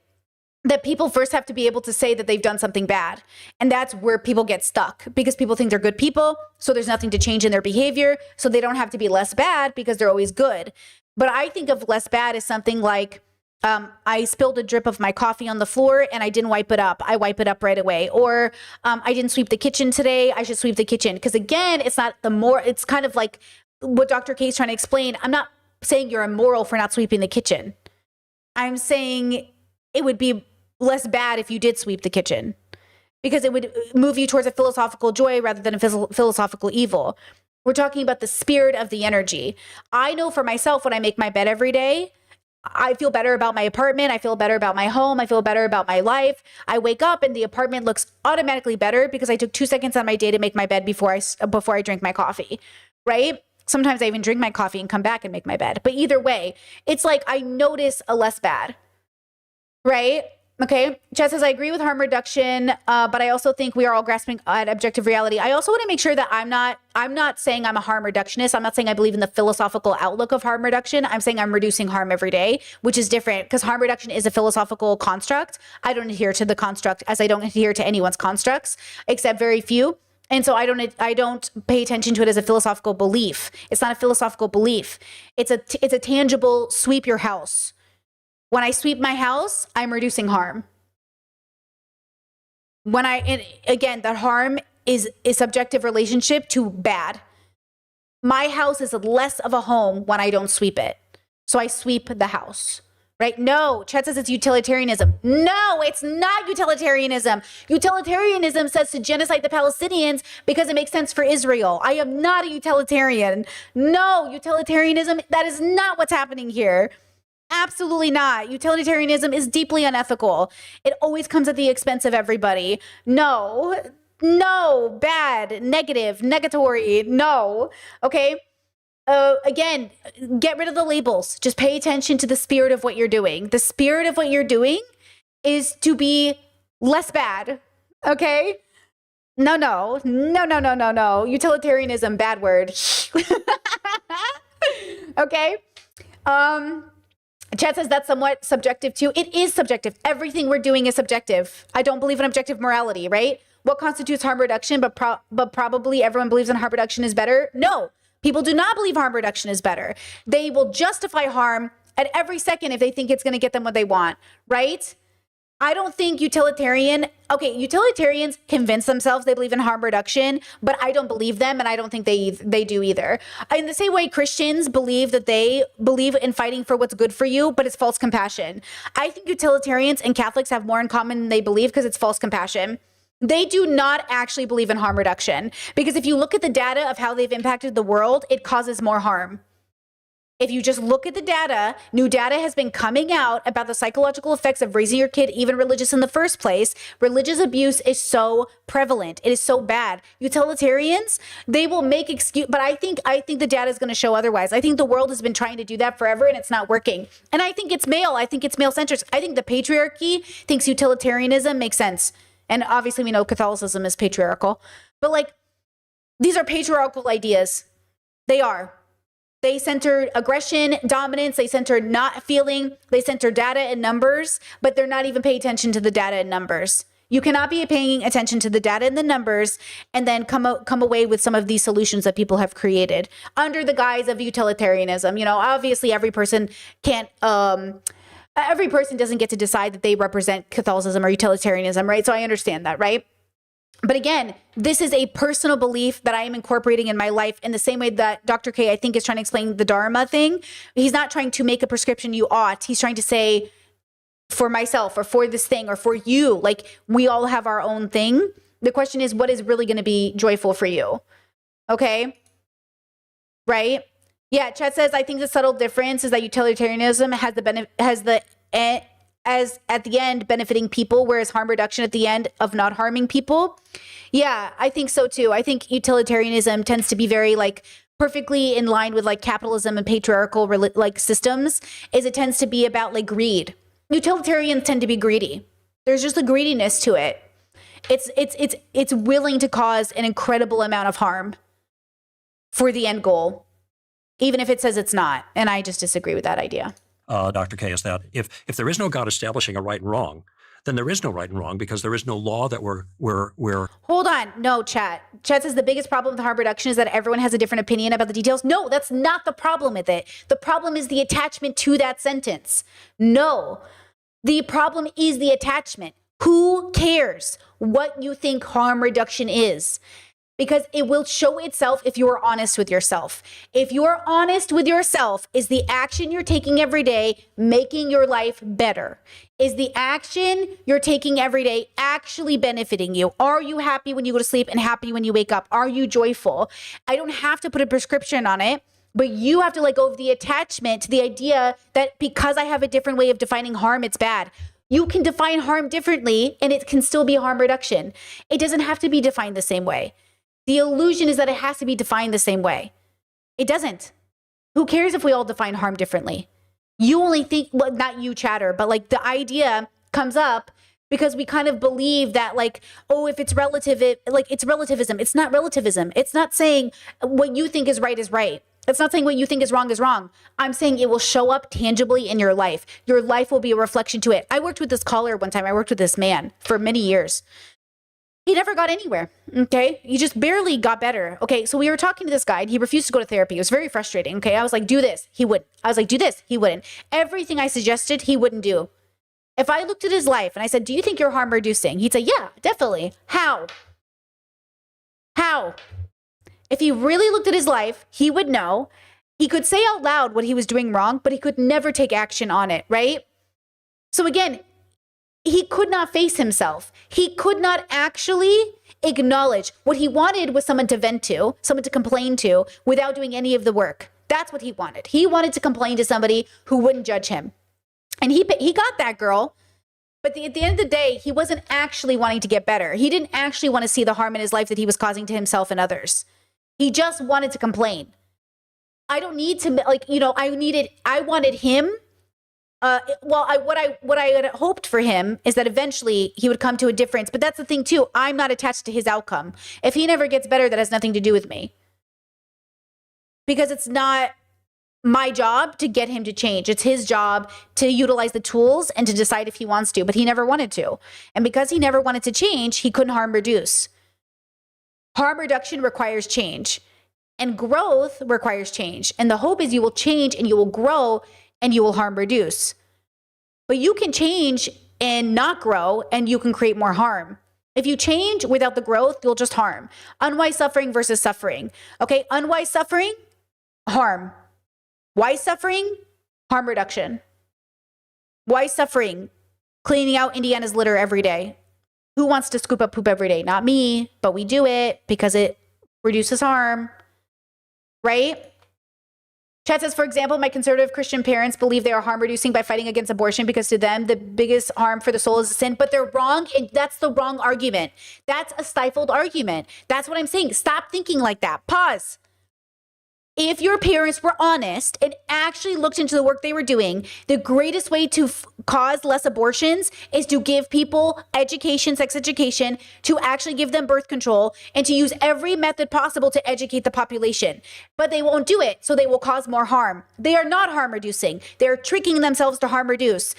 that people first have to be able to say that they've done something bad. And that's where people get stuck because people think they're good people. So there's nothing to change in their behavior. So they don't have to be less bad because they're always good. But I think of less bad as something like, I spilled a drip of my coffee on the floor and I didn't wipe it up. I wipe it up right away. Or I didn't sweep the kitchen today. I should sweep the kitchen. Because again, it's kind of like what Dr. K is trying to explain. I'm not saying you're immoral for not sweeping the kitchen. I'm saying it would be less bad if you did sweep the kitchen because it would move you towards a philosophical joy rather than a philosophical evil. We're talking about the spirit of the energy. I know for myself when I make my bed every day, I feel better about my apartment. I feel better about my home. I feel better about my life. I wake up and the apartment looks automatically better because I took 2 seconds on my day to make my bed before I drank my coffee, right? Sometimes I even drink my coffee and come back and make my bed. But either way, it's like I notice a less bad, right? Okay. Chad says, I agree with harm reduction, but I also think we are all grasping at objective reality. I also want to make sure that I'm not saying I'm a harm reductionist. I'm not saying I believe in the philosophical outlook of harm reduction. I'm saying I'm reducing harm every day, which is different because harm reduction is a philosophical construct. I don't adhere to the construct as I don't adhere to anyone's constructs, except very few. And so I don't pay attention to it as a philosophical belief. It's not a philosophical belief. It's a tangible sweep your house. When I sweep my house, I'm reducing harm. Again, that harm is a subjective relationship to bad. My house is less of a home when I don't sweep it. So I sweep the house. Right? No, Chet says it's utilitarianism. No, it's not utilitarianism. Utilitarianism says to genocide the Palestinians because it makes sense for Israel. I am not a utilitarian. No, utilitarianism, that is not what's happening here. Absolutely not. Utilitarianism is deeply unethical. It always comes at the expense of everybody. No, bad, negative, negatory, no. Okay? Again, get rid of the labels. Just pay attention to the spirit of what you're doing. The spirit of what you're doing is to be less bad. Okay? No. Utilitarianism, bad word. Okay? Chad says that's somewhat subjective too. It is subjective. Everything we're doing is subjective. I don't believe in objective morality, right? What constitutes harm reduction, but probably everyone believes in harm reduction is better? No. People do not believe harm reduction is better. They will justify harm at every second if they think it's going to get them what they want, right? I don't think utilitarians convince themselves they believe in harm reduction, but I don't believe them, and I don't think they do either. In the same way, Christians believe that they believe in fighting for what's good for you, but it's false compassion. I think utilitarians and Catholics have more in common than they believe because it's false compassion. They do not actually believe in harm reduction because if you look at the data of how they've impacted the world, it causes more harm. If you just look at the data, new data has been coming out about the psychological effects of raising your kid even religious in the first place. Religious abuse is so prevalent. It is so bad. Utilitarians, they will make excuse, but I think the data is going to show otherwise. I think the world has been trying to do that forever and it's not working. And I think it's male. I think it's male-centric. I think the patriarchy thinks utilitarianism makes sense. And obviously we know Catholicism is patriarchal, but like these are patriarchal ideas. They are. They center aggression, dominance. They center not feeling. They center data and numbers, but they're not even paying attention to the data and numbers. You cannot be paying attention to the data and the numbers and then come away with some of these solutions that people have created under the guise of utilitarianism. You know, obviously every person can't, every person doesn't get to decide that they represent Catholicism or utilitarianism, right? So I understand that, right? But again, this is a personal belief that I am incorporating in my life in the same way that Dr. K, I think, is trying to explain the Dharma thing. He's not trying to make a prescription you ought. He's trying to say for myself or for this thing or for you, like we all have our own thing. The question is, what is really going to be joyful for you? Okay. Right. Yeah. Chet says, I think the subtle difference is that utilitarianism has as at the end benefiting people, whereas harm reduction at the end of not harming people. Yeah, I think so too. I think utilitarianism tends to be very like perfectly in line with like capitalism and patriarchal like systems, is it tends to be about like greed. Utilitarians tend to be greedy. There's just a greediness to it. It's willing to cause an incredible amount of harm for the end goal, even if it says it's not. And I just disagree with that idea. Dr. K, is that if there is no God establishing a right and wrong, then there is no right and wrong because there is no law that we're. Hold on. No, Chat. Chat says the biggest problem with harm reduction is that everyone has a different opinion about the details. No, that's not the problem with it. The problem is the attachment to that sentence. No, the problem is the attachment. Who cares what you think harm reduction is? Because it will show itself if you are honest with yourself. If you are honest with yourself, is the action you're taking every day making your life better? Is the action you're taking every day actually benefiting you? Are you happy when you go to sleep and happy when you wake up? Are you joyful? I don't have to put a prescription on it, but you have to let go of the attachment to the idea that because I have a different way of defining harm, it's bad. You can define harm differently and it can still be harm reduction. It doesn't have to be defined the same way. The illusion is that it has to be defined the same way. It doesn't. Who cares if we all define harm differently? You only think, well, not you, Chatter, but like the idea comes up because we kind of believe that like, oh, if it's relative, it's relativism. It's not relativism. It's not saying what you think is right is right. It's not saying what you think is wrong is wrong. I'm saying it will show up tangibly in your life. Your life will be a reflection to it. I worked with this caller one time. I worked with this man for many years. He never got anywhere, okay? He just barely got better. Okay, so we were talking to this guy. He refused to go to therapy. It was very frustrating, okay? I was like, do this. He wouldn't. I was like, do this. He wouldn't. Everything I suggested, he wouldn't do. If I looked at his life and I said, do you think you're harm reducing? He'd say, yeah, definitely. How? How? If he really looked at his life, he would know. He could say out loud what he was doing wrong, but he could never take action on it, right? So again, he could not face himself. He could not actually acknowledge what he wanted was someone to vent to, someone to complain to without doing any of the work. That's what he wanted. He wanted to complain to somebody who wouldn't judge him. And he got that girl. But at the end of the day, he wasn't actually wanting to get better. He didn't actually want to see the harm in his life that he was causing to himself and others. He just wanted to complain. I don't need to, I wanted him. What I had hoped for him is that eventually he would come to a difference. But that's the thing too. I'm not attached to his outcome. If he never gets better, that has nothing to do with me. Because it's not my job to get him to change. It's his job to utilize the tools and to decide if he wants to. But he never wanted to. And because he never wanted to change, he couldn't harm reduce. Harm reduction requires change. And growth requires change. And the hope is you will change and you will grow and you will harm reduce. But you can change and not grow, and you can create more harm. If you change without the growth, you'll just harm. Unwise suffering versus suffering. Okay, unwise suffering, harm. Wise suffering, harm reduction. Wise suffering, cleaning out Indiana's litter every day. Who wants to scoop up poop every day? Not me, but we do it because it reduces harm, right? Chat says, for example, my conservative Christian parents believe they are harm reducing by fighting against abortion because to them, the biggest harm for the soul is a sin, but they're wrong. And that's the wrong argument. That's a stifled argument. That's what I'm saying. Stop thinking like that. Pause. If your parents were honest and actually looked into the work they were doing, the greatest way to cause less abortions is to give people education, sex education, to actually give them birth control, and to use every method possible to educate the population. But they won't do it, so they will cause more harm. They are not harm reducing. They're tricking themselves to harm reduce.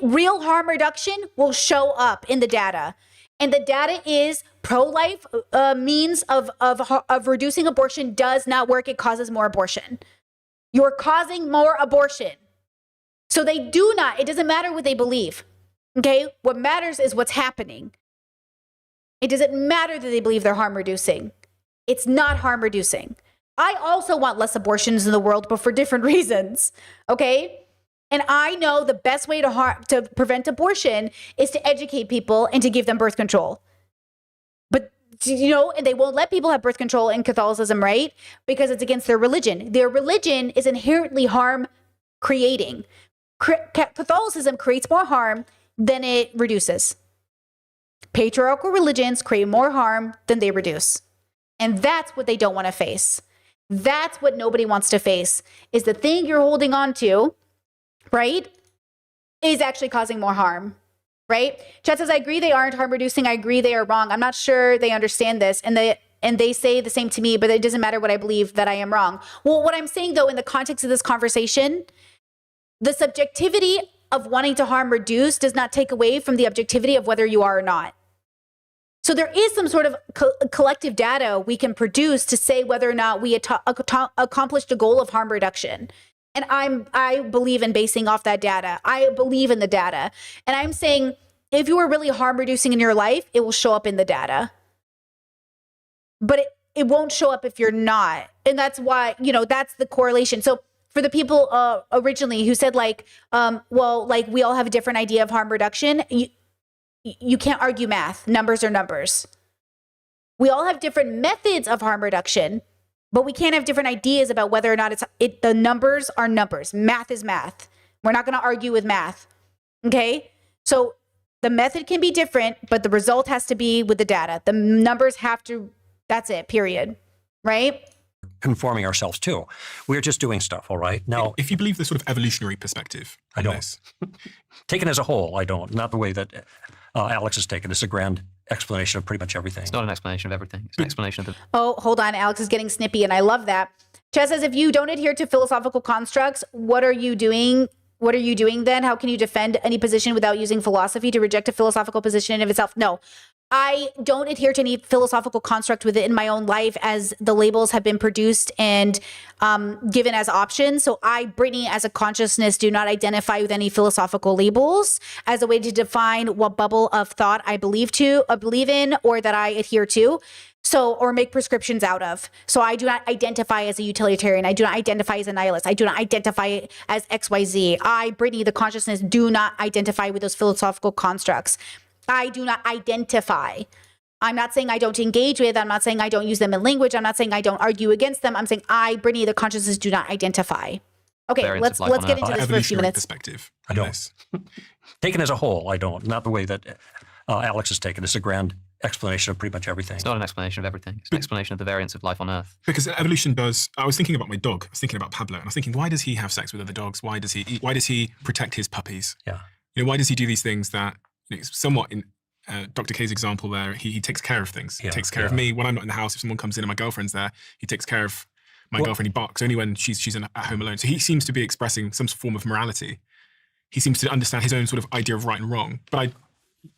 Real harm reduction will show up in the data. And the data is pro-life means of reducing abortion does not work. It causes more abortion. You're causing more abortion. So they do not, it doesn't matter what they believe. Okay? What matters is what's happening. It doesn't matter that they believe they're harm reducing. It's not harm reducing. I also want less abortions in the world, but for different reasons. Okay? And I know the best way to prevent abortion is to educate people and to give them birth control. But, and they won't let people have birth control in Catholicism, right? Because it's against their religion. Their religion is inherently harm creating. Catholicism creates more harm than it reduces. Patriarchal religions create more harm than they reduce. And that's what they don't want to face. That's what nobody wants to face, is the thing you're holding on to, right, is actually causing more harm, right? Chat says, I agree they aren't harm reducing. I agree they are wrong. I'm not sure they understand this. And they say the same to me, but it doesn't matter what I believe, that I am wrong. Well, what I'm saying, though, in the context of this conversation, the subjectivity of wanting to harm reduce does not take away from the objectivity of whether you are or not. So there is some sort of collective data we can produce to say whether or not we accomplished a goal of harm reduction. And I believe in basing off that data. I believe in the data. And I'm saying if you are really harm reducing in your life, it will show up in the data. But it won't show up if you're not. And that's why, that's the correlation. So for the people originally who said we all have a different idea of harm reduction, you can't argue math. Numbers are numbers. We all have different methods of harm reduction, but we can't have different ideas about whether or not the numbers are numbers. Math is math. We're not going to argue with math. Okay? So the method can be different, but the result has to be with the data. The numbers have to, that's it, period. Right? Conforming ourselves to. We're just doing stuff, all right? Now, if you believe the sort of evolutionary perspective, I don't. Taken as a whole, I don't. Not the way that Alex has taken. It's a grand explanation of pretty much everything. It's not an explanation of everything. It's an explanation of the... Oh, hold on. Alex is getting snippy, and I love that. Chad says, if you don't adhere to philosophical constructs, what are you doing? What are you doing then? How can you defend any position without using philosophy to reject a philosophical position in of itself? No. I don't adhere to any philosophical construct within my own life as the labels have been produced and given as options. So I, Brittany, as a consciousness, do not identify with any philosophical labels as a way to define what bubble of thought I believe in, or that I adhere to. Or make prescriptions out of. So I do not identify as a utilitarian. I do not identify as a nihilist. I do not identify as XYZ. I, Brittany, the consciousness, do not identify with those philosophical constructs. I do not identify. I'm not saying I don't engage with. I'm not saying I don't use them in language. I'm not saying I don't argue against them. I'm saying I, Brittany, the consciousness, do not identify. Okay, let's get into this for a few minutes. Perspective. I don't. Taken as a whole, I don't. Not the way that Alex has taken. It's a grand explanation of pretty much everything. It's not an explanation of everything. It's an explanation of the variance of life on Earth. Because evolution does... I was thinking about my dog. I was thinking about Pablo. And I was thinking, why does he have sex with other dogs? Why does he eat? Why does he protect his puppies? Yeah. Why does he do these things that... somewhat in Dr. K's example there, he takes care of things. He takes care of me. When I'm not in the house, if someone comes in and my girlfriend's there, he takes care of my girlfriend. He barks only when she's at home alone. So he seems to be expressing some form of morality. He seems to understand his own sort of idea of right and wrong. But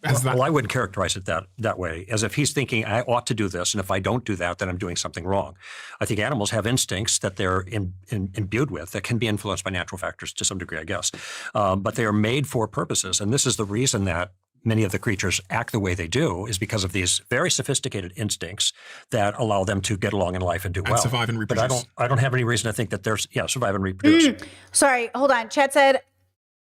I wouldn't characterize it that way, as if he's thinking, I ought to do this, and if I don't do that, then I'm doing something wrong. I think animals have instincts that they're imbued with that can be influenced by natural factors to some degree, I guess. But they are made for purposes, and this is the reason that many of the creatures act the way they do, is because of these very sophisticated instincts that allow them to get along in life and do well. Survive and reproduce. But I don't have any reason to think that there's, survive and reproduce. Sorry, hold on. Chad said,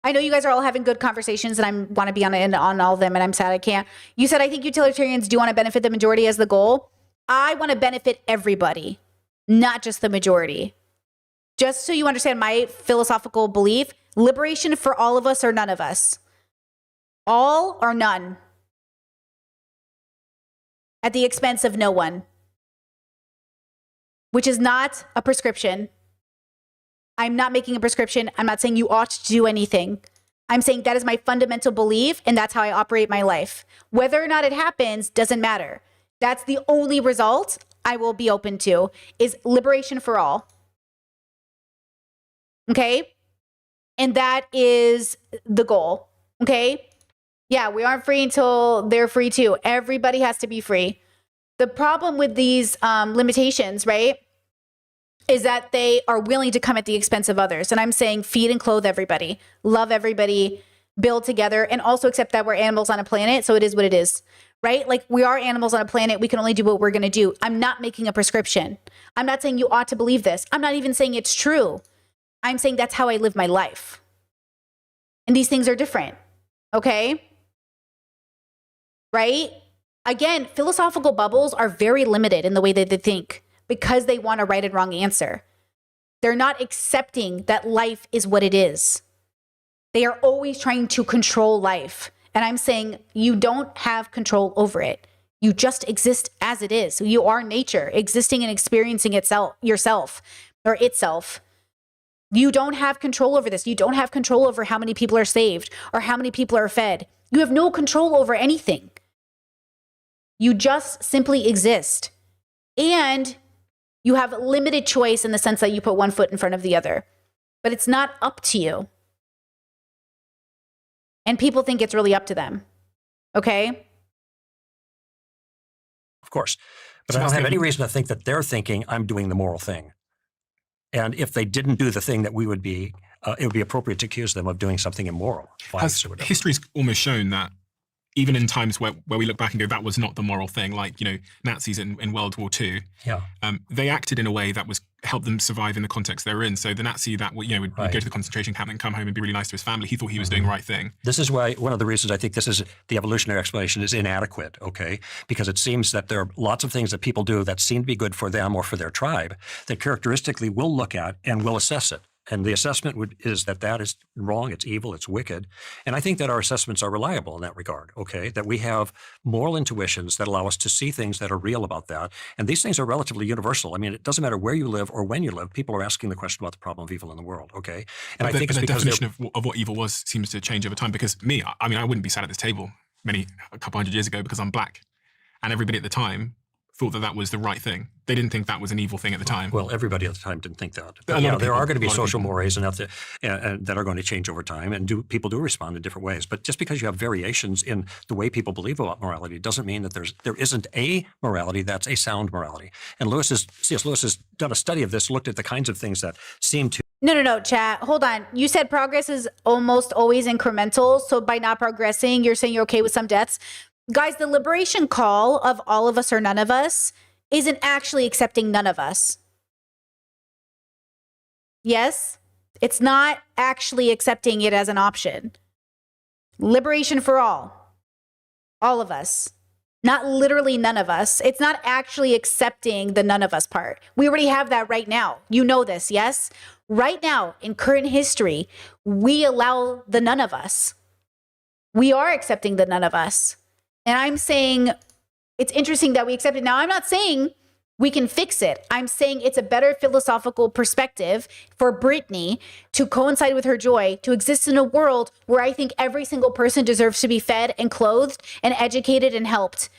I know you guys are all having good conversations and I want to be on all of them and I'm sad I can't. You said, I think utilitarians do want to benefit the majority as the goal. I want to benefit everybody, not just the majority. Just so you understand my philosophical belief, liberation for all of us or none of us. All or none. At the expense of no one. Which is not a prescription. I'm not making a prescription. I'm not saying you ought to do anything. I'm saying that is my fundamental belief, and that's how I operate my life. Whether or not it happens doesn't matter. That's the only result I will be open to, is liberation for all. Okay? And that is the goal. Okay? Yeah, we aren't free until they're free too. Everybody has to be free. The problem with these limitations, right, is that they are willing to come at the expense of others. And I'm saying feed and clothe everybody, love everybody, build together, and also accept that we're animals on a planet. So it is what it is, right? Like, we are animals on a planet. We can only do what we're going to do. I'm not making a prescription. I'm not saying you ought to believe this. I'm not even saying it's true. I'm saying that's how I live my life. And these things are different. Okay? Right? Again, philosophical bubbles are very limited in the way that they think, because they want a right and wrong answer. They're not accepting that life is what it is. They are always trying to control life. And I'm saying you don't have control over it. You just exist as it is. You are nature, existing and experiencing itself, yourself, or itself. You don't have control over this. You don't have control over how many people are saved or how many people are fed. You have no control over anything. You just simply exist. And you have limited choice in the sense that you put one foot in front of the other. But it's not up to you. And people think it's really up to them. Okay? Of course. But So I don't that's have the- any reason to think that they're thinking I'm doing the moral thing. And if they didn't do the thing that we would be, it would be appropriate to accuse them of doing something immoral. violence or whatever. History's almost shown that even in times where we look back and go, that was not the moral thing, like, Nazis in World War II, Yeah. they acted in a way that was helped them survive in the context they were in. So the Nazi that would Right. go to the concentration camp and come home and be really nice to his family, he thought he was doing the right thing. This is why one of the reasons I think this is the evolutionary explanation is inadequate, okay? Because it seems that there are lots of things that people do that seem to be good for them or for their tribe that characteristically we'll look at and we'll assess it. And the assessment is that is wrong, it's evil, it's wicked. And I think that our assessments are reliable in that regard, okay? That we have moral intuitions that allow us to see things that are real about that. And these things are relatively universal. I mean, it doesn't matter where you live or when you live, people are asking the question about the problem of evil in the world, okay? And I think it's the because they're- definition of what evil was seems to change over time. Because me, I mean, I wouldn't be sat at this table a couple hundred years ago because I'm black. And everybody at the time thought that was the right thing. They didn't think that was an evil thing at the time. Well, everybody at the time didn't think that. A lot But, of there people- are going to be a lot of social people. mores and that are going to change over time, and people do respond in different ways. But just because you have variations in the way people believe about morality doesn't mean that there isn't a morality that's a sound morality. And C.S. Lewis has done a study of this, looked at the kinds of things that seem to No, chat. Hold on. You said progress is almost always incremental. So by not progressing, you're saying you're okay with some deaths. Guys, the liberation call of all of us or none of us isn't actually accepting none of us. Yes? It's not actually accepting it as an option. Liberation for all of us. Not literally none of us. It's not actually accepting the none of us part. We already have that right now. You know this, yes? Right now, in current history, we allow the none of us. We are accepting the none of us. And I'm saying it's interesting that we accept it. Now, I'm not saying we can fix it. I'm saying it's a better philosophical perspective for Brittany to coincide with her joy, to exist in a world where I think every single person deserves to be fed and clothed and educated and helped.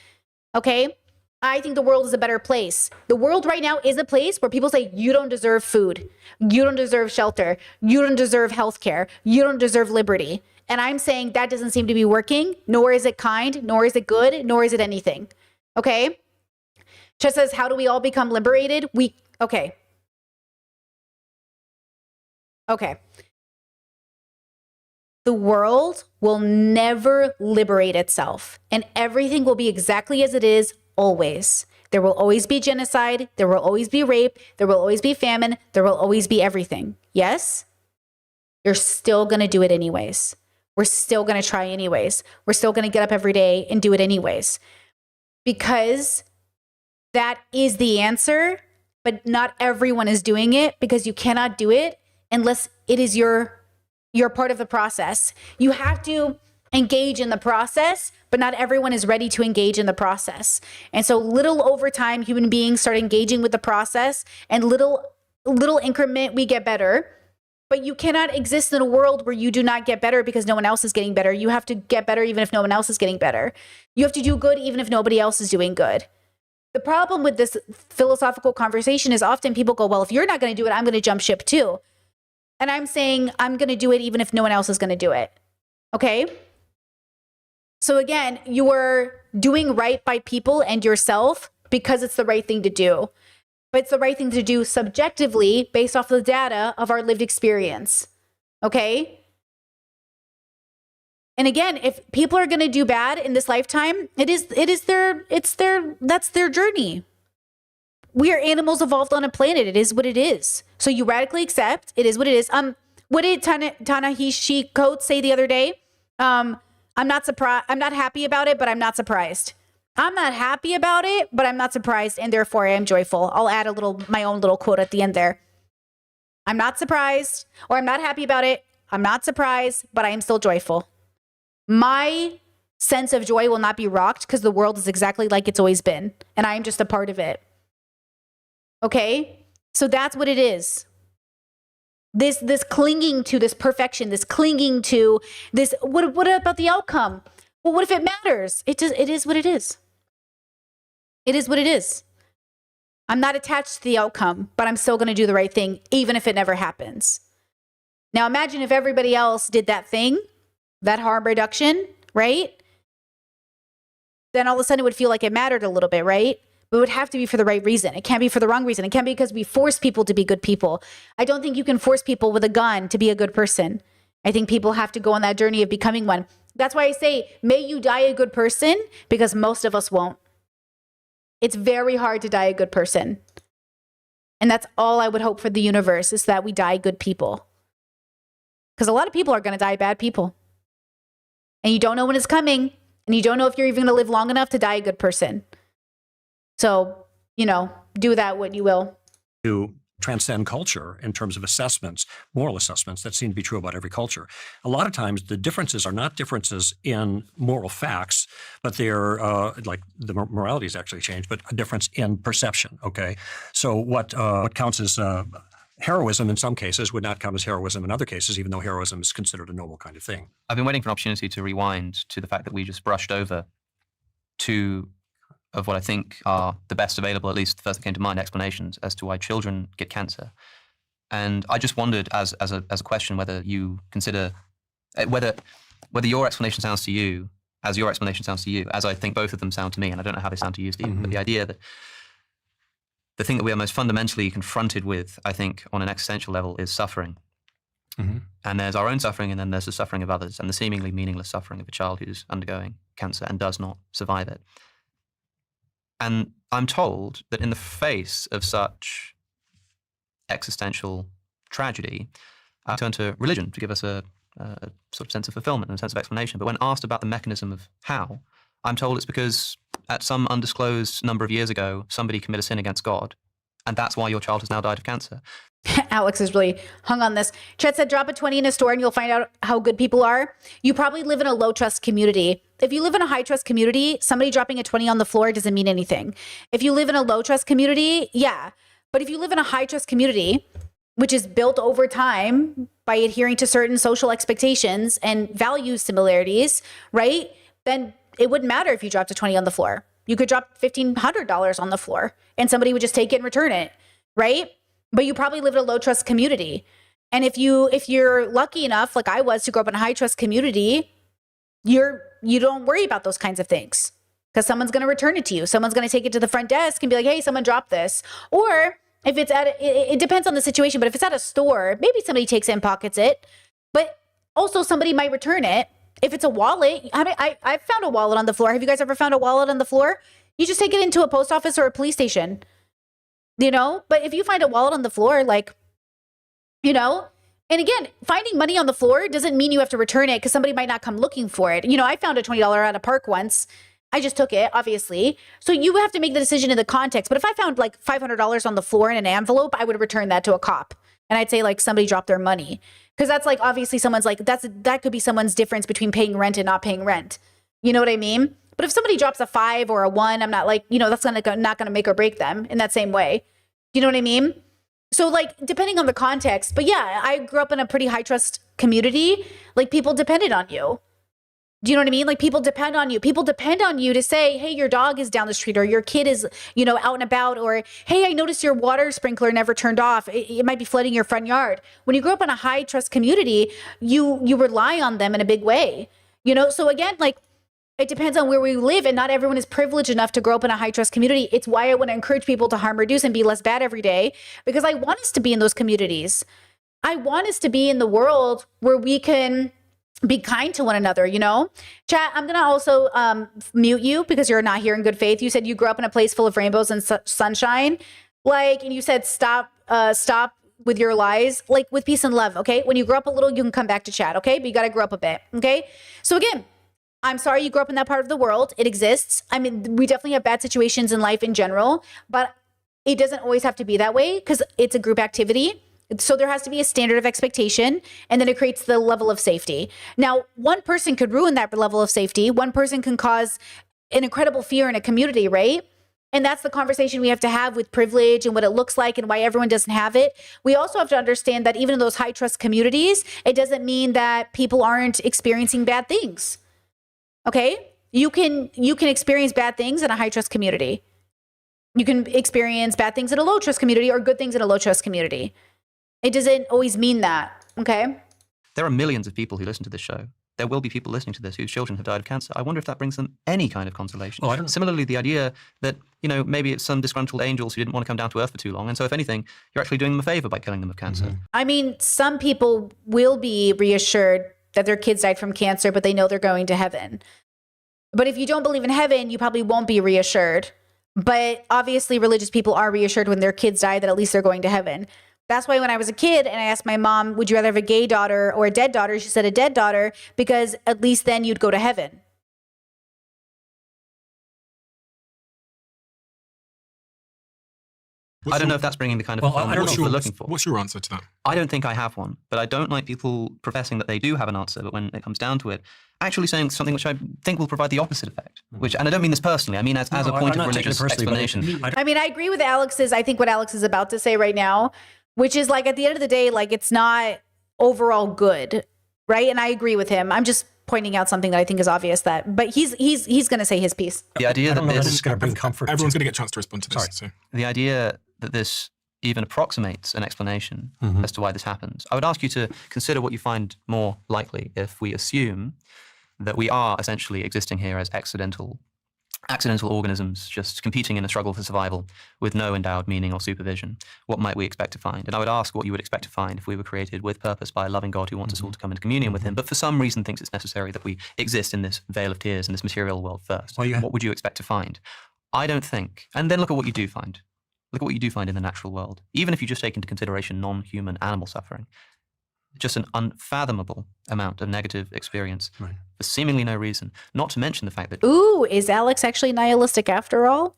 Okay? I think the world is a better place. The world right now is a place where people say, you don't deserve food. You don't deserve shelter. You don't deserve healthcare. You don't deserve liberty. And I'm saying that doesn't seem to be working, nor is it kind, nor is it good, nor is it anything. Okay? Chet says, how do we all become liberated? Okay. The world will never liberate itself, and everything will be exactly as it is always. There will always be genocide. There will always be rape. There will always be famine. There will always be everything. Yes? You're still going to do it anyways. We're still going to try anyways. We're still going to get up every day and do it anyways. Because that is the answer but not everyone is doing it, because you cannot do it unless it is your part of the process. You have to engage in the process, but not everyone is ready to engage in the process. And so little over time, human beings start engaging with the process, and little increment, we get better. But you cannot exist in a world where you do not get better because no one else is getting better. You have to get better even if no one else is getting better. You have to do good even if nobody else is doing good. The problem with this philosophical conversation is often people go, well, if you're not going to do it, I'm going to jump ship too. And I'm saying I'm going to do it even if no one else is going to do it. Okay? So again, you are doing right by people and yourself because it's the right thing to do. But it's the right thing to do subjectively based off the data of our lived experience. Okay? And again, if people are going to do bad in this lifetime, that's their journey. We are animals evolved on a planet. It is what it is. So you radically accept it is what it is. What did Ta-Nehisi Coates say the other day? I'm not surprised. I'm not happy about it, but I'm not surprised. I'm not happy about it, but I'm not surprised, and therefore I am joyful. I'll add my own little quote at the end there. I'm not surprised, or I'm not happy about it. I'm not surprised, but I am still joyful. My sense of joy will not be rocked because the world is exactly like it's always been, and I am just a part of it. Okay? So that's what it is. This clinging to this perfection, this clinging to this, what about the outcome? Well, what if it matters? It is what it is. It is what it is. I'm not attached to the outcome, but I'm still going to do the right thing, even if it never happens. Now, imagine if everybody else did that thing, that harm reduction, right? Then all of a sudden it would feel like it mattered a little bit, right? But it would have to be for the right reason. It can't be for the wrong reason. It can't be because we force people to be good people. I don't think you can force people with a gun to be a good person. I think people have to go on that journey of becoming one. That's why I say, may you die a good person, because most of us won't. It's very hard to die a good person. And that's all I would hope for the universe, is that we die good people. Because a lot of people are going to die bad people. And you don't know when it's coming. And you don't know if you're even going to live long enough to die a good person. So, do that what you will. To transcend culture in terms of assessments, moral assessments that seem to be true about every culture. A lot of times the differences are not differences in moral facts, but they're like the morality has actually changed, but a difference in perception. Okay, so what counts as heroism in some cases would not count as heroism in other cases, even though heroism is considered a noble kind of thing. I've been waiting for an opportunity to rewind to the fact that we just brushed over two of what I think are the best available, at least the first that came to mind, explanations as to why children get cancer. And I just wondered, as a question, whether you consider whether your explanation sounds to you as your explanation sounds to you, as I think both of them sound to me, and I don't know how they sound to you, Stephen. Mm-hmm. But the idea that the thing that we are most fundamentally confronted with, I think, on an existential level, is suffering. Mm-hmm. And there's our own suffering, and then there's the suffering of others, and the seemingly meaningless suffering of a child who's undergoing cancer and does not survive it. And I'm told that in the face of such existential tragedy, I turn to religion to give us a sort of sense of fulfillment and a sense of explanation. But when asked about the mechanism of how, I'm told it's because at some undisclosed number of years ago, somebody committed a sin against God. And that's why your child has now died of cancer. Alex is really hung on this. Chet said, drop a 20 in a store and you'll find out how good people are. You probably live in a low trust community. If you live in a high trust community, somebody dropping a 20 on the floor doesn't mean anything. If you live in a low trust community, yeah. But if you live in a high trust community, which is built over time by adhering to certain social expectations and value similarities, right? Then it wouldn't matter if you dropped a 20 on the floor. You could drop $1,500 on the floor and somebody would just take it and return it, right? But you probably live in a low trust community. And if you're lucky enough, like I was, to grow up in a high trust community, you don't worry about those kinds of things because someone's going to return it to you. Someone's going to take it to the front desk and be like, hey, someone dropped this. Or if it's it depends on the situation, but if it's at a store, maybe somebody takes it and pockets it, but also somebody might return it. If it's a wallet, I found a wallet on the floor. Have you guys ever found a wallet on the floor? You just take it into a post office or a police station, But if you find a wallet on the floor, and again, finding money on the floor doesn't mean you have to return it because somebody might not come looking for it. I found a $20 at a park once. I just took it, obviously. So you have to make the decision in the context. But if I found like $500 on the floor in an envelope, I would return that to a cop. And I'd say like somebody dropped their money. Because that's like obviously someone's like, that could be someone's difference between paying rent and not paying rent. You know what I mean? But if somebody drops a 5 or a 1, I'm not like, that's not going to make or break them in that same way. You know what I mean? So like depending on the context, but yeah, I grew up in a pretty high trust community. Like people depended on you. Do you know what I mean? Like people depend on you. People depend on you to say, hey, your dog is down the street or your kid is, out and about, or, hey, I noticed your water sprinkler never turned off. It might be flooding your front yard. When you grow up in a high trust community, you rely on them in a big way, So again, like it depends on where we live, and not everyone is privileged enough to grow up in a high trust community. It's why I want to encourage people to harm reduce and be less bad every day, because I want us to be in those communities. I want us to be in the world where we can be kind to one another, Chat, I'm going to also mute you because you're not here in good faith. You said you grew up in a place full of rainbows and sunshine. And you said stop with your lies, like with peace and love, okay? When you grow up a little, you can come back to chat, okay? But you got to grow up a bit, okay? So again, I'm sorry you grew up in that part of the world. It exists. I mean, we definitely have bad situations in life in general, but it doesn't always have to be that way because it's a group activity. So there has to be a standard of expectation, and then it creates the level of safety. Now, one person could ruin that level of safety. One person can cause an incredible fear in a community, right? And that's the conversation we have to have with privilege and what it looks like and why everyone doesn't have it. We also have to understand that even in those high trust communities, it doesn't mean that people aren't experiencing bad things. Okay? You can experience bad things in a high trust community. You can experience bad things in a low trust community or good things in a low trust community. It doesn't always mean that, okay? There are millions of people who listen to this show. There will be people listening to this whose children have died of cancer. I wonder if that brings them any kind of consolation. Oh, I don't know. Similarly, the idea that, maybe it's some disgruntled angels who didn't want to come down to earth for too long. And so if anything, you're actually doing them a favor by killing them of cancer. Mm-hmm. I mean, some people will be reassured that their kids died from cancer, but they know they're going to heaven. But if you don't believe in heaven, you probably won't be reassured. But obviously, religious people are reassured when their kids die that at least they're going to heaven. That's why when I was a kid and I asked my mom, would you rather have a gay daughter or a dead daughter? She said a dead daughter because at least then you'd go to heaven. I don't know if that's bringing the kind of I don't know. people are looking for. What's your answer to that? I don't think I have one, but I don't like people professing that they do have an answer, but when it comes down to it, actually saying something which I think will provide the opposite effect. And I don't mean this personally, I mean as a point of religious explanation. I mean, I agree with I think what Alex is about to say right now, which is like at the end of the day, like it's not overall good, right? And I agree with him. I'm just pointing out something that I think is obvious but he's going to say his piece. The idea that this this is going to bring comfort. Everyone's going to get a chance to respond to this. Sorry. So. the idea that this even approximates an explanation as to why this happens. I would ask you to consider what you find more likely if we assume that we are essentially existing here as accidental organisms just competing in a struggle for survival with no endowed meaning or supervision. What might we expect to find? And I would ask what you would expect to find if we were created with purpose by a loving God who wants us all to come into communion with him, but for some reason thinks it's necessary that we exist in this vale of tears, in this material world first. What would you expect to find? I don't think. And then look at what you do find. Look at what you do find in the natural world. Even if you just take into consideration non-human animal suffering, just an unfathomable amount of negative experience for seemingly no reason. Not to mention the fact that Ooh, is Alex actually nihilistic after all?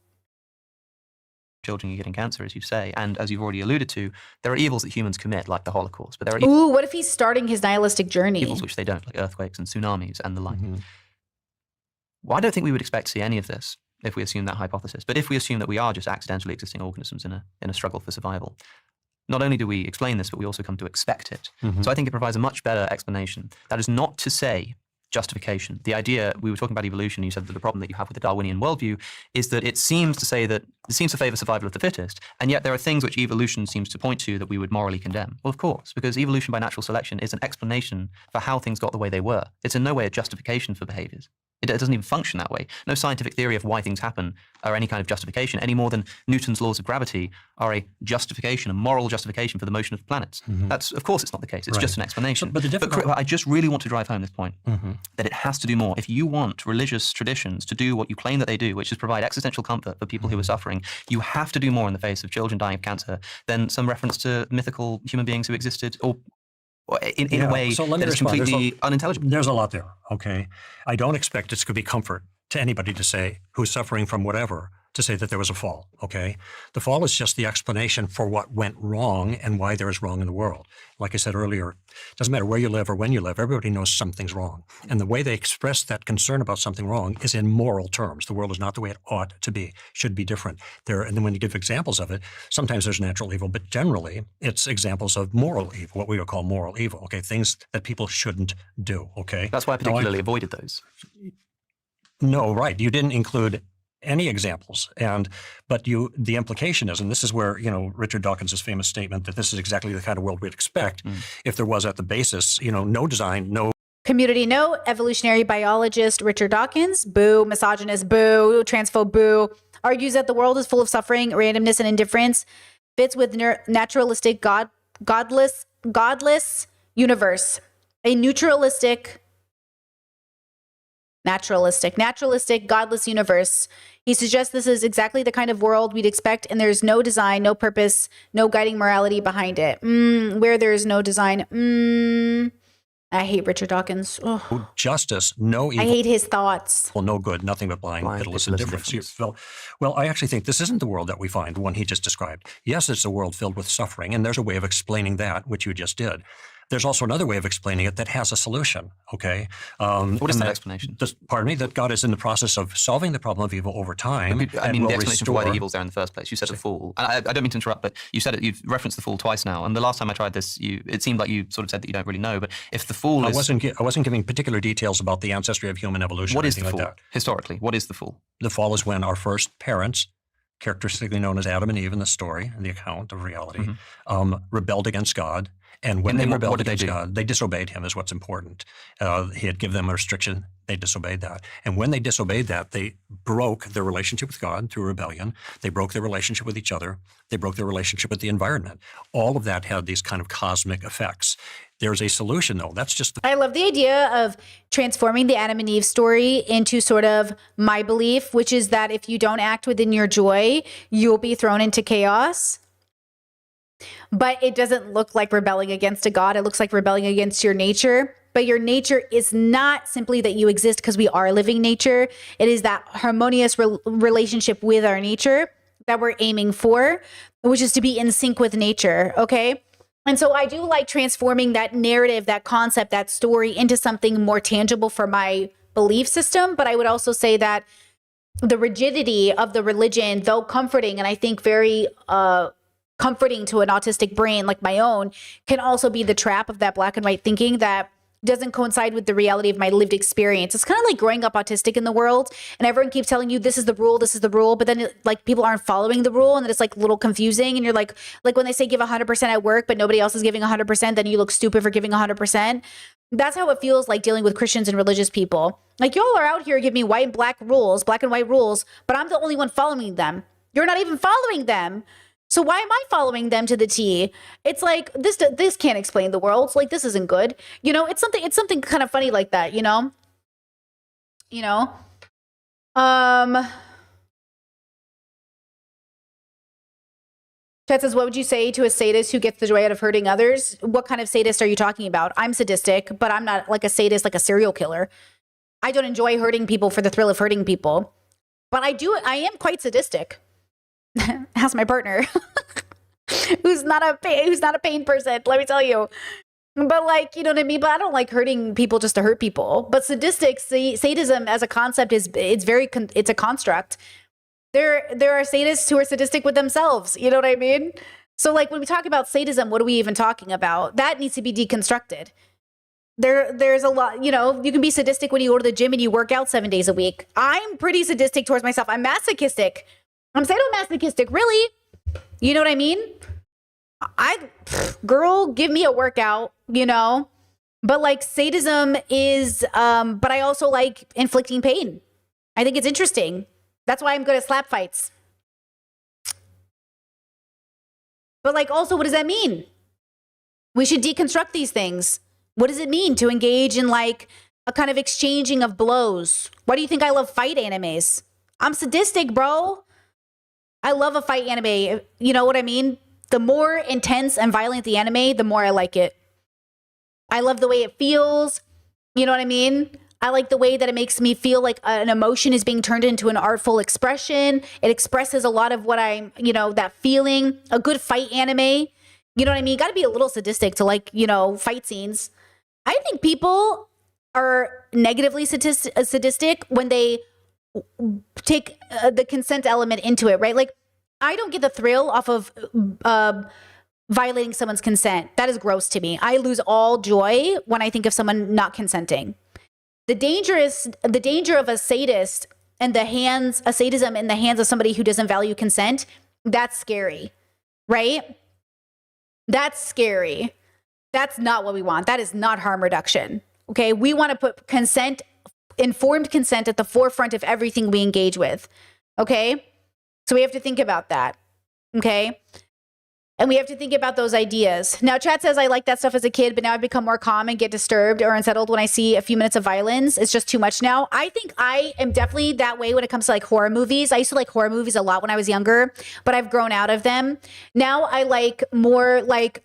children are getting cancer, as you say, and as you've already alluded to, there are evils that humans commit, like the Holocaust, but there are Ooh, what if he's starting his nihilistic journey? evils which they don't, like earthquakes and tsunamis and the like. Well, I don't think we would expect to see any of this if we assume that hypothesis. But if we assume that we are just accidentally existing organisms in a struggle for survival, not only do we explain this, but we also come to expect it. So I think it provides a much better explanation. That is not to say justification. The idea, we were talking about evolution, you said that the problem that you have with the Darwinian worldview is that it seems to favor survival of the fittest, and yet there are things which evolution seems to point to that we would morally condemn. Well, of course, because evolution by natural selection is an explanation for how things got the way they were. It's in no way a justification for behaviors. It doesn't even function that way. No scientific theory of why things happen are any kind of justification, any more than Newton's laws of gravity are a justification, a moral justification for the motion of planets. That's, of course, it's not the case. It's just an explanation. But I just really want to drive home this point, that it has to do more. If you want religious traditions to do what you claim that they do, which is provide existential comfort for people who are suffering, you have to do more in the face of children dying of cancer than some reference to mythical human beings who existed or in a way So let me that is respond. completely unintelligible. There's a lot there, okay? I don't expect it's going to be comfort to anybody to say who's suffering from whatever to say that there was a fall, okay? The fall is just the explanation for what went wrong and why there is wrong in the world. Like I said earlier, it doesn't matter where you live or when you live, everybody knows something's wrong. And the way they express that concern about something wrong is in moral terms. The world is not the way it ought to be, should be different. And then when you give examples of it, sometimes there's natural evil, but generally it's examples of moral evil, what we would call moral evil, okay? Things that people shouldn't do, okay? That's why I particularly avoided those. No, right. You didn't include any examples, but the implication is, and this is where Richard Dawkins' famous statement that this is exactly the kind of world we'd expect if there was at the basis, no design, no Community note, evolutionary biologist Richard Dawkins, boo, misogynist, boo, transphobe, boo, argues that the world is full of suffering, randomness, and indifference, fits with naturalistic, godless universe, a naturalistic, godless universe. He suggests this is exactly the kind of world we'd expect, and there's no design, no purpose, no guiding morality behind it. Where there is no design. I hate Richard Dawkins. No justice, no evil. I hate his thoughts. Well, no good, nothing but blind pitiless indifference. Well, I actually think this isn't the world that we find, the one he just described. Yes, it's a world filled with suffering, and there's a way of explaining that, which you just did. There's also another way of explaining it that has a solution, okay? What is that explanation? Pardon me? That God is in the process of solving the problem of evil over time. I mean, the explanation for why the evil's there in the first place. You said the fall. I don't mean to interrupt, but you said it. You've referenced the fall twice now. And the last time I tried this, it seemed like you sort of said that you don't really know. But if the fall I wasn't giving particular details about the ancestry of human evolution. What is the fall? Like that. Historically, what is the fall? The fall is when our first parents, characteristically known as Adam and Eve in the story, in the account of reality, rebelled against God. And when they rebelled against God, they disobeyed him is what's important. He had given them a restriction. They disobeyed that. And when they disobeyed that, they broke their relationship with God through rebellion. They broke their relationship with each other. They broke their relationship with the environment. All of that had these kind of cosmic effects. There's a solution, though. That's just I love the idea of transforming the Adam and Eve story into sort of my belief, which is that if you don't act within your joy, you'll be thrown into chaos. But it doesn't look like rebelling against a God. It looks like rebelling against your nature. But your nature is not simply that you exist because we are living nature. It is that harmonious relationship with our nature that we're aiming for, which is to be in sync with nature, okay? And so I do like transforming that narrative, that concept, that story into something more tangible for my belief system. But I would also say that the rigidity of the religion, though comforting, and I think very comforting to an autistic brain like my own, can also be the trap of that black and white thinking that doesn't coincide with the reality of my lived experience. It's kind of like growing up autistic in the world, and everyone keeps telling you this is the rule, but then like people aren't following the rule, and then it's like a little confusing, and you're like when they say give 100% at work, but nobody else is giving 100%, then you look stupid for giving 100%. That's how it feels like dealing with Christians and religious people. Like, y'all are out here giving me black and white rules, but I'm the only one following them. You're not even following them. So why am I following them to the T? It's like this can't explain the world. It's like this isn't good. It's something kind of funny like that, Chat says, what would you say to a sadist who gets the joy out of hurting others? What kind of sadist are you talking about? I'm sadistic, but I'm not like a sadist, like a serial killer. I don't enjoy hurting people for the thrill of hurting people, but I am quite sadistic. Ask my partner, who's not a pain person. Let me tell you, but you know what I mean. But I don't like hurting people just to hurt people. But sadism as a concept it's a construct. There are sadists who are sadistic with themselves. You know what I mean? So when we talk about sadism, what are we even talking about? That needs to be deconstructed. There's a lot, you can be sadistic when you go to the gym and you work out 7 days a week. I'm pretty sadistic towards myself. I'm masochistic. I'm sadomasochistic, really. You know what I mean? Girl, give me a workout, But sadism is, but I also like inflicting pain. I think it's interesting. That's why I'm good at slap fights. But also, what does that mean? We should deconstruct these things. What does it mean to engage in a kind of exchanging of blows? Why do you think I love fight animes? I'm sadistic, bro. I love a fight anime. You know what I mean? The more intense and violent the anime, the more I like it. I love the way it feels. You know what I mean? I like the way that it makes me feel like an emotion is being turned into an artful expression. It expresses a lot of what I'm, that feeling. A good fight anime, you know what I mean? You got to be a little sadistic to like, fight scenes. I think people are negatively sadistic when they take the consent element into it, right? Like, I don't get the thrill off of violating someone's consent. That is gross to me. I lose all joy when I think of someone not consenting. The danger of a sadist and a sadism in the hands of somebody who doesn't value consent, that's scary, right? That's scary. That's not what we want. That is not harm reduction. Okay. We want to put informed consent at the forefront of everything we engage with. Okay. So we have to think about that. Okay. And we have to think about those ideas. Now, chat says, I like that stuff as a kid, but now I've become more calm and get disturbed or unsettled when I see a few minutes of violence. It's just too much now. I think I am definitely that way when it comes to like horror movies. I used to like horror movies a lot when I was younger, but I've grown out of them. Now I like more like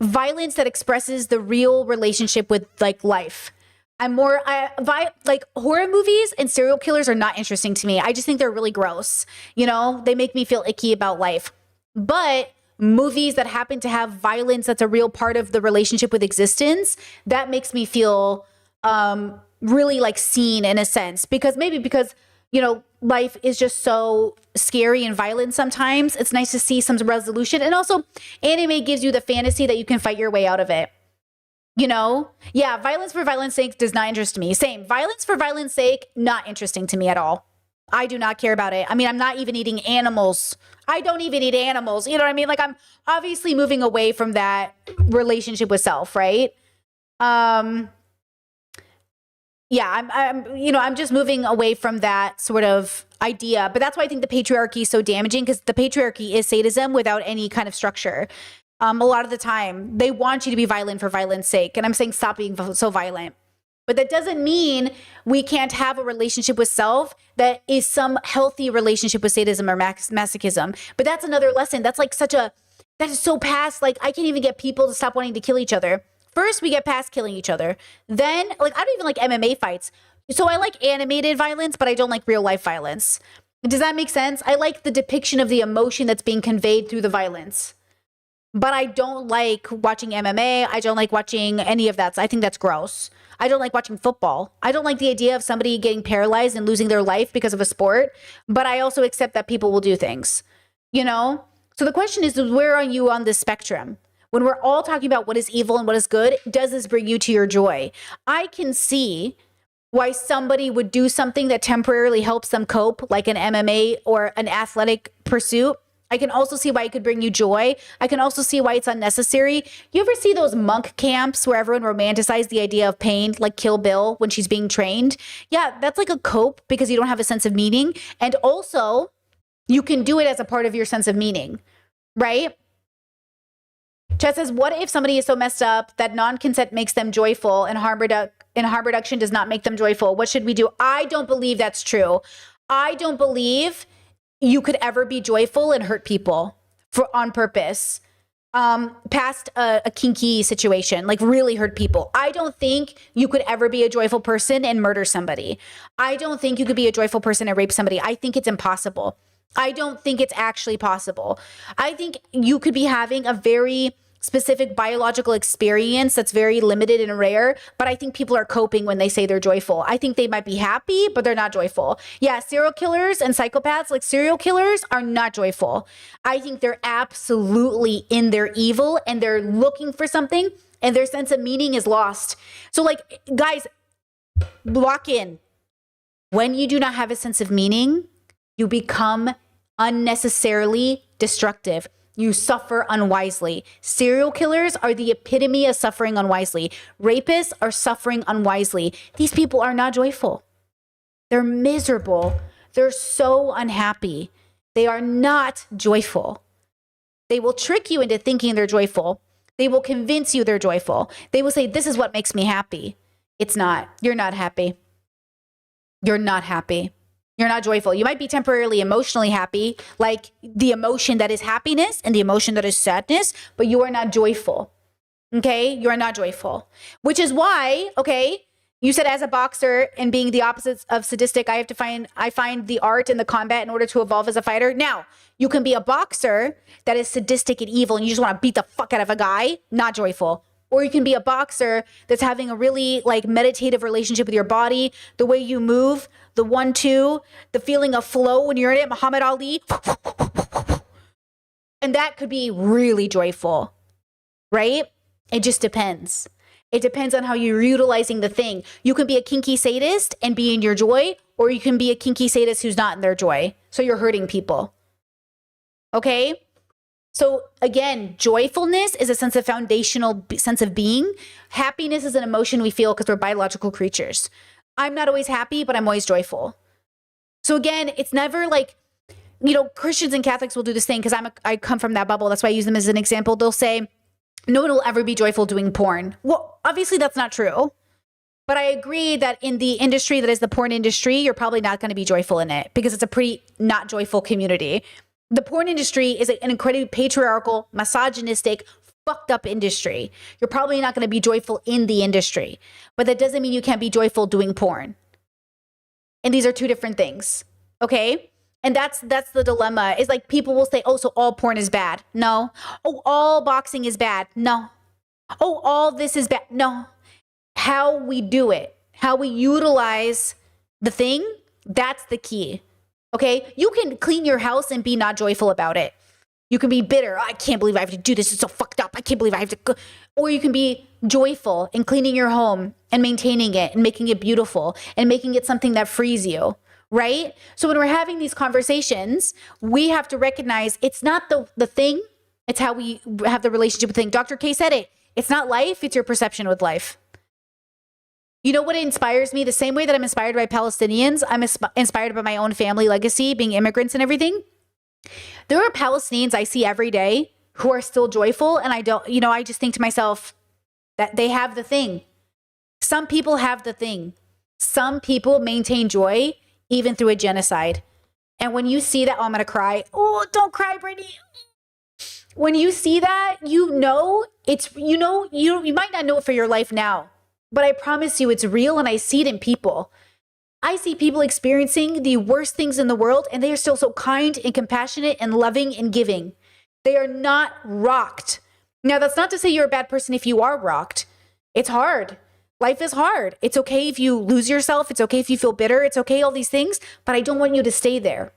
violence that expresses the real relationship with like life. Like horror movies and serial killers are not interesting to me. I just think they're really gross. They make me feel icky about life. But movies that happen to have violence that's a real part of the relationship with existence, that makes me feel really like seen in a sense, because life is just so scary and violent sometimes. It's nice to see some resolution. And also anime gives you the fantasy that you can fight your way out of it. Yeah, violence for violence sake does not interest me. Same. Violence for violence sake, not interesting to me at all. I do not care about it. I mean, I'm not even eating animals. I don't even eat animals. You know what I mean? Like, I'm obviously moving away from that relationship with self, right? Yeah, I'm just moving away from that sort of idea. But that's why I think the patriarchy is so damaging, because the patriarchy is sadism without any kind of structure. A lot of the time, they want you to be violent for violence sake. And I'm saying stop being so violent. But that doesn't mean we can't have a relationship with self that is some healthy relationship with sadism or masochism. But that's another lesson. That's like that is so past. Like, I can't even get people to stop wanting to kill each other. First, we get past killing each other. Then, like, I don't even like MMA fights. So I like animated violence, but I don't like real life violence. Does that make sense? I like the depiction of the emotion that's being conveyed through the violence. But I don't like watching MMA. I don't like watching any of that. So I think that's gross. I don't like watching football. I don't like the idea of somebody getting paralyzed and losing their life because of a sport. But I also accept that people will do things, So the question is, where are you on this spectrum? When we're all talking about what is evil and what is good, does this bring you to your joy? I can see why somebody would do something that temporarily helps them cope, like an MMA or an athletic pursuit. I can also see why it could bring you joy. I can also see why it's unnecessary. You ever see those monk camps where everyone romanticizes the idea of pain, like Kill Bill when she's being trained? Yeah, that's like a cope because you don't have a sense of meaning. And also, you can do it as a part of your sense of meaning, right? Chet says, what if somebody is so messed up that non-consent makes them joyful and harm reduction does not make them joyful? What should we do? I don't believe that's true. I don't believe you could ever be joyful and hurt people on purpose, past a kinky situation, like really hurt people. I don't think you could ever be a joyful person and murder somebody. I don't think you could be a joyful person and rape somebody. I think it's impossible. I don't think it's actually possible. I think you could be having a very specific biological experience that's very limited and rare, but I think people are coping when they say they're joyful. I think they might be happy, but they're not joyful. Yeah, serial killers and psychopaths, like serial killers, are not joyful. I think they're absolutely in their evil and they're looking for something and their sense of meaning is lost. So like, guys, lock in. When you do not have a sense of meaning, you become unnecessarily destructive. You suffer unwisely. Serial killers are the epitome of suffering unwisely. Rapists are suffering unwisely. These people are not joyful. They're miserable. They're so unhappy. They are not joyful. They will trick you into thinking they're joyful. They will convince you they're joyful. They will say, this is what makes me happy. It's not. You're not happy. You're not happy. You're not joyful. You might be temporarily emotionally happy, like the emotion that is happiness and the emotion that is sadness, but you are not joyful. Okay? You are not joyful. Which is why, okay, You said as a boxer and being the opposite of sadistic, I find the art and the combat in order to evolve as a fighter. Now, you can be a boxer that is sadistic and evil and you just want to beat the fuck out of a guy, not joyful. Or you can be a boxer that's having a really like meditative relationship with your body, the way you move, the 1-2, the feeling of flow when you're in it, Muhammad Ali. And that could be really joyful, right? It just depends. It depends on how you're utilizing the thing. You can be a kinky sadist and be in your joy, or you can be a kinky sadist who's not in their joy. So you're hurting people. Okay? So again, joyfulness is a sense of foundational sense of being. Happiness is an emotion we feel because we're biological creatures. I'm not always happy, but I'm always joyful. So again, it's never like, you know, Christians and Catholics will do this thing because I come from that bubble. That's why I use them as an example. They'll say, no one will ever be joyful doing porn. Well, obviously that's not true. But I agree that in the industry that is the porn industry, you're probably not going to be joyful in it because it's a pretty not joyful community. The porn industry is an incredibly patriarchal, misogynistic, fucked up industry. You're probably not going to be joyful in the industry, but that doesn't mean you can't be joyful doing porn. And these are two different things. Okay? And that's the dilemma. Is like people will say, oh, so all porn is bad. No. Oh, all boxing is bad. No. Oh, all this is bad. No. How we do it, how we utilize the thing, that's the key. Okay? You can clean your house and be not joyful about it. You can be bitter. I can't believe I have to do this. It's so fucked up. I can't believe I have to go. Or you can be joyful in cleaning your home and maintaining it and making it beautiful and making it something that frees you. Right? So when we're having these conversations, we have to recognize it's not the thing, it's how we have the relationship with the thing. Dr. K said it. It's not life, it's your perception with life. You know what inspires me? The same way that I'm inspired by Palestinians, I'm inspired by my own family legacy, being immigrants and everything. There are Palestinians I see every day who are still joyful, and I just think to myself that they have the thing. Some people have the thing. Some people maintain joy even through a genocide. And when you see that, oh, I'm going to cry. Oh, don't cry, Brittany. When you see that, you might not know it for your life now, but I promise you it's real and I see it in people. I see people experiencing the worst things in the world and they are still so kind and compassionate and loving and giving. They are not rocked. Now, that's not to say you're a bad person if you are rocked. It's hard. Life is hard. It's okay if you lose yourself. It's okay if you feel bitter. It's okay, all these things, but I don't want you to stay there.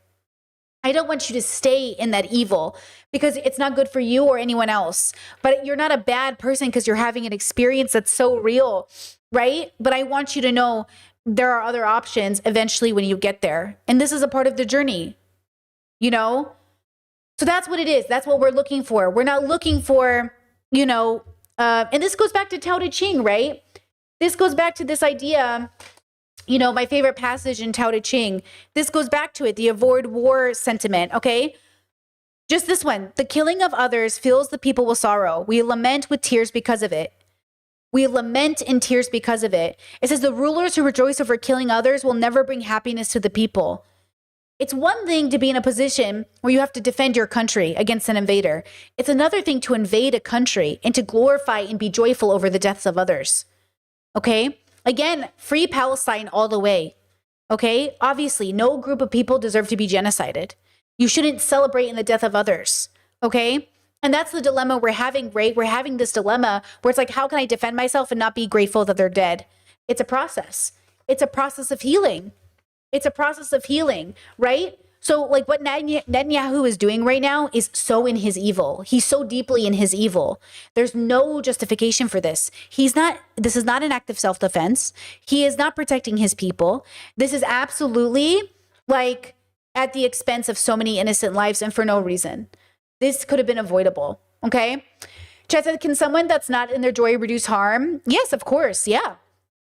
I don't want you to stay in that evil because it's not good for you or anyone else. But you're not a bad person because you're having an experience that's so real, right? But I want you to know there are other options eventually when you get there. And this is a part of the journey, you know? So that's what it is. That's what we're looking for. We're not looking for, and this goes back to Tao Te Ching, right? This goes back to this idea, my favorite passage in Tao Te Ching. This goes back to it, the avoid war sentiment, okay? Just this one. The killing of others fills the people with sorrow. We lament with tears because of it. We lament in tears because of it. It says the rulers who rejoice over killing others will never bring happiness to the people. It's one thing to be in a position where you have to defend your country against an invader. It's another thing to invade a country and to glorify and be joyful over the deaths of others. Okay? Again, free Palestine all the way. Okay? Obviously, no group of people deserve to be genocided. You shouldn't celebrate in the death of others. Okay? And that's the dilemma we're having, right? We're having this dilemma where it's like, how can I defend myself and not be grateful that they're dead? It's a process. It's a process of healing. It's a process of healing, right? So like what Netanyahu is doing right now is so in his evil. He's so deeply in his evil. There's no justification for this. This is not an act of self-defense. He is not protecting his people. This is absolutely like at the expense of so many innocent lives and for no reason. This could have been avoidable, okay? Chat said, can someone that's not in their joy reduce harm? Yes, of course, yeah.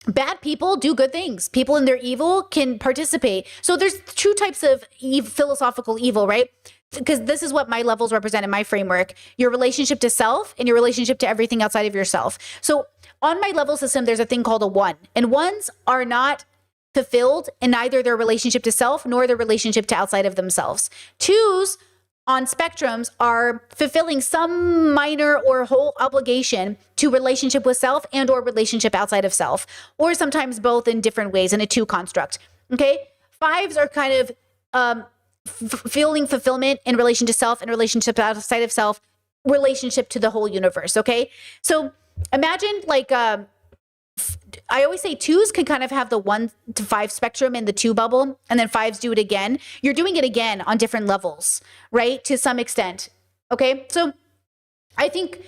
Bad people do good things. People in their evil can participate. So there's two types of philosophical evil, right? Because this is what my levels represent in my framework. Your relationship to self and your relationship to everything outside of yourself. So on my level system, there's a thing called a one. And ones are not fulfilled in neither their relationship to self nor their relationship to outside of themselves. Twos on spectrums are fulfilling some minor or whole obligation to relationship with self and or relationship outside of self, or sometimes both in different ways in a two construct. Okay. Fives are kind of feeling fulfillment in relation to self and relationship outside of self, relationship to the whole universe. Okay. So imagine like, I always say twos can kind of have the 1 to 5 spectrum in the 2 bubble, and then fives do it again. You're doing it again on different levels, right? To some extent. Okay. So I think,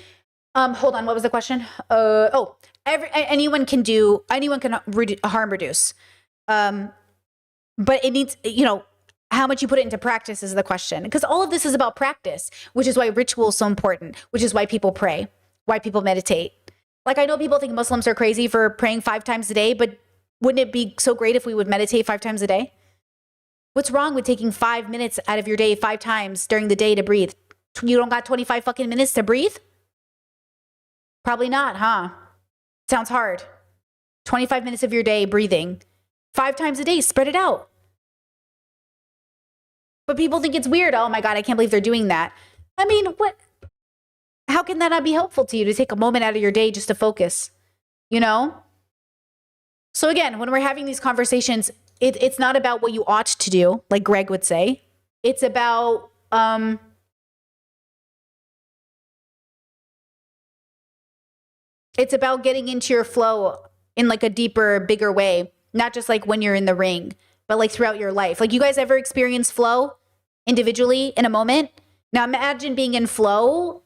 hold on. What was the question? Anyone can harm reduce. But it needs, how much you put it into practice is the question. Because all of this is about practice, which is why ritual is so important, which is why people pray, why people meditate. Like, I know people think Muslims are crazy for praying 5 times a day, but wouldn't it be so great if we would meditate 5 times a day? What's wrong with taking 5 minutes out of your day 5 times during the day to breathe? You don't got 25 fucking minutes to breathe? Probably not, huh? Sounds hard. 25 minutes of your day breathing. 5 times a day, spread it out. But people think it's weird. Oh my God, I can't believe they're doing that. I mean, what? How can that not be helpful to you to take a moment out of your day just to focus? So again, when we're having these conversations, it's not about what you ought to do, like Greg would say. It's about getting into your flow in like a deeper, bigger way, not just like when you're in the ring, but like throughout your life. Like, you guys ever experience flow individually in a moment? Now imagine being in flow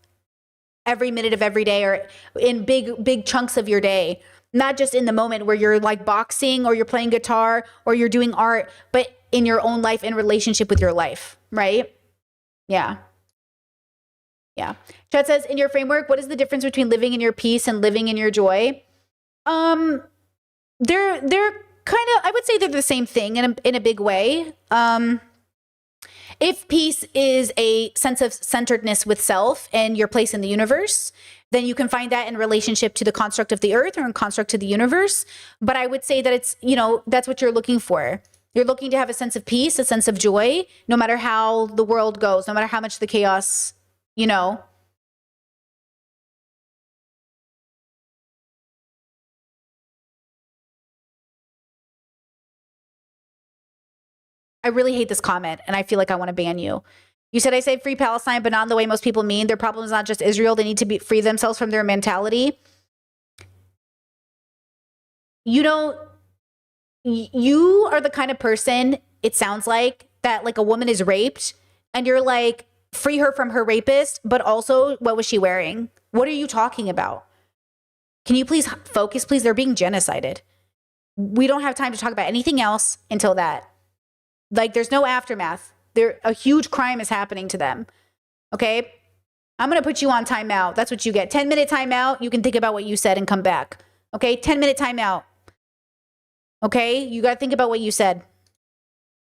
every minute of every day, or in big chunks of your day, not just in the moment where you're like boxing or you're playing guitar or you're doing art, but in your own life, in relationship with your life, right? Yeah. Chat says, in your framework, what is the difference between living in your peace and living in your joy? They're kind of, I would say they're the same thing in a big way. If peace is a sense of centeredness with self and your place in the universe, then you can find that in relationship to the construct of the earth or in construct to the universe. But I would say that it's, that's what you're looking for. You're looking to have a sense of peace, a sense of joy, no matter how the world goes, no matter how much the chaos, I really hate this comment, and I feel like I want to ban you. You said I say free Palestine, but not in the way most people mean. Their problem is not just Israel. They need to free themselves from their mentality. You are the kind of person, it sounds like, that like a woman is raped, and you're like, free her from her rapist, but also, what was she wearing? What are you talking about? Can you please focus, please? They're being genocided. We don't have time to talk about anything else until that. Like, there's no aftermath. A huge crime is happening to them. Okay? I'm going to put you on timeout. That's what you get. 10-minute timeout. You can think about what you said and come back. Okay? 10-minute timeout. Okay? You got to think about what you said.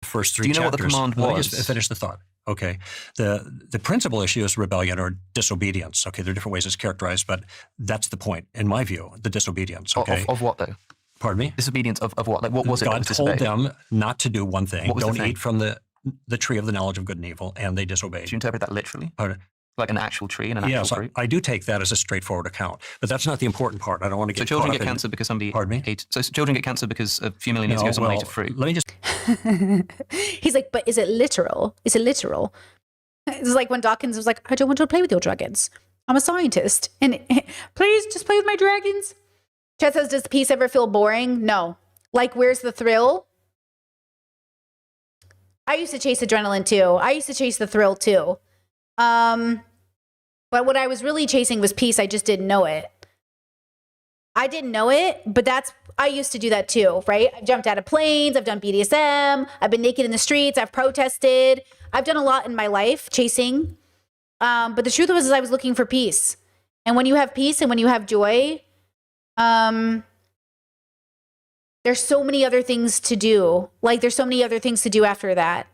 First 3 Do you know chapters. what the command Let me was? just finish the thought. Okay. The principal issue is rebellion or disobedience. Okay. There are different ways it's characterized, but that's the point, in my view, the disobedience. Okay. Of what, though? Pardon me? Disobedience of what? Like, what was it that God was told disobeyed? them not to do one thing. What was the Don't thing? eat from the tree of the knowledge of good and evil, and they disobeyed. Do you interpret that literally? Pardon? Like an actual tree and an actual Yes, fruit? I do take that as a straightforward account, but that's not the important part. I don't want to So get children caught get up in- cancer because somebody Pardon me? ate. So children get cancer because a few million years No, ago someone well, ate a fruit. Let me just He's like, but is it literal? Is it literal? It's like when Dawkins was like, I don't want to play with your dragons. I'm a scientist. And please just play with my dragons. Chet says, does peace ever feel boring? No. Like, where's the thrill? I used to chase adrenaline too. I used to chase the thrill too. But what I was really chasing was peace. I just didn't know it. I didn't know it, but I used to do that too, right? I've jumped out of planes. I've done BDSM. I've been naked in the streets. I've protested. I've done a lot in my life chasing. But the truth was I was looking for peace. And when you have peace and when you have joy, there's so many other things to do. Like, there's so many other things to do after that.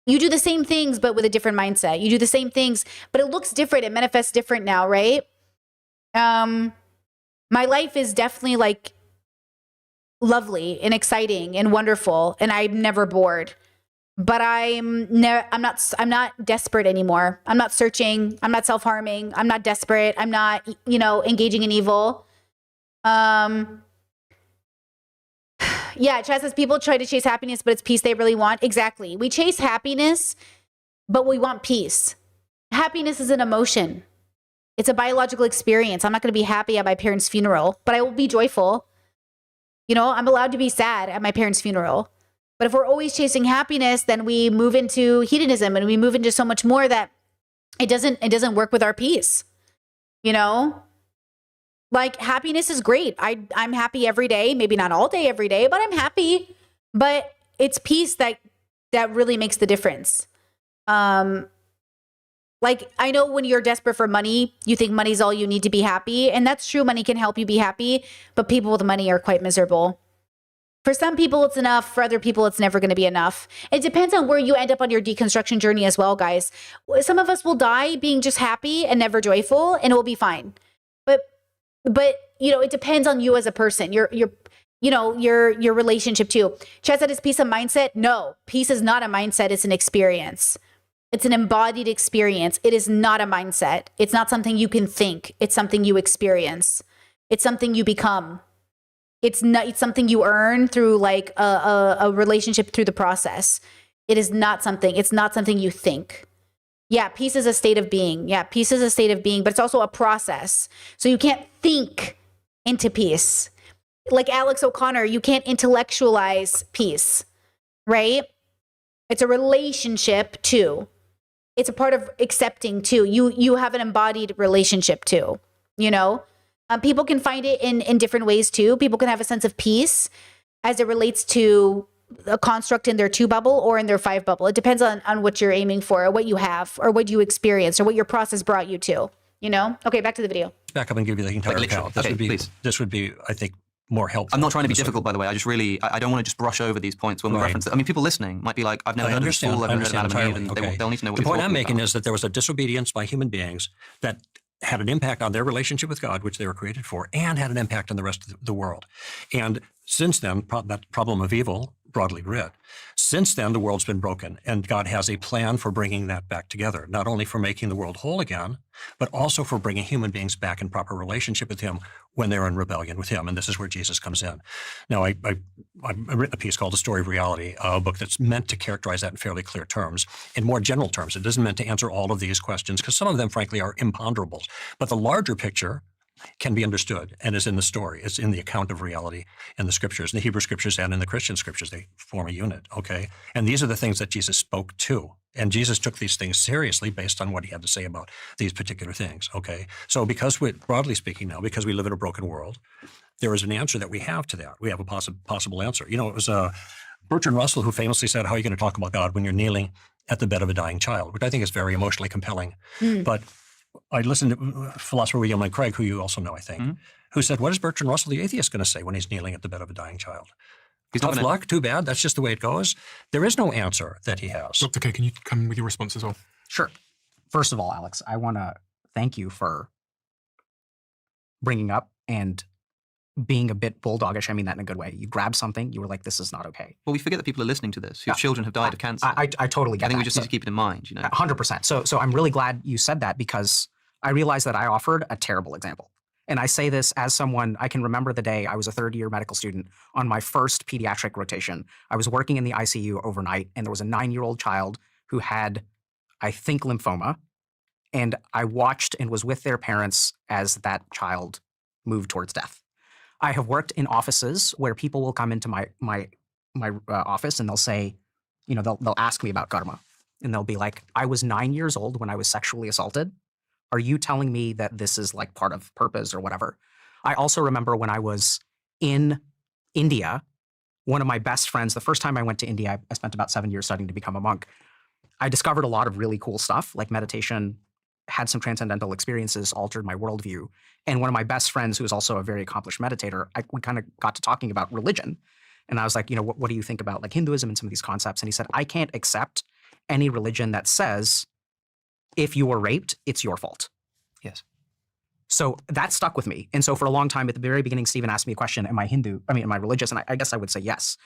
You do the same things, but with a different mindset. You do the same things, but it looks different. It manifests different now, right? My life is definitely like lovely and exciting and wonderful, and I'm never bored. but I'm not desperate anymore. I'm not searching. I'm not self-harming. I'm not desperate. I'm not, engaging in evil. Yeah, Chad says people try to chase happiness, but it's peace they really want. Exactly. We chase happiness, but we want peace. Happiness is an emotion. It's a biological experience. I'm not going to be happy at my parents' funeral, but I will be joyful. I'm allowed to be sad at my parents' funeral. But if we're always chasing happiness, then we move into hedonism and we move into so much more that it doesn't work with our peace. Like happiness is great. I'm happy every day, maybe not all day every day, but I'm happy. But it's peace that really makes the difference. Like I know when you're desperate for money, you think money's all you need to be happy. And that's true. Money can help you be happy, but people with money are quite miserable. For some people, it's enough. For other people, it's never going to be enough. It depends on where you end up on your deconstruction journey as well, guys. Some of us will die being just happy and never joyful, and it will be fine. But it depends on you as a person. Your relationship too. Chad said, is peace a mindset? No, peace is not a mindset. It's an experience. It's an embodied experience. It is not a mindset. It's not something you can think. It's something you experience. It's something you become. It's something you earn through like a relationship through the process. It's not something you think. Yeah, peace is a state of being. Yeah, peace is a state of being, but it's also a process. So you can't think into peace. Like Alex O'Connor, you can't intellectualize peace, right? It's a relationship too. It's a part of accepting too. You have an embodied relationship too, People can find it in different ways too. People can have a sense of peace as it relates to a construct in their 2 bubble or in their 5 bubble. It depends on what you're aiming for or what you have or what you experienced or what your process brought you to, Okay, back to the video. Back up and give you the entire account. This would be, I think, more helpful. I'm not trying to be difficult, by the way. I don't want to just brush over these points when we reference it. I mean, people listening might be like, I've never heard of this fool, I've never heard of Adam and Eve, and they'll need to know what the point I'm making about. is that there was a disobedience by human beings that had an impact on their relationship with God, which they were created for, and had an impact on the rest of the world. And since then, that problem of evil, broadly read, since then, the world's been broken, and God has a plan for bringing that back together, not only for making the world whole again, but also for bringing human beings back in proper relationship with Him when they're in rebellion with Him. And this is where Jesus comes in. Now, I've written a piece called The Story of Reality, a book that's meant to characterize that in fairly clear terms. In more general terms, it isn't meant to answer all of these questions, because some of them, frankly, are imponderables. But the larger picture can be understood and is in the story. It's in the account of reality in the scriptures, in the Hebrew scriptures and in the Christian scriptures. They form a unit, okay? And these are the things that Jesus spoke to. And Jesus took these things seriously based on what He had to say about these particular things, okay? So broadly speaking now, because we live in a broken world, there is an answer that we have to that. We have a possible answer. It was Bertrand Russell who famously said, how are you going to talk about God when you're kneeling at the bed of a dying child? Which I think is very emotionally compelling. But I listened to philosopher William Lane Craig, who you also know, I think, who said, what is Bertrand Russell, the atheist, going to say when he's kneeling at the bed of a dying child? He's Tough luck, too bad. That's just the way it goes. There is no answer that he has. Dr. K, can you come with your response as well? Sure. First of all, Alex, I want to thank you for bringing up and being a bit bulldogish. I mean that in a good way. You grabbed something, you were like, this is not okay. Well, we forget that people are listening to this, whose children have died of cancer. I totally get that. I think we just need to keep it in mind, 100%. So I'm really glad you said that, because I realized that I offered a terrible example. And I say this as someone, I can remember the day I was a third-year medical student on my first pediatric rotation. I was working in the ICU overnight, and there was a 9-year-old child who had, I think, lymphoma. And I watched and was with their parents as that child moved towards death. I have worked in offices where people will come into my office and they'll say, they'll ask me about karma. And they'll be like, I was 9 years old when I was sexually assaulted. Are you telling me that this is like part of purpose or whatever? I also remember when I was in India, one of my best friends, the first time I went to India, I spent about 7 years studying to become a monk. I discovered a lot of really cool stuff, like meditation, had some transcendental experiences, altered my worldview. And one of my best friends, who is also a very accomplished meditator, we kind of got to talking about religion. And I was like, what do you think about like Hinduism and some of these concepts? And he said, I can't accept any religion that says, if you were raped, it's your fault. Yes. So that stuck with me. And so for a long time, at the very beginning, Stephen asked me a question, am I Hindu? Am I religious? And I guess I would say yes.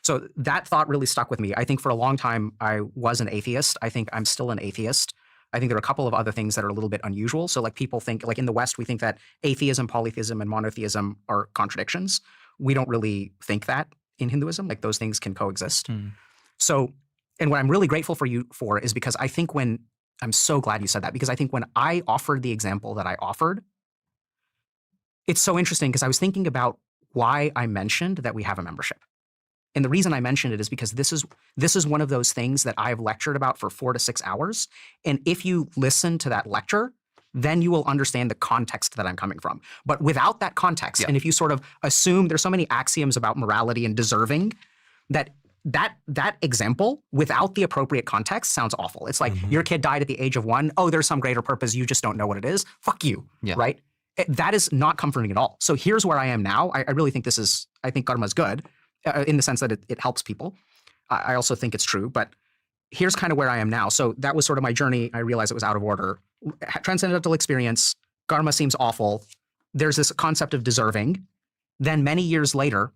So that thought really stuck with me. I think for a long time, I was an atheist. I think I'm still an atheist. I think there are a couple of other things that are a little bit unusual. So like people think, like in the West, we think that atheism, polytheism, and monotheism are contradictions. We don't really think that in Hinduism. Like those things can coexist. So, and what I'm really grateful for you for is because I think I'm so glad you said that, because I think when I offered the example that I offered, it's so interesting because I was thinking about why I mentioned that we have a membership. And the reason I mentioned it is because this is one of those things that I've lectured about for 4 to 6 hours. And if you listen to that lecture, then you will understand the context that I'm coming from. But without that context, and if you sort of assume there's so many axioms about morality and deserving that example without the appropriate context sounds awful. It's like your kid died at the age of 1. Oh, there's some greater purpose. You just don't know what it is. Fuck you, right? That is not comforting at all. So here's where I am now. I really think I think karma is good in the sense that it helps people. I also think it's true, but here's kind of where I am now. So that was sort of my journey. I realized it was out of order. Transcendental experience, karma seems awful. There's this concept of deserving. Then many years later,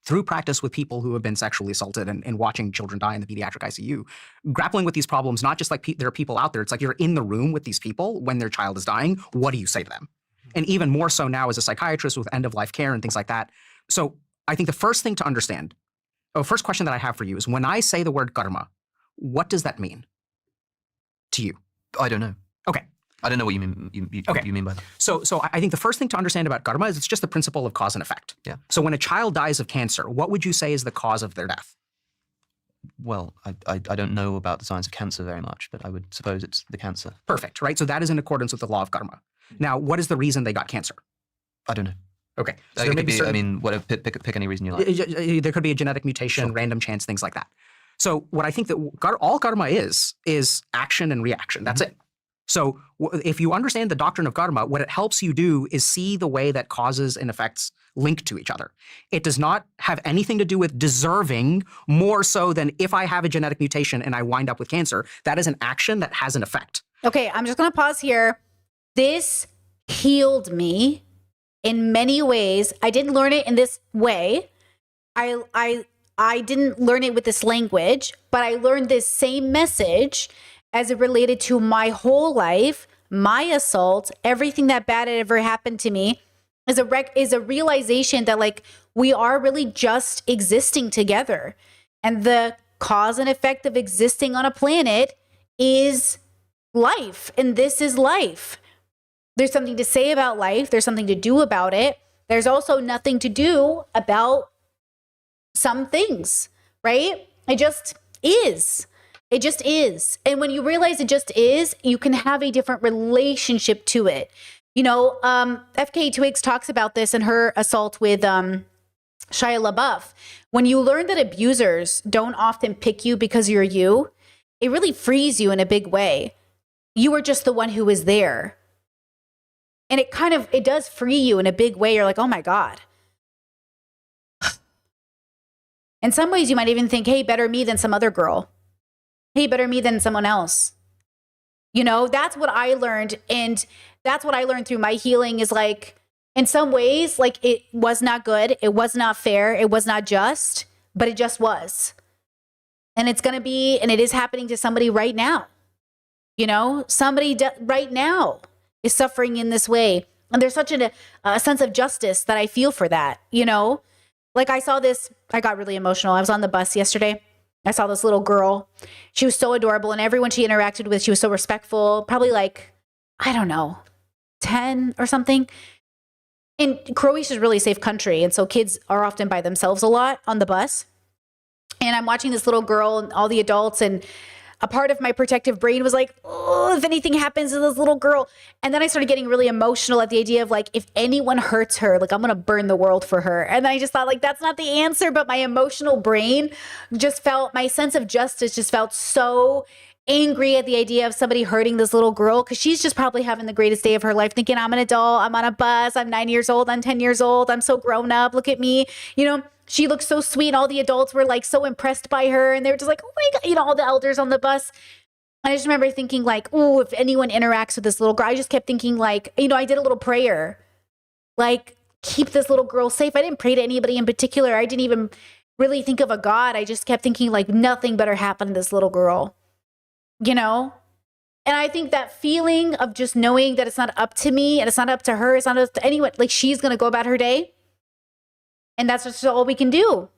through practice with people who have been sexually assaulted and watching children die in the pediatric ICU, grappling with these problems, not just like there are people out there, it's like you're in the room with these people when their child is dying. What do you say to them? And even more so now as a psychiatrist with end-of-life care and things like that. So I think the first thing to understand, first question that I have for you is when I say the word karma, what does that mean to you? I don't know. Okay. I don't know what you mean. What you mean by that. So I think the first thing to understand about karma is it's just the principle of cause and effect. Yeah. So when a child dies of cancer, what would you say is the cause of their death? Well, I don't know about the science of cancer very much, but I would suppose it's the cancer. Perfect, right? So that is in accordance with the law of karma. Now, what is the reason they got cancer? I don't know. Okay. So It there may could be be, certain, pick any reason you like. there could be a genetic mutation, random chance, things like that. So what I think that all karma is action and reaction. That's it. So if you understand the doctrine of karma, what it helps you do is see the way that causes and effects link to each other. It does not have anything to do with deserving more so than if I have a genetic mutation and I wind up with cancer. That is an action that has an effect. Okay, I'm just going to pause here. This healed me in many ways. I didn't learn it in this way. I didn't learn it with this language, but I learned this same message as it related to my whole life, my assault, everything that bad had ever happened to me is a realization that like we are really just existing together. And the cause and effect of existing on a planet is life. And this is life. There's something to say about life. There's something to do about it. There's also nothing to do about some things, right? It just is. It just is. And when you realize it just is, you can have a different relationship to it. You know, FKA Twigs talks about this in her assault with Shia LaBeouf. When you learn that abusers don't often pick you because you're you, it really frees you in a big way. You are just the one who is there. And it does free you in a big way. You're like, oh my God. In some ways, you might even think, hey, better me than some other girl. Hey, better me than someone else. You know, that's what I learned. And that's what I learned through my healing is like, in some ways, like it was not good. It was not fair. It was not just, but it just was. And it's going to be, and it is happening to somebody right now. You know, somebody right now is suffering in this way. And there's such a sense of justice that I feel for that, you know? Like I saw this, I got really emotional. I was on the bus yesterday. I saw this little girl. She was so adorable. And everyone she interacted with, she was so respectful. Probably like, I don't know, 10 or something. And Croatia is a really safe country. And so kids are often by themselves a lot on the bus. And I'm watching this little girl and all the adults, and a part of my protective brain was like, oh, if anything happens to this little girl. And then I started getting really emotional at the idea of like, if anyone hurts her, like I'm going to burn the world for her. And then I just thought like, that's not the answer. But my emotional brain just felt, my sense of justice just felt so angry at the idea of somebody hurting this little girl. Cause she's just probably having the greatest day of her life thinking I'm an adult, I'm on a bus, I'm 9 years old, I'm 10 years old, I'm so grown up, look at me, you know. She looked so sweet. All the adults were like so impressed by her. And they were just like, oh my God, you know, all the elders on the bus. And I just remember thinking like, oh, if anyone interacts with this little girl, I just kept thinking like, you know, I did a little prayer, like keep this little girl safe. I didn't pray to anybody in particular. I didn't even really think of a God. I just kept thinking like nothing better happened to this little girl, you know? And I think that feeling of just knowing that it's not up to me and it's not up to her, it's not up to anyone, like she's going to go about her day. And that's just all we can do.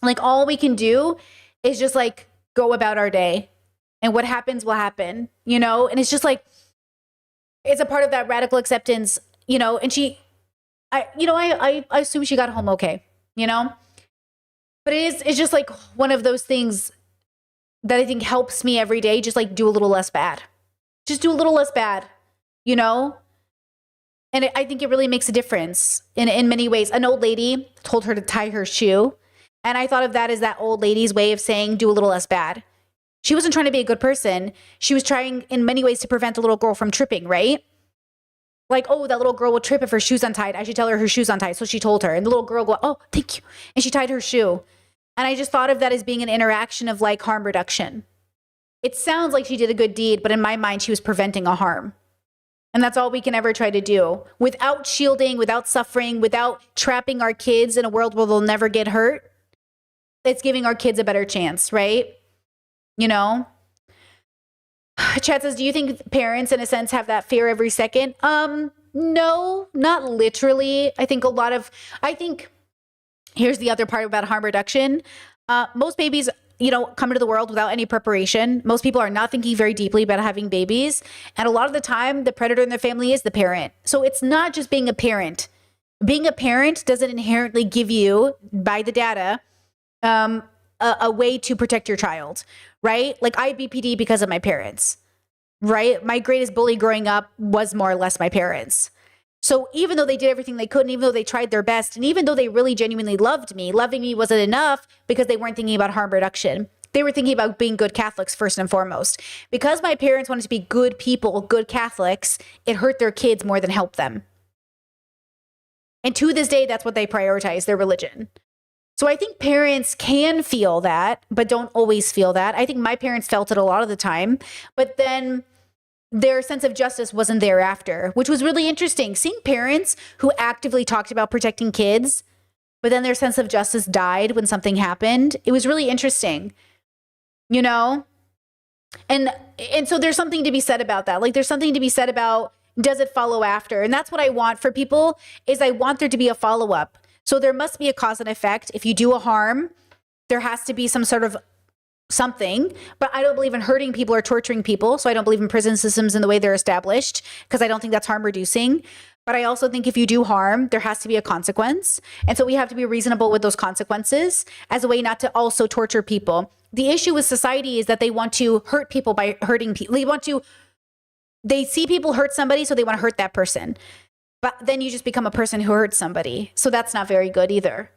Like all we can do is just like go about our day, and what happens will happen, you know? And it's just like, it's a part of that radical acceptance, you know? And I assume she got home okay, you know? But it's just like one of those things that I think helps me every day, just like do a little less bad. Just do a little less bad, you know? And I think it really makes a difference in many ways. An old lady told her to tie her shoe. And I thought of that as that old lady's way of saying, do a little less bad. She wasn't trying to be a good person. She was trying in many ways to prevent the little girl from tripping, right? Like, oh, that little girl will trip if her shoe's untied. I should tell her shoe's untied. So she told her. And the little girl go, oh, thank you. And she tied her shoe. And I just thought of that as being an interaction of like harm reduction. It sounds like she did a good deed, but in my mind, she was preventing a harm. And that's all we can ever try to do without shielding, without suffering, without trapping our kids in a world where they'll never get hurt. It's giving our kids a better chance, right? You know? Chad says, do you think parents in a sense have that fear every second? No, not literally. I think here's the other part about harm reduction. Most babies, you know, come into the world without any preparation. Most people are not thinking very deeply about having babies. And a lot of the time, the predator in the family is the parent. So it's not just being a parent. Being a parent doesn't inherently give you, by the data, a way to protect your child, right? Like I had BPD because of my parents, right? My greatest bully growing up was more or less my parents. So even though they did everything they could, and even though they tried their best, and even though they really genuinely loved me, loving me wasn't enough because they weren't thinking about harm reduction. They were thinking about being good Catholics first and foremost. Because my parents wanted to be good people, good Catholics, it hurt their kids more than helped them. And to this day, that's what they prioritize, their religion. So I think parents can feel that, but don't always feel that. I think my parents felt it a lot of the time, but then their sense of justice wasn't there after, which was really interesting. Seeing parents who actively talked about protecting kids, but then their sense of justice died when something happened. It was really interesting, you know? And so there's something to be said about that. Like there's something to be said about, does it follow after? And that's what I want for people, is I want there to be a follow-up. So there must be a cause and effect. If you do a harm, there has to be some sort of something, but I don't believe in hurting people or torturing people. So I don't believe in prison systems in the way they're established, because I don't think that's harm reducing. But I also think if you do harm, there has to be a consequence. And so we have to be reasonable with those consequences as a way not to also torture people. The issue with society is that they want to hurt people by hurting people. They see people hurt somebody, so they want to hurt that person. But then you just become a person who hurts somebody. So that's not very good either.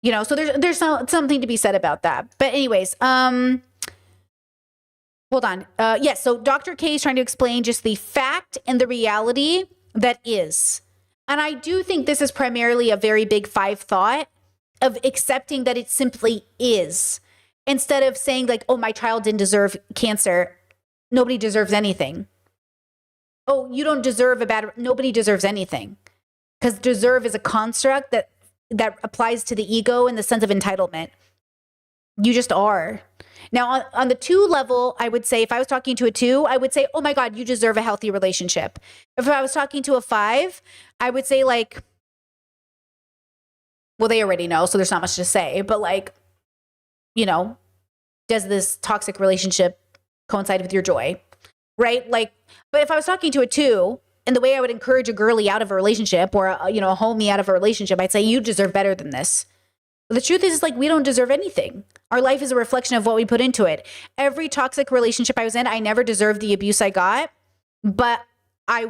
You know, so there's something to be said about that. But anyways, hold on. Yes, so Dr. K is trying to explain just the fact and the reality that is. And I do think this is primarily a very big 5 thought of accepting that it simply is. Instead of saying like, oh, my child didn't deserve cancer. Nobody deserves anything. Oh, you don't deserve nobody deserves anything. Because deserve is a construct that applies to the ego in the sense of entitlement. You just are. Now, on the 2 level, I would say, if I was talking to a 2, I would say, oh my God, you deserve a healthy relationship. If I was talking to a 5, I would say like, well, they already know, so there's not much to say, but like, you know, does this toxic relationship coincide with your joy? Right? Like, but if I was talking to a 2, and the way I would encourage a girly out of a relationship or a homie out of a relationship, I'd say, you deserve better than this. But the truth is like, we don't deserve anything. Our life is a reflection of what we put into it. Every toxic relationship I was in, I never deserved the abuse I got, but I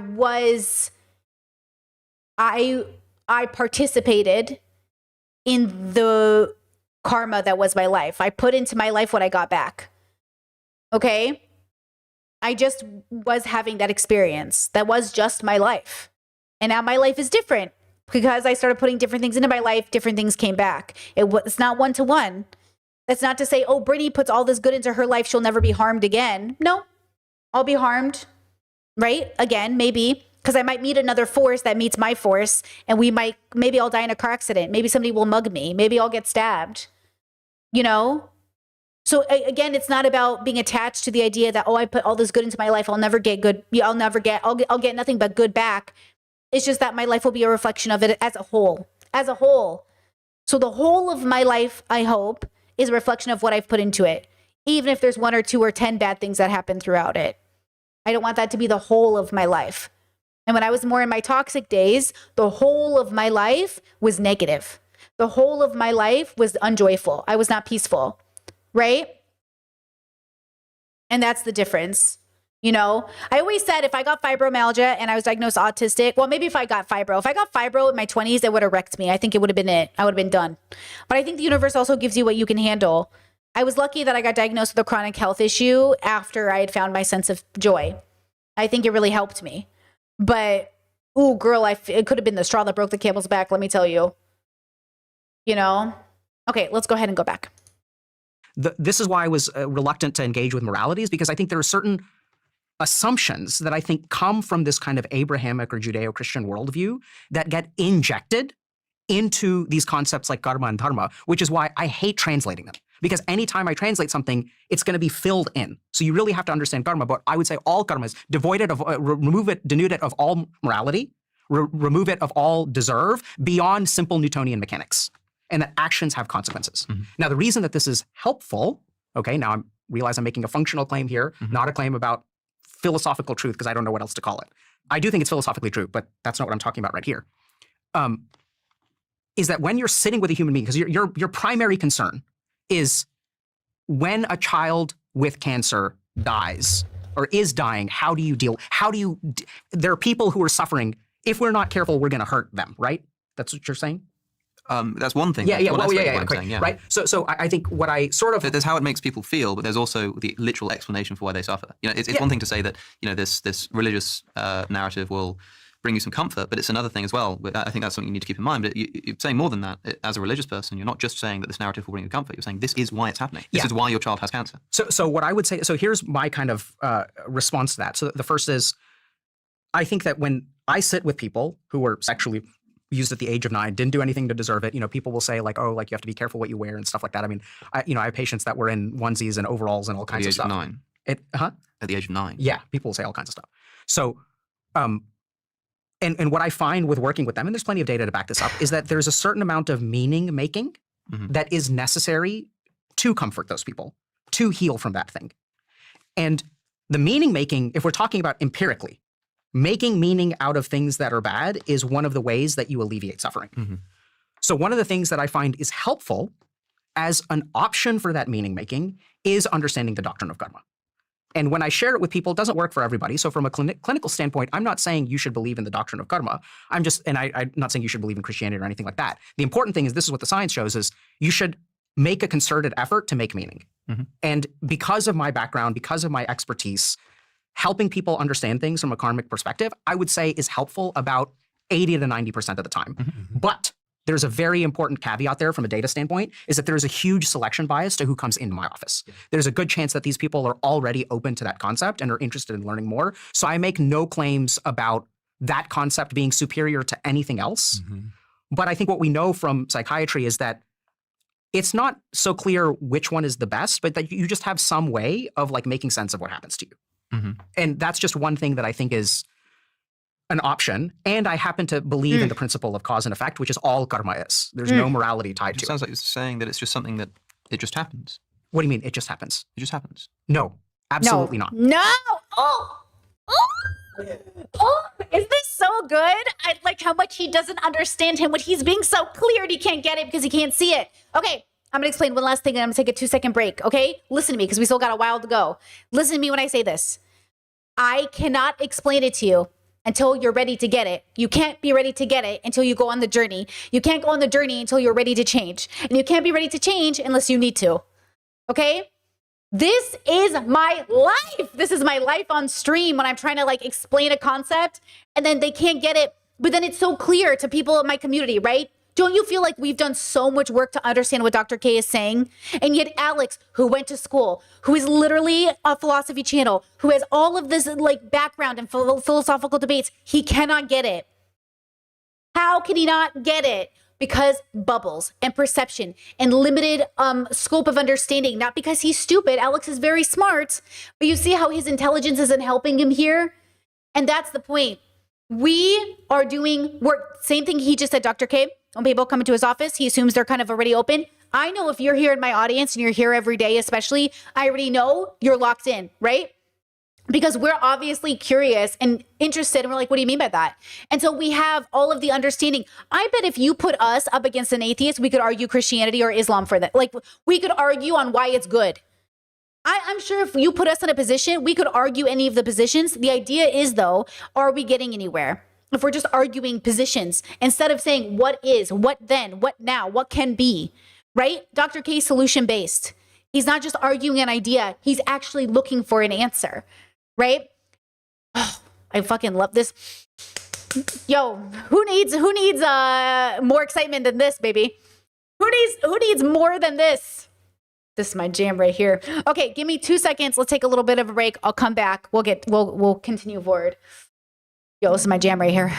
participated in the karma that was my life. I put into my life what I got back. Okay? I just was having that experience. That was just my life. And now my life is different because I started putting different things into my life. Different things came back. It's not one-to-one. That's not to say, oh, Brittany puts all this good into her life, she'll never be harmed again. No, I'll be harmed, right? Again, maybe. Because I might meet another force that meets my force, and maybe I'll die in a car accident. Maybe somebody will mug me. Maybe I'll get stabbed, you know? So again, it's not about being attached to the idea that, oh, I put all this good into my life. I'll never get good. I'll get nothing but good back. It's just that my life will be a reflection of it as a whole. So the whole of my life, I hope, is a reflection of what I've put into it. Even if there's 1 or 2 or 10 bad things that happen throughout it. I don't want that to be the whole of my life. And when I was more in my toxic days, the whole of my life was negative. The whole of my life was unjoyful. I was not peaceful, right? And that's the difference. You know, I always said if I got fibromyalgia and I was diagnosed autistic, well, maybe if I got fibro in my 20s, it would have wrecked me. I think it would have been it. I would have been done. But I think the universe also gives you what you can handle. I was lucky that I got diagnosed with a chronic health issue after I had found my sense of joy. I think it really helped me. But, ooh, girl, it could have been the straw that broke the camel's back, let me tell you. You know? Okay, let's go ahead and go back. This is why I was reluctant to engage with moralities, because I think there are certain assumptions that I think come from this kind of Abrahamic or Judeo-Christian worldview that get injected into these concepts like karma and dharma, which is why I hate translating them. Because anytime I translate something, it's going to be filled in. So you really have to understand karma. But I would say all karma is denude it of all morality, remove it of all deserve, beyond simple Newtonian mechanics, and that actions have consequences. Now, the reason that this is helpful, okay, now I realize I'm making a functional claim here, not a claim about philosophical truth, because I don't know what else to call it. I do think it's philosophically true, but that's not what I'm talking about right here. Is that when you're sitting with a human being, because your primary concern is when a child with cancer dies or is dying, how do you deal? There are people who are suffering. If we're not careful, we're going to hurt them, right? That's what you're saying? That's one thing. Yeah, That's one aspect of what I'm okay, saying, yeah. right? So I think what I sort of... There's how it makes people feel, but there's also the literal explanation for why they suffer. You know, it's one thing to say that, you know, this religious narrative will bring you some comfort, but it's another thing as well. I think that's something you need to keep in mind. But you're saying more than that. As a religious person, you're not just saying that this narrative will bring you comfort. You're saying this is why it's happening. This is why your child has cancer. So what I would say, so here's my kind of response to that. So the first is, I think that when I sit with people who were sexually used at the age of 9, didn't do anything to deserve it, you know, people will say like, oh, like you have to be careful what you wear and stuff like that. I mean, I have patients that were in onesies and overalls and all kinds of stuff. At the age of 9? At the age of 9? Yeah, people will say all kinds of stuff. So, and what I find with working with them, and there's plenty of data to back this up, is that there's a certain amount of meaning making that is necessary to comfort those people, to heal from that thing. And the meaning making, if we're talking about empirically, making meaning out of things that are bad is one of the ways that you alleviate suffering. So one of the things that I find is helpful as an option for that meaning making is understanding the doctrine of karma. And when I share it with people, it doesn't work for everybody. So from a clinical standpoint, I'm not saying you should believe in the doctrine of karma. I'm not saying you should believe in Christianity or anything like that. The important thing is, this is what the science shows, is you should make a concerted effort to make meaning. And because of my background, because of my expertise, helping people understand things from a karmic perspective, I would say is helpful about 80 to 90% of the time. But there's a very important caveat there from a data standpoint, is that there's a huge selection bias to who comes into my office. There's a good chance that these people are already open to that concept and are interested in learning more. So I make no claims about that concept being superior to anything else. But I think what we know from psychiatry is that it's not so clear which one is the best, but that you just have some way of like making sense of what happens to you. And that's just one thing that I think is an option. And I happen to believe in the principle of cause and effect, which is all karma is. There's no morality tied to it. Sounds like you're saying that it's just something that it just happens. What do you mean, it just happens? It just happens. No, absolutely not. No. Oh, is this so good? I like how much he doesn't understand him when he's being so clear and he can't get it because he can't see it. Okay, I'm going to explain one last thing and I'm going to take a 2-second break, okay? Listen to me because we still got a while to go. Listen to me when I say this. I cannot explain it to you until you're ready to get it. You can't be ready to get it until you go on the journey. You can't go on the journey until you're ready to change. And you can't be ready to change unless you need to, okay? This is my life. This is my life on stream when I'm trying to like explain a concept and then they can't get it, but then it's so clear to people in my community, right? Don't you feel like we've done so much work to understand what Dr. K is saying? And yet Alex, who went to school, who is literally a philosophy channel, who has all of this like background in philosophical debates, he cannot get it. How can he not get it? Because bubbles and perception and limited scope of understanding, not because he's stupid. Alex is very smart, but you see how his intelligence isn't helping him here? And that's the point. We are doing work. Same thing he just said, Dr. K. When people come into his office, he assumes they're kind of already open. I know if you're here in my audience and you're here every day, especially, I already know you're locked in, right? Because we're obviously curious and interested. And we're like, what do you mean by that? And so we have all of the understanding. I bet if you put us up against an atheist, we could argue Christianity or Islam for that. Like we could argue on why it's good. I'm sure if you put us in a position, we could argue any of the positions. The idea is, though, are we getting anywhere? If we're just arguing positions instead of saying what is, what then, what now, what can be, right? Dr. K is solution based. He's not just arguing an idea. He's actually looking for an answer, right? Oh, I fucking love this. Yo, who needs more excitement than this, baby? Who needs more than this? This is my jam right here. Okay, give me 2 seconds. Let's take a little bit of a break. I'll come back. We'll continue forward. Yo, this is my jam right here.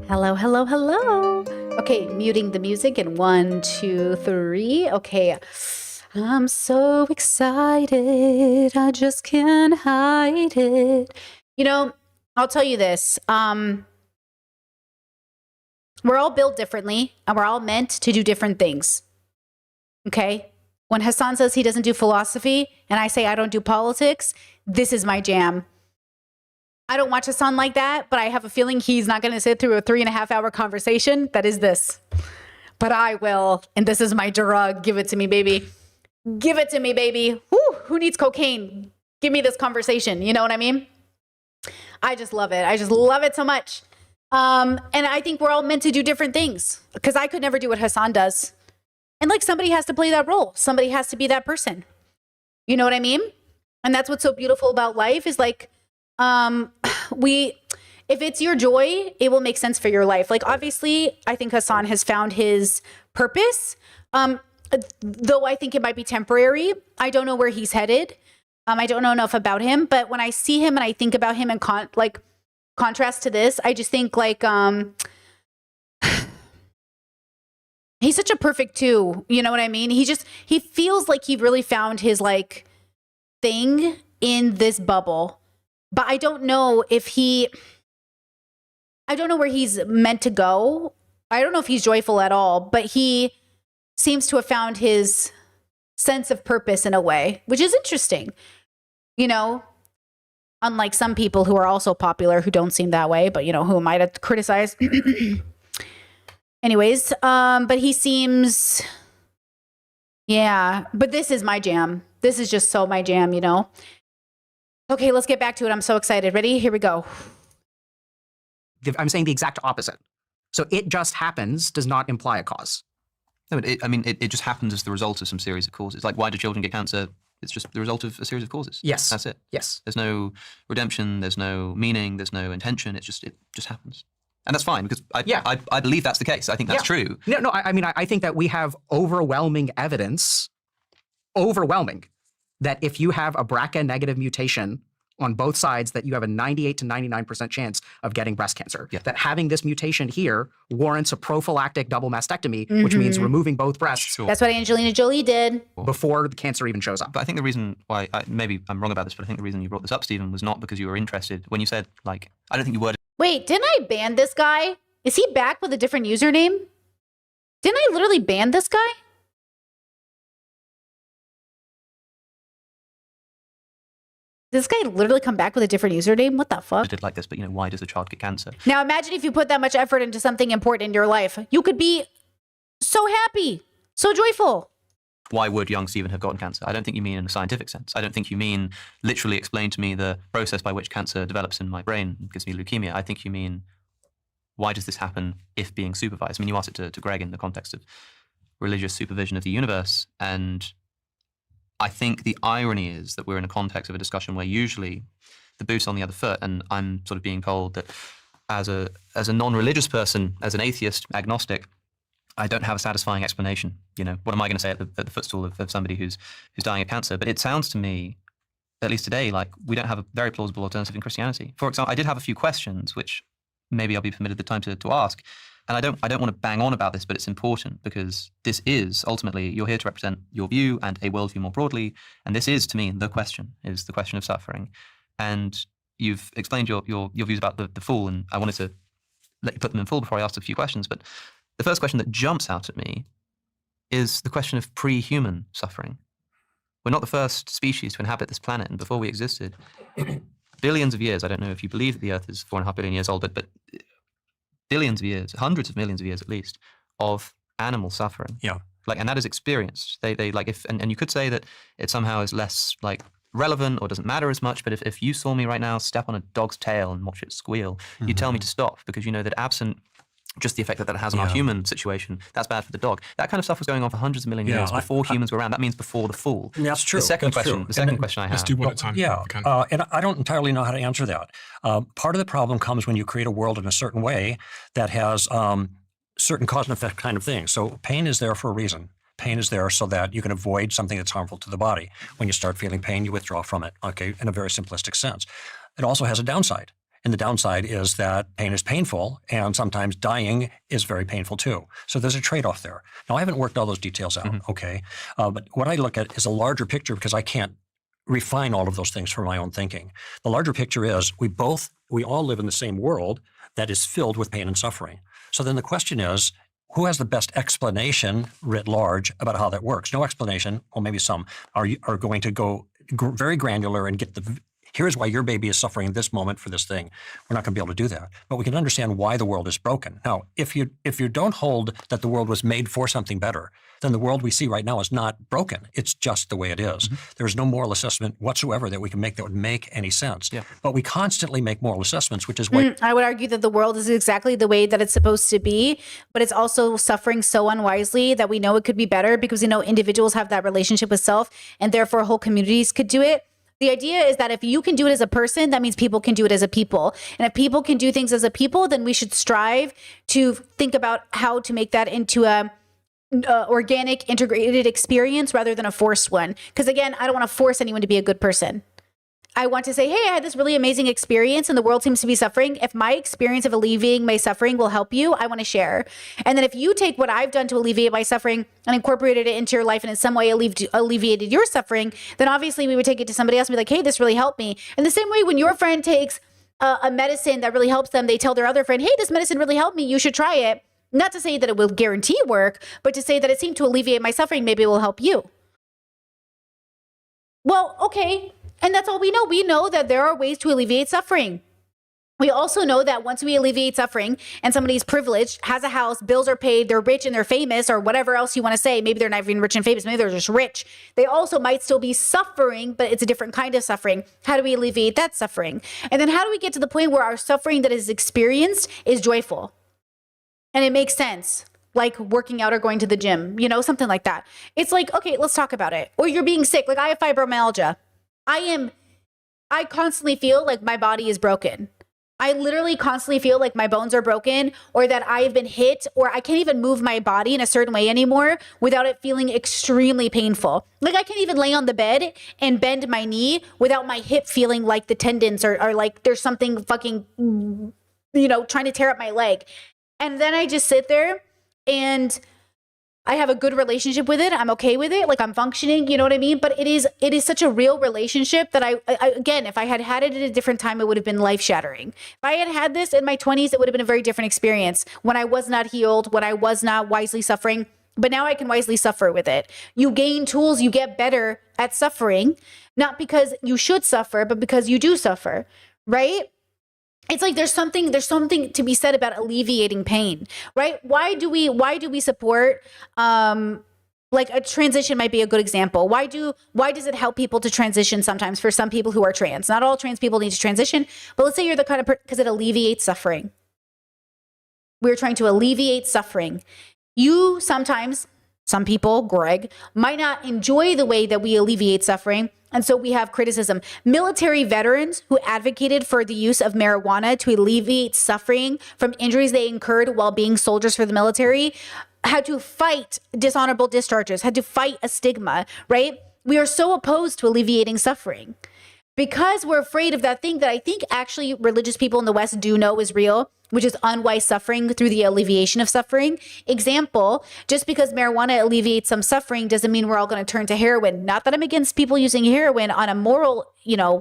Hello, hello, hello. Okay, muting the music in 1, 2, 3. Okay. I'm so excited. I just can't hide it. You know, I'll tell you this. we're all built differently and we're all meant to do different things. Okay? When Hassan says he doesn't do philosophy and I say I don't do politics, this is my jam. I don't watch Hassan like that, but I have a feeling he's not going to sit through a 3.5-hour conversation that is this. But I will, and this is my drug. Give it to me, baby. Give it to me, baby. Whew, who needs cocaine? Give me this conversation. You know what I mean? I just love it. I just love it so much. And I think we're all meant to do different things because I could never do what Hassan does. And like somebody has to play that role. Somebody has to be that person. You know what I mean? And that's what's so beautiful about life is like, if it's your joy, it will make sense for your life. Like, obviously, I think Hassan has found his purpose. Though I think it might be temporary. I don't know where he's headed. I don't know enough about him, but when I see him and I think about him in contrast to this, I just think like, he's such a perfect two. You know what I mean? He feels like he really found his like thing in this bubble, but I don't know where he's meant to go. I don't know if he's joyful at all, but he seems to have found his sense of purpose in a way, which is interesting. You know, unlike some people who are also popular who don't seem that way, but you know, who am I to criticize? Anyways, but he seems, yeah, but this is my jam. This is just so my jam, you know? Okay, let's get back to it. I'm so excited. Ready? Here we go. I'm saying the exact opposite. So it just happens does not imply a cause. No, but it just happens as the result of some series of causes. Like, why do children get cancer? It's just the result of a series of causes. Yes. That's it. Yes. There's no redemption, there's no meaning, there's no intention. It just happens. And that's fine because I believe that's the case. I think that's true. No, I think that we have overwhelming evidence, that if you have a BRCA negative mutation on both sides, that you have a 98 to 99% chance of getting breast cancer. Yeah. That having this mutation here warrants a prophylactic double mastectomy, which means removing both breasts. Sure. That's what Angelina Jolie did. Before the cancer even shows up. But I think the reason why, maybe I'm wrong about this, but I think the reason you brought this up, Stephen, was not because you were interested. When you said, like, I don't think you worded. Wait, didn't I ban this guy? Is he back with a different username? Didn't I literally ban this guy? Did this guy literally come back with a different username? What the fuck? Did like this, but you know, why does the child get cancer? Now imagine if you put that much effort into something important in your life. You could be so happy, so joyful. Why would young Stephen have gotten cancer? I don't think you mean in a scientific sense. I don't think you mean literally explain to me the process by which cancer develops in my brain and gives me leukemia. I think you mean, why does this happen if being supervised? I mean, you asked it to Greg in the context of religious supervision of the universe. And I think the irony is that we're in a context of a discussion where usually the boot's on the other foot, and I'm sort of being told that as a non-religious person, as an atheist, agnostic, I don't have a satisfying explanation. You know, what am I going to say at the footstool of somebody who's dying of cancer? But it sounds to me, at least today, like we don't have a very plausible alternative in Christianity. For example, I did have a few questions, which maybe I'll be permitted the time to ask. And I don't want to bang on about this, but it's important because this is ultimately, you're here to represent your view and a worldview more broadly. And this is, to me, the question of suffering. And you've explained your views about the fool, and I wanted to let you put them in full before I asked a few questions. But the first question that jumps out at me is the question of pre-human suffering. We're not the first species to inhabit this planet, and before we existed, billions of years, I don't know if you believe that the Earth is 4.5 billion years old, but billions of years, hundreds of millions of years at least, of animal suffering. Yeah. Like, and that is experienced. They like, if, and you could say that it somehow is less like relevant or doesn't matter as much, but if you saw me right now step on a dog's tail and watch it squeal, you tell me to stop because you know that absent just the effect that has on our human situation, that's bad for the dog. That kind of stuff was going on for hundreds of million years before humans were around. That means before the fall. That's true. The second question I have. Let's do one at a time. Yeah, and I don't entirely know how to answer that. Part of the problem comes when you create a world in a certain way that has certain cause and effect kind of things. So pain is there for a reason. Pain is there so that you can avoid something that's harmful to the body. When you start feeling pain, you withdraw from it, okay, in a very simplistic sense. It also has a downside. And the downside is that pain is painful, and sometimes dying is very painful too. So there's a trade-off there. Now, I haven't worked all those details out, okay? But what I look at is a larger picture because I can't refine all of those things for my own thinking. The larger picture is we all live in the same world that is filled with pain and suffering. So then the question is, who has the best explanation writ large about how that works? No explanation, or maybe some are going to go very granular and get here's why your baby is suffering in this moment for this thing. We're not going to be able to do that. But we can understand why the world is broken. Now, if you don't hold that the world was made for something better, then the world we see right now is not broken. It's just the way it is. There's no moral assessment whatsoever that we can make that would make any sense. Yeah. But we constantly make moral assessments, which is why I would argue that the world is exactly the way that it's supposed to be, but it's also suffering so unwisely that we know it could be better because we know individuals have that relationship with self and therefore whole communities could do it. The idea is that if you can do it as a person, that means people can do it as a people. And if people can do things as a people, then we should strive to think about how to make that into a organic, integrated experience rather than a forced one. Because again, I don't want to force anyone to be a good person. I want to say, hey, I had this really amazing experience and the world seems to be suffering. If my experience of alleviating my suffering will help you, I want to share. And then if you take what I've done to alleviate my suffering and incorporated it into your life and in some way alleviated your suffering, then obviously we would take it to somebody else and be like, hey, this really helped me. In the same way, when your friend takes a medicine that really helps them, they tell their other friend, hey, this medicine really helped me. You should try it. Not to say that it will guarantee work, but to say that it seemed to alleviate my suffering. Maybe it will help you. Well, okay. And that's all we know. We know that there are ways to alleviate suffering. We also know that once we alleviate suffering and somebody's privileged, has a house, bills are paid, they're rich and they're famous, or whatever else you want to say, maybe they're not even rich and famous, maybe they're just rich. They also might still be suffering, but it's a different kind of suffering. How do we alleviate that suffering? And then how do we get to the point where our suffering that is experienced is joyful? And it makes sense. Like working out or going to the gym, something like that. It's like, okay, let's talk about it. Or you're being sick. Like I have fibromyalgia. I constantly feel like my body is broken. I literally constantly feel like my bones are broken or that I've been hit or I can't even move my body in a certain way anymore without it feeling extremely painful. Like I can't even lay on the bed and bend my knee without my hip feeling like the tendons are like there's something fucking, trying to tear up my leg. And then I just sit there and I have a good relationship with it. I'm okay with it. Like I'm functioning, you know what I mean? But it is such a real relationship that I again, if I had had it at a different time, it would have been life shattering. If I had had this in my 20s, it would have been a very different experience when I was not healed, when I was not wisely suffering. But now I can wisely suffer with it. You gain tools, you get better at suffering, not because you should suffer, but because you do suffer, right? It's like there's something to be said about alleviating pain, right? Why do we support like a transition might be a good example. Why does it help people to transition sometimes for some people who are trans? Not all trans people need to transition, but let's say you're the kind of person because it alleviates suffering. We're trying to alleviate suffering. Some people, Greg, might not enjoy the way that we alleviate suffering. And so we have criticism. Military veterans who advocated for the use of marijuana to alleviate suffering from injuries they incurred while being soldiers for the military had to fight dishonorable discharges, had to fight a stigma, right? We are so opposed to alleviating suffering because we're afraid of that thing that I think actually religious people in the West do know is real, which is unwise suffering through the alleviation of suffering. Example, just because marijuana alleviates some suffering doesn't mean we're all going to turn to heroin. Not that I'm against people using heroin on a moral,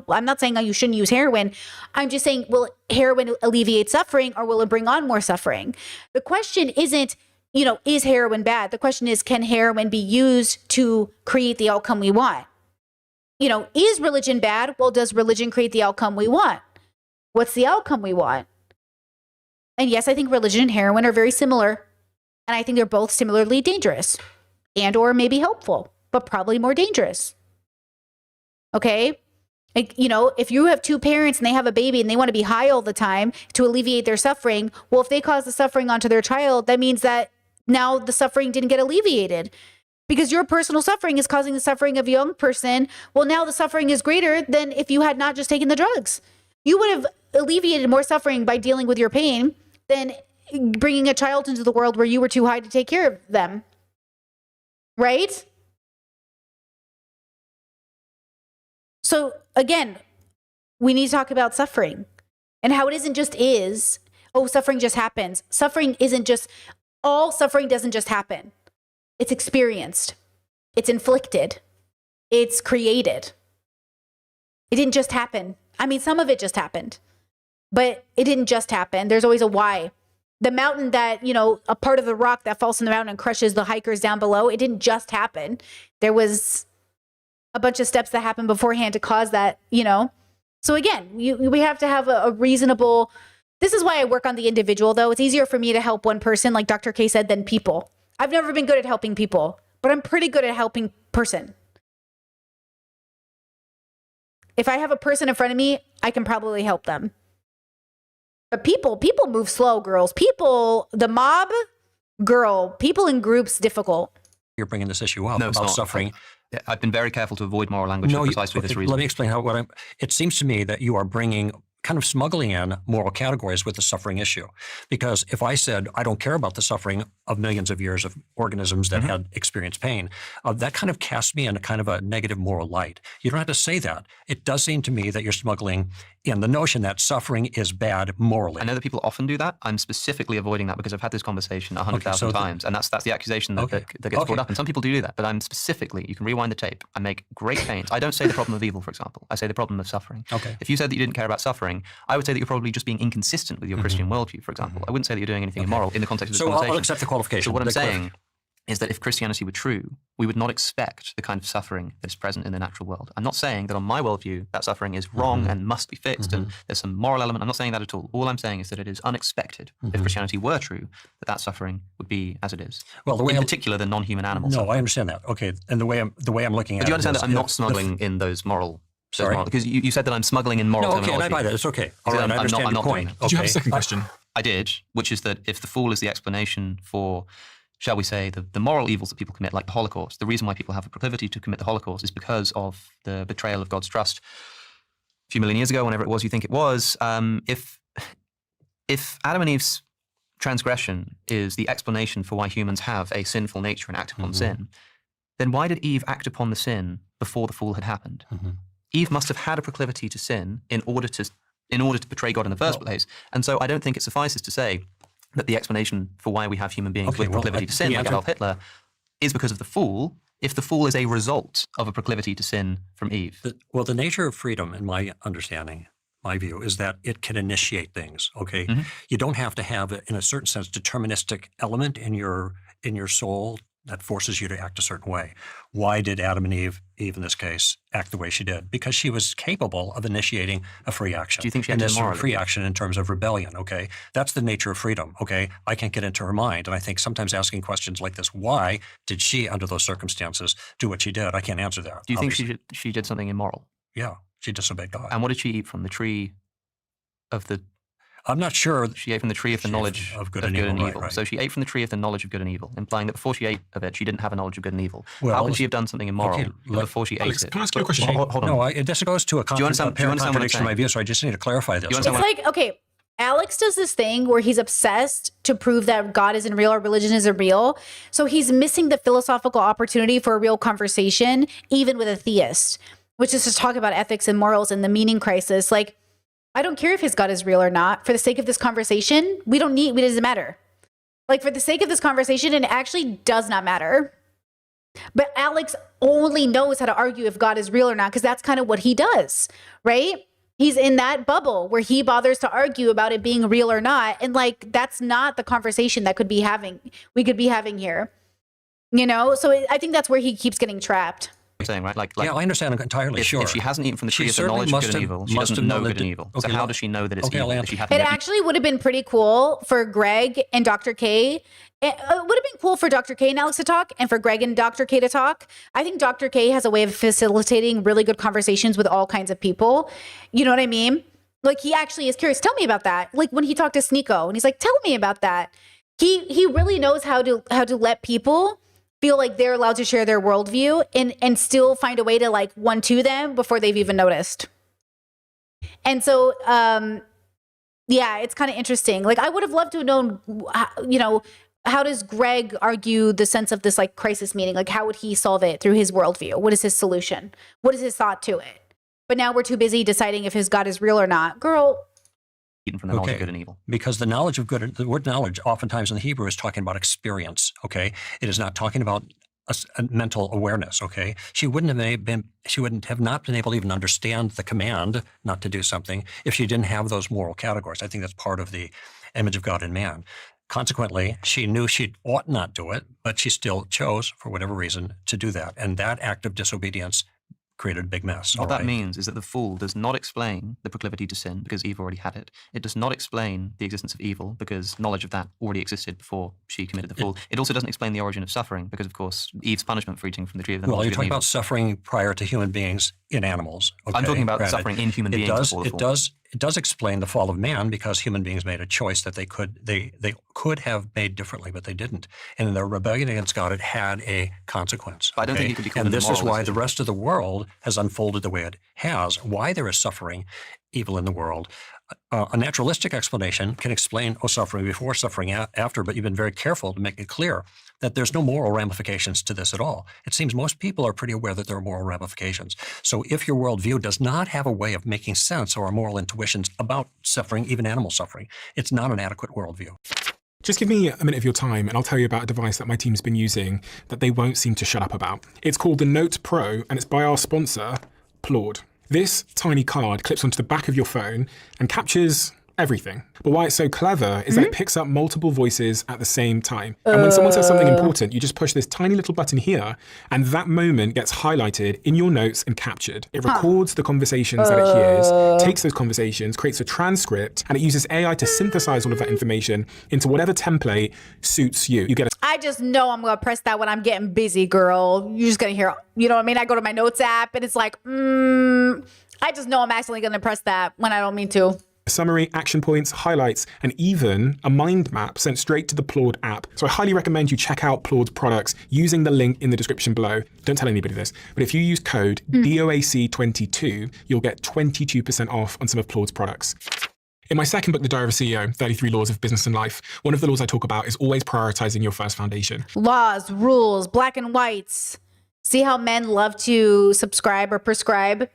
I'm not saying you shouldn't use heroin. I'm just saying, will heroin alleviate suffering or will it bring on more suffering? The question isn't, is heroin bad? The question is, can heroin be used to create the outcome we want? Is religion bad? Well, does religion create the outcome we want? What's the outcome we want? And yes, I think religion and heroin are very similar. And I think they're both similarly dangerous and or maybe helpful, but probably more dangerous. Okay? Like, if you have two parents and they have a baby and they want to be high all the time to alleviate their suffering, well, if they cause the suffering onto their child, that means that now the suffering didn't get alleviated. Because your personal suffering is causing the suffering of a young person. Well, now the suffering is greater than if you had not just taken the drugs. You would have alleviated more suffering by dealing with your pain than bringing a child into the world where you were too high to take care of them. Right? So again, we need to talk about suffering and how it isn't just suffering just happens. All suffering doesn't just happen. It's experienced. It's inflicted. It's created. It didn't just happen. I mean, some of it just happened, but it didn't just happen. There's always a why. The mountain that, a part of the rock that falls from the mountain and crushes the hikers down below, it didn't just happen. There was a bunch of steps that happened beforehand to cause that, So again, we have to have a reasonable, this is why I work on the individual though. It's easier for me to help one person, like Dr. K said, than people. I've never been good at helping people, but I'm pretty good at helping person. If I have a person in front of me, I can probably help them. But people move slow, girls. The mob, people in groups, difficult. You're bringing this issue up No, it's about not. suffering. I've been very careful to avoid moral language for precisely this reason. Let me explain it seems to me that you are kind of smuggling in moral categories with the suffering issue. Because if I said, I don't care about the suffering of millions of years of organisms that had experienced pain, that kind of casts me in a kind of a negative moral light. You don't have to say that. It does seem to me that you're smuggling in the notion that suffering is bad morally. I know that people often do that. I'm specifically avoiding that because I've had this conversation 100,000 times, and that's the accusation that gets brought up. And some people do that, but I'm specifically, you can rewind the tape. I make great pains. I don't say the problem of evil, for example. I say the problem of suffering. Okay. If you said that you didn't care about suffering, I would say that you're probably just being inconsistent with your Christian worldview, for example. I wouldn't say that you're doing anything immoral in the context of this So conversation. I'll accept the qualification. So what I'm saying is that if Christianity were true, we would not expect the kind of suffering that is present in the natural world. I'm not saying that on my worldview, that suffering is wrong and must be fixed and there's some moral element. I'm not saying that at all. All I'm saying is that it is unexpected, if Christianity were true, that suffering would be as it is. Well, the way in particular, the non-human animals. No, I understand that. Okay. And the way I'm looking at it. Do you understand that I'm not smuggling in those moral... Sorry? Because you said that I'm smuggling in moral No, okay, terminology. and I buy that. It's okay. All right, I'm I not- understand I'm your not doing point. that. Did you have a Okay. second question? I did, which is that if the fall is the explanation for, shall we say, the moral evils that people commit, like the Holocaust, the reason why people have a proclivity to commit the Holocaust is because of the betrayal of God's trust a few million years ago, whenever it was you think it was. If Adam and Eve's transgression is the explanation for why humans have a sinful nature and act upon sin, then why did Eve act upon the sin before the fall had happened? Eve must have had a proclivity to sin in order to betray God in the first place. And so I don't think it suffices to say that the explanation for why we have human beings with proclivity to sin, like Adolf Hitler, is because of the fall, if the fall is a result of a proclivity to sin from Eve. The nature of freedom, in my understanding, my view, is that it can initiate things, okay? You don't have to have, in a certain sense, deterministic element in your soul that forces you to act a certain way. Why did Adam and Eve in this case, act the way she did? Because she was capable of initiating a free action. Do you think she and acted this sort of morally? free action in terms of rebellion, okay? That's the nature of freedom, okay? I can't get into her mind. And I think sometimes asking questions like this, why did she, under those circumstances, do what she did? I can't answer that. Do you think obviously. she did something immoral? Yeah, she disobeyed God. And what did she eat from the tree of the... I'm not sure. She ate from the tree of the knowledge of good and evil. Right. So she ate from the tree of the knowledge of good and evil, implying that before she ate of it, she didn't have a knowledge of good and evil. Well, how could she have done something immoral before she Alex, ate it? can I ask you a question? Hold on. No, this goes to a understand what I'm contradiction to my saying? view, so I just need to clarify this. You It's understand like, okay, Alex does this thing where he's obsessed to prove that God isn't real or religion isn't real. So he's missing the philosophical opportunity for a real conversation, even with a theist, which is to talk about ethics and morals and the meaning crisis. Like, I don't care if his God is real or not. For the sake of this conversation, it doesn't matter. Like, for the sake of this conversation, it actually does not matter. But Alex only knows how to argue if God is real or not, because that's kind of what he does, right? He's in that bubble where he bothers to argue about it being real or not. And like, that's not the conversation that we could be having here, So I think that's where he keeps getting trapped. Saying, right? Like, yeah, I understand entirely, sure. If she hasn't eaten from the tree of the certainly knowledge of good must and have- evil, she must doesn't have know known good that- and evil. okay, So how well- does she know that it's okay, evil? I'll If answer. she hadn't It eaten- actually would have been pretty cool for Greg and Dr. K. It would have been cool for Dr. K and Alex to talk, and for Greg and Dr. K to talk. I think Dr. K has a way of facilitating really good conversations with all kinds of people. You know what I mean? Like, he actually is curious. Tell me about that. Like when he talked to Sneeko, and he's like, "Tell me about that." He really knows how to let people feel like they're allowed to share their worldview and still find a way to like 1-2 them before they've even noticed. And so, yeah, it's kind of interesting. Like, I would have loved to have known, how does Greg argue the sense of this like crisis meaning? Like, how would he solve it through his worldview? What is his solution? What is his thought to it? But now we're too busy deciding if his God is real or not. Girl, eaten from the knowledge of good and evil. Because the knowledge of good, the word knowledge oftentimes in the Hebrew is talking about experience, okay? It is not talking about a mental awareness. Okay, she wouldn't have not been able to even understand the command not to do something if she didn't have those moral categories. I think that's part of the image of God in man. Consequently, she knew she ought not do it, but she still chose, for whatever reason, to do that. And that act of disobedience created a big mess. What that means is that the fall does not explain the proclivity to sin because Eve already had it. It does not explain the existence of evil because knowledge of that already existed before she committed the fall. It also doesn't explain the origin of suffering because, of course, Eve's punishment for eating from the tree of the knowledge Well, of you're good talking and evil. about suffering prior to human beings in animals. Okay? I'm talking about Granted. suffering in human beings before the fall. It does explain the fall of man because human beings made a choice that they could have made differently, but they didn't. And in their rebellion against God, it had a consequence. But I don't think it could be called And this is immoral why the decision. rest of the world has unfolded the way it has. Why there is suffering, evil in the world. A naturalistic explanation can explain suffering before, suffering after, but you've been very careful to make it clear that there's no moral ramifications to this at all. It seems most people are pretty aware that there are moral ramifications. So if your worldview does not have a way of making sense or moral intuitions about suffering, even animal suffering, it's not an adequate worldview. Just give me a minute of your time and I'll tell you about a device that my team's been using that they won't seem to shut up about. It's called the Note Pro and it's by our sponsor, Plord. This tiny card clips onto the back of your phone and captures everything. But why it's so clever is that it picks up multiple voices at the same time. And when someone says something important, you just push this tiny little button here and that moment gets highlighted in your notes and captured. It records the conversations that it hears, takes those conversations, creates a transcript, and it uses AI to synthesize all of that information into whatever template suits you. You get a I just know I'm going to press that when I'm getting busy, girl. You're just going to hear, you know what I mean? I go to my notes app and it's like, I just know I'm actually going to press that when I don't mean to. summary, action points, highlights, and even a mind map sent straight to the Plord app. So I highly recommend you check out Plord's products using the link in the description below. Don't tell anybody this, but if you use code DOAC22, you'll get 22% off on some of Plord's products. In my second book, The Diary of a CEO, 33 Laws of Business and Life, one of the laws I talk about is always prioritizing your first foundation. Laws, rules, black and whites. See how men love to subscribe or prescribe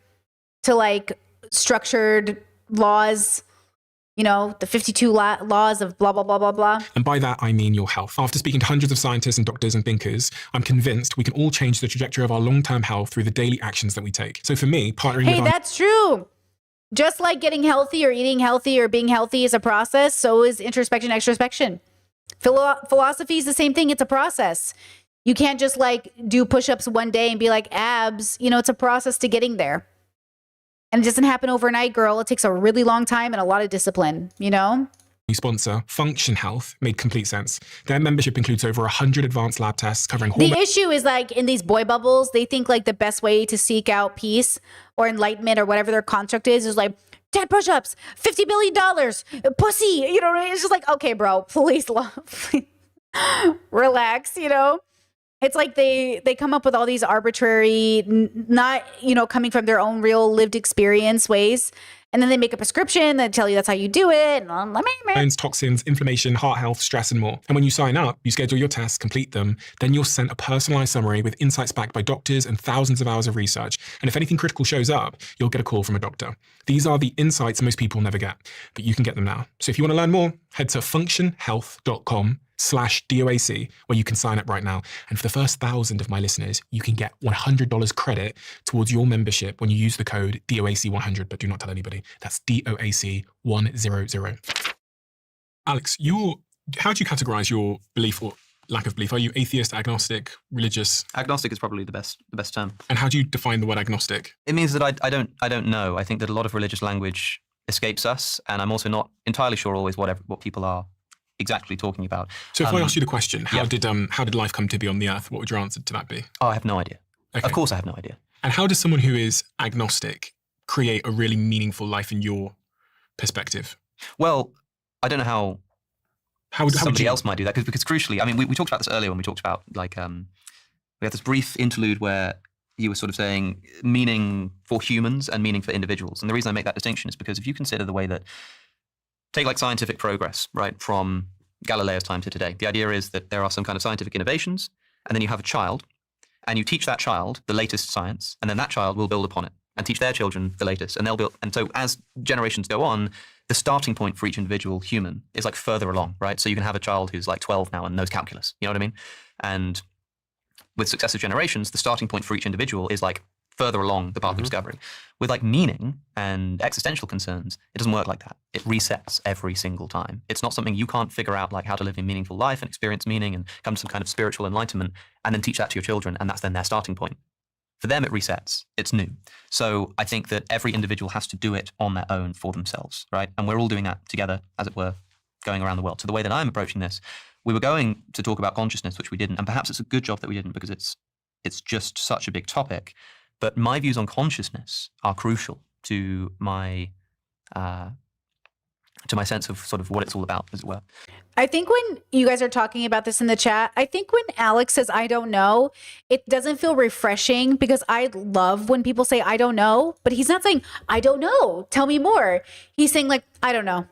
to like structured laws, you know, the 52 laws of blah, blah, blah, blah, blah. And by that, I mean your health. After speaking to hundreds of scientists and doctors and thinkers, I'm convinced we can all change the trajectory of our long-term health through the daily actions that we take. So for me, partnering Hey, with that's true. Just like getting healthy or eating healthy or being healthy is a process, so is introspection, extrospection. Philosophy is the same thing. It's a process. You can't just like do push-ups one day and be like abs. You know, it's a process to getting there. And it doesn't happen overnight, girl. It takes a really long time and a lot of discipline, you know? sponsor, Function Health, made complete sense. Their membership includes over 100 advanced lab tests covering The hormone. issue is like in these boy bubbles, they think like the best way to seek out peace or enlightenment or whatever their construct is like 10 push-ups, $50 billion, pussy. You know what I mean? It's just like, okay, bro, please relax, you know? It's like they come up with all these arbitrary, not, you know, coming from their own real lived experience ways. And then they make a prescription that tell you that's how you do it. And Hormones, toxins, inflammation, heart health, stress, and more. And when you sign up, you schedule your tests, complete them, then you're sent a personalized summary with insights backed by doctors and thousands of hours of research. And if anything critical shows up, you'll get a call from a doctor. These are the insights most people never get, but you can get them now. So if you want to learn more, head to functionhealth.com/DOAC, where you can sign up right now. And for the first 1,000 of my listeners, you can get $100 credit towards your membership when you use the code DOAC100, but do not tell anybody. That's DOAC100. Alex, how do you categorize your belief or lack of belief? Are you atheist, agnostic, religious? Agnostic is probably the best term. And how do you define the word agnostic? It means that I don't know. I think that a lot of religious language escapes us, and I'm also not entirely sure always what people are exactly talking about. So if I asked you the question, how yeah. did life come to be on the earth? What would your answer to that be? Oh, I have no idea. Okay. Of course I have no idea. And how does someone who is agnostic create a really meaningful life in your perspective? Well, I don't know how somebody else might do that, because crucially, I mean, we talked about this earlier when we talked about like, we had this brief interlude where you were sort of saying meaning for humans and meaning for individuals. And the reason I make that distinction is because if you consider the way that, take like scientific progress, right, from Galileo's time to today, the idea is that there are some kind of scientific innovations, and then you have a child, and you teach that child the latest science, and then that child will build upon it and teach their children the latest, and they'll build. And so as generations go on, the starting point for each individual human is like further along, right? So you can have a child who's like 12 now and knows calculus, you know what I mean? And with successive generations, the starting point for each individual is like further along the path of discovery. With like meaning and existential concerns, it doesn't work like that. It resets every single time. It's not something you can't figure out, like how to live a meaningful life and experience meaning and come to some kind of spiritual enlightenment and then teach that to your children, and that's then their starting point. For them, it resets. It's new. So I think that every individual has to do it on their own for themselves, right? And we're all doing that together, as it were, going around the world. So the way that I'm approaching this, we were going to talk about consciousness, which we didn't, and perhaps it's a good job that we didn't because it's just such a big topic. But my views on consciousness are crucial to my sense of sort of what it's all about, as it were. I think when you guys are talking about this in the chat, I think when Alex says, I don't know, it doesn't feel refreshing because I love when people say, I don't know, but he's not saying, I don't know, tell me more. He's saying like, I don't know.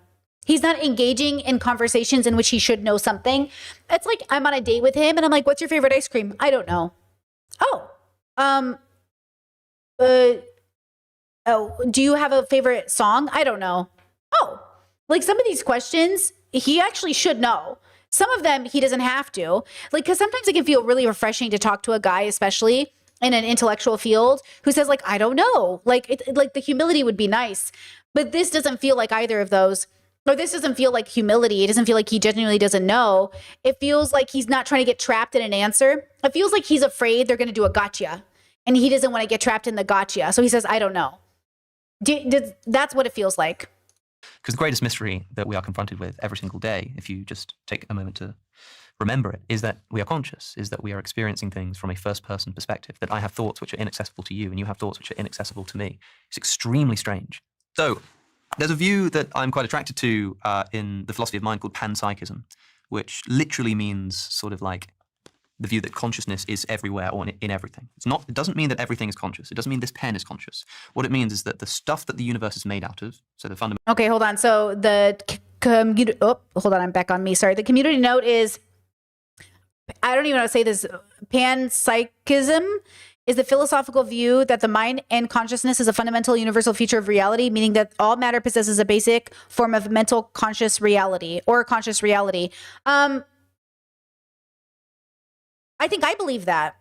He's not engaging in conversations in which he should know something. It's like I'm on a date with him and I'm like, what's your favorite ice cream? I don't know. Do you have a favorite song? I don't know. Oh, like some of these questions, he actually should know. Some of them he doesn't have to. Like, because sometimes it can feel really refreshing to talk to a guy, especially in an intellectual field, who says like, I don't know. Like, like the humility would be nice. But this doesn't feel like either of those. Or this doesn't feel like humility. It doesn't feel like he genuinely doesn't know. It feels like he's not trying to get trapped in an answer. It feels like he's afraid they're going to do a gotcha. And he doesn't want to get trapped in the gotcha. So he says, I don't know. That's what it feels like. Because the greatest mystery that we are confronted with every single day, if you just take a moment to remember it, is that we are conscious, is that we are experiencing things from a first-person perspective, that I have thoughts which are inaccessible to you and you have thoughts which are inaccessible to me. It's extremely strange. So there's a view that I'm quite attracted to in the philosophy of mind called panpsychism, which literally means sort of like the view that consciousness is everywhere or in everything. It doesn't mean that everything is conscious. It doesn't mean this pen is conscious. What it means is that the stuff that the universe is made out of, so the fundamental... Okay, hold on. So the community... Oh, hold on. I'm back on me. Sorry. The community note is... I don't even know how to say this. Panpsychism is the philosophical view that the mind and consciousness is a fundamental universal feature of reality, meaning that all matter possesses a basic form of mental conscious reality or conscious reality. I think I believe that.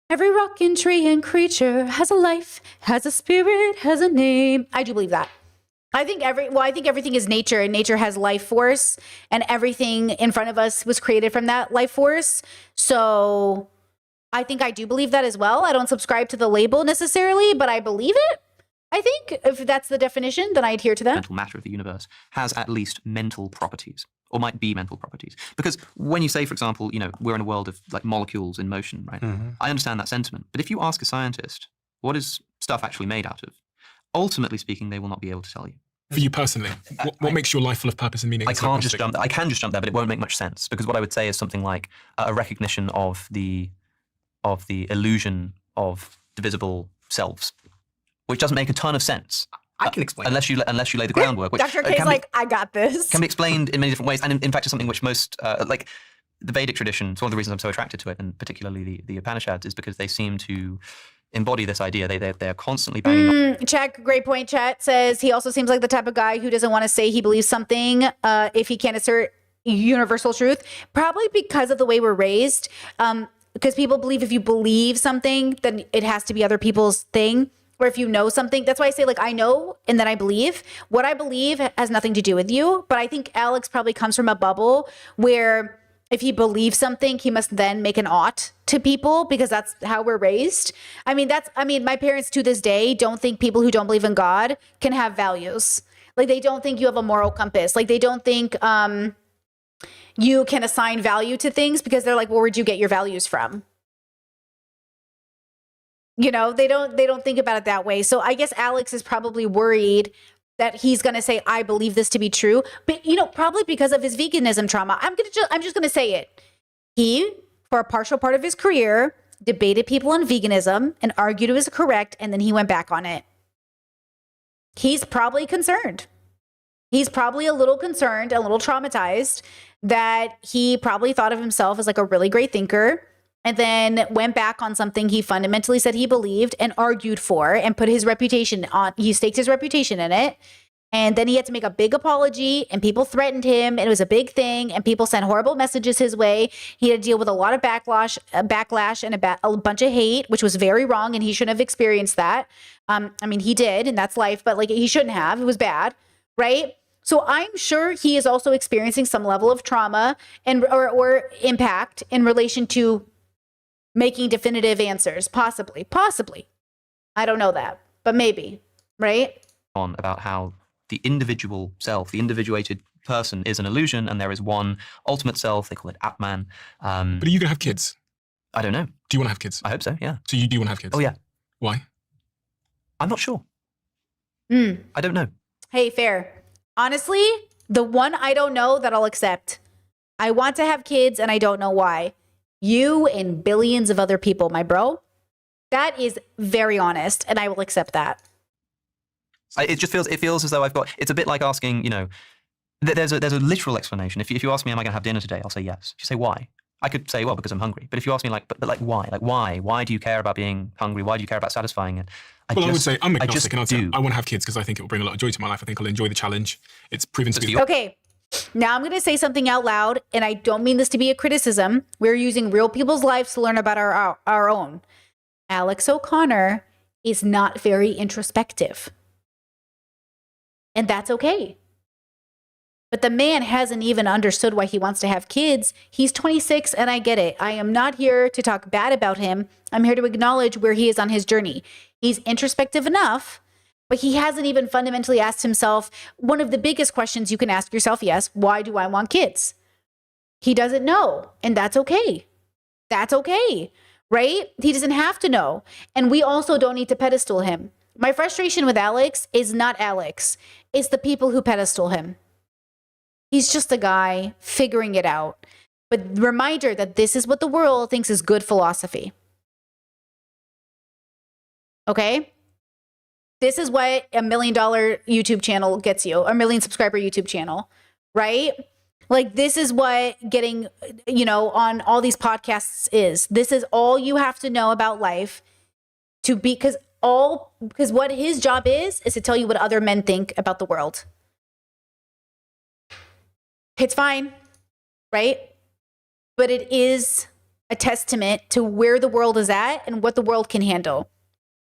Every rock and tree and creature has a life, has a spirit, has a name. I do believe that. I think everything is nature, and nature has life force, and everything in front of us was created from that life force. So I think I do believe that as well. I don't subscribe to the label necessarily, but I believe it. I think if that's the definition, then I adhere to that. Mental matter of the universe has at least mental properties, or might be mental properties. Because when you say, for example, we're in a world of like molecules in motion, right? I understand that sentiment. But if you ask a scientist, what is stuff actually made out of? Ultimately speaking, they will not be able to tell you. For you personally, what makes your life full of purpose and meaning? I can just jump there, but it won't make much sense, because what I would say is something like a recognition of the illusion of divisible selves, which doesn't make a ton of sense. I can explain unless you lay the groundwork. Which Dr. K's like, I got this. Can be explained in many different ways, and in fact, is something which most like the Vedic tradition. It's one of the reasons I'm so attracted to it, and particularly the Upanishads, is because they seem to embody this idea. They're constantly banging. Check. Great point. Chat says he also seems like the type of guy who doesn't want to say he believes something if he can't assert universal truth. Probably because of the way we're raised. Because people believe if you believe something, then it has to be other people's thing. Or if you know something, that's why I say like I know and then I believe. What I believe has nothing to do with you. But I think Alex probably comes from a bubble where if he believes something, he must then make an ought to people because that's how we're raised. I mean, my parents to this day don't think people who don't believe in God can have values. Like they don't think you have a moral compass. Like they don't think you can assign value to things because they're like, well, where'd you get your values from? They don't think about it that way. So I guess Alex is probably worried that he's going to say, I believe this to be true. But, probably because of his veganism trauma. I'm just going to say it. He, for a partial part of his career, debated people on veganism and argued it was correct. And then he went back on it. He's probably concerned. He's probably a little concerned, a little traumatized that he probably thought of himself as like a really great thinker. And then went back on something he fundamentally said he believed and argued for and put his reputation on. He staked his reputation in it. And then he had to make a big apology, and people threatened him, and it was a big thing, and people sent horrible messages his way. He had to deal with a lot of backlash and a bunch of hate, which was very wrong, and he shouldn't have experienced that. I mean, he did, and that's life, but like he shouldn't have. It was bad, right? So I'm sure he is also experiencing some level of trauma and or impact in relation to making definitive answers, possibly. I don't know that, but maybe, right? On about how the individual self, the individuated person is an illusion, and there is one ultimate self. They call it Atman. But are you going to have kids? I don't know. Do you want to have kids? I hope so, yeah. So you do want to have kids? Oh, yeah. Why? I'm not sure. I don't know. Hey, fair. Honestly, the one I don't know that I'll accept. I want to have kids and I don't know why. You and billions of other people, my bro. That is very honest, and I will accept that. It feels as though I've got, it's a bit like asking, there's a literal explanation. If you ask me, am I going to have dinner today? I'll say yes. If you say why? I could say, well, because I'm hungry. But if you ask me but like why? Like why? Why do you care about being hungry? Why do you care about satisfying it? I would say I'm agnostic, and I'd say I want to have kids because I think it will bring a lot of joy to my life. I think I'll enjoy the challenge. It's proven to be. Okay, now I'm going to say something out loud, and I don't mean this to be a criticism. We're using real people's lives to learn about our own. Alex O'Connor is not very introspective. And that's okay. But the man hasn't even understood why he wants to have kids. He's 26, and I get it. I am not here to talk bad about him. I'm here to acknowledge where he is on his journey. He's introspective enough, but he hasn't even fundamentally asked himself one of the biggest questions you can ask yourself, yes, why do I want kids? He doesn't know, and that's okay. That's okay, right? He doesn't have to know. And we also don't need to pedestal him. My frustration with Alex is not Alex. It's the people who pedestal him. He's just a guy figuring it out. But reminder that this is what the world thinks is good philosophy. Okay? This is what $1 million YouTube channel gets you, a 1 million subscriber YouTube channel, right? Like this is what getting, on all these podcasts is. This is all you have to know about life to be, because what his job is to tell you what other men think about the world. It's fine, right? But it is a testament to where the world is at and what the world can handle,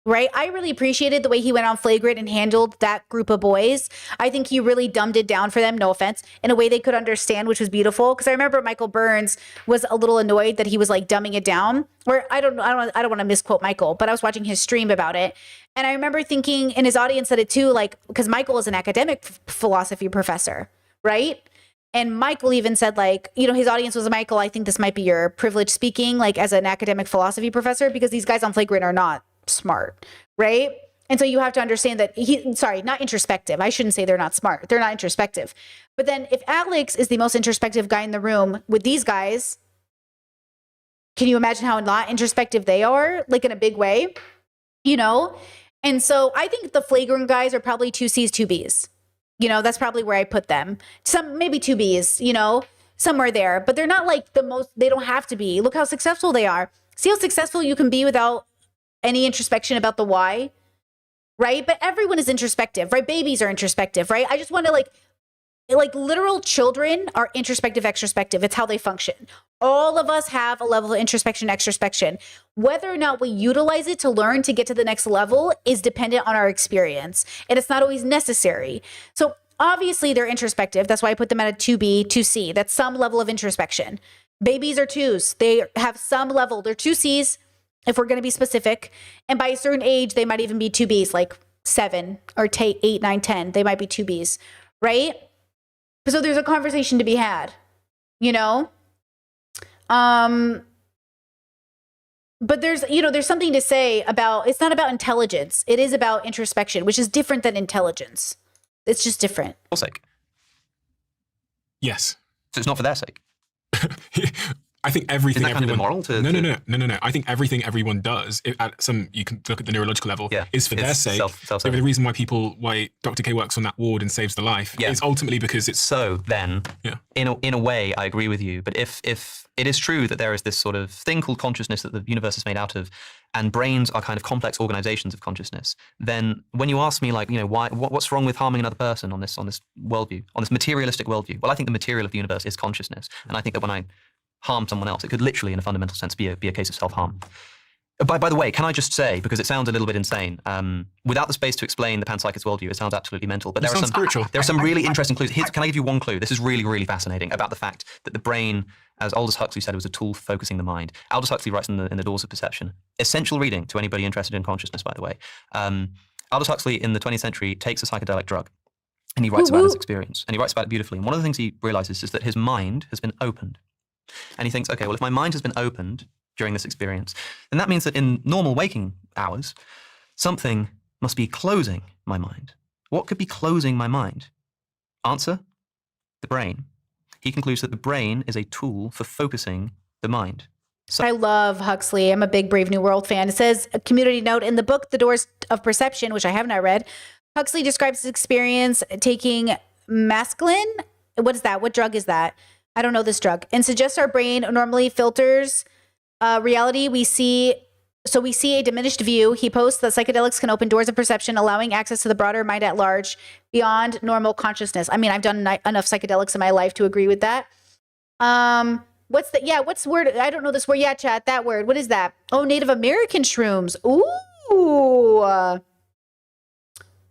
right? I really appreciated the way he went on Flagrant and handled that group of boys. I think he really dumbed it down for them, no offense, in a way they could understand, which was beautiful. Because I remember Michael Burns was a little annoyed that he was like dumbing it down. Where I don't want to misquote Michael, but I was watching his stream about it, and I remember thinking, and his audience said it too, like because Michael is an academic philosophy professor, right? And Michael even said, like, his audience was, Michael, I think this might be your privilege speaking, like, as an academic philosophy professor, because these guys on Flagrant are not smart, right? And so you have to understand that not introspective. I shouldn't say they're not smart. They're not introspective. But then if Alex is the most introspective guy in the room with these guys, can you imagine how not introspective they are, like, in a big way, And so I think the Flagrant guys are probably 2 C's, 2 B's. That's probably where I put them. Some, maybe 2 B's, somewhere there. But they're not like the most, they don't have to be. Look how successful they are. See how successful you can be without any introspection about the why, right? But everyone is introspective, right? Babies are introspective, right? I just want to like literal children are introspective, extrospective. It's how they function. All of us have a level of introspection, extrospection. Whether or not we utilize it to learn to get to the next level is dependent on our experience. And it's not always necessary. So obviously they're introspective. That's why I put them at a 2B, 2C. That's some level of introspection. Babies are 2s. They have some level. They're 2 Cs, if we're going to be specific. And by a certain age, they might even be 2 Bs, like 7 or 8, 9, 10. They might be 2 Bs, right? So there's a conversation to be had, but there's something to say about, it's not about intelligence. It is about introspection, which is different than intelligence. It's just different. For sake. Yes. So it's not for their sake. I think everything Isn't that kind of everyone immoral no. I think everything everyone does at some, you can look at the neurological level, is for their sake. Self-serving. The reason why Dr. K works on that ward and saves the life is ultimately because it's So then, in a way, I agree with you. But if it is true that there is this sort of thing called consciousness that the universe is made out of, and brains are kind of complex organizations of consciousness, then when you ask me, like, what's wrong with harming another person on this worldview, on this materialistic worldview? Well, I think the material of the universe is consciousness, and I think that when I harm someone else, it could literally, in a fundamental sense, be a case of self-harm. By the way, can I just say, because it sounds a little bit insane, without the space to explain the panpsychist worldview, it sounds absolutely mental. But there are some really interesting clues. Can I give you one clue? This is really, really fascinating about the fact that the brain, as Aldous Huxley said, was a tool for focusing the mind. Aldous Huxley writes in the Doors of Perception. Essential reading to anybody interested in consciousness, by the way. Aldous Huxley in the 20th century takes a psychedelic drug, and he writes about his experience, and he writes about it beautifully. And one of the things he realizes is that his mind has been opened. And he thinks, okay, well, if my mind has been opened during this experience, then that means that in normal waking hours, something must be closing my mind. What could be closing my mind? Answer, the brain. He concludes that the brain is a tool for focusing the mind. So I love Huxley. I'm a big Brave New World fan. It says, a community note in the book, The Doors of Perception, which I have not read, Huxley describes his experience taking mescaline. What is that? What drug is that? I don't know this drug. And suggests our brain normally filters reality. We see a diminished view. He posts that psychedelics can open doors of perception, allowing access to the broader mind at large beyond normal consciousness. I mean, I've done enough psychedelics in my life to agree with that. What's the word? I don't know this word. Yeah, chat, that word. What is that? Oh, Native American shrooms.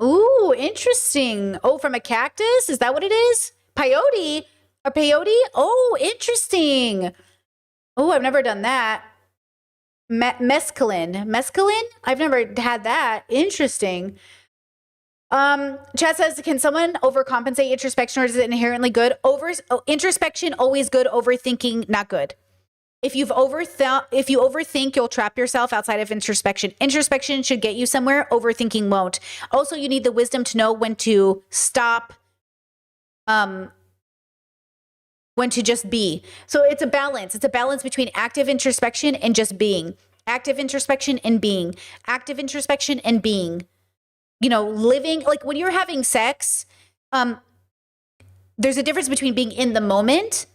Ooh, interesting. Oh, from a cactus? Is that what it is? Peyote? A peyote? Oh, interesting. Oh, I've never done that. Mescaline. Mescaline? I've never had that. Interesting. Chat says, can someone overcompensate introspection, or is it inherently good? Introspection, always good. Overthinking, not good. If you overthink, you'll trap yourself outside of introspection. Introspection should get you somewhere. Overthinking won't. Also, you need the wisdom to know when to stop, when to just be. So it's a balance. It's a balance between active introspection and just being. Active introspection and being. Active introspection and being. Living, like when you're having sex, there's a difference between being in the moment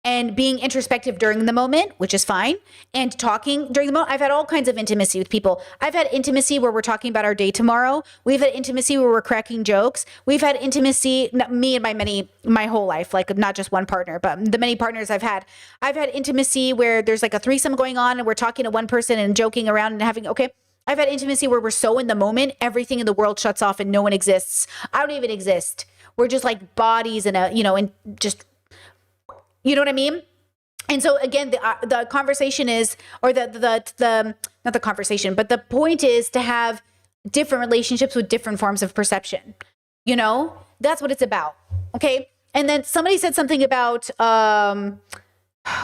and being introspective during the moment, which is fine, and talking during the moment. I've had all kinds of intimacy with people. I've had intimacy where we're talking about our day tomorrow. We've had intimacy where we're cracking jokes. We've had intimacy, me and my whole life, like not just one partner, but the many partners I've had. I've had intimacy where there's like a threesome going on and we're talking to one person and joking around and having, okay. I've had intimacy where we're so in the moment, everything in the world shuts off and no one exists. I don't even exist. We're just like bodies and just, you know what I mean? And so again, the conversation is, or the not the conversation, but the point is to have different relationships with different forms of perception. That's what it's about. Okay. And then somebody said something about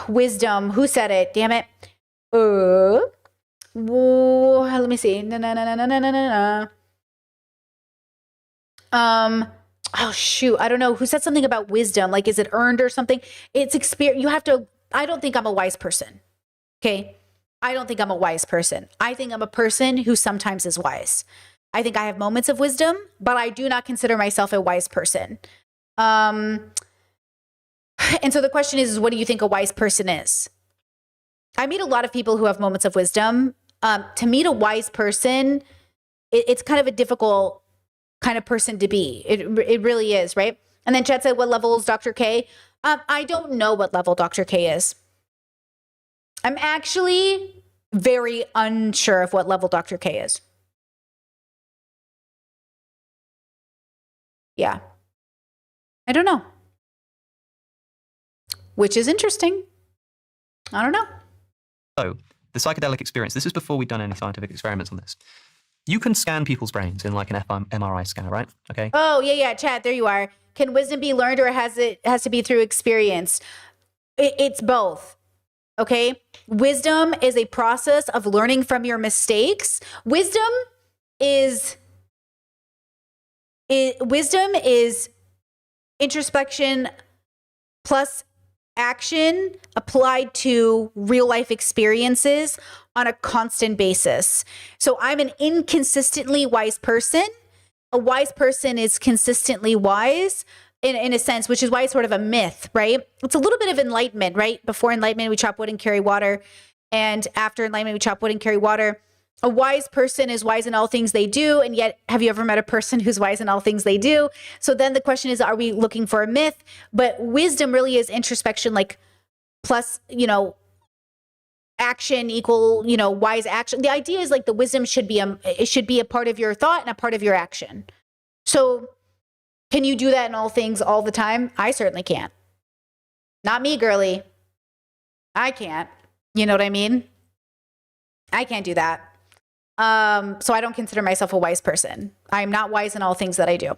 wisdom. Who said it? Damn it. Let me see. Oh shoot, I don't know who said something about wisdom. Like, is it earned or something? It's experience. I don't think I'm a wise person. Okay. I don't think I'm a wise person. I think I'm a person who sometimes is wise. I think I have moments of wisdom, but I do not consider myself a wise person. And so the question is, what do you think a wise person is? I meet a lot of people who have moments of wisdom. To meet a wise person, it's kind of a difficult kind of person to be. It really is, right? And then Chet said, what level is Dr. K? I don't know what level Dr. K is. I'm actually very unsure of what level Dr. K is. Yeah. I don't know. Which is interesting. I don't know. So, the psychedelic experience, this is before we've done any scientific experiments on this. You can scan people's brains in like an MRI scanner, right? Okay. Oh, yeah, chat, there you are. Can wisdom be learned, or has to be through experience? It's both. Okay? Wisdom is a process of learning from your mistakes. Wisdom is introspection plus action applied to real life experiences on a constant basis. So I'm an inconsistently wise person. A wise person is consistently wise in a sense, which is why it's sort of a myth, right? It's a little bit of enlightenment, right? Before enlightenment, we chop wood and carry water. And after enlightenment, we chop wood and carry water. A wise person is wise in all things they do. And yet, have you ever met a person who's wise in all things they do? So then the question is, are we looking for a myth? But wisdom really is introspection, like plus, action equal, wise action. The idea is like the wisdom should be a part of your thought and a part of your action. So can you do that in all things all the time? I certainly can't. Not me, girly. I can't. You know what I mean? I can't do that. So I don't consider myself a wise person. I am not wise in all things that I do.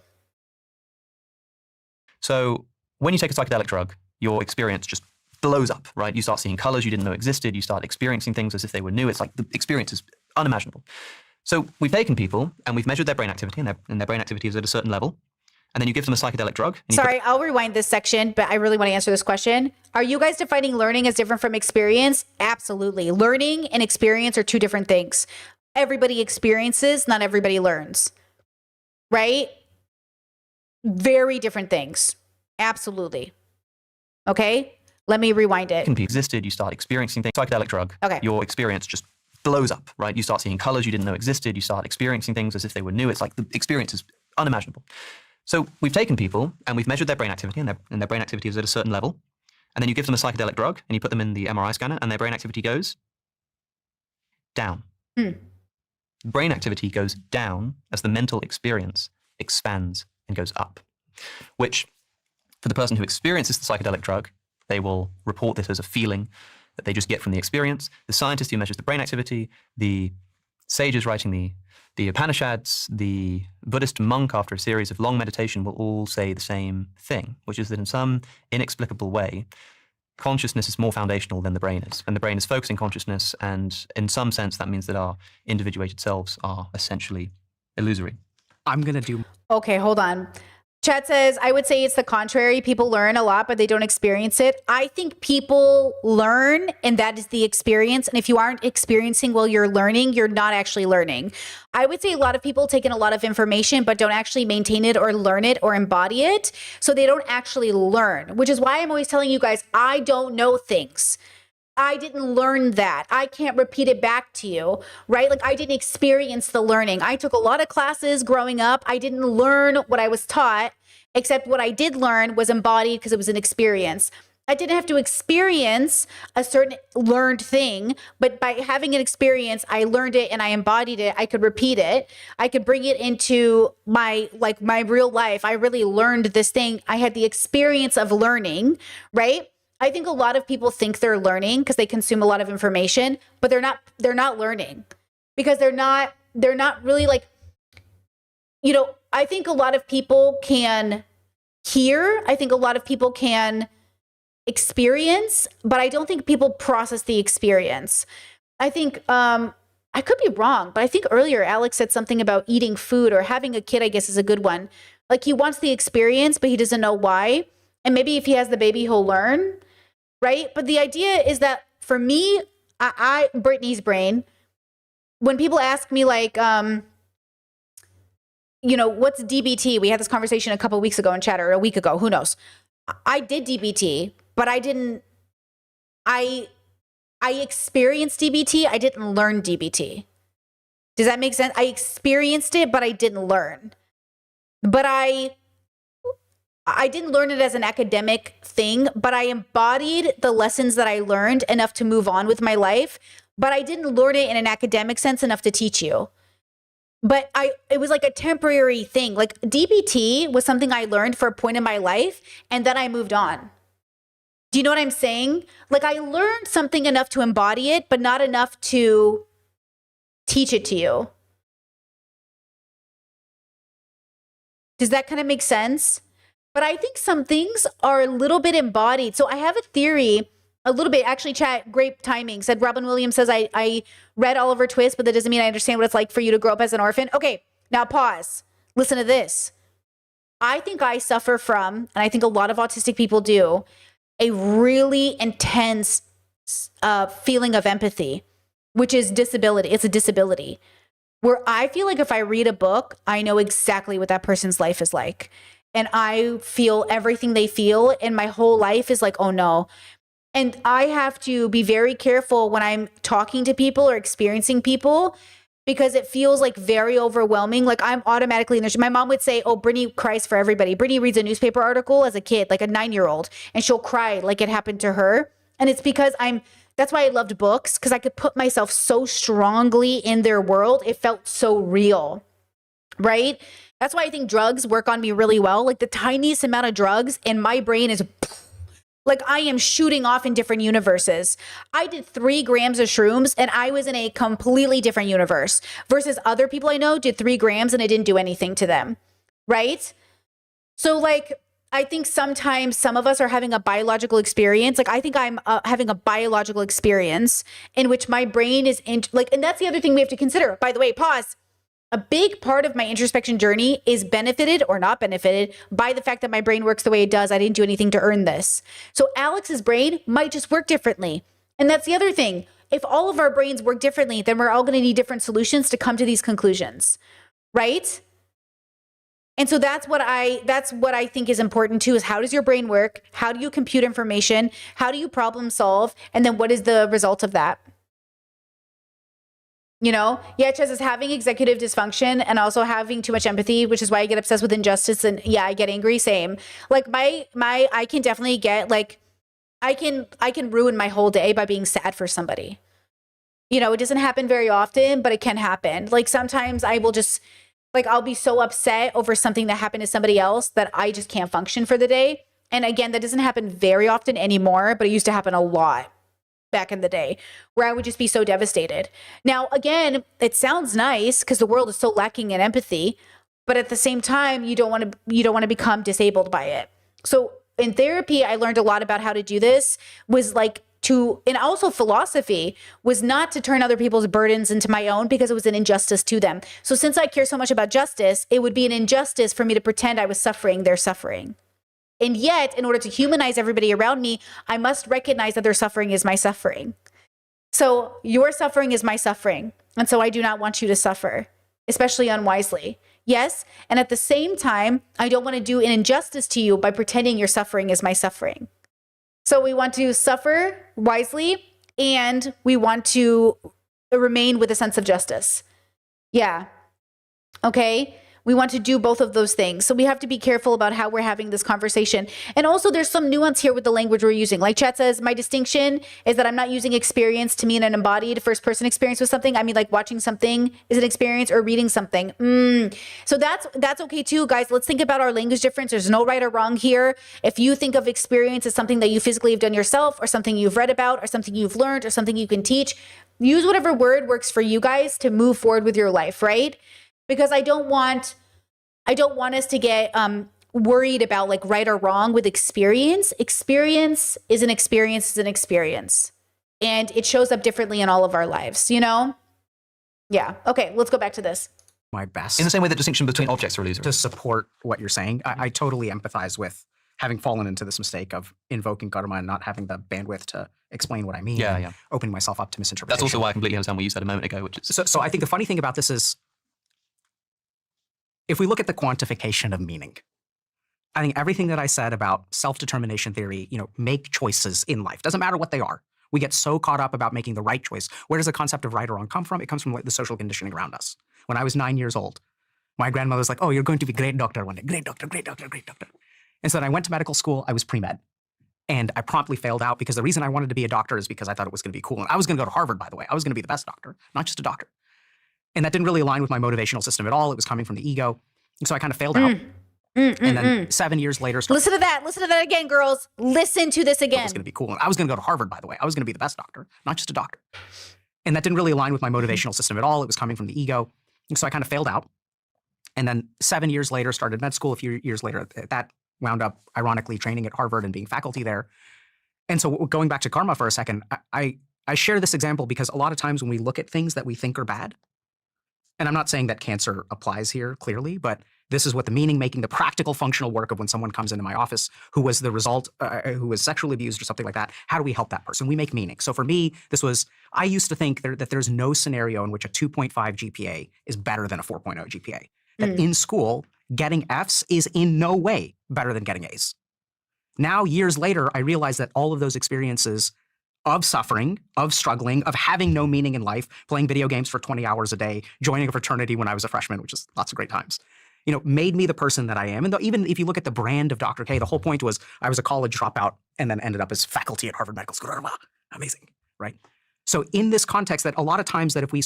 So when you take a psychedelic drug, your experience just blows up, right? You start seeing colors you didn't know existed. You start experiencing things as if they were new. It's like the experience is unimaginable. So we've taken people and we've measured their brain activity, and their brain activity is at a certain level. And then you give them a psychedelic drug. Sorry, I'll rewind this section, but I really want to answer this question. Are you guys defining learning as different from experience? Absolutely. Learning and experience are two different things. Everybody experiences, not everybody learns. Right? Very different things. Absolutely. Okay? Let me rewind it. Can be existed. You start experiencing things. Psychedelic drug. Okay. Your experience just blows up, right? You start seeing colors you didn't know existed. You start experiencing things as if they were new. It's like the experience is unimaginable. So we've taken people and we've measured their brain activity, and their brain activity is at a certain level. And then you give them a psychedelic drug and you put them in the MRI scanner, and their brain activity goes down. Brain activity goes down as the mental experience expands and goes up, which for the person who experiences the psychedelic drug, they will report this as a feeling that they just get from the experience. The scientist who measures the brain activity, the sages writing the Upanishads, the Buddhist monk after a series of long meditation will all say the same thing, which is that in some inexplicable way, consciousness is more foundational than the brain is. And the brain is focusing consciousness, and in some sense, that means that our individuated selves are essentially illusory. I'm going to do. Okay, hold on. Chat says, I would say it's the contrary. People learn a lot, but they don't experience it. I think people learn, and that is the experience. And if you aren't experiencing while you're learning, you're not actually learning. I would say a lot of people take in a lot of information, but don't actually maintain it or learn it or embody it. So they don't actually learn, which is why I'm always telling you guys, I don't know things. I didn't learn that. I can't repeat it back to you, right? Like I didn't experience the learning. I took a lot of classes growing up. I didn't learn what I was taught, except what I did learn was embodied because it was an experience. I didn't have to experience a certain learned thing, but by having an experience, I learned it and I embodied it. I could repeat it. I could bring it into my real life. I really learned this thing. I had the experience of learning, right? I think a lot of people think they're learning because they consume a lot of information, but they're not learning because they're not really like, I think a lot of people can hear. I think a lot of people can experience, but I don't think people process the experience. I think, I could be wrong, but I think earlier Alex said something about eating food or having a kid, I guess is a good one. Like he wants the experience, but he doesn't know why. And maybe if he has the baby, he'll learn. Right? But the idea is that for me, Brittany's brain, when people ask me like, what's DBT? We had this conversation a couple of weeks ago in chat, or a week ago, who knows? I did DBT, but I experienced DBT. I didn't learn DBT. Does that make sense? I experienced it, but I didn't learn. But I didn't learn it as an academic thing, but I embodied the lessons that I learned enough to move on with my life. But I didn't learn it in an academic sense enough to teach you. But it was like a temporary thing. Like DBT was something I learned for a point in my life, and then I moved on. Do you know what I'm saying? Like I learned something enough to embody it, but not enough to teach it to you. Does that kind of make sense? But I think some things are a little bit embodied. So I have a theory, a little bit, actually, chat, great timing, said Robin Williams says, I read Oliver Twist, but that doesn't mean I understand what it's like for you to grow up as an orphan. Okay, now pause. Listen to this. I think I suffer from, and I think a lot of autistic people do, a really intense feeling of empathy, which is disability. It's a disability where I feel like if I read a book, I know exactly what that person's life is like. And I feel everything they feel. And my whole life is like, oh no. And I have to be very careful when I'm talking to people or experiencing people, because it feels like very overwhelming. Like I'm automatically in there. My mom would say, oh, Brittany cries for everybody. Brittany reads a newspaper article as a kid, like a 9-year-old, and she'll cry like it happened to her. And it's because that's why I loved books, because I could put myself so strongly in their world. It felt so real, right? That's why I think drugs work on me really well. Like the tiniest amount of drugs and my brain is like I am shooting off in different universes. I did 3 grams of shrooms and I was in a completely different universe versus other people I know did 3 grams and it didn't do anything to them, right? So like, I think sometimes some of us are having a biological experience. Like I think I'm having a biological experience in which my brain is and that's the other thing we have to consider. By the way, pause. A big part of my introspection journey is benefited or not benefited by the fact that my brain works the way it does. I didn't do anything to earn this. So Alex's brain might just work differently. And that's the other thing. If all of our brains work differently, then we're all going to need different solutions to come to these conclusions, right? And so that's what I think is important too, is how does your brain work? How do you compute information? How do you problem solve? And then what is the result of that? You know, yeah, Ches is having executive dysfunction and also having too much empathy, which is why I get obsessed with injustice. And yeah, I get angry. Same. Like I can definitely get like, I can ruin my whole day by being sad for somebody. You know, it doesn't happen very often, but it can happen. Like sometimes I will just like, I'll be so upset over something that happened to somebody else that I just can't function for the day. And again, that doesn't happen very often anymore, but it used to happen a lot back in the day where I would just be so devastated. Now, again, it sounds nice because the world is so lacking in empathy, but at the same time, you don't want to become disabled by it. So in therapy, I learned a lot about how to do this was like and also philosophy was not to turn other people's burdens into my own because it was an injustice to them. So since I care so much about justice, it would be an injustice for me to pretend I was suffering their suffering. And yet, in order to humanize everybody around me, I must recognize that their suffering is my suffering. So your suffering is my suffering. And so I do not want you to suffer, especially unwisely. Yes. And at the same time, I don't want to do an injustice to you by pretending your suffering is my suffering. So we want to suffer wisely and we want to remain with a sense of justice. Yeah. Okay. We want to do both of those things. So we have to be careful about how we're having this conversation. And also there's some nuance here with the language we're using. Like chat says, my distinction is that I'm not using experience to mean an embodied first person experience with something. I mean like watching something is an experience or reading something. So that's okay too, guys. Let's think about our language difference. There's no right or wrong here. If you think of experience as something that you physically have done yourself or something you've read about or something you've learned or something you can teach, use whatever word works for you guys to move forward with your life, right? Because I don't want us to get worried about like right or wrong with experience. Experience is an experience. And it shows up differently in all of our lives, you know? Yeah. Okay, let's go back to this. My best. In the same way that distinction between objects are illusory. To support what you're saying, I totally empathize with having fallen into this mistake of invoking karma and not having the bandwidth to explain what I mean. Yeah. Opening myself up to misinterpretation. That's also why I completely understand what you said a moment ago, which is... So I think the funny thing about this is, if we look at the quantification of meaning, I think everything that I said about self-determination theory, make choices in life. Doesn't matter what they are. We get so caught up about making the right choice. Where does the concept of right or wrong come from? It comes from the social conditioning around us. When I was 9 years old, my grandmother was like, oh, you're going to be a great doctor one day. Great doctor, great doctor, great doctor. And so then I went to medical school. I was pre-med. And I promptly failed out because the reason I wanted to be a doctor is because I thought it was going to be cool. And I was going to go to Harvard, by the way. I was going to be the best doctor, not just a doctor. And that didn't really align with my motivational system at all. It was coming from the ego. So I kind of failed out. And then 7 years later... Listen to that again, girls. Listen to this again. It was going to be cool. And I was going to go to Harvard, by the way. I was going to be the best doctor, not just a doctor. And that didn't really align with my motivational system at all. It was coming from the ego. And so I kind of failed out. And then 7 years later, started med school. A few years later, that wound up, ironically, training at Harvard and being faculty there. And so going back to karma for a second, I share this example because a lot of times when we look at things that we think are bad, and I'm not saying that cancer applies here clearly, but This is what the meaning making, the practical functional work of when someone comes into my office who was the result, who was sexually abused or something like that. How do we help that person? We make meaning. So for me, I used to think that there's no scenario in which a 2.5 GPA is better than a 4.0 GPA. That in school, getting Fs is in no way better than getting As. Now, years later, I realize that all of those experiences of suffering, of struggling, of having no meaning in life, playing video games for 20 hours a day, joining a fraternity when I was a freshman, which is lots of great times, made me the person that I am. And even if you look at the brand of Dr. K, the whole point was I was a college dropout and then ended up as faculty at Harvard Medical School. Amazing, right? So in this context, that a lot of times that if we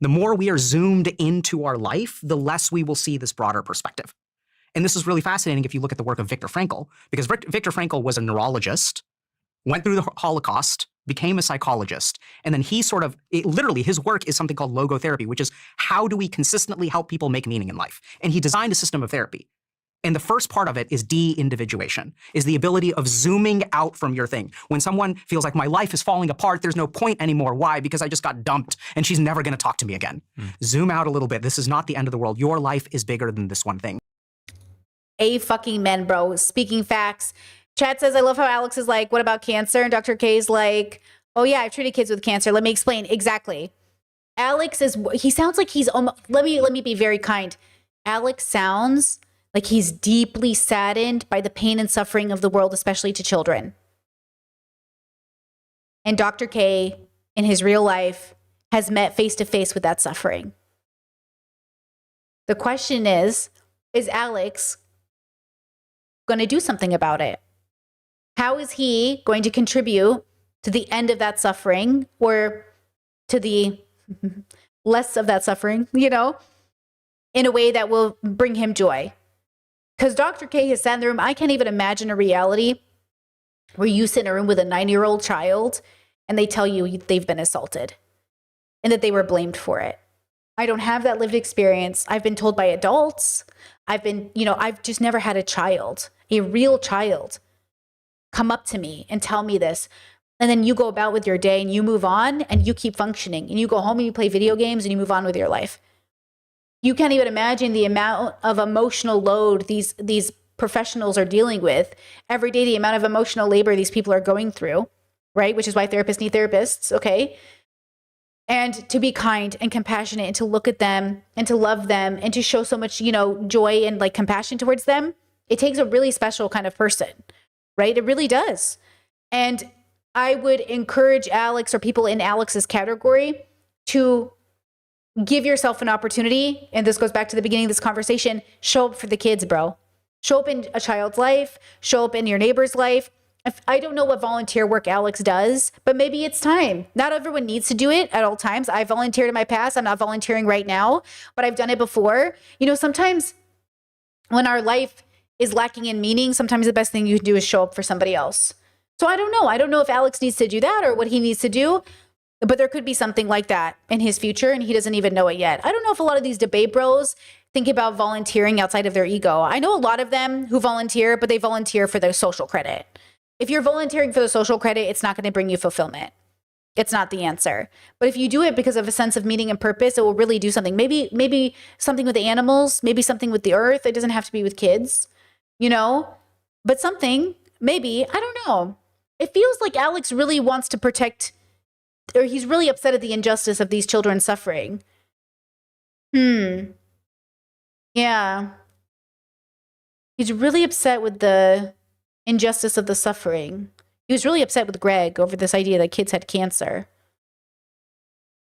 the more we are zoomed into our life, the less we will see this broader perspective. And this is really fascinating if you look at the work of Viktor Frankl, because Viktor Frankl was a neurologist, went through the Holocaust, became a psychologist, and then he literally his work is something called logotherapy, which is how do we consistently help people make meaning in life? And he designed a system of therapy. And the first part of it is de-individuation, is the ability of zooming out from your thing. When someone feels like my life is falling apart, there's no point anymore. Why? Because I just got dumped and she's never going to talk to me again. Zoom out a little bit. This is not the end of the world. Your life is bigger than this one thing. Fucking men, bro. Speaking facts. Chat says, I love how Alex is like, what about cancer? And Dr. K is like, oh yeah, I've treated kids with cancer. Let me explain. Exactly. Alex he sounds like he's almost, let me be very kind. Alex sounds like he's deeply saddened by the pain and suffering of the world, especially to children. And Dr. K, in his real life, has met face to face with that suffering. The question is Alex going to do something about it? How is he going to contribute to the end of that suffering, or to the less of that suffering, in a way that will bring him joy? Because Dr. K has sat in the room. I can't even imagine a reality where you sit in a room with a 9-year-old child and they tell you they've been assaulted and that they were blamed for it. I don't have that lived experience. I've been told by adults. I've just never had a real child, come up to me and tell me this. And then you go about with your day and you move on and you keep functioning and you go home and you play video games and you move on with your life. You can't even imagine the amount of emotional load these professionals are dealing with every day, the amount of emotional labor these people are going through, right? Which is why therapists need therapists, okay? And to be kind and compassionate and to look at them and to love them and to show so much, joy and like compassion towards them, it takes a really special kind of person, right? It really does. And I would encourage Alex or people in Alex's category to give yourself an opportunity. And this goes back to the beginning of this conversation. Show up for the kids, bro. Show up in a child's life. Show up in your neighbor's life. I don't know what volunteer work Alex does, but maybe it's time. Not everyone needs to do it at all times. I volunteered in my past. I'm not volunteering right now, but I've done it before. Sometimes when our life is lacking in meaning, sometimes the best thing you can do is show up for somebody else. So I don't know. I don't know if Alex needs to do that or what he needs to do, but there could be something like that in his future and he doesn't even know it yet. I don't know if a lot of these debate bros think about volunteering outside of their ego. I know a lot of them who volunteer, but they volunteer for their social credit. If you're volunteering for the social credit, it's not going to bring you fulfillment. It's not the answer. But if you do it because of a sense of meaning and purpose, it will really do something. Maybe something with the animals, maybe something with the earth. It doesn't have to be with kids, but something, maybe, I don't know. It feels like Alex really wants to protect, or he's really upset at the injustice of these children suffering. Yeah. He's really upset with the injustice of the suffering. He was really upset with Greg over this idea that kids had cancer.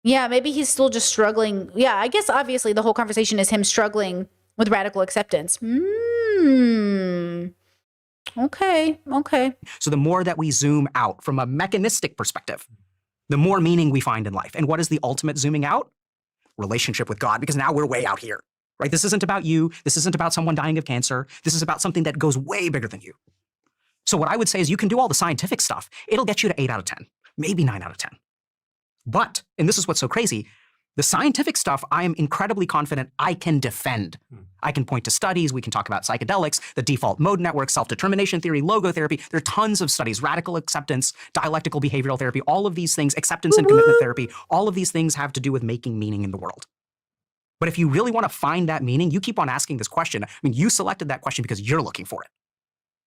Yeah, maybe he's still just struggling. Yeah, I guess obviously the whole conversation is him struggling with radical acceptance. Okay. So the more that we zoom out from a mechanistic perspective, the more meaning we find in life. And what is the ultimate zooming out? Relationship with God, because now we're way out here, right? This isn't about you. This isn't about someone dying of cancer. This is about something that goes way bigger than you. So what I would say is you can do all the scientific stuff. It'll get you to 8 out of 10, maybe 9 out of 10. But, and this is what's so crazy, the scientific stuff, I am incredibly confident I can defend. I can point to studies. We can talk about psychedelics, the default mode network, self-determination theory, logotherapy. There are tons of studies, radical acceptance, dialectical behavioral therapy, all of these things, acceptance and commitment therapy, all of these things have to do with making meaning in the world. But if you really want to find that meaning, you keep on asking this question. I mean, you selected that question because you're looking for it,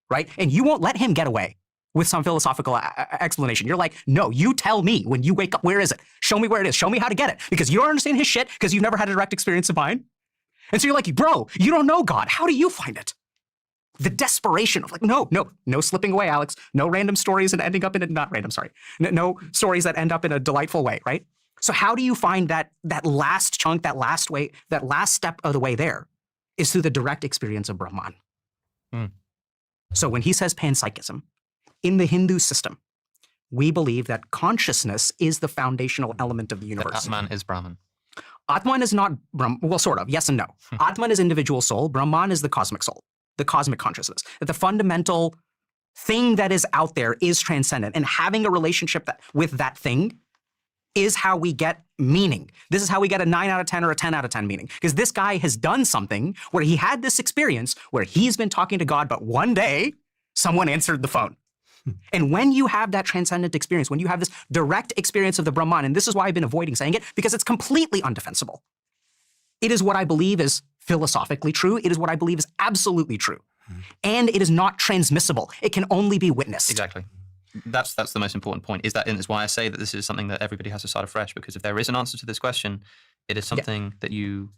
right? And you won't let him get away with some philosophical explanation. You're like, no, you tell me when you wake up, where is it? Show me where it is. Show me how to get it. Because you don't understand his shit because you've never had a direct experience of mine. And so you're like, bro, you don't know God. How do you find it? The desperation of like, no slipping away, Alex. No random stories and ending up in a, not random, sorry. No stories that end up in a delightful way, right? So how do you find that last chunk, that last way, that last step of the way there is through the direct experience of Brahman. So when he says panpsychism, in the Hindu system, we believe that consciousness is the foundational element of the universe. Atman is Brahman. Atman is not Brahman, well, sort of, yes and no. Atman is individual soul, Brahman is the cosmic soul, the cosmic consciousness. That the fundamental thing that is out there is transcendent, and having a relationship with that thing is how we get meaning. This is how we get a 9 out of 10 or a 10 out of 10 meaning. Because this guy has done something where he had this experience where he's been talking to God, but one day someone answered the phone. And when you have that transcendent experience, when you have this direct experience of the Brahman, and this is why I've been avoiding saying it, because it's completely undefensible. It is what I believe is philosophically true. It is what I believe is absolutely true. And it is not transmissible. It can only be witnessed. Exactly. That's the most important point. Is that, and it's why I say that this is something that everybody has to start afresh. Because if there is an answer to this question, it is something that you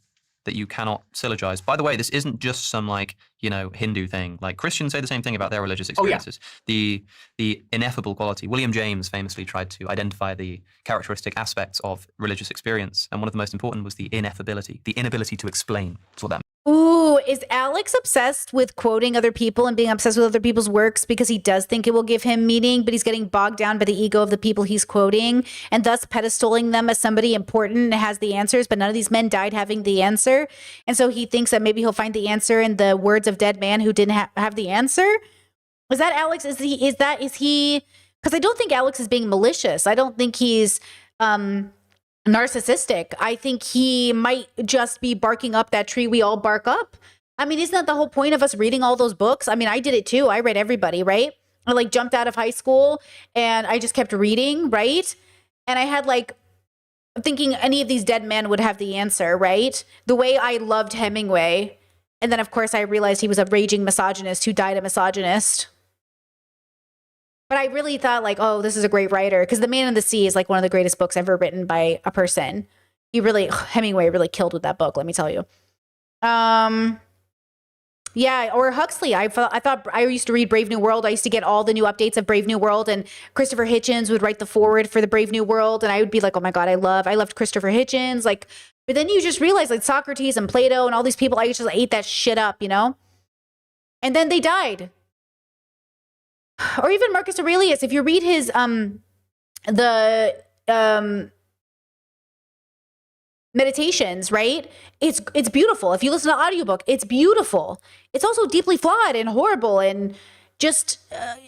cannot syllogize. By the way, this isn't just some Hindu thing. Like Christians say the same thing about their religious experiences. The ineffable quality. William James famously tried to identify the characteristic aspects of religious experience, and one of the most important was the ineffability, the inability to explain. That's what that means. Ooh, is Alex obsessed with quoting other people and being obsessed with other people's works because he does think it will give him meaning, but he's getting bogged down by the ego of the people he's quoting and thus pedestaling them as somebody important and has the answers, but none of these men died having the answer. And so he thinks that maybe he'll find the answer in the words of dead man who didn't have the answer. Is that Alex? Is he, because I don't think Alex is being malicious. I don't think he's, narcissistic. I think he might just be barking up that tree we all bark up. I mean, isn't that the whole point of us reading all those books? I mean, I did it too. I read everybody, right? I jumped out of high school and I just kept reading, right? And I had thinking any of these dead men would have the answer, right? The way I loved Hemingway. And then of course I realized he was a raging misogynist who died a misogynist. But I really thought oh, this is a great writer, because The Man in the Sea is one of the greatest books ever written by a person. Hemingway really killed with that book, let me tell you. Yeah, or Huxley. I thought I used to read Brave New World. I used to get all the new updates of Brave New World, and Christopher Hitchens would write the foreword for the Brave New World, and I would be like, oh my God, I loved Christopher Hitchens. But then you just realize Socrates and Plato and all these people, I just ate that shit up, And then they died. Or even Marcus Aurelius, if you read his meditations, right? It's beautiful. If you listen to the audiobook, it's beautiful. It's also deeply flawed and horrible, and just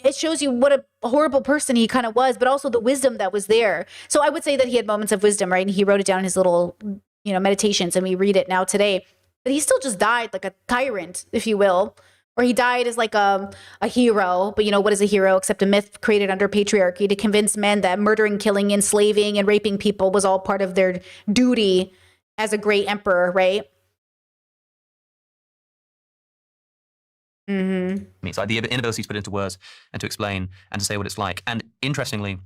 it shows you what a horrible person he kind of was, but also the wisdom that was there. So I would say that he had moments of wisdom, right? And he wrote it down in his little, meditations, and we read it now today. But he still just died like a tyrant, if you will. Or he died as a hero, but what is a hero except a myth created under patriarchy to convince men that murdering, killing, enslaving, and raping people was all part of their duty as a great emperor, right? Mm-hmm. It's the inability to put it into words and to explain and to say what it's like. And interestingly,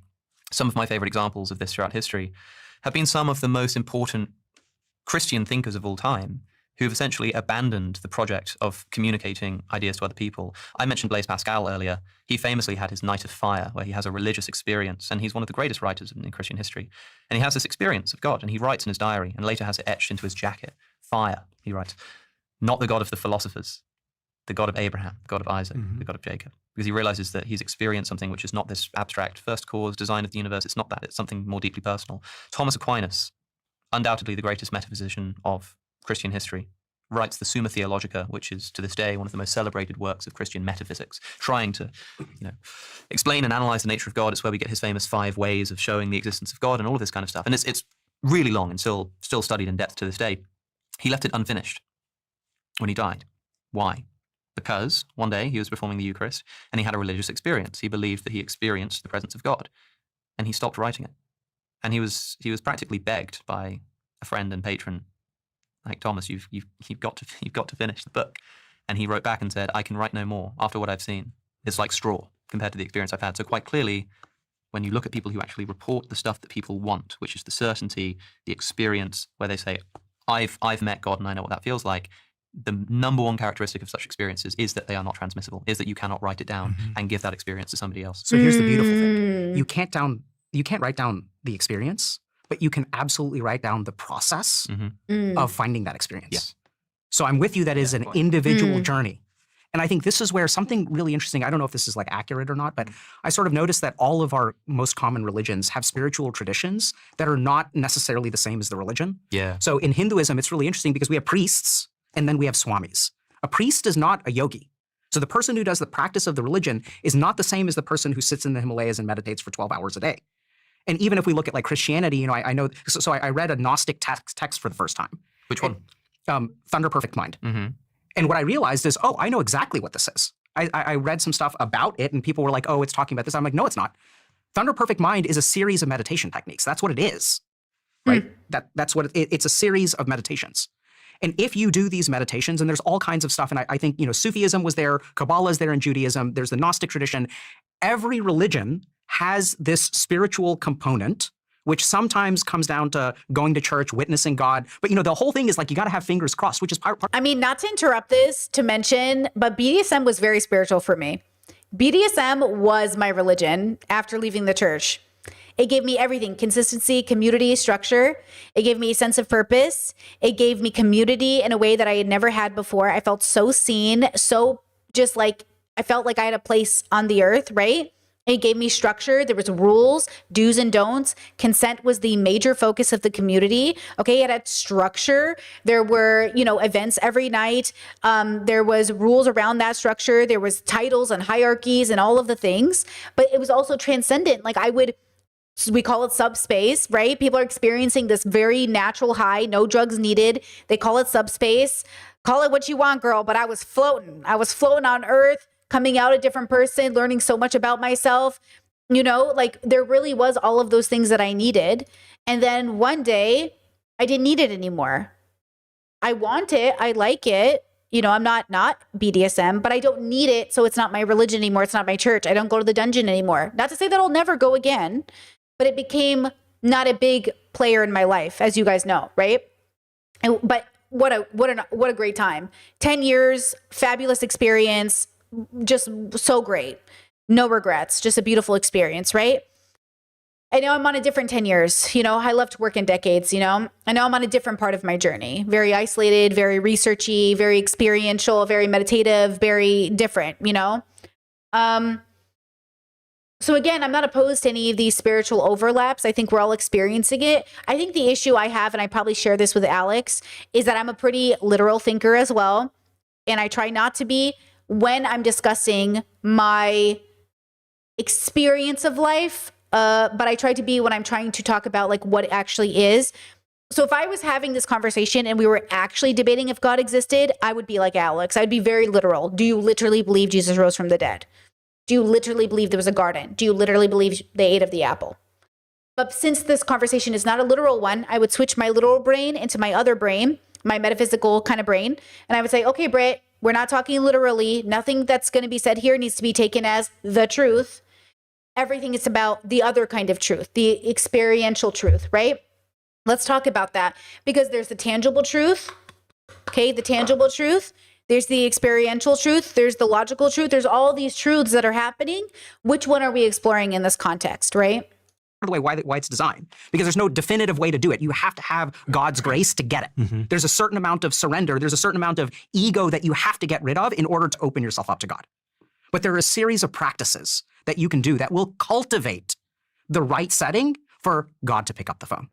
some of my favorite examples of this throughout history have been some of the most important Christian thinkers of all time, who've essentially abandoned the project of communicating ideas to other people. I mentioned Blaise Pascal earlier. He famously had his Night of Fire, where he has a religious experience, and he's one of the greatest writers in Christian history. And he has this experience of God, and he writes in his diary, and later has it etched into his jacket. Fire, he writes, not the God of the philosophers, the God of Abraham, the God of Isaac, the God of Jacob. Because he realizes that he's experienced something which is not this abstract first cause, design of the universe. It's not that. It's something more deeply personal. Thomas Aquinas, undoubtedly the greatest metaphysician of Christian history, writes the Summa Theologica, which is to this day one of the most celebrated works of Christian metaphysics, trying to explain and analyze the nature of God. It's where we get his famous 5 ways of showing the existence of God and all of this kind of stuff. And it's really long and still studied in depth to this day. He left it unfinished when he died. Why? Because one day he was performing the Eucharist and he had a religious experience. He believed that he experienced the presence of God, and he stopped writing it. And he was practically begged by a friend and patron like Thomas, you've got to finish the book. And he wrote back and said, I can write no more after what I've seen. It's like straw compared to the experience I've had. So quite clearly, when you look at people who actually report the stuff that people want, which is the certainty, the experience, where they say, I've met God and I know what that feels like, the number one characteristic of such experiences is that they are not transmissible, is that you cannot write it down and give that experience to somebody else. So here's the beautiful thing. You can't write down the experience, but you can absolutely write down the process of finding that experience. Yes. So I'm with you, that is an individual journey. And I think this is where something really interesting, I don't know if this is like accurate or not, but I sort of noticed that all of our most common religions have spiritual traditions that are not necessarily the same as the religion. Yeah. So in Hinduism, it's really interesting because we have priests and then we have swamis. A priest is not a yogi. So the person who does the practice of the religion is not the same as the person who sits in the Himalayas and meditates for 12 hours a day. And even if we look at like Christianity, you know, I know, so I read a Gnostic text for the first time. Which one? Thunder Perfect Mind. Mm-hmm. And what I realized is, I know exactly what this is. I read some stuff about it and people were like, it's talking about this. I'm like, no, it's not. Thunder Perfect Mind is a series of meditation techniques. That's what it is, right? That's what it's a series of meditations. And if you do these meditations, and there's all kinds of stuff, and I think, you know, Sufism was there, Kabbalah is there in Judaism, there's the Gnostic tradition. Every religion has this spiritual component, which sometimes comes down to going to church, witnessing God. But, you know, the whole thing is like, you got to have fingers crossed, which is part. I mean, not to interrupt this, to mention, but BDSM was very spiritual for me. BDSM was my religion after leaving the church. It gave me everything: consistency, community, structure. It gave me a sense of purpose. It gave me community in a way that I had never had before. I felt so seen, so just like, I felt like I had a place on the earth, right? It gave me structure. There was rules, do's and don'ts. Consent was the major focus of the community. Okay, it had structure. There were, you know, events every night. There was rules around that structure. There was titles and hierarchies and all of the things. But it was also transcendent. Like we call it subspace, right? People are experiencing this very natural high, no drugs needed. They call it subspace. Call it what you want, girl. But I was floating. I was floating on earth, coming out a different person, learning so much about myself. You know, like there really was all of those things that I needed. And then one day I didn't need it anymore. I want it. I like it. You know, I'm not BDSM, but I don't need it. So it's not my religion anymore. It's not my church. I don't go to the dungeon anymore. Not to say that I'll never go again, but it became not a big player in my life, as you guys know, right? But what a great time. 10 years, fabulous experience, just so great. No regrets, just a beautiful experience, right? I know I'm on a different 10 years. You know, I left work in decades, you know. I know I'm on a different part of my journey. Very isolated, very researchy, very experiential, very meditative, very different, you know. So again, I'm not opposed to any of these spiritual overlaps. I think we're all experiencing it. I think the issue I have, and I probably share this with Alex, is that I'm a pretty literal thinker as well. And I try not to be when I'm discussing my experience of life, but I try to be when I'm trying to talk about like what it actually is. So if I was having this conversation and we were actually debating if God existed, I would be like Alex. I'd be very literal. Do you literally believe Jesus rose from the dead? Do you literally believe there was a garden? Do you literally believe they ate of the apple? But since this conversation is not a literal one, I would switch my literal brain into my other brain, my metaphysical kind of brain. And I would say, okay, Britt, we're not talking literally. Nothing that's going to be said here needs to be taken as the truth. Everything is about the other kind of truth, the experiential truth, right? Let's talk about that, because there's the tangible truth, okay, the tangible truth. There's the experiential truth. There's the logical truth. There's all these truths that are happening. Which one are we exploring in this context, right? The way why it's designed, because there's no definitive way to do it. You have to have God's grace to get it. There's a certain amount of surrender. There's a certain amount of ego that you have to get rid of in order to open yourself up to God. But there are a series of practices that you can do that will cultivate the right setting for God to pick up the phone.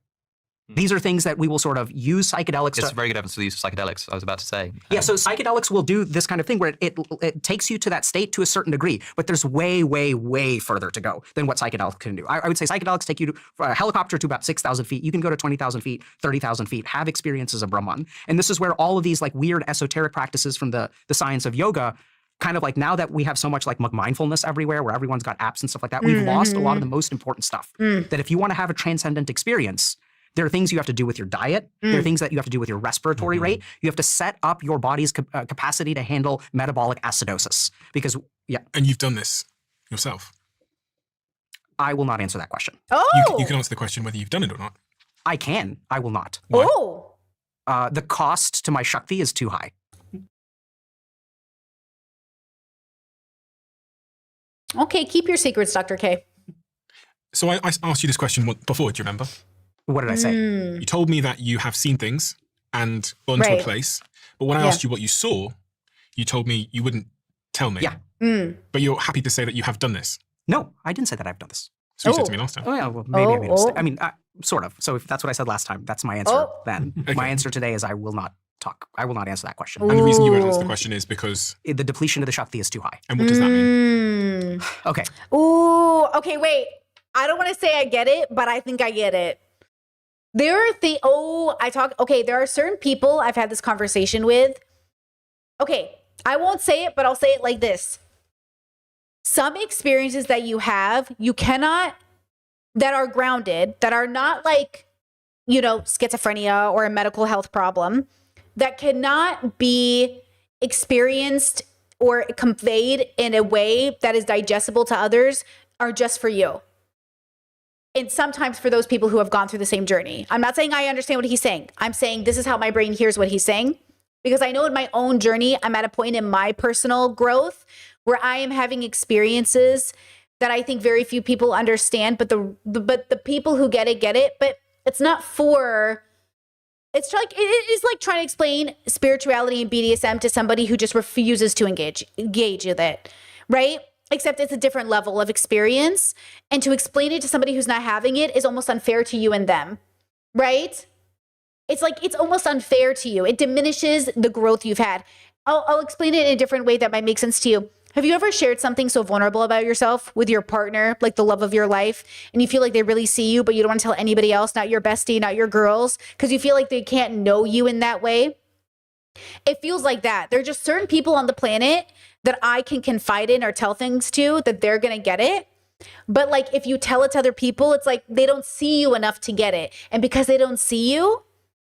These are things that we will sort of use psychedelics. It's very good evidence to use psychedelics, I was about to say. Yeah, so psychedelics will do this kind of thing where it takes you to that state to a certain degree, but there's way, way, way further to go than what psychedelics can do. I would say psychedelics take you to a helicopter to about 6,000 feet. You can go to 20,000 feet, 30,000 feet, have experiences of Brahman. And this is where all of these like weird esoteric practices from the science of yoga, kind of like now that we have so much like mindfulness everywhere where everyone's got apps and stuff like that, we've lost a lot of the most important stuff. That if you want to have a transcendent experience, There are things you have to do with your diet. There are things that you have to do with your respiratory rate. You have to set up your body's capacity to handle metabolic acidosis. Because, And you've done this yourself. I will not answer that question. Oh. You can answer the question whether you've done it or not. I can. I will not. Why? Oh. The cost to my Shakti is too high. Okay, keep your secrets, Dr. K. So I asked you this question before, do you remember? What did I say? You told me that you have seen things and gone to a Right. place, but when I asked you what you saw, you told me you wouldn't tell me. Yeah. But you're happy to say that you have done this. No, I didn't say that I've done this. So you said to me last time. Oh, yeah, well, maybe I made a mistake. Oh. I mean, sort of. So if that's what I said last time, that's my answer Oh. then. Okay. My answer today is I will not talk. I will not answer that question. And the reason you won't answer Ooh. the question is because, The depletion of the Shakti is too high. and what does that mean? Okay. Ooh, okay, wait. I don't want to say I get it, but I think I get it. There are there are certain people I've had this conversation with. Okay, I won't say it, but I'll say it like this. Some experiences that you have, that are grounded, that are not like, schizophrenia or a medical health problem, that cannot be experienced or conveyed in a way that is digestible to others, are just for you. And sometimes for those people who have gone through the same journey. I'm not saying I understand what he's saying. I'm saying this is how my brain hears what he's saying. Because I know in my own journey, I'm at a point in my personal growth where I am having experiences that I think very few people understand, but the people who get it. But it's not for, it's like, it is like trying to explain spirituality and BDSM to somebody who just refuses to engage with it, right? Except it's a different level of experience. And to explain it to somebody who's not having it is almost unfair to you and them, right? It's like, it's almost unfair to you. It diminishes the growth you've had. I'll explain it in a different way that might make sense to you. Have you ever shared something so vulnerable about yourself with your partner, like the love of your life, and you feel like they really see you, but you don't want to tell anybody else, not your bestie, not your girls, because you feel like they can't know you in that way? It feels like that. There are just certain people on the planet that I can confide in or tell things to that they're going to get it. But like if you tell it to other people, it's like they don't see you enough to get it. And because they don't see you,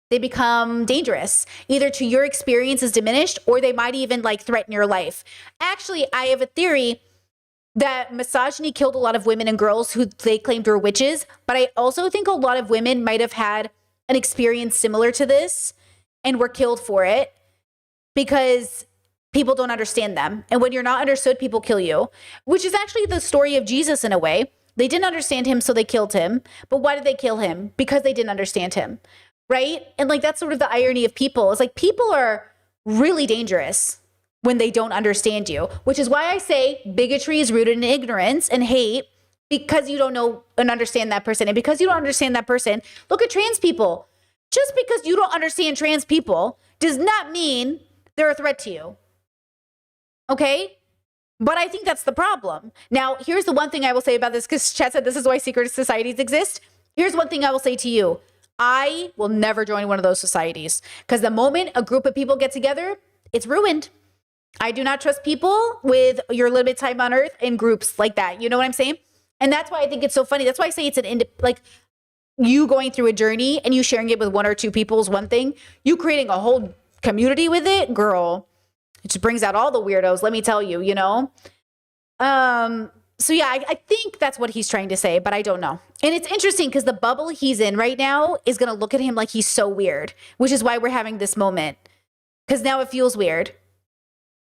they become dangerous. Either to your experience is diminished or they might even like threaten your life. Actually, I have a theory that misogyny killed a lot of women and girls who they claimed were witches. But I also think a lot of women might have had an experience similar to this and were killed for it because people don't understand them. And when you're not understood, people kill you, which is actually the story of Jesus in a way. They didn't understand him, so they killed him. But why did they kill him? Because they didn't understand him, right? And like, that's sort of the irony of people. It's like people are really dangerous when they don't understand you, which is why I say bigotry is rooted in ignorance and hate because you don't know and understand that person. And because you don't understand that person, look at trans people. Just because you don't understand trans people does not mean they're a threat to you. Okay? But I think that's the problem. Now, here's the one thing I will say about this, because Chet said this is why secret societies exist. Here's one thing I will say to you. I will never join one of those societies because the moment a group of people get together, it's ruined. I do not trust people with your limited time on earth in groups like that. You know what I'm saying? And that's why I think it's so funny. That's why I say it's like you going through a journey and you sharing it with one or two people is one thing. You creating a whole community with it, girl, it just brings out all the weirdos, let me tell you, you know? So yeah, I think that's what he's trying to say, but I don't know. And it's interesting because the bubble he's in right now is going to look at him like he's so weird, which is why we're having this moment. Because now it feels weird,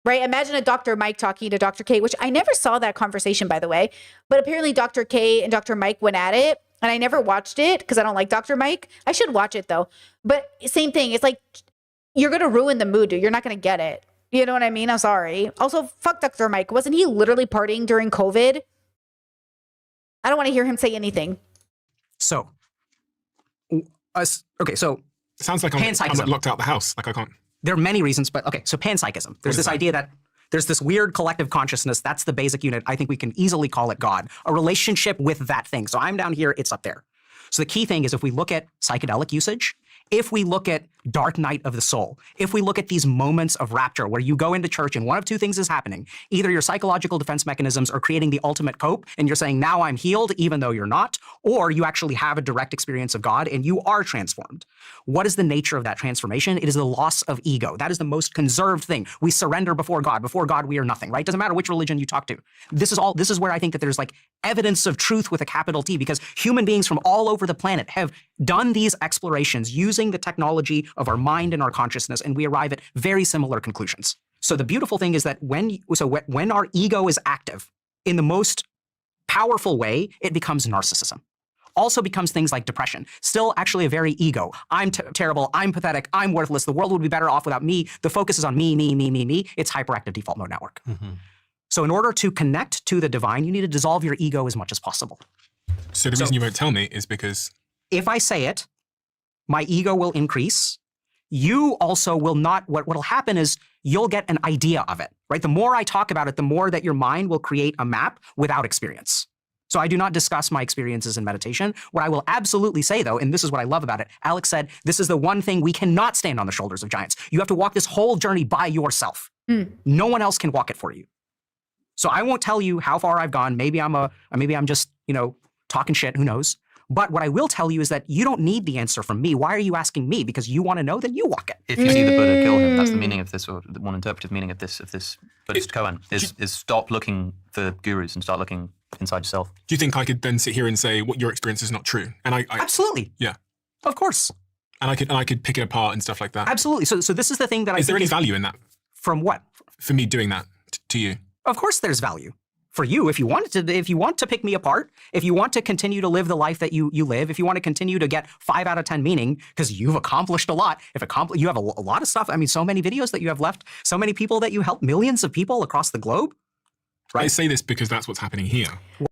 right? Imagine a Dr. Mike talking to Dr. K, which I never saw that conversation, by the way. But apparently Dr. K and Dr. Mike went at it. And I never watched it because I don't like Dr. Mike. I should watch it though. But same thing. It's like, you're going to ruin the mood, dude. You're not going to get it. You know what I mean? I'm sorry. Also, fuck Dr. Mike. Wasn't he literally partying during COVID? I don't want to hear him say anything. So, okay, so It sounds like I'm Panpsychism. locked out the house. Like I can't. there are many reasons, but okay, so panpsychism. There's is this that? idea that there's this weird collective consciousness. That's the basic unit. I think we can easily call it God, a relationship with that thing. So I'm down here, it's up there. So the key thing is if we look at psychedelic usage If we look at dark night of the soul, if we look at these moments of rapture where you go into church and one of two things is happening, either your psychological defense mechanisms are creating the ultimate cope and you're saying, now I'm healed, even though you're not, or you actually have a direct experience of God and you are transformed. What is the nature of that transformation? It is the loss of ego. That is the most conserved thing. We surrender before God. Before God, we are nothing, right? Doesn't matter which religion you talk to. This is where I think that there's like evidence of truth with a capital T, because human beings from all over the planet have done these explorations using the technology of our mind and our consciousness, and we arrive at very similar conclusions. So the beautiful thing is that when our ego is active in the most powerful way, it becomes narcissism. Also becomes things like depression. Still actually a very ego. I'm terrible, I'm pathetic, I'm worthless, the world would be better off without me. The focus is on me, me, me, me, me. It's hyperactive default mode network. So in order to connect to the divine, you need to dissolve your ego as much as possible. So the reason you won't tell me is because If I say it, my ego will increase. You also will not, what'll happen is you'll get an idea of it, right? The more I talk about it, the more that your mind will create a map without experience. So I do not discuss my experiences in meditation. What I will absolutely say though, and this is what I love about it, Alex said, this is the one thing we cannot stand on the shoulders of giants. You have to walk this whole journey by yourself. No one else can walk it for you. So I won't tell you how far I've gone. Maybe I'm just, talking shit, who knows? But what I will tell you is that you don't need the answer from me. Why are you asking me? Because you want to know, then you walk it. If you see the Buddha kill him, that's the meaning of this, or the one interpretive meaning of this Buddhist koan, is stop looking for gurus and start looking inside yourself. do you think I could then sit here and say what your experience is not true? And I Absolutely. yeah. Of course. And I could pick it apart and stuff like that. Absolutely. So this is the thing that I Is there think any value in that from what? for me doing that to you? Of course there's value. For you, if you want to pick me apart, if you want to continue to live the life that you live, if you want to continue to get 5 out of 10 meaning, because you've accomplished a lot, you have a lot of stuff. I mean, so many videos that you have left, so many people that you help, millions of people across the globe. I say this because that's what's happening here.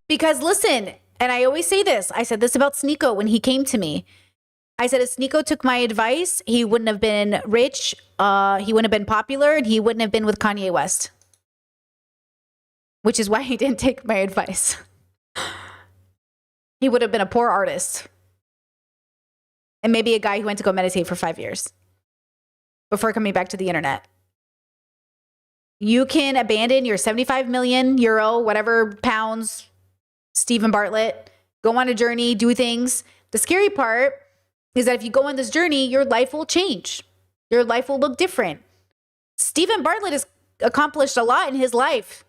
Because listen, and I always say this, I said this about Sneeko when he came to me. I said, if Sneeko took my advice, he wouldn't have been rich, he wouldn't have been popular, and he wouldn't have been with Kanye West. Which is why he didn't take my advice. He would have been a poor artist. And maybe a guy who went to go meditate for 5 years before coming back to the internet. You can abandon your 75 million euro, whatever pounds, Stephen Bartlett, go on a journey, do things. The scary part is that if you go on this journey, your life will change. Your life will look different. Stephen Bartlett has accomplished a lot in his life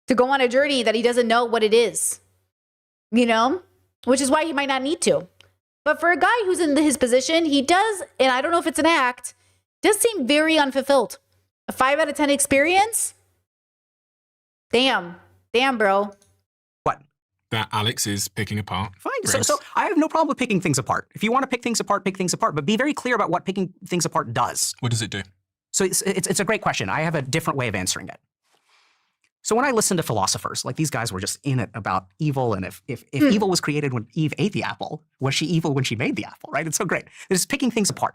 to go on a journey that he doesn't know what it is, which is why he might not need to. But for a guy who's in his position, he does, and I don't know if it's an act, does seem very unfulfilled. A 5 out of 10 experience? Damn, bro. What? That Alex is picking apart. Fine. So I have no problem with picking things apart. If you want to pick things apart, pick things apart. But be very clear about what picking things apart does. What does it do? So it's a great question. I have a different way of answering it. So when I listen to philosophers, like these guys were just in it about evil, and if evil was created when Eve ate the apple, was she evil when she made the apple, right? It's so great. They're just picking things apart.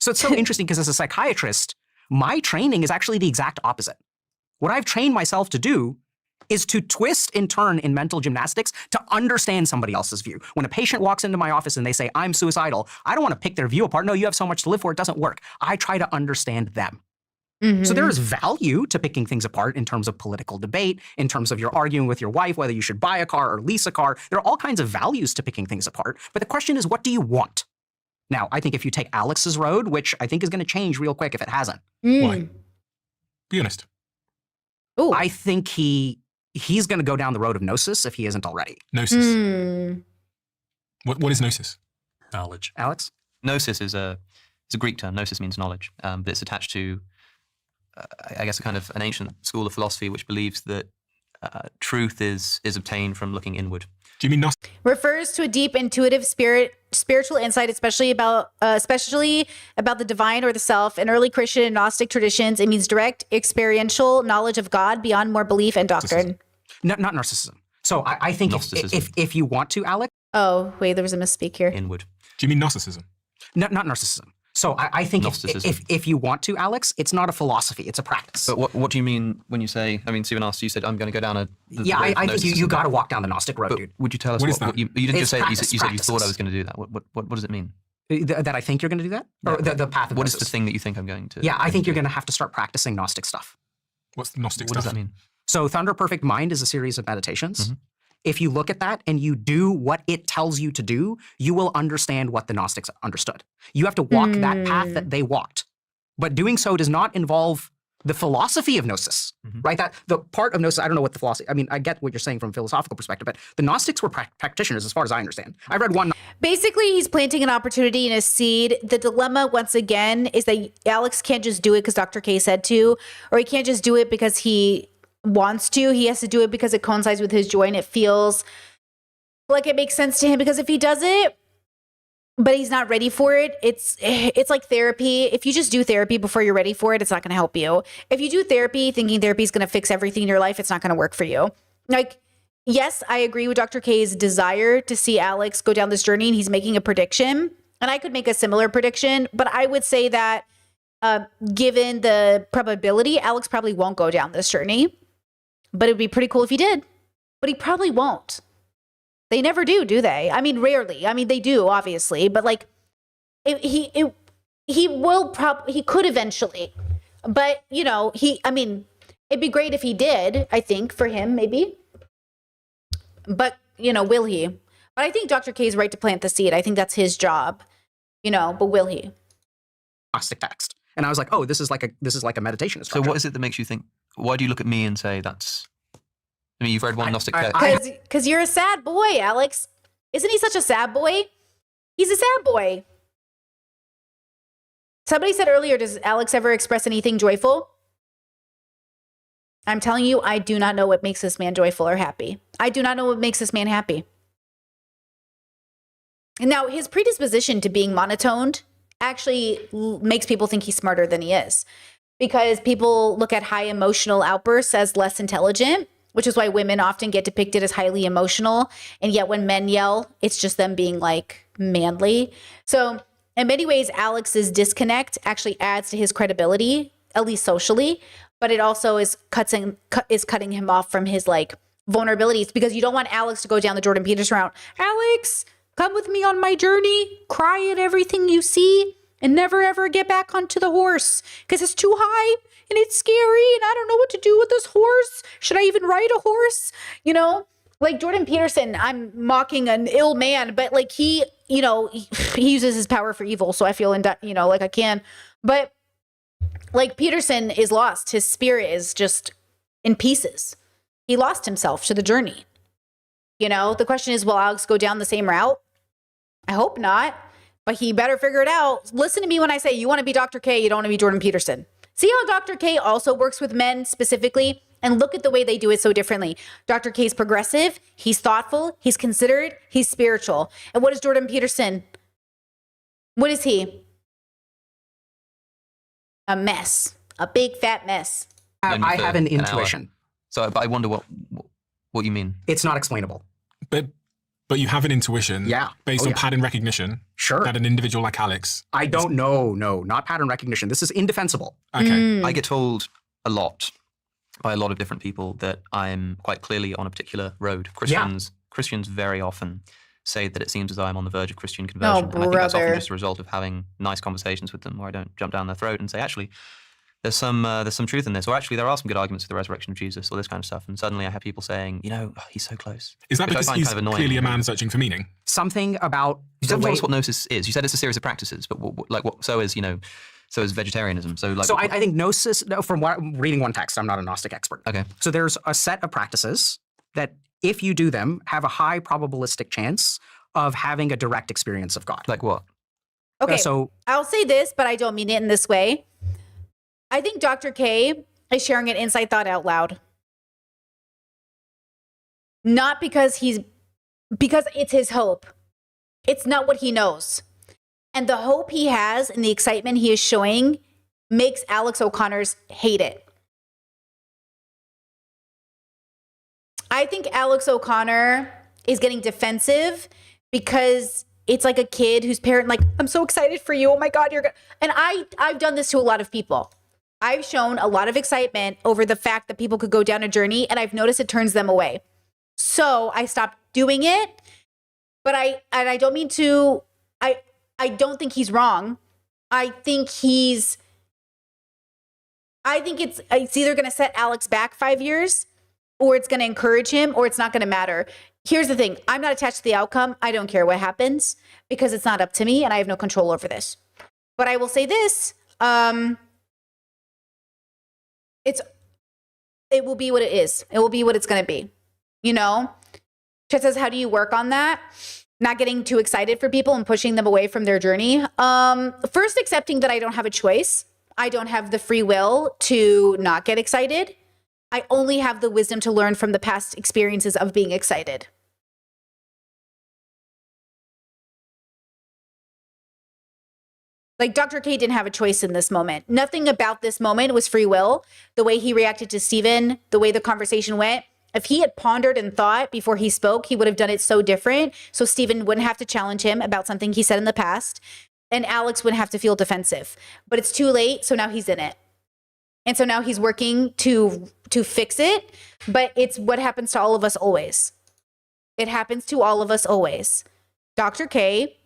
So it's so interesting because as a psychiatrist, my training is actually the exact opposite. What I've trained myself to do is to twist and turn in mental gymnastics to understand somebody else's view. When a patient walks into my office and they say, I'm suicidal, I don't want to pick their view apart. No, you have so much to live for, it doesn't work. I try to understand them. So there is value to picking things apart in terms of political debate, in terms of you're arguing with your wife whether you should buy a car or lease a car. There are all kinds of values to picking things apart. But the question is, what do you want? Now, I think if you take Alex's road, which I think is going to change real quick if it hasn't. Why? Be honest. Ooh. I think he's going to go down the road of gnosis if he isn't already. Gnosis. What is gnosis? Knowledge. Alex? Gnosis is a Greek term. Gnosis means knowledge, but it's attached to, I guess, a kind of an ancient school of philosophy which believes that truth is obtained from looking inward. Do you mean gnosis? Refers to a deep intuitive spiritual insight, especially about the divine or the self. In early Christian and Gnostic traditions, it means direct experiential knowledge of God beyond more belief and doctrine. Not narcissism. So I think if you want to, Alex. Oh, wait, there was a misspeak here. Inward. Do you mean narcissism? Not narcissism. So I think Gnosticism. if you want to, Alex, it's not a philosophy, it's a practice. But what do you mean when you say, I mean, Stephen asked, you said, I'm going to go down a... I think you got to walk down the Gnostic road, but dude. Would you tell us What is that? you didn't It's just say that you said you practices. thought I was going to do that. What does it mean? That I think you're going to do that? Or the path of What is Gnosis? the thing that you think I'm going to? Yeah, I think you're going to have to start practicing Gnostic stuff. What's the Gnostic What stuff? does that mean? So Thunder Perfect Mind is a series of meditations. Mhm. If you look at that and you do what it tells you to do, you will understand what the Gnostics understood. You have to walk that path that they walked. But doing so does not involve the philosophy of Gnosis, right? That the part of Gnosis, I don't know what the philosophy, I mean, I get what you're saying from a philosophical perspective, but the Gnostics were practitioners as far as I understand. I read one. Basically, he's planting an opportunity and a seed. The dilemma, once again, is that Alex can't just do it because Dr. K said to, or he can't just do it because he wants to. He has to do it because it coincides with his joy and it feels like it makes sense to him. Because if he does it, but he's not ready for it, it's like therapy. If you just do therapy before you're ready for it, it's not going to help you. If you do therapy thinking therapy is going to fix everything in your life, it's not going to work for you. Like, yes, I agree with Dr. K's desire to see Alex go down this journey, and he's making a prediction. And I could make a similar prediction, but I would say that given the probability, Alex probably won't go down this journey. But it'd be pretty cool if he did. But he probably won't. They never do they? I mean, rarely. I mean, they do, obviously. But like, he could eventually. But, you know, it'd be great if he did, I think, for him, maybe. But, you know, will he? But I think Dr. K is right to plant the seed. I think that's his job, you know, but will he? Gnostic text. And I was like, oh, this is like a meditation. So what is it that makes you think, why do you look at me and say that's, I mean, you've read one Gnostic text. Because you're a sad boy, Alex. Isn't he such a sad boy? He's a sad boy. Somebody said earlier, does Alex ever express anything joyful? I'm telling you, I do not know what makes this man joyful or happy. I do not know what makes this man happy. And now, his predisposition to being monotoned actually makes people think he's smarter than he is. Because people look at high emotional outbursts as less intelligent, which is why women often get depicted as highly emotional. And yet when men yell, it's just them being like manly. So in many ways, Alex's disconnect actually adds to his credibility, at least socially, but it also is cutting him off from his like vulnerabilities, because you don't want Alex to go down the Jordan Peterson route. Alex, come with me on my journey, cry at everything you see, and never ever get back onto the horse because it's too high and it's scary and I don't know what to do with this horse. Should I even ride a horse? You know, like Jordan Peterson, I'm mocking an ill man, but like he uses his power for evil. So I feel, like I can, but like Peterson is lost. His spirit is just in pieces. He lost himself to the journey. You know, the question is, will Alex go down the same route? I hope not. But he better figure it out. Listen to me when I say you want to be Dr. K, you don't want to be Jordan Peterson. See how Dr. K also works with men specifically? And look at the way they do it so differently. Dr. K is progressive. He's thoughtful. He's considerate. He's spiritual. And what is Jordan Peterson? What is he? A mess. A big fat mess. I have an an hour. intuition. So but I wonder what you mean. It's not explainable. But you have an intuition based on yeah. pattern recognition Sure. that an individual like Alex. I don't know. No, not pattern recognition. This is indefensible. Okay. I get told a lot by a lot of different people that I'm quite clearly on a particular road. Christians very often say that it seems as though I'm on the verge of Christian conversion. And I think that's often brother. just a result of having nice conversations with them where I don't jump down their throat and say, actually, there's some truth in this. Or actually, there are some good arguments for the resurrection of Jesus or this kind of stuff. And suddenly I have people saying, he's so close. Is that Which I because find he's kind of annoying. clearly a man searching for meaning? Something about You the don't way... tell us what gnosis is. You said it's a series of practices, but so is vegetarianism. So I think gnosis, from what I'm reading one text, I'm not a Gnostic expert. Okay. So there's a set of practices that, if you do them, have a high probabilistic chance of having a direct experience of God. Like what? Okay, So I'll say this, but I don't mean it in this way. I think Dr. K is sharing an insight thought out loud. Not because it's his hope. It's not what he knows. And the hope he has and the excitement he is showing makes Alex O'Connor's hate it. I think Alex O'Connor is getting defensive because it's like a kid whose parent, like, I'm so excited for you. Oh my God, you're good. And I've done this to a lot of people. I've shown a lot of excitement over the fact that people could go down a journey, and I've noticed it turns them away. So I stopped doing it, but I don't mean to, I don't think he's wrong. I think it's either going to set Alex back 5 years, or it's going to encourage him, or it's not going to matter. Here's the thing. I'm not attached to the outcome. I don't care what happens because it's not up to me and I have no control over this. But I will say this. It will be what it is. It will be what it's going to be. You know? Chet says, how do you work on that? Not getting too excited for people and pushing them away from their journey. First, accepting that I don't have a choice. I don't have the free will to not get excited. I only have the wisdom to learn from the past experiences of being excited. Like Dr. K didn't have a choice in this moment. Nothing about this moment was free will. The way he reacted to Steven, the way the conversation went, if he had pondered and thought before he spoke, he would have done it so different. So Steven wouldn't have to challenge him about something he said in the past. And Alex wouldn't have to feel defensive. But it's too late, so now he's in it. And so now he's working to fix it. But it's what happens to all of us always. It happens to all of us always. Dr. K,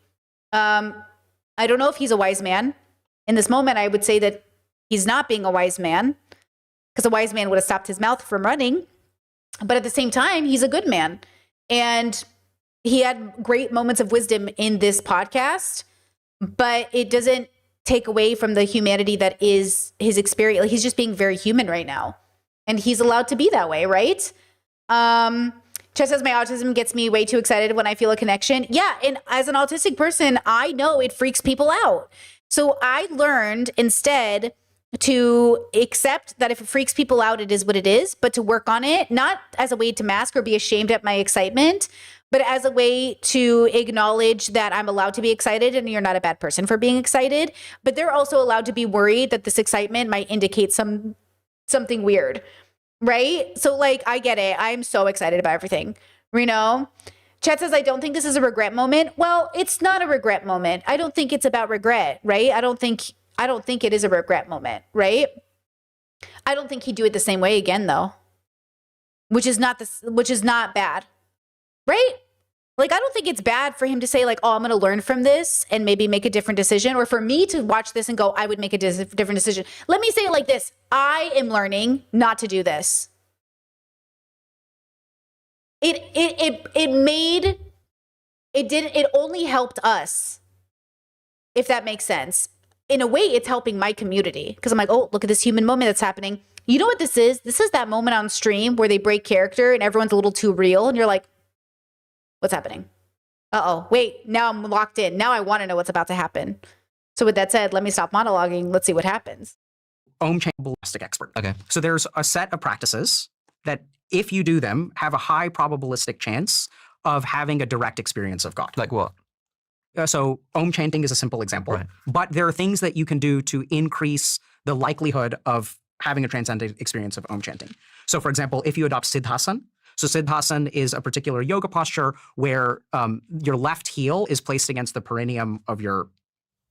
I don't know if he's a wise man. In this moment, I would say that he's not being a wise man, because a wise man would have stopped his mouth from running. But at the same time, he's a good man. And he had great moments of wisdom in this podcast, but it doesn't take away from the humanity that is his experience. Like, he's just being very human right now. And he's allowed to be that way, right? Chess says, my autism gets me way too excited when I feel a connection. Yeah, and as an autistic person, I know it freaks people out. So I learned instead to accept that if it freaks people out, it is what it is, but to work on it, not as a way to mask or be ashamed at my excitement, but as a way to acknowledge that I'm allowed to be excited and you're not a bad person for being excited. But they're also allowed to be worried that this excitement might indicate something weird. Right? So like, I get it. I'm so excited about everything. You know? Chet says, I don't think this is a regret moment. Well, it's not a regret moment. I don't think it's about regret, right? I don't think it is a regret moment, right? I don't think he'd do it the same way again though. Which is not bad. Right? Like, I don't think it's bad for him to say like, oh, I'm going to learn from this and maybe make a different decision. Or for me to watch this and go, I would make a different decision. Let me say it like this. I am learning not to do this. It only helped us, if that makes sense. In a way, it's helping my community because I'm like, oh, look at this human moment that's happening. You know what this is? This is that moment on stream where they break character and everyone's a little too real. And you're like, what's happening? Uh-oh, wait, now I'm locked in. Now I want to know what's about to happen. So with that said, let me stop monologuing. Let's see what happens. Ohm chain probabilistic expert. Okay. So there's a set of practices that if you do them, have a high probabilistic chance of having a direct experience of God. Like what? So Om chanting is a simple example, Right. but there are things that you can do to increase the likelihood of having a transcendent experience of Om chanting. So for example, if you adopt Siddhasana, so Siddhasana is a particular yoga posture where your left heel is placed against the perineum of your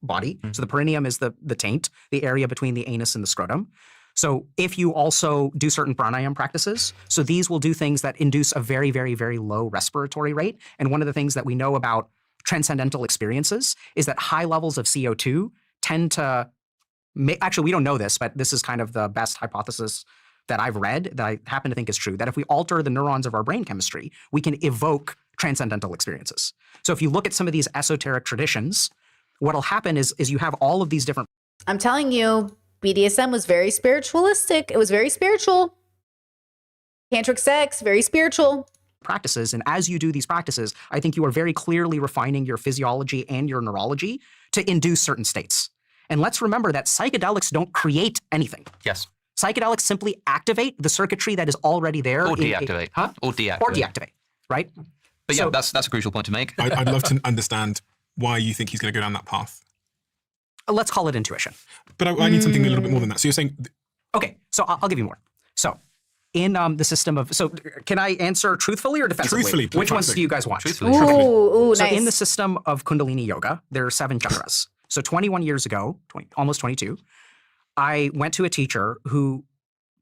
body. Mm-hmm. So the perineum is the taint, the area between the anus and the scrotum. So if you also do certain pranayama practices, so these will do things that induce a very, very, very low respiratory rate. And one of the things that we know about transcendental experiences is that high levels of CO2 tend to actually, we don't know this, but this is kind of the best hypothesis that I've read that I happen to think is true, that if we alter the neurons of our brain chemistry, we can evoke transcendental experiences. So if you look at some of these esoteric traditions, what'll happen is you have all of these different. I'm telling you, BDSM was very spiritualistic. It was very spiritual. Tantric sex, very spiritual. Practices. And as you do these practices, I think you are very clearly refining your physiology and your neurology to induce certain states. And let's remember that psychedelics don't create anything. Yes. Psychedelics simply activate the circuitry that is already there. Or deactivate. Or deactivate, right? But yeah, that's a crucial point to make. I'd love to understand why you think he's going to go down that path. Let's call it intuition. But I need something a little bit more than that. So you're saying... Okay, so I'll give you more. So in the system of... So can I answer truthfully or defensively? Truthfully, please. Which ones do you guys want? Truthfully. Ooh, So nice. in the system of Kundalini Yoga, there are 7 chakras. So 21 years ago, almost 22, I went to a teacher who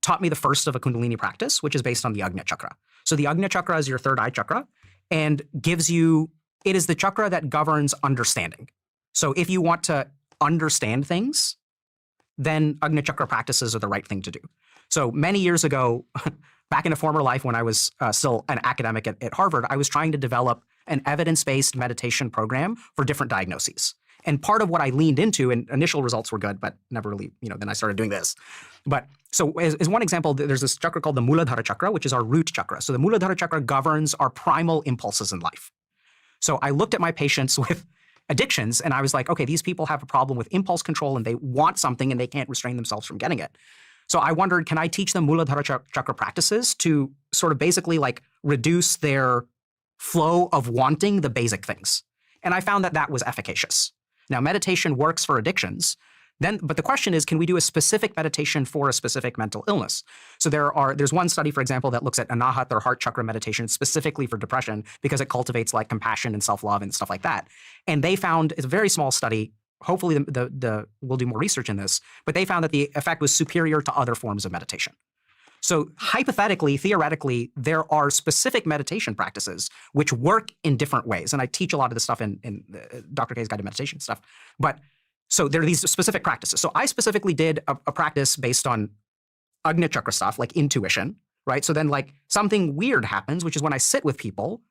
taught me the first of a Kundalini practice, which is based on the Agnya chakra. So the Agnya chakra is your third eye chakra and gives you, it is the chakra that governs understanding. So if you want to understand things, then Agni Chakra practices are the right thing to do. So many years ago, back in a former life when I was still an academic at Harvard, I was trying to develop an evidence-based meditation program for different diagnoses. And part of what I leaned into, and initial results were good, but never really, then I started doing this. But so as one example, there's this chakra called the Muladhara chakra, which is our root chakra. So the Muladhara chakra governs our primal impulses in life. So I looked at my patients with addictions and I was like, okay, these people have a problem with impulse control and they want something and they can't restrain themselves from getting it. So I wondered, can I teach them Muladhara chakra practices to sort of basically like reduce their flow of wanting the basic things? And I found that that was efficacious. Now, meditation works for addictions. But the question is, can we do a specific meditation for a specific mental illness? So there's one study, for example, that looks at Anahat or heart chakra meditation specifically for depression because it cultivates like compassion and self-love and stuff like that. And they found, it's a very small study, hopefully we'll do more research in this, but they found that the effect was superior to other forms of meditation. So hypothetically, theoretically, there are specific meditation practices which work in different ways. And I teach a lot of this stuff in Dr. K's guided meditation stuff. But so there are these specific practices. So I specifically did a practice based on Agni Chakra stuff, like intuition, right? So then like something weird happens, which is when I sit with people,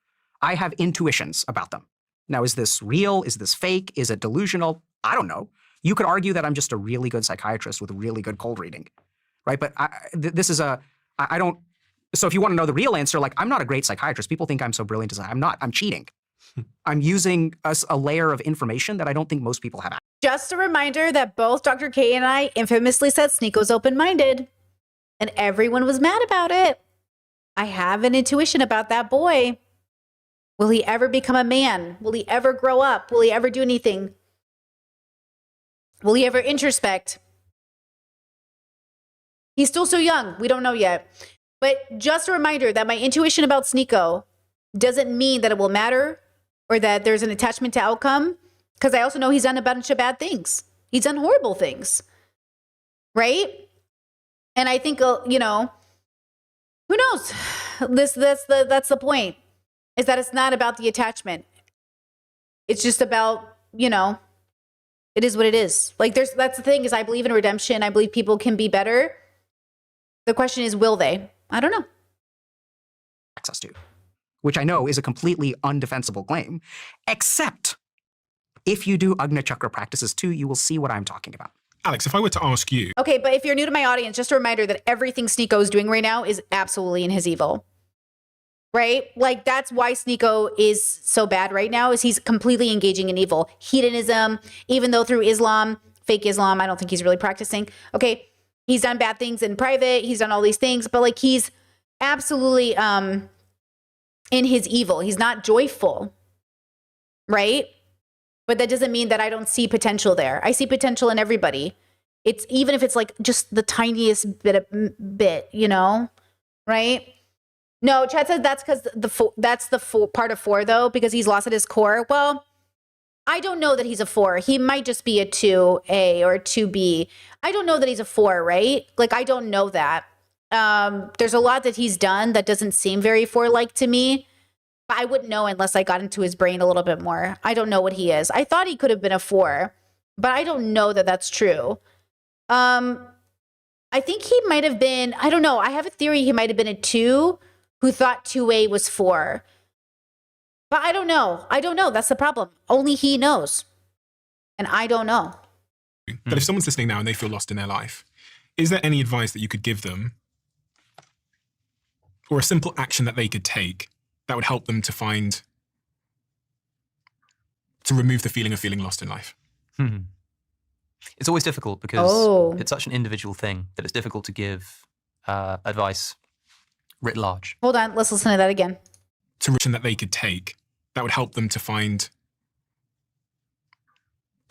I have intuitions about them. Now, is this real? Is this fake? Is it delusional? I don't know. You could argue that I'm just a really good psychiatrist with really good cold reading, right? But so if you want to know the real answer, like I'm not a great psychiatrist. People think I'm so brilliant as I'm not. I'm cheating. I'm using a layer of information that I don't think most people have. Just a reminder that both Dr. K and I infamously said Sneako's open-minded, and everyone was mad about it. I have an intuition about that boy. Will he ever become a man? Will he ever grow up? Will he ever do anything? Will he ever introspect? He's still so young. We don't know yet. But just a reminder that my intuition about Sneako doesn't mean that it will matter or that there's an attachment to outcome, because I also know he's done a bunch of bad things. He's done horrible things, right? And I think, who knows? That's the point, is that it's not about the attachment. It's just about, it is what it is. Like that's the thing, is I believe in redemption. I believe people can be better. The question is, will they? I don't know. Access to, which I know is a completely undefensible claim, except if you do Agni Chakra practices too, you will see what I'm talking about. Alex, if I were to ask you. Okay, but if you're new to my audience, just a reminder that everything Sneako is doing right now is absolutely in his evil. Right? Like that's why Sneako is so bad right now, is he's completely engaging in evil. Hedonism, even though through Islam, fake Islam, I don't think he's really practicing. Okay, he's done bad things in private, he's done all these things, but like he's absolutely in his evil. He's not joyful. Right? But that doesn't mean that I don't see potential there. I see potential in everybody. It's even if it's like just the tiniest bit, right? No, Chad said that's because that's the part of 4 though, because he's lost at his core. Well, I don't know that he's a 4. He might just be a 2A or a 2B. I don't know that he's a 4, right? Like I don't know that. There's a lot that he's done that doesn't seem very 4-like to me. I wouldn't know unless I got into his brain a little bit more. I don't know what he is. I thought he could have been a 4, but I don't know that that's true. I think he might have been, I don't know. I have a theory he might have been a 2 who thought 2A was 4. But I don't know. I don't know. That's the problem. Only he knows. And I don't know. But if someone's listening now and they feel lost in their life, is there any advice that you could give them, or a simple action that they could take that would help them to remove the feeling of feeling lost in life? It's always difficult because it's such an individual thing that it's difficult to give advice writ large. Hold on, let's listen to that again. Action that they could take that would help them to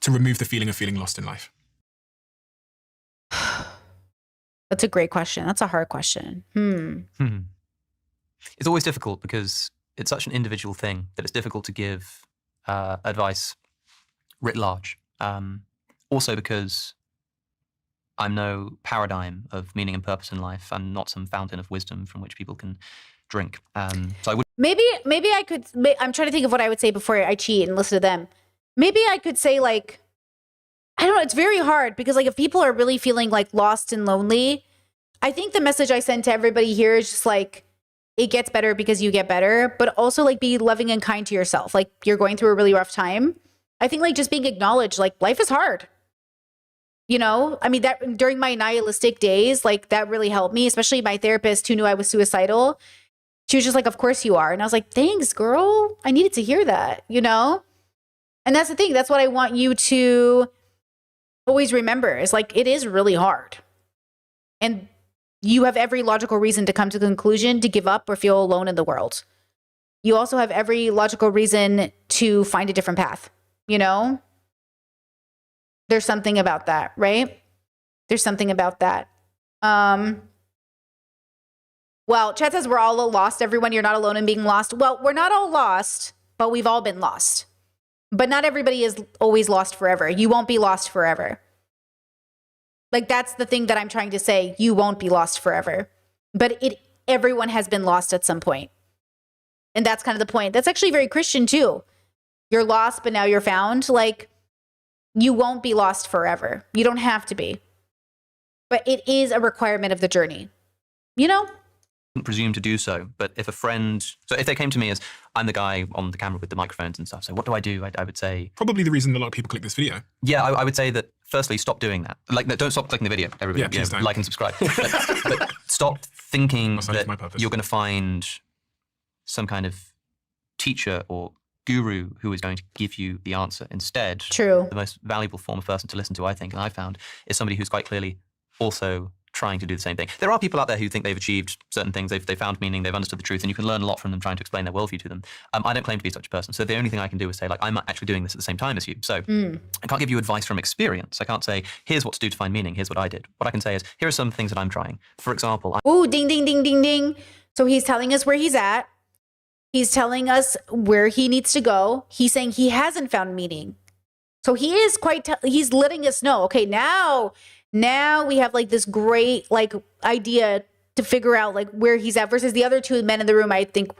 remove the feeling of feeling lost in life. That's a great question. That's a hard question. It's always difficult because it's such an individual thing that it's difficult to give advice writ large. Also because I'm no paradigm of meaning and purpose in life. I'm not some fountain of wisdom from which people can drink. So I would. Maybe I could. I'm trying to think of what I would say before I cheat and listen to them. maybe I could say like, I don't know, it's very hard because like if people are really feeling like lost and lonely, I think the message I send to everybody here is just like, it gets better because you get better, but also like be loving and kind to yourself. Like you're going through a really rough time. I think like just being acknowledged, like life is hard. You know, I mean, that during my nihilistic days, like that really helped me, especially my therapist who knew I was suicidal. She was just like, of course you are. And I was like, thanks, girl. I needed to hear that, you know? And that's the thing. That's what I want you to always remember is like, it is really hard. And you have every logical reason to come to the conclusion to give up or feel alone in the world. You also have every logical reason to find a different path, you know? There's something about that, right? There's something about that. Well, chat says we're all lost, everyone. You're not alone in being lost. Well, we're not all lost, but we've all been lost. But not everybody is always lost forever. You won't be lost forever. Like that's the thing that I'm trying to say. You won't be lost forever. But everyone has been lost at some point. And that's kind of the point. That's actually very Christian too. You're lost, but now you're found. Like you won't be lost forever. You don't have to be. But it is a requirement of the journey. You know? Presume to do so, but if a friend, so if they came to me as I'm the guy on the camera with the microphones and stuff, so what do? I would say Probably the reason a lot of people click this video. yeah, I would say that firstly, stop doing that. Like, no, don't stop clicking the video. Everybody, Yeah, please don't. like and subscribe. but stop thinking Must serve that my purpose. you're going to find some kind of teacher or guru who is going to give you the answer. Instead, True. the most valuable form of person to listen to, I think, and I found, is somebody who's quite clearly also trying to do the same thing. There are people out there who think they've achieved certain things, they've found meaning, they've understood the truth, and you can learn a lot from them trying to explain their worldview to them. I don't claim to be such a person, so the only thing I can do is say, like, I'm actually doing this at the same time as you. So I can't give you advice from experience. I can't say, here's what to do to find meaning, here's what I did. What I can say is, here are some things that I'm trying. For example, Ooh, ding, ding, ding, ding, ding. So he's telling us where he's at. He's telling us where he needs to go. He's saying he hasn't found meaning. So he is he's letting us know, okay, now we have like this great like idea to figure out like where he's at versus the other two men in the room. I think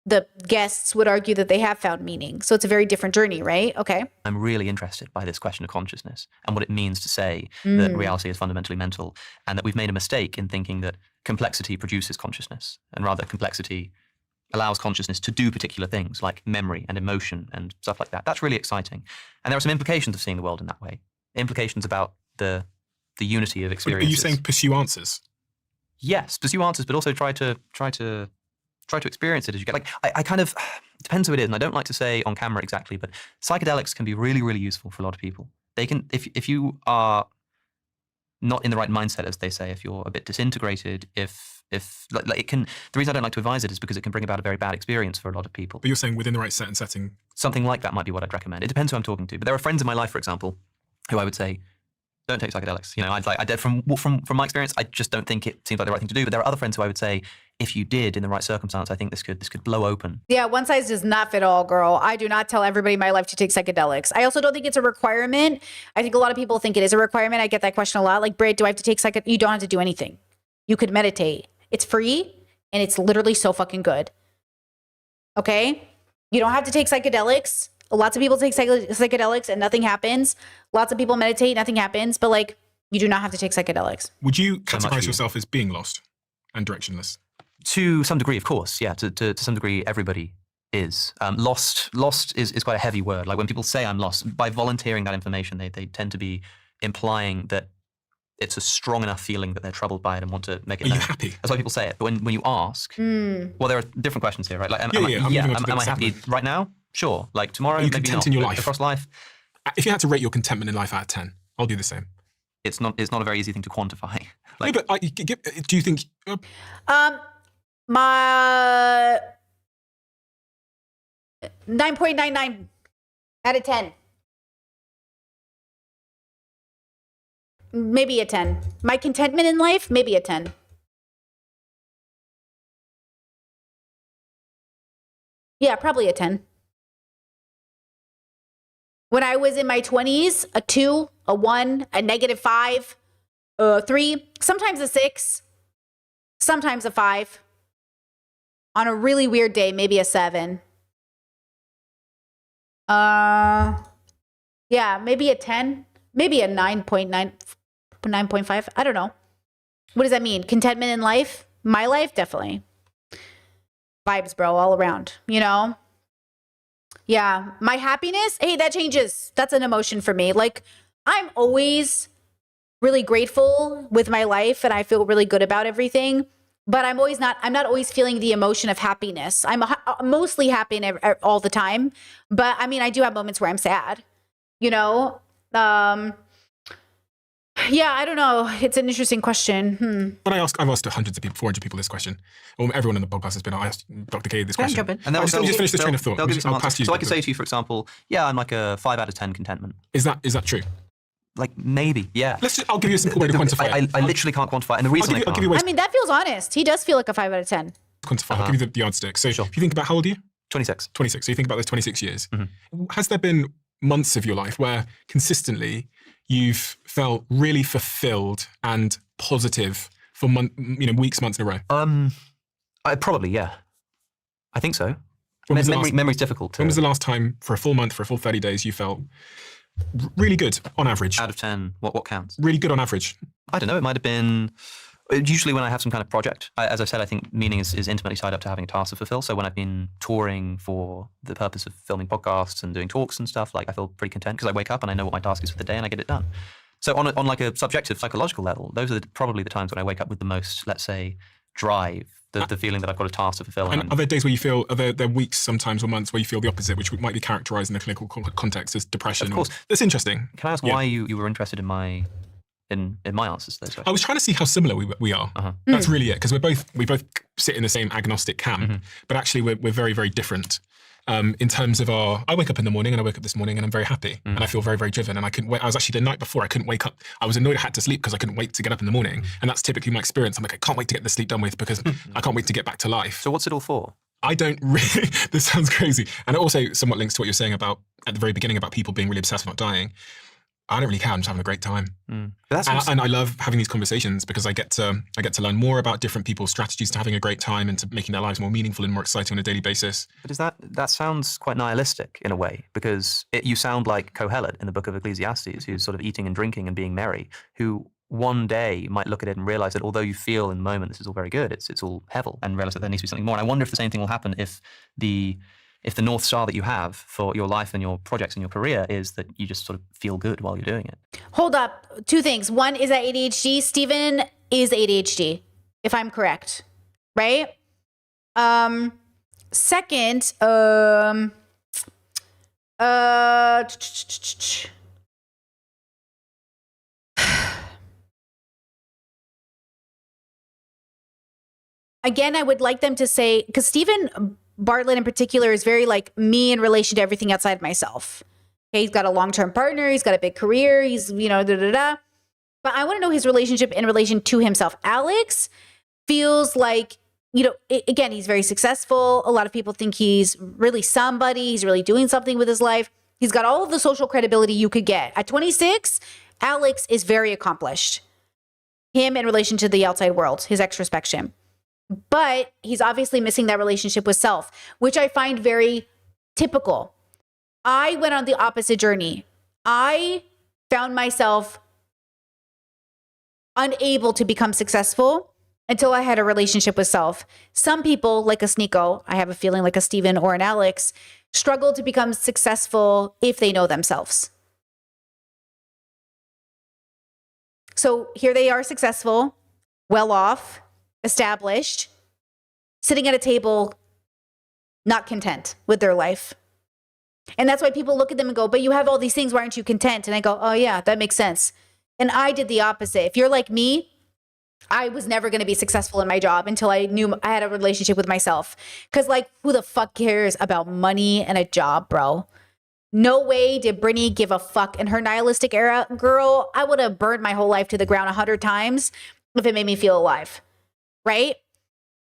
the guests would argue that they have found meaning. So it's a very different journey, right? Okay. I'm really interested by this question of consciousness and what it means to say that reality is fundamentally mental, and that we've made a mistake in thinking that complexity produces consciousness, and rather complexity allows consciousness to do particular things like memory and emotion and stuff like that. That's really exciting. And there are some implications of seeing the world in that way. Implications about the unity of Are experiences. you saying pursue answers? Yes, pursue answers, but also try to experience it as you get. Like I kind of depends who it is, and I don't like to say on camera exactly, but psychedelics can be really, really useful for a lot of people. They can, if you are not in the right mindset, as they say, if you're a bit disintegrated, if like it can. The reason I don't like to advise it is because it can bring about a very bad experience for a lot of people. But you're saying within the right set and setting. Something like that might be what I'd recommend. It depends who I'm talking to. But there are friends in my life, for example, who I would say, don't take psychedelics. You know, I did from my experience, I just don't think it seems like the right thing to do. But there are other friends who I would say, if you did in the right circumstance, I think this could blow open. Yeah, one size does not fit all, girl. I do not tell everybody in my life to take psychedelics. I also don't think it's a requirement. I think a lot of people think it is a requirement. I get that question a lot. Like, Britt, do I have to take psychedelics? You don't have to do anything. You could meditate. It's free and it's literally so fucking good. Okay? You don't have to take psychedelics. Lots of people take psychedelics and nothing happens. Lots of people meditate, nothing happens. But like, you do not have to take psychedelics. Would you So much for categorize you. yourself as being lost and directionless? To some degree, of course, yeah. To some degree, everybody is. Lost is quite a heavy word. Like when people say I'm lost, by volunteering that information, they tend to be implying that it's a strong enough feeling that they're troubled by it and want to make it Are you known. happy? That's why people say it. But when you ask, well, there are different questions here, right? Like, am Yeah, I'm moving on to the I next happy segment. right now? Sure. Like tomorrow, Are you maybe content not. in your But life? across life, If you had to rate your contentment in life out of 10, I'll do the same. it's not a very easy thing to quantify. Like, No, but do you think My 9.99 out of 10. Maybe a 10. My contentment in life, maybe a 10. Yeah, probably a 10. When I was in my 20s, a 2, a 1, a -5, a 3, sometimes a 6, sometimes a 5. On a really weird day, maybe a 7. Yeah, maybe a 10, maybe a 9.5. I don't know. What does that mean? Contentment in life? My life? Definitely. Vibes, bro, all around, you know? Yeah. My happiness, hey, that changes. That's an emotion for me. Like, I'm always really grateful with my life and I feel really good about everything. But I'm not always feeling the emotion of happiness. I'm mostly happy all the time. But I mean, I do have moments where I'm sad, you know? Yeah, I don't know. It's an interesting question. But I've asked hundreds of people, 400 people this question. Well, everyone on the podcast has been. I asked Dr. K this question. Jump in. And let me just finish this train of thought. They'll give you some I'll pass answers. you. So I could say to you, for example, yeah, I'm like a 5 out of 10 contentment. Is that true? Like maybe, yeah. I'll give you a simple way to quantify it. I literally can't quantify it. And the reason I'll give you a way I mean, that feels honest. He does feel like a 5 out of 10. to quantify. I'll give you the yardstick. So if you think about, how old are you? 26. 26. So you think about those 26 years. Has there been months of your life where consistently you've felt really fulfilled and positive for weeks, months in a row? Probably, yeah. I think so. Memory's difficult to... When was the last time for a full month, for a full 30 days, you felt really good on average? Out of 10, what counts? Really good on average. I don't know. It might have been... Usually when I have some kind of project, as I said, I think meaning is intimately tied up to having a task to fulfill. So when I've been touring for the purpose of filming podcasts and doing talks and stuff, like I feel pretty content because I wake up and I know what my task is for the day and I get it done. So on like a subjective psychological level, those are probably the times when I wake up with the most, let's say, drive, the feeling that I've got a task to fulfill. And are there days where you feel, are there weeks sometimes or months where you feel the opposite, which might be characterized in the clinical context as depression? Of course. That's interesting. Can I ask why you were interested in my answers to those questions? I was trying to see how similar we are. That's really it, because we both sit in the same agnostic camp, but actually we're very, very different. In terms of I wake up in the morning, and I woke up this morning and I'm very happy and I feel very, very driven, and I couldn't wait. I was actually, the night before, I couldn't wake up. I was annoyed I had to sleep because I couldn't wait to get up in the morning. And that's typically my experience. I'm like, I can't wait to get the sleep done with because I can't wait to get back to life. So what's it all for? I don't really, this sounds crazy. And it also somewhat links to what you're saying about, at the very beginning, about people being really obsessed with not dying. I don't really care. I'm just having a great time. And I love having these conversations because I get to learn more about different people's strategies to having a great time and to making their lives more meaningful and more exciting on a daily basis. But that sounds quite nihilistic in a way, because you sound like Kohelet in the book of Ecclesiastes, who's sort of eating and drinking and being merry, who one day might look at it and realize that although you feel in the moment this is all very good, it's all hevel, and realize that there needs to be something more. And I wonder if the same thing will happen if the North Star that you have for your life and your projects and your career is that you just sort of feel good while you're doing it. Hold up. 2 things. One is that ADHD. Steven is ADHD, if I'm correct. Right? Second, again, I would like them to say, because Steven Bartlett in particular is very like me in relation to everything outside myself. Okay, he's got a long-term partner, he's got a big career, he's, But I want to know his relationship in relation to himself. Alex feels like, again, he's very successful. A lot of people think he's really somebody. He's really doing something with his life. He's got all of the social credibility you could get. At 26, Alex is very accomplished. Him in relation to the outside world, his extrospection. But he's obviously missing that relationship with self, which I find very typical. I went on the opposite journey. I found myself unable to become successful until I had a relationship with self. Some people, like a Sneeko, I have a feeling like a Steven or an Alex, struggle to become successful if they know themselves. So here they are, successful, well off, established, sitting at a table, not content with their life. And that's why people look at them and go, but you have all these things, why aren't you content? And I go, oh yeah, that makes sense. And I did the opposite. If you're like me, I was never going to be successful in my job until I knew I had a relationship with myself. Because like, who the fuck cares about money and a job, bro? No way did Brittany give a fuck in her nihilistic era. Girl, I would have burned my whole life to the ground 100 times if it made me feel alive. Right?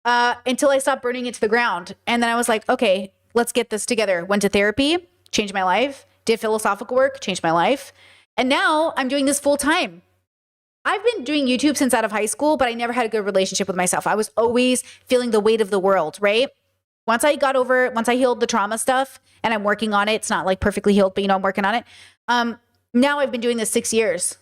Until I stopped burning it to the ground. And then I was like, okay, let's get this together. Went to therapy, changed my life, did philosophical work, changed my life. And now I'm doing this full time. I've been doing YouTube since out of high school, but I never had a good relationship with myself. I was always feeling the weight of the world, right? Once I healed the trauma stuff, and I'm working on it, it's not like perfectly healed, but I'm working on it. Now I've been doing this 6 years.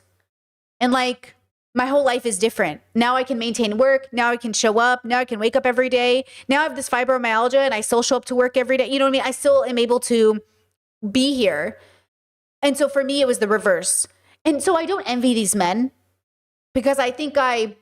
And like my whole life is different. Now I can maintain work. Now I can show up. Now I can wake up every day. Now I have this fibromyalgia and I still show up to work every day. You know what I mean? I still am able to be here. And so for me, it was the reverse. And so I don't envy these men because I think I,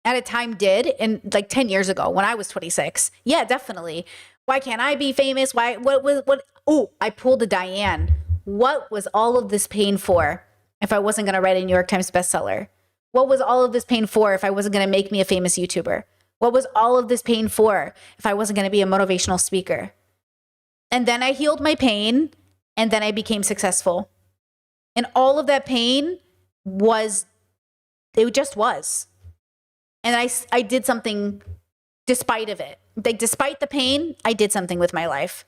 at a time did, in like 10 years ago when I was 26. Yeah, definitely. Why can't I be famous? Oh, I pulled a Diane. What was all of this pain for if I wasn't going to write a New York Times bestseller? What was all of this pain for if I wasn't going to make me a famous YouTuber? What was all of this pain for if I wasn't going to be a motivational speaker? And then I healed my pain and then I became successful. And all of that pain it just was. And I did something despite of it. Like despite the pain, I did something with my life.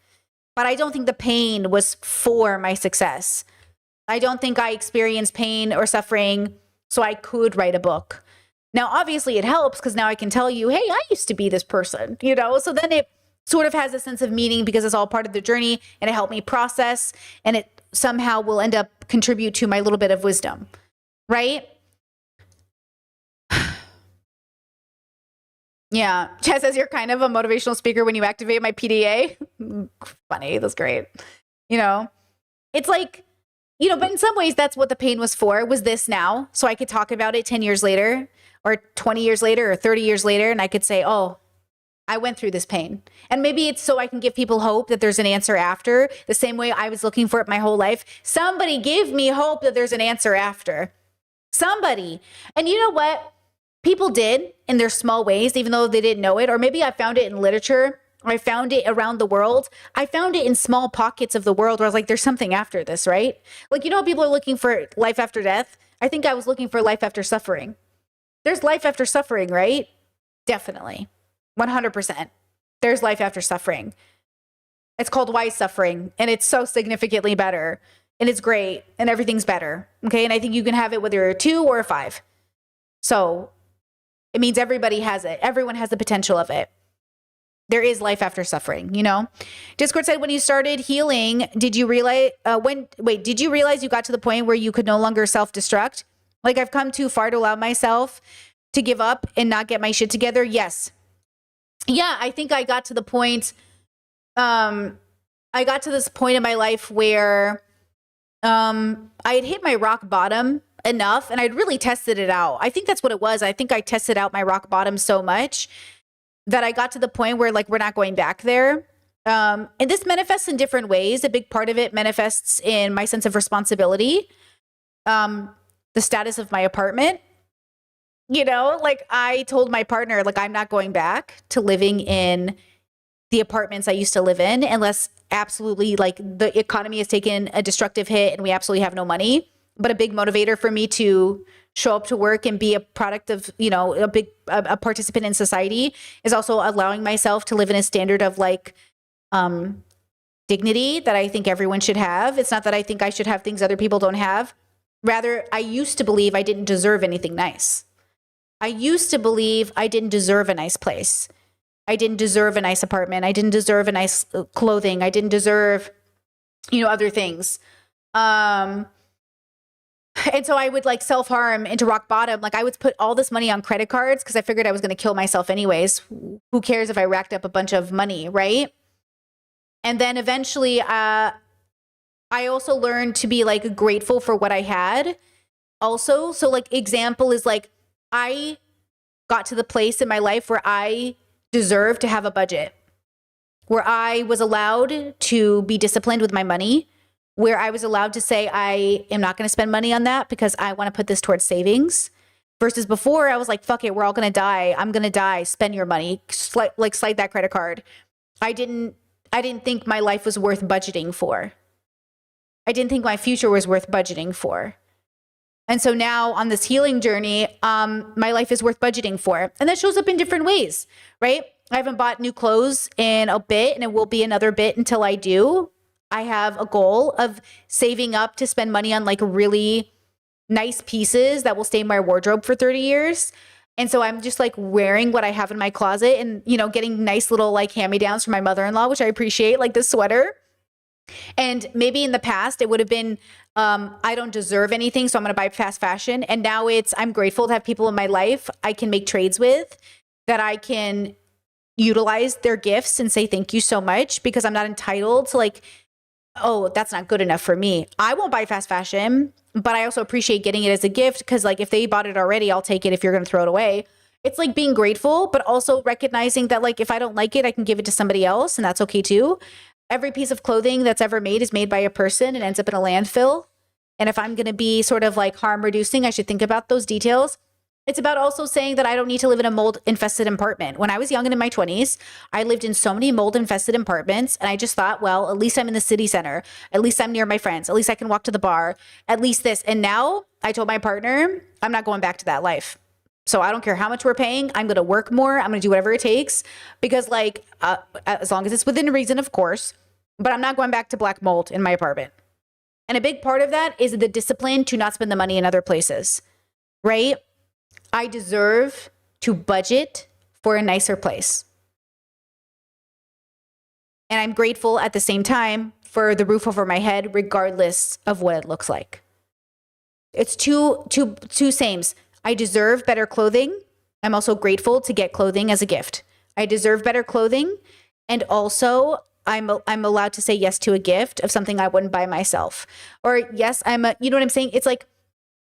But I don't think the pain was for my success. I don't think I experienced pain or suffering so I could write a book. Now, obviously it helps because now I can tell you, hey, I used to be this person, you know? So then it sort of has a sense of meaning because it's all part of the journey and it helped me process and it somehow will end up contribute to my little bit of wisdom, right? Yeah. Chad says you're kind of a motivational speaker when you activate my PDA. Funny. That's great. You know, it's like, you know, but in some ways that's what the pain was for, was this now. So I could talk about it 10 years later or 20 years later or 30 years later. And I could say, oh, I went through this pain. And maybe it's so I can give people hope that there's an answer after, the same way I was looking for it my whole life. Somebody give me hope that there's an answer after. Somebody. And you know what? People did in their small ways, even though they didn't know it. Or maybe I found it in literature. Or I found it around the world. I found it in small pockets of the world where I was like, there's something after this, right? Like, you know, people are looking for life after death. I think I was looking for life after suffering. There's life after suffering, right? Definitely. 100%. There's life after suffering. It's called wise suffering. And it's so significantly better. And it's great. And everything's better. Okay. And I think you can have it whether you're a 2 or a 5. So it means everybody has it. Everyone has the potential of it. There is life after suffering, you know? Discord said, when you started healing, did you realize, did you realize you got to the point where you could no longer self-destruct? Like, I've come too far to allow myself to give up and not get my shit together? Yes. Yeah, I think I got to the point, I got to this point in my life where I had hit my rock bottom enough and I'd really tested it out. I think that's what it was. I think I tested out my rock bottom so much that I got to the point where like, we're not going back there. And this manifests in different ways. A big part of it manifests in my sense of responsibility, the status of my apartment. You know, like I told my partner, like, I'm not going back to living in the apartments I used to live in unless absolutely like the economy has taken a destructive hit and we absolutely have no money. But a big motivator for me to show up to work and be a product of, you know, a participant in society is also allowing myself to live in a standard of like dignity that I think everyone should have. It's not that I think I should have things other people don't have. Rather, I used to believe I didn't deserve anything nice. I used to believe I didn't deserve a nice place. I didn't deserve a nice apartment. I didn't deserve a nice clothing. I didn't deserve, you know, other things. And so I would like self-harm into rock bottom. Like I would put all this money on credit cards because I figured I was going to kill myself anyways. Who cares if I racked up a bunch of money, right? And then eventually I also learned to be like grateful for what I had also. So like example is like I got to the place in my life where I deserved to have a budget, where I was allowed to be disciplined with my money, where I was allowed to say, I am not going to spend money on that because I want to put this towards savings. Versus before, I was like, fuck it, we're all going to die. I'm going to die. Spend your money. Slide that credit card. I didn't think my life was worth budgeting for. I didn't think my future was worth budgeting for. And so now on this healing journey, my life is worth budgeting for. And that shows up in different ways, right? I haven't bought new clothes in a bit, and it will be another bit until I do. I have a goal of saving up to spend money on like really nice pieces that will stay in my wardrobe for 30 years. And so I'm just like wearing what I have in my closet and, you know, getting nice little like hand-me-downs from my mother-in-law, which I appreciate, like this sweater. And maybe in the past it would have been, I don't deserve anything, so I'm going to buy fast fashion. And now it's, I'm grateful to have people in my life I can make trades with, that I can utilize their gifts and say thank you so much, because I'm not entitled to like, oh, that's not good enough for me. I won't buy fast fashion, but I also appreciate getting it as a gift, because like if they bought it already, I'll take it if you're going to throw it away. It's like being grateful, but also recognizing that like if I don't like it, I can give it to somebody else, and that's okay too. Every piece of clothing that's ever made is made by a person and ends up in a landfill. And if I'm going to be sort of like harm reducing, I should think about those details. It's about also saying that I don't need to live in a mold infested apartment. When I was young and in my 20s, I lived in so many mold infested apartments, and I just thought, well, at least I'm in the city center. At least I'm near my friends. At least I can walk to the bar. At least this. And now I told my partner, I'm not going back to that life. So I don't care how much we're paying. I'm going to work more. I'm going to do whatever it takes, because like, as long as it's within reason, of course, but I'm not going back to black mold in my apartment. And a big part of that is the discipline to not spend the money in other places, right? I deserve to budget for a nicer place. And I'm grateful at the same time for the roof over my head, regardless of what it looks like. It's two sames. I deserve better clothing. I'm also grateful to get clothing as a gift. I deserve better clothing. And also I'm allowed to say yes to a gift of something I wouldn't buy myself. Or yes, you know what I'm saying? It's like,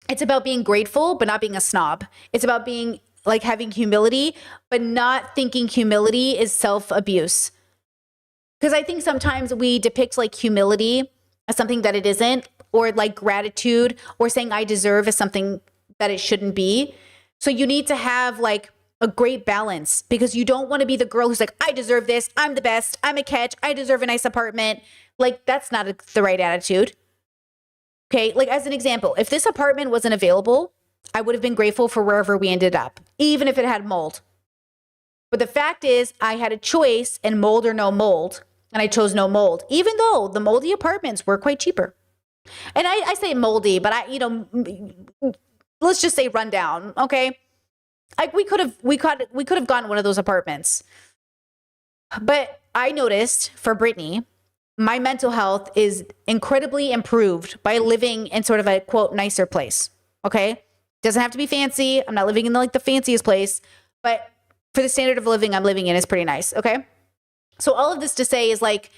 it's about being grateful, but not being a snob. It's about being like having humility, but not thinking humility is self-abuse. Because I think sometimes we depict like humility as something that it isn't, or like gratitude or saying I deserve as something that it shouldn't be. So you need to have like a great balance, because you don't want to be the girl who's like, I deserve this. I'm the best. I'm a catch. I deserve a nice apartment. Like that's not the right attitude. Okay. Like as an example, if this apartment wasn't available, I would have been grateful for wherever we ended up, even if it had mold. But the fact is I had a choice in mold or no mold, and I chose no mold, even though the moldy apartments were quite cheaper. And I say moldy, but let's just say rundown. Okay. Like we could have gotten one of those apartments. But I noticed for Brittany, my mental health is incredibly improved by living in sort of a quote nicer place. Okay. Doesn't have to be fancy. I'm not living in like the fanciest place, but for the standard of living I'm living in is pretty nice. Okay. So all of this to say is like,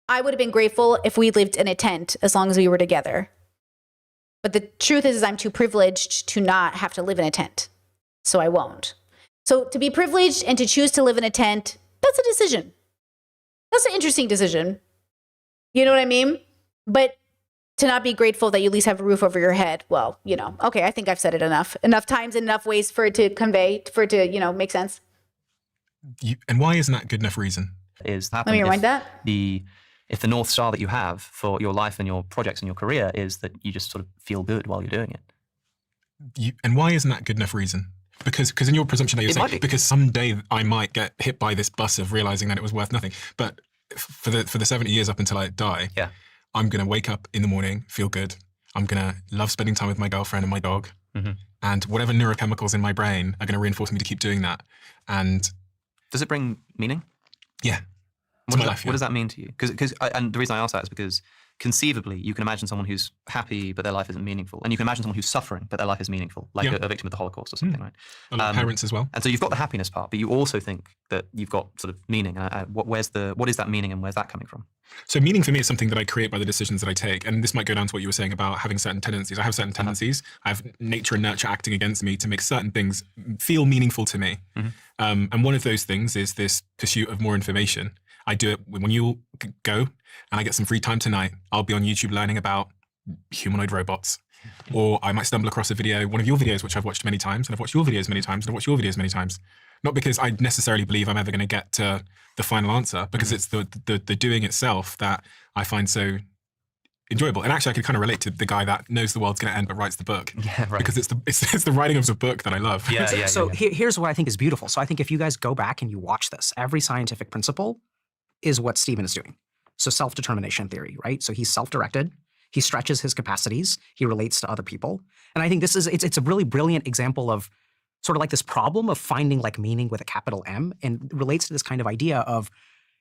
I would have been grateful if we lived in a tent as long as we were together. But the truth is I'm too privileged to not have to live in a tent. So I won't. So to be privileged and to choose to live in a tent, that's a decision. That's an interesting decision. You know what I mean? But to not be grateful that you at least have a roof over your head, well, okay, I think I've said it enough times in enough ways for it to convey, for it to, make sense. And why isn't that good enough reason? Let me rewind that. If the North Star that you have for your life and your projects and your career is that you just sort of feel good while you're doing it. And why isn't that good enough reason? Because in your presumption that you're saying, because someday I might get hit by this bus of realizing that it was worth nothing. But for the 70 years up until I die, yeah, I'm going to wake up in the morning, feel good. I'm going to love spending time with my girlfriend and my dog. Mm-hmm. And whatever neurochemicals in my brain are going to reinforce me to keep doing that. And does it bring meaning? Yeah. What does that mean to you? And the reason I ask that is because conceivably you can imagine someone who's happy but their life isn't meaningful, and you can imagine someone who's suffering but their life is meaningful, like a victim of the Holocaust or something, right? A lot of parents as well. And so you've got the happiness part, but you also think that you've got sort of meaning. What is that meaning, and where's that coming from? So meaning for me is something that I create by the decisions that I take. And this might go down to what you were saying about having certain tendencies. I have certain tendencies. I have nature and nurture acting against me to make certain things feel meaningful to me. Mm-hmm. And one of those things is this pursuit of more information. I do it when you go and I get some free time tonight. I'll be on YouTube learning about humanoid robots. Or I might stumble across a video, one of your videos, which I've watched many times, and I've watched your videos many times, and I've watched your videos many times. Not because I necessarily believe I'm ever going to get to the final answer, because it's the doing itself that I find so enjoyable. And actually I could kind of relate to the guy that knows the world's going to end but writes the book. Yeah, right. Because it's the writing of the book that I love. So here's what I think is beautiful. So I think if you guys go back and you watch this, every scientific principle is what Stephen is doing. So self-determination theory, right? So he's self-directed. He stretches his capacities. He relates to other people. And I think it's a really brilliant example of sort of like this problem of finding like meaning with a capital M, and relates to this kind of idea of,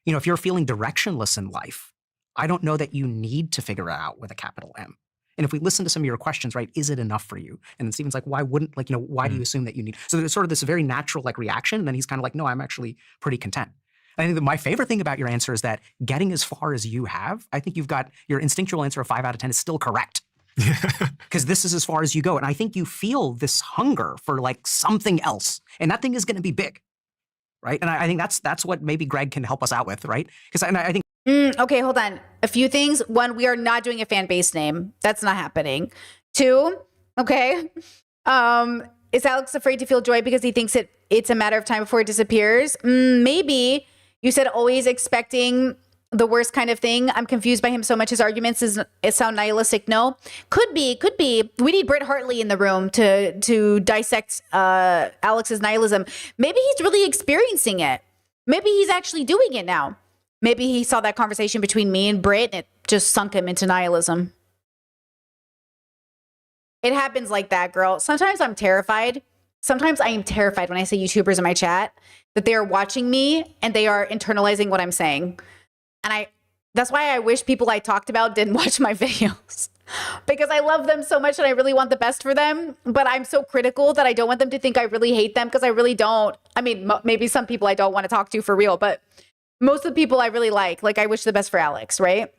if you're feeling directionless in life, I don't know that you need to figure it out with a capital M. And if we listen to some of your questions, right, is it enough for you? And then Stephen's like, why wouldn't, like, why do you assume that you need? So there's sort of this very natural like reaction. And then he's kind of like, no, I'm actually pretty content. And I think that my favorite thing about your answer is that getting as far as you have, I think you've got your instinctual answer of 5 out of 10 is still correct. Because this is as far as you go. And I think you feel this hunger for like something else. And that thing is going to be big. Right. And I think that's what maybe Greg can help us out with. Right. Because I think. Okay, hold on. A few things. One, we are not doing a fan base name. That's not happening. 2, okay. Is Alex afraid to feel joy because he thinks it's a matter of time before it disappears? Maybe. You said always expecting the worst kind of thing. I'm confused by him so much. His arguments sound nihilistic. No, could be. We need Britt Hartley in the room to dissect Alex's nihilism. Maybe he's really experiencing it. Maybe he's actually doing it now. Maybe he saw that conversation between me and Britt and it just sunk him into nihilism. It happens like that, girl. Sometimes I'm terrified. Sometimes I am terrified when I see YouTubers in my chat that they are watching me and they are internalizing what I'm saying. And that's why I wish people I talked about didn't watch my videos because I love them so much and I really want the best for them. But I'm so critical that I don't want them to think I really hate them because I really don't. I mean, maybe some people I don't want to talk to for real, but most of the people I really like I wish the best for Alex, right?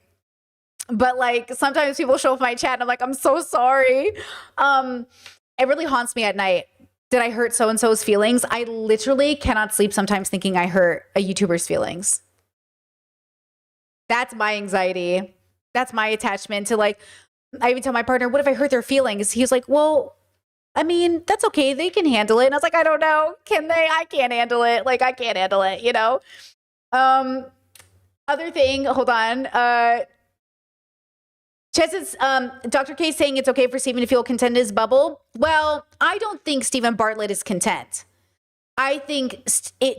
But like sometimes people show up my chat and I'm like, I'm so sorry. It really haunts me at night. Did I hurt so-and-so's feelings? I literally cannot sleep sometimes thinking I hurt a YouTuber's feelings. That's my anxiety. That's my attachment to like, I even tell my partner, what if I hurt their feelings? He's like, well, I mean, that's okay. They can handle it. And I was like, I don't know. Can they? I can't handle it. Like, I can't handle it, you know? Other thing, hold on. Chess Dr. K saying it's okay for Stephen to feel content in his bubble. Well, I don't think Stephen Bartlett is content. I think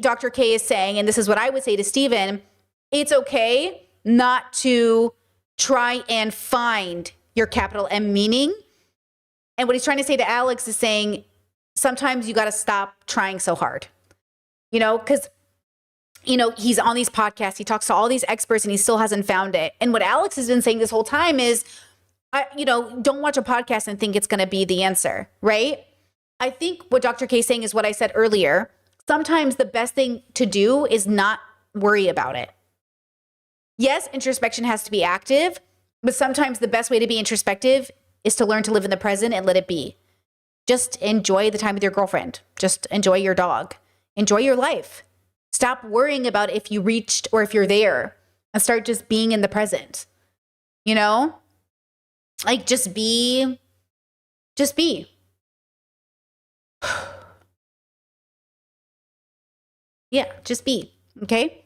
Dr. K is saying, and this is what I would say to Stephen, it's okay not to try and find your capital M meaning. And what he's trying to say to Alex is saying, sometimes you got to stop trying so hard, you know, because he's on these podcasts, he talks to all these experts and he still hasn't found it. And what Alex has been saying this whole time is, don't watch a podcast and think it's going to be the answer, right? I think what Dr. K is saying is what I said earlier. Sometimes the best thing to do is not worry about it. Yes, introspection has to be active, but sometimes the best way to be introspective is to learn to live in the present and let it be. Just enjoy the time with your girlfriend. Just enjoy your dog. Enjoy your life. Stop worrying about if you reached or if you're there and start just being in the present. You know? Like just be. Yeah, just be. Okay?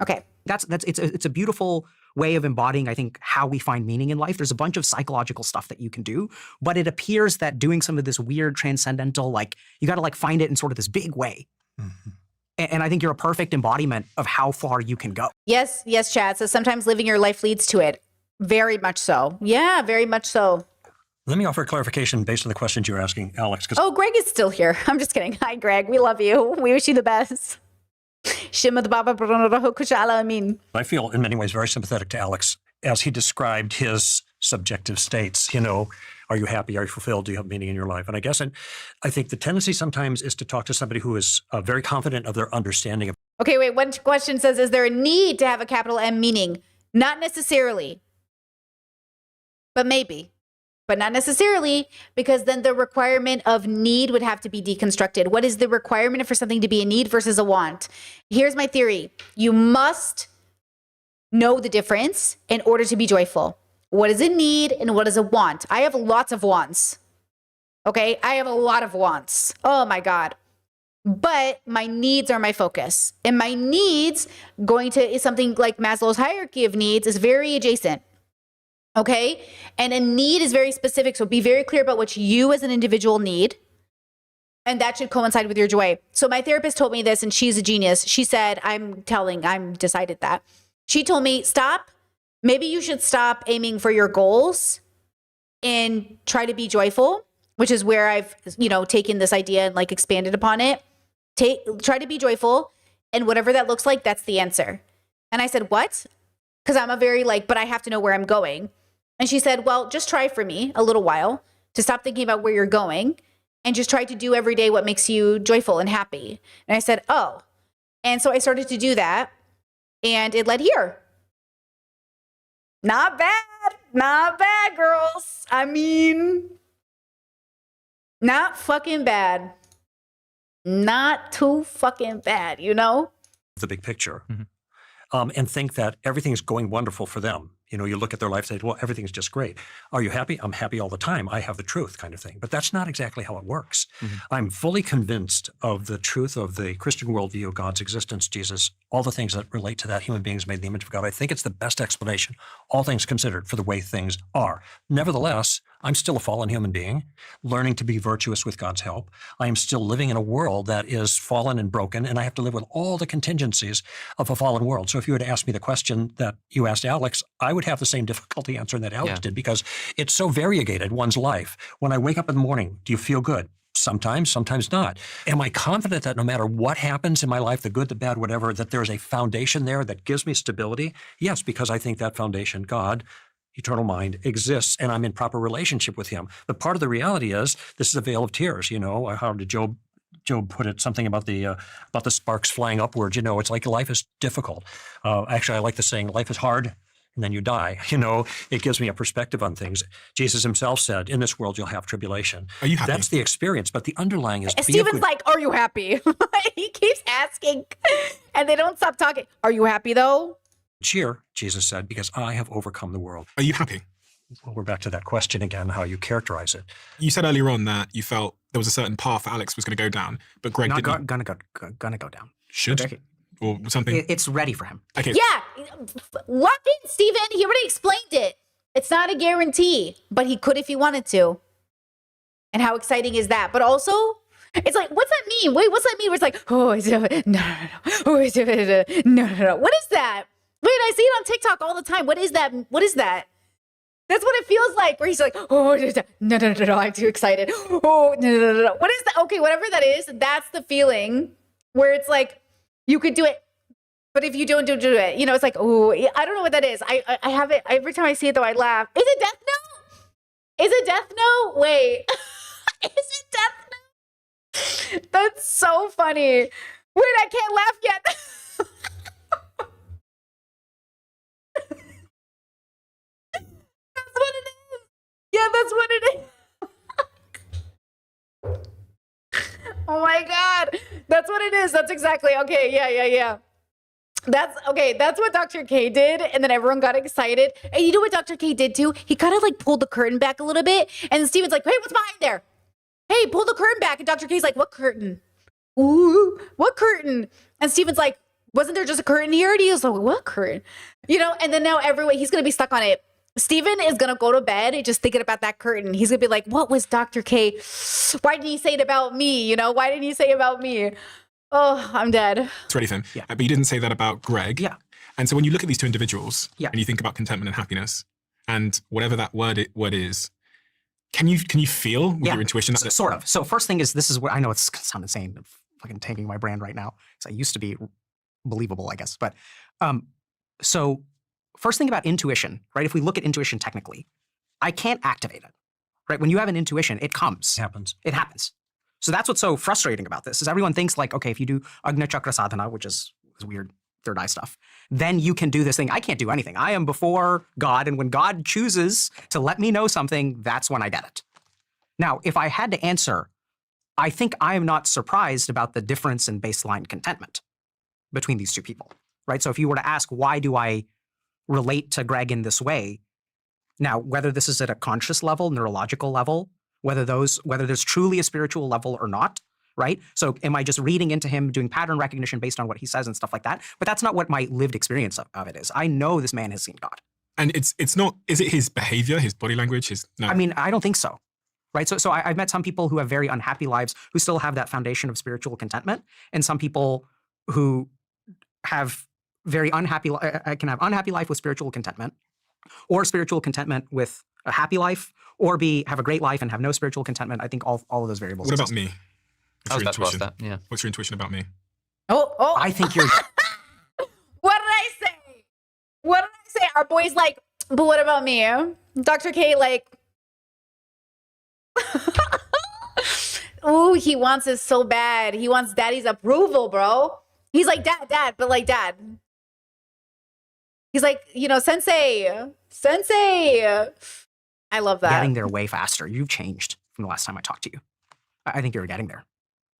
Okay. It's a beautiful way of embodying, I think, how we find meaning in life. There's a bunch of psychological stuff that you can do, but it appears that doing some of this weird transcendental, like you got to like find it in sort of this big way. Mm-hmm. And I think you're a perfect embodiment of how far you can go. Yes, Chad. So sometimes living your life leads to it. Very much so. Yeah, very much so. Let me offer clarification based on the questions you're asking, Alex. Oh, Greg is still here. I'm just kidding. Hi, Greg. We love you. We wish you the best. I feel in many ways very sympathetic to Alex as he described his subjective states. Are you happy? Are you fulfilled? Do you have meaning in your life? And I think the tendency sometimes is to talk to somebody who is very confident of their understanding of. Okay, wait. One question says, is there a need to have a capital M meaning? Not necessarily, but maybe. But not necessarily, because then the requirement of need would have to be deconstructed. What is the requirement for something to be a need versus a want? Here's my theory. You must know the difference in order to be joyful. What is a need and what is a want? I have lots of wants. Okay, I have a lot of wants. Oh my God. But my needs are my focus. And my needs is something like Maslow's hierarchy of needs is very adjacent. Okay. And a need is very specific. So be very clear about what you as an individual need. And that should coincide with your joy. So my therapist told me this and she's a genius. She said, I'm decided that. She told me, maybe you should stop aiming for your goals and try to be joyful, which is where I've, taken this idea and like expanded upon it. Try to be joyful And whatever that looks like, that's the answer. And I said, what? Because I'm a very but I have to know where I'm going. And she said, well, just try for me a little while to stop thinking about where you're going and just try to do every day what makes you joyful and happy. And I said, oh. And so I started to do that and it led here. Not bad, girls. I mean, not fucking bad. Not too fucking bad, you know? The big picture, and think that everything's going wonderful for them. You know, you look at their life and say, well, everything's just great. Are you happy? I'm happy all the time. I have the truth kind of thing. But that's not exactly how it works. I'm fully convinced of the truth of the Christian worldview, God's existence, Jesus, all the things that relate to that, human beings made in the image of God. I think it's the best explanation, all things considered, for the way things are. Nevertheless, I'm still a fallen human being, learning to be virtuous with God's help. I am still living in a world that is fallen and broken, and I have to live with all the contingencies of a fallen world. So if you were to ask me the question that you asked Alex, I would have the same difficulty answering that Alex did, because it's so variegated, one's life. When I wake up in the morning, do you feel good? Sometimes, sometimes not. Am I confident that no matter what happens in my life, the good, the bad, whatever, that there's a foundation there that gives me stability? Yes, because I think that foundation, God, eternal mind, exists, and I'm in proper relationship with him. But part of the reality is this is a veil of tears. You know, how did Job put it? Something about the sparks flying upwards. You know, it's like life is difficult. Actually, I like the saying, life is hard, and then you die. You know, it gives me a perspective on things. Jesus himself said, in this world, you'll have tribulation. Are you happy? That's the experience, but the underlying is... Steven's like, are you happy? He keeps asking, and they don't stop talking. Are you happy, though? Cheer, Jesus said, because I have overcome the world. Are you happy? Well, we're back to that question again, how you characterize it. You said earlier on that you felt there was a certain path Alex was going to go down, but Greg Not didn't. gonna go down. Should? Okay. Or something? It's ready for him. Okay. Yeah, lock in, Steven. He already explained it. It's not a guarantee, but he could if he wanted to. And how exciting is that? But also, it's like, what's that mean? Wait, what's that mean? Where it's like, oh, no. What is that? Wait, I see it on TikTok all the time. What is that? What is that? That's what it feels like, where he's like, oh, no, I'm too excited. Oh, no. What is that? Okay, whatever that is, that's the feeling where it's like, you could do it, but if you don't do it, you know, it's like, oh, I don't know what that is. I have it. Every time I see it, though, I laugh. Is it Death Note? Is it Death Note? Wait. Is it Death Note? That's so funny. Wait, I can't laugh yet. That's what it is. Yeah, that's what it is. Oh my God. That's what it is. That's exactly. Okay. Yeah. That's okay. That's what Dr. K did. And then everyone got excited. And you know what Dr. K did too? He kind of like pulled the curtain back a little bit. And Steven's like, hey, what's behind there? Hey, pull the curtain back. And Dr. K's like, what curtain? Ooh, what curtain? And Steven's like, wasn't there just a curtain here? And he was like, what curtain? You know, and then now everyone, he's going to be stuck on it. Steven is going to go to bed just thinking about that curtain. He's going to be like, what was Dr. K? Why didn't he say it about me? You know, why didn't he say about me? Oh, I'm dead. It's ready for him. Yeah. But you didn't say that about Greg. Yeah. And so when you look at these two individuals Yeah. and you think about contentment and happiness and whatever that word is, can you feel with your intuition? That Sort of. So first thing is, this is where I know it's going to sound insane. I'm fucking tanking my brand right now because I used to be believable, I guess. But so first thing about intuition, right? If we look at intuition technically, I can't activate it, right? When you have an intuition, it comes. It happens. So that's what's so frustrating about this is everyone thinks like, okay, if you do Agnya Chakra Sadhana, which is weird third eye stuff, then you can do this thing. I can't do anything. I am before God, and when God chooses to let me know something, that's when I get it. Now, if I had to answer, I think I am not surprised about the difference in baseline contentment between these two people, right? So if you were to ask, why do I relate to Greg in this way? Now, whether this is at a conscious level, neurological level, whether there's truly a spiritual level or not, right? So am I just reading into him, doing pattern recognition based on what he says and stuff like that? But that's not what my lived experience of it is. I know this man has seen God. And it's not, is it his behavior, his body language, no? I mean, I don't think so, right? So I've met some people who have very unhappy lives who still have that foundation of spiritual contentment, and some people who have very unhappy, can have unhappy life with spiritual contentment, or spiritual contentment with a happy life, or have a great life and have no spiritual contentment. I think all of those variables What exist. about me? I was about to ask that, yeah. What's your intuition about me? Oh. I think you're What did I say? What did I say? Our boy's like, but what about me? Dr. K, like, ooh, he wants it so bad. He wants daddy's approval, bro. He's like, dad, but like, dad. He's like, sensei. I love that. getting there way faster. You've changed from the last time I talked to you. I think you're getting there.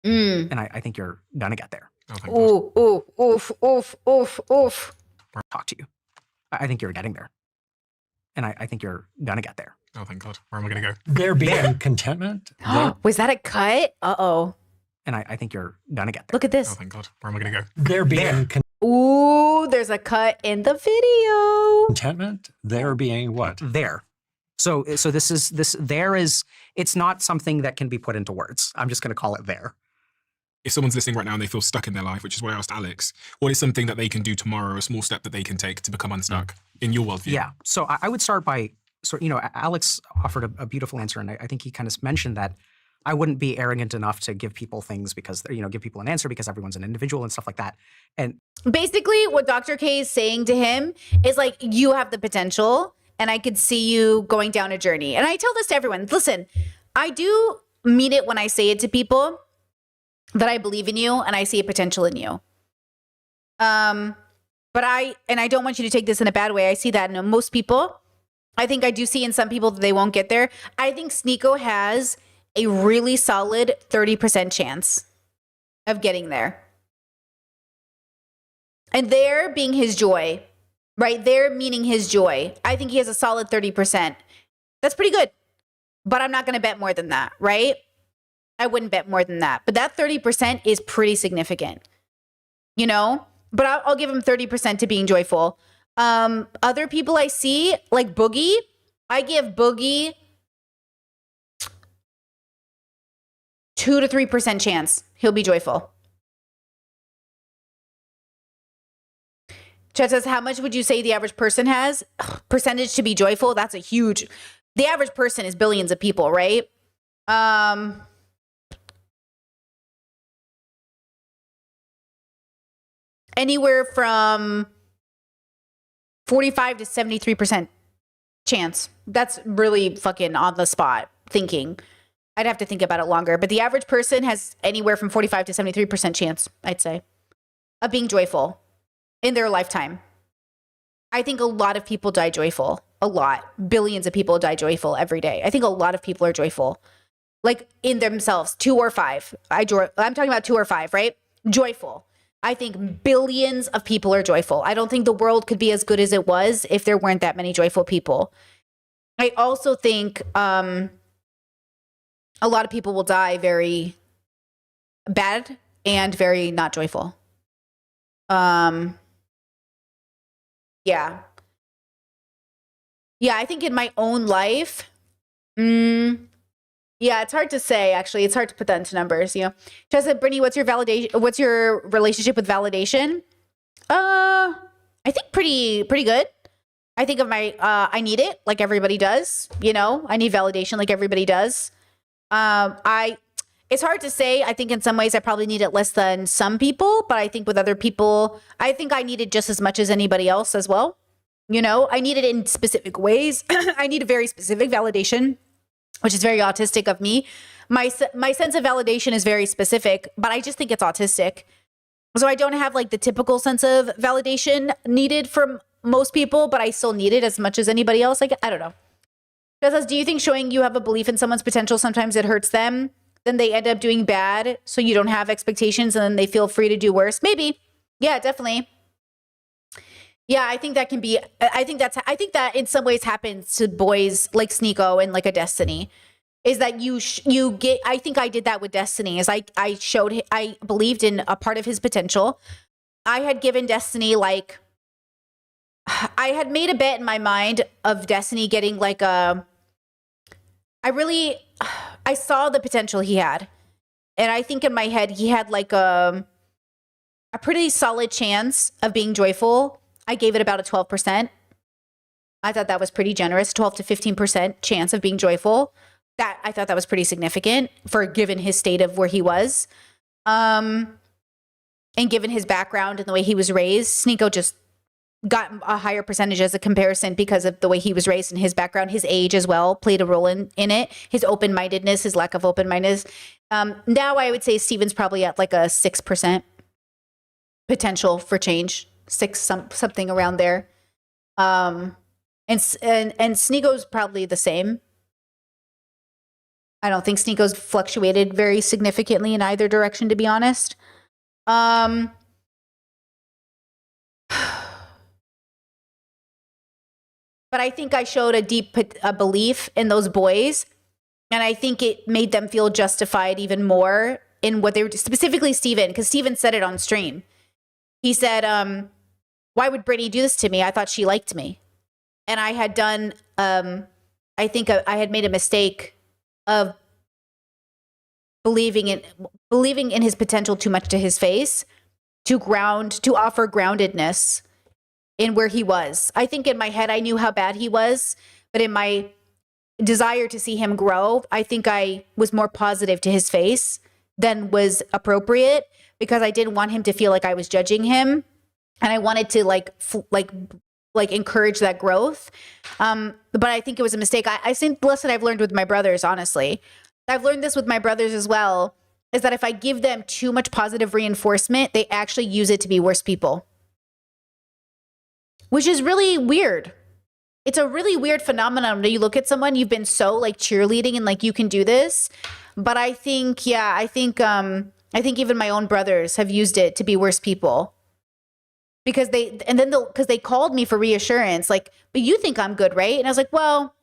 Mm. And I think you're going to get there. Oh, thank God. Oof. Talk to you. I think you're getting there. And I think you're going to get there. Oh, thank God. Where am I going to go? There being contentment. There, Was that a cut? Uh-oh. And I think you're going to get there. Look at Oh, this. thank God. Where am I going to go? there being Ooh, there's a cut in the video. contentment. There being what? There. So it's not something that can be put into words. I'm just going to call it there. If someone's listening right now and they feel stuck in their life, which is what I asked Alex, what is something that they can do tomorrow, a small step that they can take to become unstuck in your worldview? Yeah. So I would start by, Alex offered a beautiful answer. And I think he kind of mentioned that I wouldn't be arrogant enough to give people things because, give people an answer because everyone's an individual and stuff like that. And Basically, what Dr. K is saying to him is like, you have the potential and I could see you going down a journey. And I tell this to everyone. Listen, I do mean it when I say it to people that I believe in you and I see a potential in you. But I don't want you to take this in a bad way. I see that in most people. I think I do see in some people that they won't get there. I think Sneako has a really solid 30% chance of getting there. And there being his joy, right? There meaning his joy. I think he has a solid 30%. That's pretty good. But I'm not going to bet more than that, right? I wouldn't bet more than that. But that 30% is pretty significant, But I'll give him 30% to being joyful. Other people I see, like Boogie, I give Boogie 2 to 3% chance he'll be joyful. Chet says, how much would you say the average person has? Percentage to be joyful? That's a huge... The average person is billions of people, right? Anywhere from 45 to 73% chance. That's really fucking on the spot thinking. I'd have to think about it longer. But the average person has anywhere from 45 to 73% chance, I'd say, of being joyful in their lifetime. I think a lot of people die joyful. A lot. Billions of people die joyful every day. I think a lot of people are joyful. Like in themselves, 2 or 5. I'm talking about 2 or 5, right? Joyful. I think billions of people are joyful. I don't think the world could be as good as it was if there weren't that many joyful people. I also think a lot of people will die very bad and very not joyful. Yeah. Yeah, I think in my own life, yeah, it's hard to say, actually. It's hard to put that into numbers, Just said, Brittany, what's your relationship with validation? I think pretty good. I think of I need it like everybody does, I need validation like everybody does. It's hard to say. I think in some ways I probably need it less than some people, but I think with other people, I think I need it just as much as anybody else as well. I need it in specific ways. I need a very specific validation, which is very autistic of me. My sense of validation is very specific, but I just think it's autistic. So I don't have like the typical sense of validation needed from most people, but I still need it as much as anybody else. Like, I don't know. That says, do you think showing you have a belief in someone's potential, sometimes it hurts them? Then they end up doing bad, so you don't have expectations and then they feel free to do worse? Maybe. Yeah, definitely. Yeah, I think that can be, I think that in some ways happens to boys like Sneako and like a Destiny, is that you get, I think I did that with Destiny, is I believed in a part of his potential. I had given Destiny like, I had made a bet in my mind of Destiny getting like I saw the potential he had. And I think in my head, he had like a pretty solid chance of being joyful. I gave it about a 12%. I thought that was pretty generous, 12 to 15% chance of being joyful. I thought that was pretty significant for given his state of where he was. And given his background and the way he was raised, Sneeko just got a higher percentage as a comparison because of the way he was raised and his background. His age as well played a role in it. His open-mindedness, his lack of open-mindedness. Now I would say Steven's probably at like a 6% potential for change, something around there. And Sneeko's probably the same. I don't think Sneeko's fluctuated very significantly in either direction, to be honest. But I think I showed a deep belief in those boys. And I think it made them feel justified even more in what they were, specifically Steven, because Steven said it on stream. He said, why would Brittany do this to me? I thought she liked me. And I had done, I think I had made a mistake of believing in his potential too much to his face, to offer groundedness in where he was. I think in my head, I knew how bad he was, but in my desire to see him grow, I think I was more positive to his face than was appropriate because I didn't want him to feel like I was judging him. And I wanted to like encourage that growth. But I think it was a mistake. I think the lesson I've learned with my brothers, honestly, I've learned this with my brothers as well, is that if I give them too much positive reinforcement, they actually use it to be worse people. Which is really weird. It's a really weird phenomenon when you look at someone, you've been so like cheerleading and like, you can do this. But I think even my own brothers have used it to be worse people. Because they called me for reassurance, like, but you think I'm good, right? And I was like, well,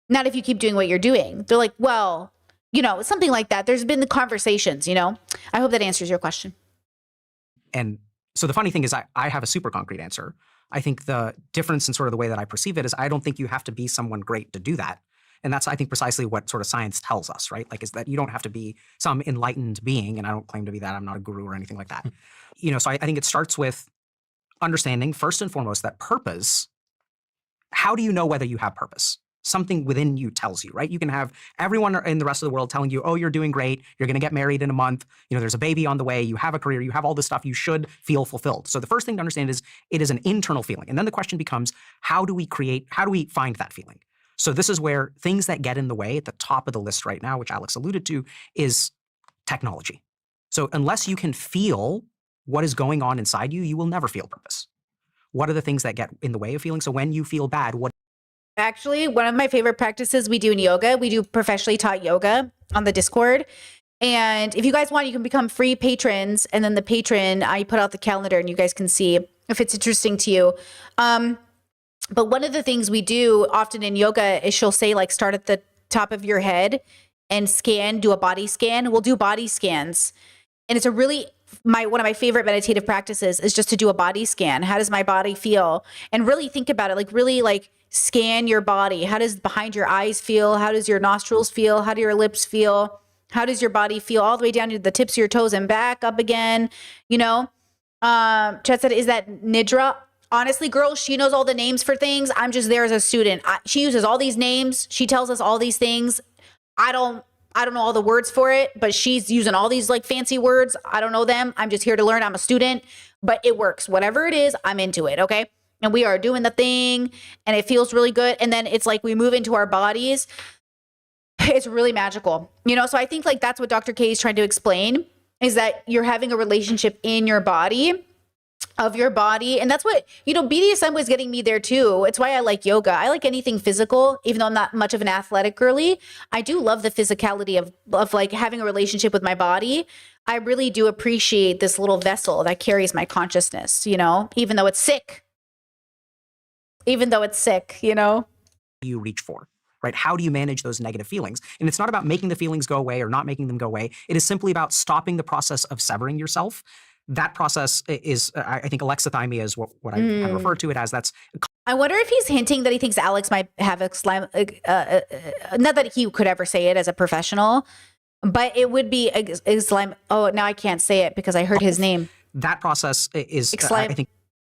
not if you keep doing what you're doing. They're like, well, something like that. There's been the conversations, I hope that answers your question. And so the funny thing is I have a super concrete answer. I think the difference in sort of the way that I perceive it is I don't think you have to be someone great to do that. And that's, I think, precisely what sort of science tells us, right? Like, is that you don't have to be some enlightened being, and I don't claim to be that. I'm not a guru or anything like that. So I think it starts with understanding, first and foremost, that purpose. How do you know whether you have purpose? Something within you tells you, right? You can have everyone in the rest of the world telling you, oh, you're doing great. You're going to get married in a month. There's a baby on the way. You have a career. You have all this stuff. You should feel fulfilled. So the first thing to understand is it is an internal feeling. And then the question becomes, how do we find that feeling? So this is where things that get in the way at the top of the list right now, which Alex alluded to, is technology. So unless you can feel what is going on inside you, you will never feel purpose. What are the things that get in the way of feeling? So when you feel bad, Actually, one of my favorite practices we do in yoga, we do professionally taught yoga on the Discord. And if you guys want, you can become free patrons. And then the patron, I put out the calendar and you guys can see if it's interesting to you. But one of the things we do often in yoga is she'll say, like, start at the top of your head and do a body scan. We'll do body scans. And it's one of my favorite meditative practices is just to do a body scan. How does my body feel? And really think about it, like really like scan your body. How does behind your eyes feel? How does your nostrils feel? How do your lips feel? How does your body feel all the way down to the tips of your toes and back up again? Chet said, is that Nidra? Honestly, girls, she knows all the names for things. I'm just there as a student. She uses all these names. She tells us all these things. I don't know all the words for it, but she's using all these like fancy words. I don't know them. I'm just here to learn. I'm a student, but it works. Whatever it is, I'm into it. Okay. And we are doing the thing and it feels really good. And then it's like we move into our bodies. It's really magical, So I think like that's what Dr. K is trying to explain is that you're having a relationship in your body, of your body. And that's what, BDSM was getting me there too. It's why I like yoga. I like anything physical, even though I'm not much of an athletic girly. I do love the physicality of like having a relationship with my body. I really do appreciate this little vessel that carries my consciousness, even though it's sick. You reach for, right? How do you manage those negative feelings? And it's not about making the feelings go away or not making them go away. It is simply about stopping the process of severing yourself. That process is, I think, alexithymia is what I kind of refer to it as. I wonder if he's hinting that he thinks Alex might have not that he could ever say it as a professional, but it would be slime. Oh, now I can't say it because I heard his name. That process is, I think,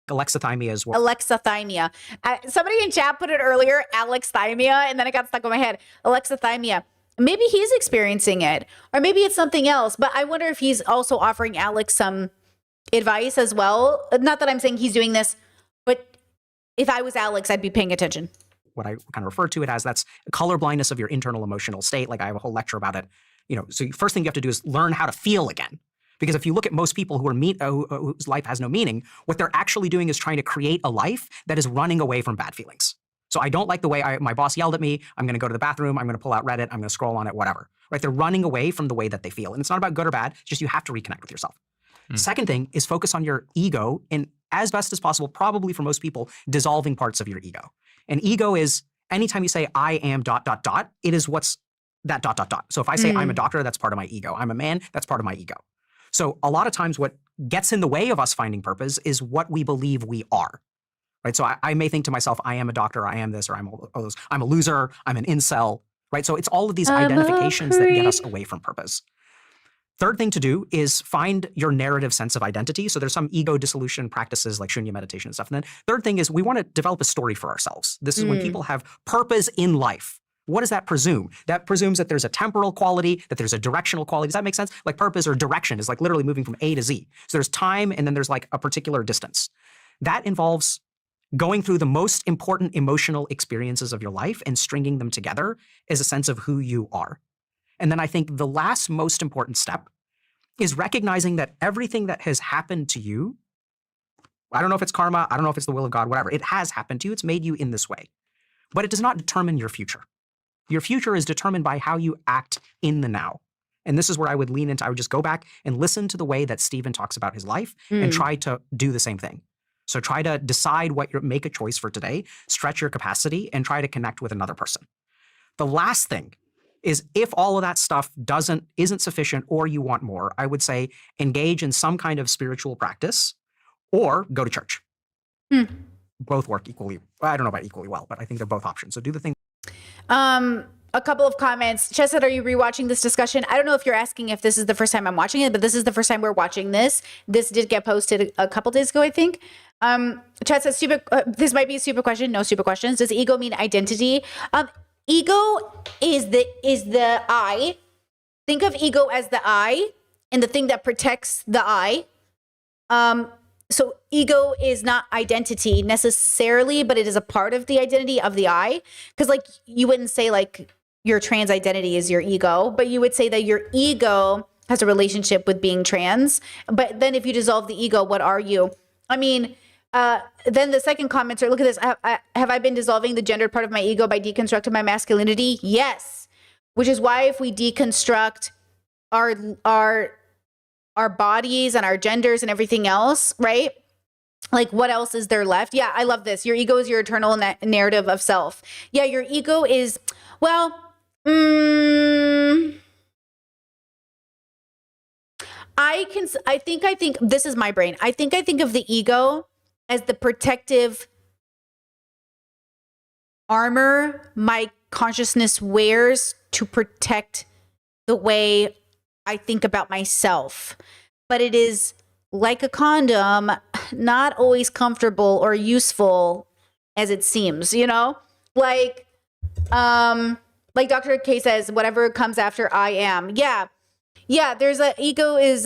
alexithymia is what. Alexithymia. Somebody in chat put it earlier, alexithymia, and then it got stuck in my head. Alexithymia. Maybe he's experiencing it, or maybe it's something else. But I wonder if he's also offering Alex some advice as well. Not that I'm saying he's doing this, but if I was Alex, I'd be paying attention. What I kind of refer to it as, that's color blindness of your internal emotional state. Like I have a whole lecture about it. So first thing you have to do is learn how to feel again. Because if you look at most people who are whose life has no meaning, what they're actually doing is trying to create a life that is running away from bad feelings. So I don't like the way my boss yelled at me. I'm going to go to the bathroom. I'm going to pull out Reddit. I'm going to scroll on it, whatever. Right? They're running away from the way that they feel. And it's not about good or bad. It's just you have to reconnect with yourself. Second thing is focus on your ego and, as best as possible, probably for most people, dissolving parts of your ego. And ego is anytime you say I am ... it is what's that ... So if I say I'm a doctor, that's part of my ego. I'm a man, that's part of my ego. So a lot of times what gets in the way of us finding purpose is what we believe we are. Right? So I may think to myself, I am a doctor, I am this, or I'm a loser, I'm an incel. Right? So it's all of these identifications that get us away from purpose. Third thing to do is find your narrative sense of identity. So there's some ego dissolution practices like shunya meditation and stuff. And then third thing is we want to develop a story for ourselves. This is when people have purpose in life. What does that presume? That presumes that there's a temporal quality, that there's a directional quality. Does that make sense? Like purpose or direction is like literally moving from A to Z. So there's time and then there's like a particular distance. That involves going through the most important emotional experiences of your life and stringing them together as a sense of who you are. And then I think the last most important step is recognizing that everything that has happened to you, I don't know if it's karma, I don't know if it's the will of God, whatever, it has happened to you, it's made you in this way. But it does not determine your future. Your future is determined by how you act in the now. And this is where I would lean into, I would just go back and listen to the way that Stephen talks about his life and try to do the same thing. So try to decide make a choice for today, stretch your capacity, and try to connect with another person. The last thing is if all of that stuff isn't sufficient or you want more, I would say engage in some kind of spiritual practice or go to church. Both work equally. I don't know about equally well, but I think they're both options. So do the thing. A couple of comments. Chesed, are you rewatching this discussion? I don't know if you're asking if this is the first time I'm watching it, but this is the first time we're watching this. This did get posted a couple days ago, I think. Chad says, this might be a stupid question. No stupid questions. Does ego mean identity? Ego is the I. Think of ego as the I and the thing that protects the I. So ego is not identity necessarily, but it is a part of the identity of the I. Because like you wouldn't say like your trans identity is your ego, but you would say that your ego has a relationship with being trans. But then if you dissolve the ego, what are you? I mean, then the second commenter, look at this. Have I been dissolving the gendered part of my ego by deconstructing my masculinity? Yes. Which is why if we deconstruct our bodies and our genders and everything else, right? Like what else is there left? Yeah, I love this. Your ego is your eternal narrative of self. Yeah, your ego is, well, I think this is my brain. I think of the ego as the protective armor my consciousness wears to protect the way I think about myself. But it is like a condom, not always comfortable or useful as it seems, you know? Like Dr. K says, whatever comes after I am. Yeah, there's a ego is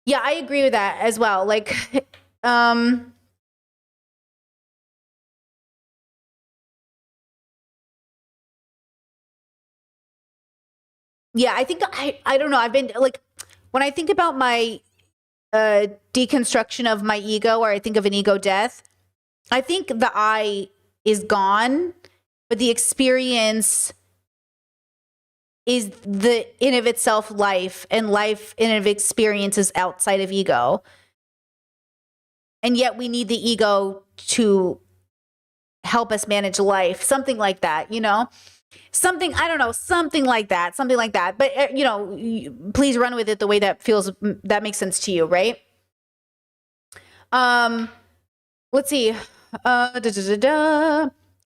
yeah, I agree with that as well. Like yeah, I think I don't know. I've been like when I think about my deconstruction of my ego, or I think of an ego death, I think the I is gone, but the experience is the in of itself life, and life in of experience is outside of ego. And yet we need the ego to help us manage life, something like that, you know? Something, I don't know, something like that. But, you know, please run with it the way that makes sense to you, right? Let's see. How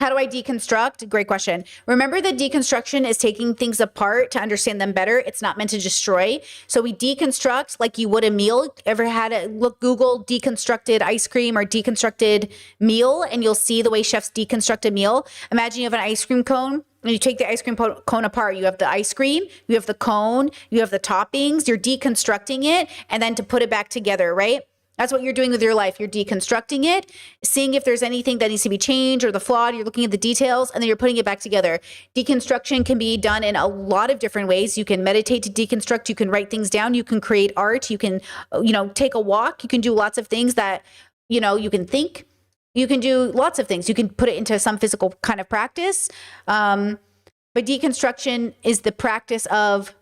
How do I deconstruct? Great question. Remember that deconstruction is taking things apart to understand them better. It's not meant to destroy. So we deconstruct like you would a meal. Ever had a look, Google deconstructed ice cream or deconstructed meal, and you'll see the way chefs deconstruct a meal. Imagine you have an ice cream cone and you take the ice cream cone apart. You have the ice cream, you have the cone, you have the toppings, you're deconstructing it, and then to put it back together, right? That's what you're doing with your life. You're deconstructing it, seeing if there's anything that needs to be changed or the flawed. You're looking at the details, and then you're putting it back together. Deconstruction can be done in a lot of different ways. You can meditate to deconstruct. You can write things down. You can create art. You can, take a walk. You can do lots of things that, you can think. You can do lots of things. You can put it into some physical kind of practice. But deconstruction is the practice of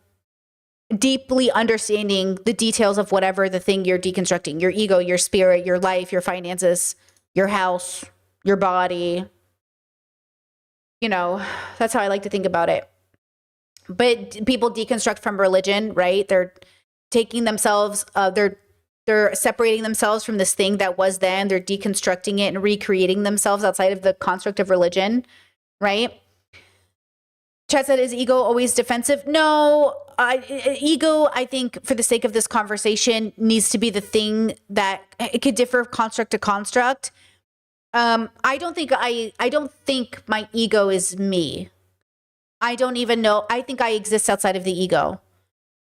deeply understanding the details of whatever the thing you're deconstructing, your ego, your spirit, your life, your finances, your house, your body. That's how I like to think about it. But people deconstruct from religion, right? They're taking themselves, they're separating themselves from this thing that was them. They're deconstructing it and recreating themselves outside of the construct of religion, right? Chad said, is ego always defensive? No, ego, I think for the sake of this conversation, needs to be the thing that it could differ construct to construct. I don't think my ego is me. I don't even know. I think I exist outside of the ego,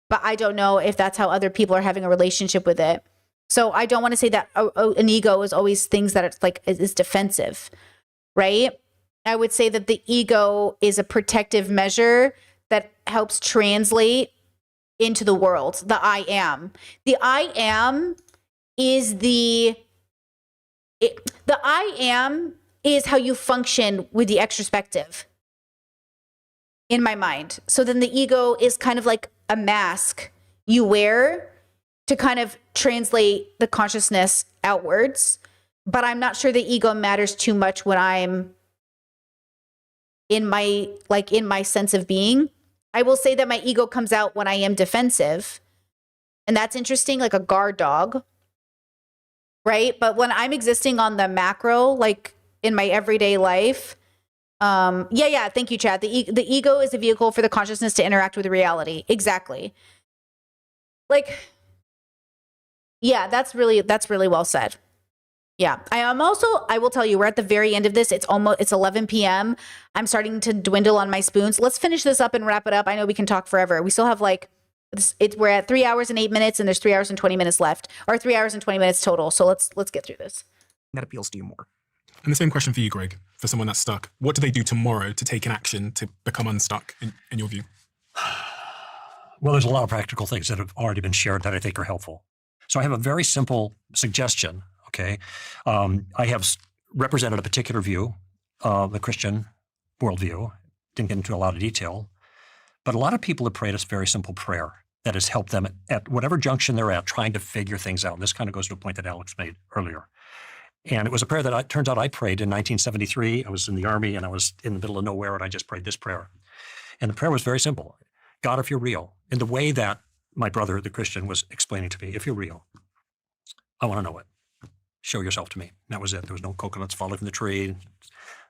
but I don't know if that's how other people are having a relationship with it. So I don't want to say that an ego is always things that it's like is defensive, right? I would say that the ego is a protective measure that helps translate into the world. The I am. The I am is the I am is how you function with the extrospective in my mind. So then the ego is kind of like a mask you wear to kind of translate the consciousness outwards. But I'm not sure the ego matters too much when I'm in my sense of being. I will say that my ego comes out when I am defensive. And that's interesting, like a guard dog, right? But when I'm existing on the macro, like in my everyday life, thank you, Chad. The ego is a vehicle for the consciousness to interact with reality. Exactly. That's really well said. Yeah. I will tell you, we're at the very end of this. It's 11 p.m. I'm starting to dwindle on my spoons. Let's finish this up and wrap it up. I know we can talk forever. We still have we're at 3 hours and 8 minutes and there's 3 hours and 20 minutes left, or 3 hours and 20 minutes total. So let's get through this. That appeals to you more. And the same question for you, Greg, for someone that's stuck. What do they do tomorrow to take an action to become unstuck in your view? Well, there's a lot of practical things that have already been shared that I think are helpful. So I have a very simple suggestion. Okay. I have represented a particular view of the Christian worldview. Didn't get into a lot of detail. But a lot of people have prayed a very simple prayer that has helped them at whatever junction they're at, trying to figure things out. And this kind of goes to a point that Alex made earlier. And it was a prayer that turns out I prayed in 1973. I was in the Army and I was in the middle of nowhere and I just prayed this prayer. And the prayer was very simple. God, if you're real, in the way that my brother, the Christian, was explaining to me, if you're real, I want to know it. Show yourself to me. And that was it. There was no coconuts falling from the tree,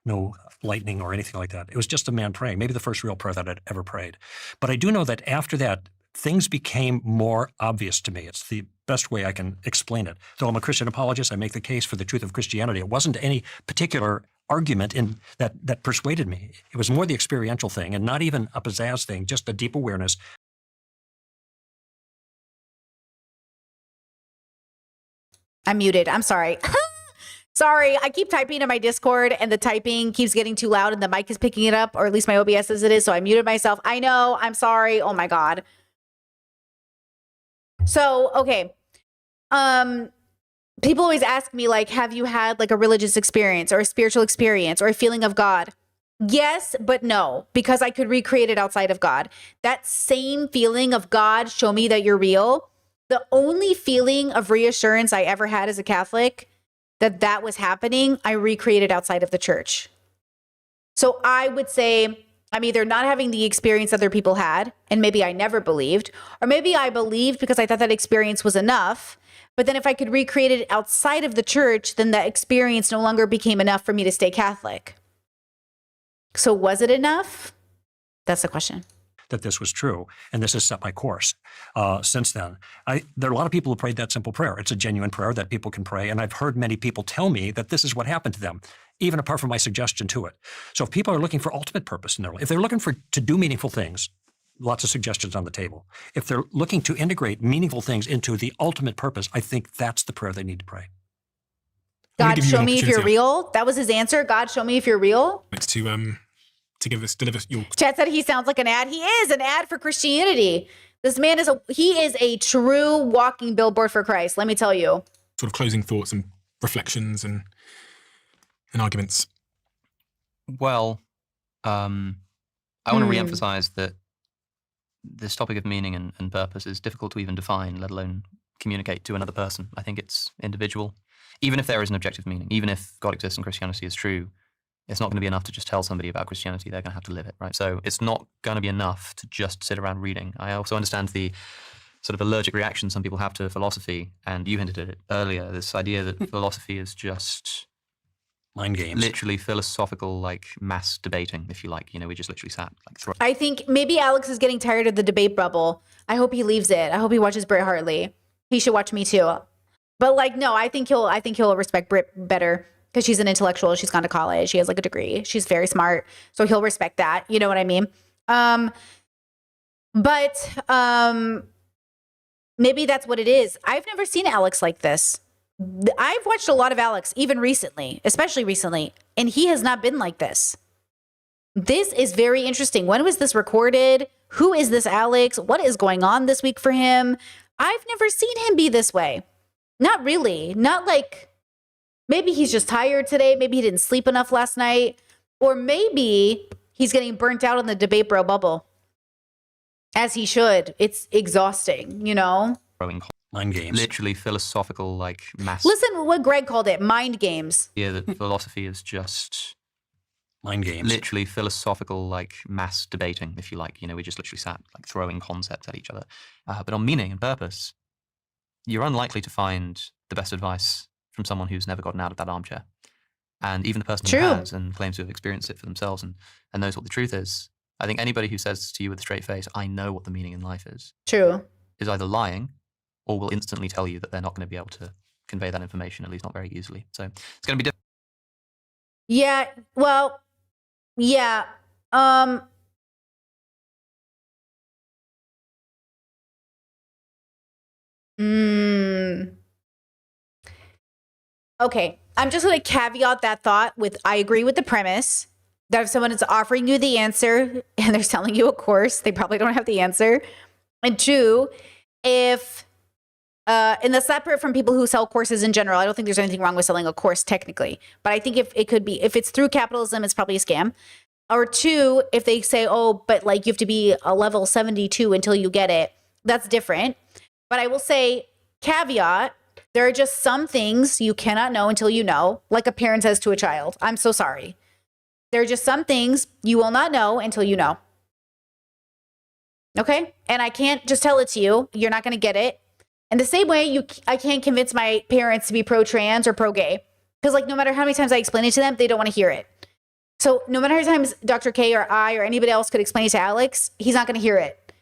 no lightning or anything like that. It was just a man praying, maybe the first real prayer that I'd ever prayed. But I do know that after that, things became more obvious to me. It's the best way I can explain it. Though I'm a Christian apologist, I make the case for the truth of Christianity. It wasn't any particular argument in that persuaded me. It was more the experiential thing and not even a pizzazz thing, just a deep awareness. I'm muted. I'm sorry. Sorry, I keep typing in my Discord and the typing keeps getting too loud and the mic is picking it up, or at least my OBS says it is, so I muted myself. I know, I'm sorry. Oh my God. So, okay. People always ask me, like, have you had like a religious experience or a spiritual experience or a feeling of God? Yes, but no, because I could recreate it outside of God. That same feeling of God, show me that you're real. The only feeling of reassurance I ever had as a Catholic that was happening, I recreated outside of the church. So I would say I'm either not having the experience other people had, and maybe I never believed, or maybe I believed because I thought that experience was enough. But then if I could recreate it outside of the church, then that experience no longer became enough for me to stay Catholic. So was it enough? That's the question. that this was true, and this has set my course since then. There are a lot of people who prayed that simple prayer. It's a genuine prayer that people can pray, and I've heard many people tell me that this is what happened to them, even apart from my suggestion to it. So if people are looking for ultimate purpose in their life, if they're looking to do meaningful things, lots of suggestions on the table. If they're looking to integrate meaningful things into the ultimate purpose, I think that's the prayer they need to pray. I'm gonna God, give you show an me if you're opportunity, real. That was his answer. God, show me if you're real. Alex, to deliver your Chad said he sounds like an ad. He is an ad for Christianity. This man is a true walking billboard for Christ. Let me tell you. sort of closing thoughts and reflections and arguments. Well, I want to reemphasize that this topic of meaning and purpose is difficult to even define, let alone communicate to another person. I think it's individual. Even if there is an objective meaning, even if God exists and Christianity is true, it's not going to be enough to just tell somebody about Christianity. They're going to have to live it, right? So it's not going to be enough to just sit around reading. I also understand the sort of allergic reaction some people have to philosophy, and you hinted at it earlier, this idea that philosophy is just Mind games. literally philosophical, like mass debating, if you like. You know, we just literally sat like I think maybe Alex is getting tired of the debate bubble. I hope he leaves it. I hope he watches Britt Hartley. He should watch me too. But like, no, I think he'll respect Britt better because she's an intellectual. She's gone to college. She has like a degree. She's very smart. So he'll respect that. You know what I mean? But maybe that's what it is. I've never seen Alex like this. I've watched a lot of Alex, even recently, especially recently, and he has not been like this. This is very interesting. When was this recorded? Who is this Alex? What is going on this week for him? I've never seen him be this way. Not really. Not like, maybe he's just tired today. Maybe he didn't sleep enough last night. Or maybe he's getting burnt out on the debate bro bubble. As he should. It's exhausting, you know? throwing Mind games. literally philosophical, like mass Listen to what Greg called it, mind games. idea that philosophy is just Mind games. literally philosophical, like mass debating, if you like. You know, we just literally sat like throwing concepts at each other. But on meaning and purpose, you're unlikely to find the best advice from someone who's never gotten out of that armchair. And even the person True. who has and claims to have experienced it for themselves and knows what the truth is, I think anybody who says to you with a straight face, I know what the meaning in life is either lying or will instantly tell you that they're not going to be able to convey that information, at least not very easily. So it's going to be difficult. Yeah, well, yeah. Okay, I'm just going to caveat that thought with I agree with the premise that if someone is offering you the answer and they're selling you a course, they probably don't have the answer. And two, if and that's separate from people who sell courses in general. I don't think there's anything wrong with selling a course technically, but I think if it's through capitalism, it's probably a scam. Or two, if they say, oh, but like you have to be a level 72 until you get it, that's different. But I will say, caveat, there are just some things you cannot know until you know, like a parent says to a child, I'm so sorry. There are just some things you will not know until you know. Okay? And I can't just tell it to you. You're not going to get it. And the same way I can't convince my parents to be pro-trans or pro-gay. Because like no matter how many times I explain it to them, they don't want to hear it. So no matter how many times Dr. K or I or anybody else could explain it to Alex, he's not going to hear it.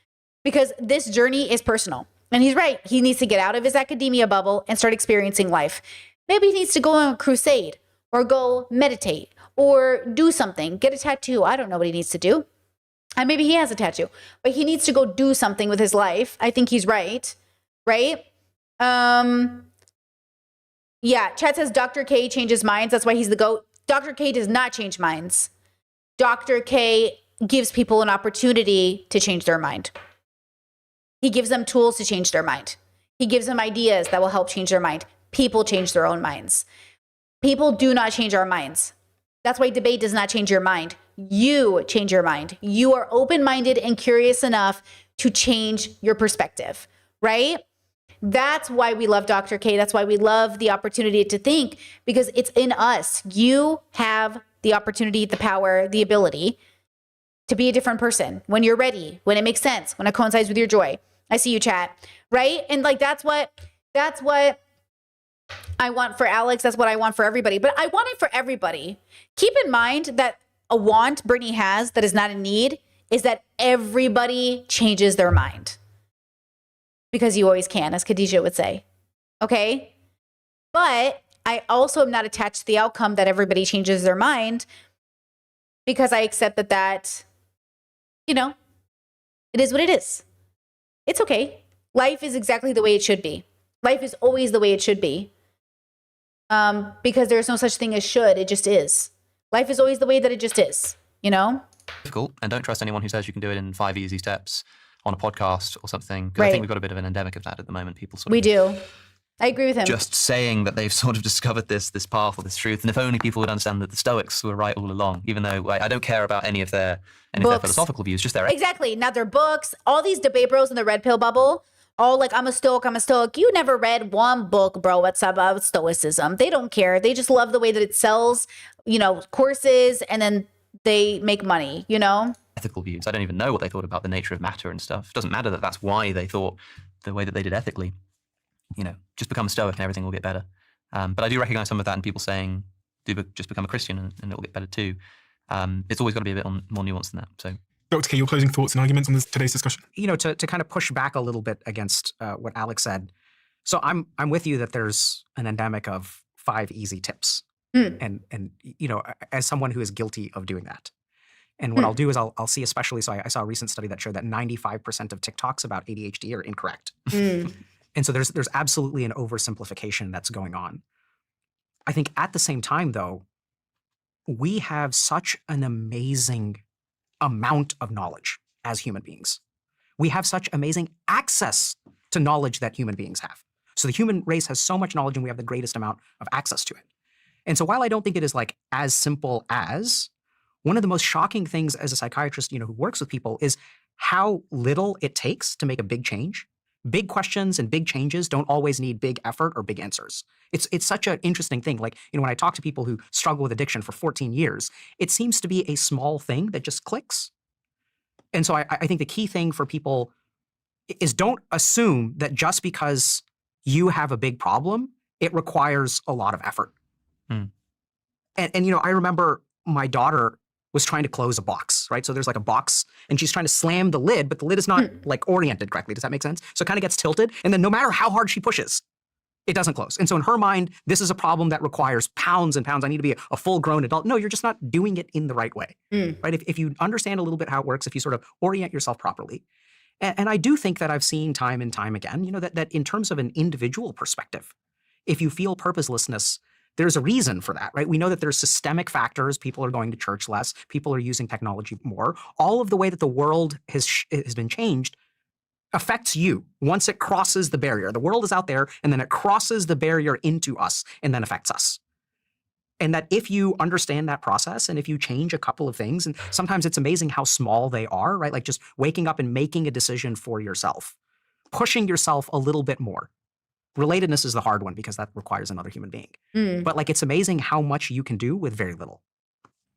Because this journey is personal. And he's right. He needs to get out of his academia bubble and start experiencing life. Maybe he needs to go on a crusade or go meditate or do something, get a tattoo. I don't know what he needs to do. And maybe he has a tattoo, but he needs to go do something with his life. I think he's right. Right? Yeah, Chad says Dr. K changes minds. That's why he's the GOAT. Dr. K does not change minds. Dr. K gives people an opportunity to change their mind. He gives them tools to change their mind. He gives them ideas that will help change their mind. People change their own minds. People do not change our minds. That's why debate does not change your mind. You change your mind. You are open-minded and curious enough to change your perspective, right? That's why we love Dr. K. That's why we love the opportunity to think, because it's in us. You have the opportunity, the power, the ability to be a different person when you're ready, when it makes sense, when it coincides with your joy. I see you, chat, right? And like that's what I want for Alex. That's what I want for everybody. But I want it for everybody. Keep in mind that a want Brittany has that is not a need is that everybody changes their mind. Because you always can, as Khadijah would say. Okay? But I also am not attached to the outcome that everybody changes their mind, because I accept that, you know, it is what it is. It's okay. Life is exactly the way it should be. Life is always the way it should be. Because there's no such thing as should, it just is. Life is always the way that it just is, you know? Difficult, and don't trust anyone who says you can do it in 5 easy steps on a podcast or something. 'Cause Right. I think we've got a bit of an endemic of that at the moment. People sort of We do. I agree with him. just saying that they've sort of discovered this path or this truth. And if only people would understand that the Stoics were right all along, even though I don't care about any of their Books. philosophical views, just their Exactly. Not their books. All these debate bros in the red pill bubble, all like, I'm a Stoic, I'm a Stoic. You never read one book, bro, what's about Stoicism. They don't care. They just love the way that it sells, you know, courses, and then they make money, you know? ethical views. I don't even know what they thought about the nature of matter and stuff. It doesn't matter that that's why they thought the way that they did ethically. You know, just become a Stoic and everything will get better. But I do recognize some of that in people saying, just become a Christian and it'll get better too. It's always got to be a bit more nuanced than that. So, Dr. K, your closing thoughts and arguments on today's discussion? You know, to kind of push back a little bit against what Alex said. So I'm with you that there's an endemic of 5 easy tips. And you know, as someone who is guilty of doing that. And what I'll do is I'll see, especially, so I saw a recent study that showed that 95% of TikToks about ADHD are incorrect. And so there's absolutely an oversimplification that's going on. I think at the same time, though, we have such an amazing amount of knowledge as human beings. We have such amazing access to knowledge that human beings have. So the human race has so much knowledge and we have the greatest amount of access to it. And so while I don't think it is like as simple as, one of the most shocking things as a psychiatrist, you know, who works with people is how little it takes to make a big change. Big questions and big changes don't always need big effort or big answers. It's such an interesting thing. Like, you know, when I talk to people who struggle with addiction for 14 years, it seems to be a small thing that just clicks. And so I think the key thing for people is don't assume that just because you have a big problem, it requires a lot of effort. And you know, I remember my daughter was trying to close a box, right? So there's like a box and she's trying to slam the lid, but the lid is not like oriented correctly. Does that make sense? So it kind of gets tilted. And then no matter how hard she pushes, it doesn't close. And so in her mind, this is a problem that requires pounds and pounds. I need to be a full-grown adult. No, you're just not doing it in the right way, right? If you understand a little bit how it works, if you sort of orient yourself properly. And I do think that I've seen time and time again, you know, that in terms of an individual perspective, if you feel purposelessness, there's a reason for that, right? We know that there's systemic factors. People are going to church less. People are using technology more. All of the way that the world has been changed affects you once it crosses the barrier. The world is out there, and then it crosses the barrier into us and then affects us. And that if you understand that process and if you change a couple of things, and sometimes it's amazing how small they are, right? Like just waking up and making a decision for yourself, pushing yourself a little bit more. Relatedness is the hard one because that requires another human being. But like, it's amazing how much you can do with very little.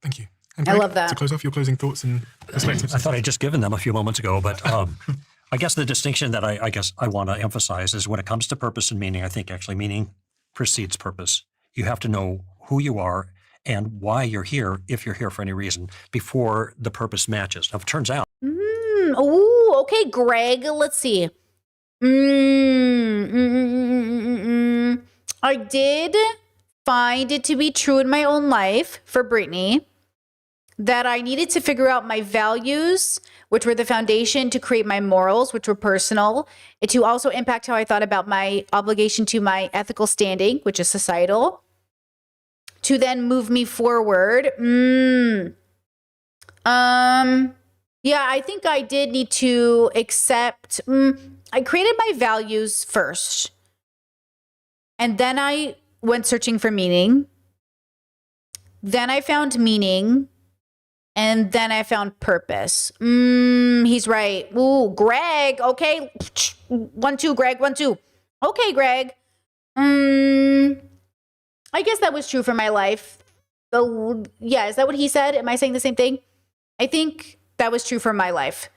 Thank you. And I Greg, love that. To close off, your closing thoughts and perspectives. I thought I'd just given them a few moments ago, but I guess the distinction that I guess I want to emphasize is when it comes to purpose and meaning, I think actually meaning precedes purpose. You have to know who you are and why you're here, if you're here for any reason, before the purpose matches. Now, if it turns out. Ooh, okay, Greg. Let's see. I did find it to be true in my own life for Brittany that I needed to figure out my values, which were the foundation to create my morals, which were personal, and to also impact how I thought about my obligation to my ethical standing, which is societal, to then move me forward. Yeah, I think I did need to accept. I created my values first. And then I went searching for meaning. Then I found meaning. And then I found purpose. He's right. Ooh, Greg. Okay. 1, 2, Greg. 1, 2. Okay, Greg. I guess that was true for my life. Yeah, is that what he said? Am I saying the same thing? I think that was true for my life.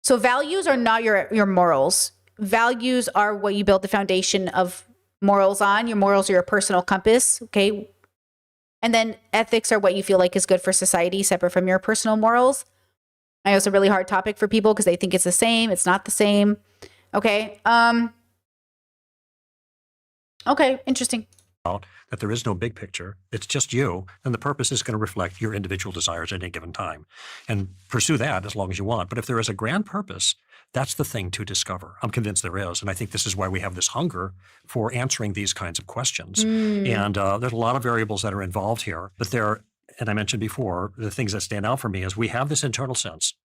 So values are not your morals. Values are what you build the foundation of morals on. Your morals are your personal compass, okay? And then ethics are what you feel like is good for society, separate from your personal morals. I know it's a really hard topic for people because they think it's the same. It's not the same. Okay. Okay. Interesting. That there is no big picture, it's just you, and the purpose is going to reflect your individual desires at any given time. And pursue that as long as you want. But if there is a grand purpose, that's the thing to discover. I'm convinced there is. And I think this is why we have this hunger for answering these kinds of questions. And there's a lot of variables that are involved here. But there, and I mentioned before, the things that stand out for me is we have this internal sense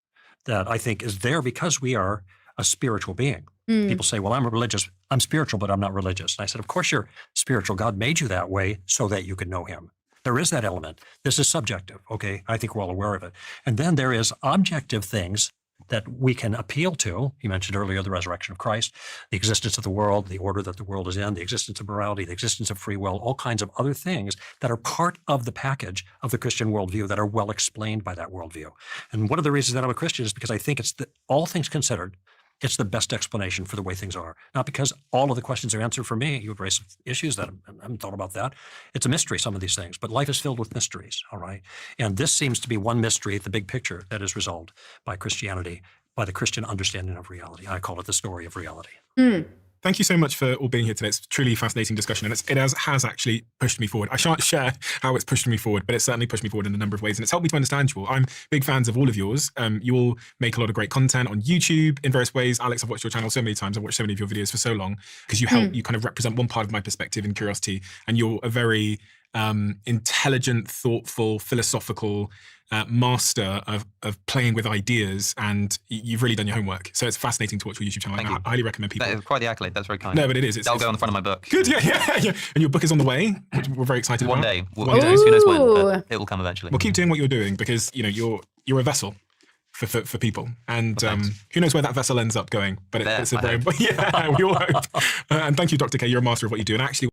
that I think is there because we are a spiritual being. People say, well, I'm spiritual, but I'm not religious. And I said, of course you're spiritual. God made you that way so that you could know him. There is that element. This is subjective, okay? I think we're all aware of it. And then there is objective things that we can appeal to. You mentioned earlier the resurrection of Christ, the existence of the world, the order that the world is in, the existence of morality, the existence of free will, all kinds of other things that are part of the package of the Christian worldview that are well explained by that worldview. And one of the reasons that I'm a Christian is because I think it's all things considered, it's the best explanation for the way things are. Not because all of the questions are answered for me. You have raised issues that I haven't thought about that. It's a mystery, some of these things, but life is filled with mysteries, all right? And this seems to be one mystery, the big picture, that is resolved by Christianity, by the Christian understanding of reality. I call it the story of reality. Thank you so much for all being here today. It's a truly fascinating discussion, and it has actually pushed me forward. I shan't share how it's pushed me forward, but it's certainly pushed me forward in a number of ways, and it's helped me to understand you all. I'm big fans of all of yours. You all make a lot of great content on YouTube in various ways. Alex, I've watched your channel so many times. I've watched so many of your videos for so long because you help, you kind of represent one part of my perspective and curiosity, and you're a very intelligent, thoughtful, philosophical master of playing with ideas, and you've really done your homework. So it's fascinating to watch your YouTube channel. Thank you. I highly recommend people. That is quite the accolade. That's very kind. No, but it is. That'll go on the front of my book. Good, yeah. And your book is on the way, which we're very excited One about. day. One day. Who knows when, Ooh. but it will come eventually. Well, keep doing what you're doing because you're a vessel for people, and who knows where that vessel ends up going. But There, it's a I very hope. yeah. We all hope. And thank you, Dr. K. You're a master of what you do. And actually,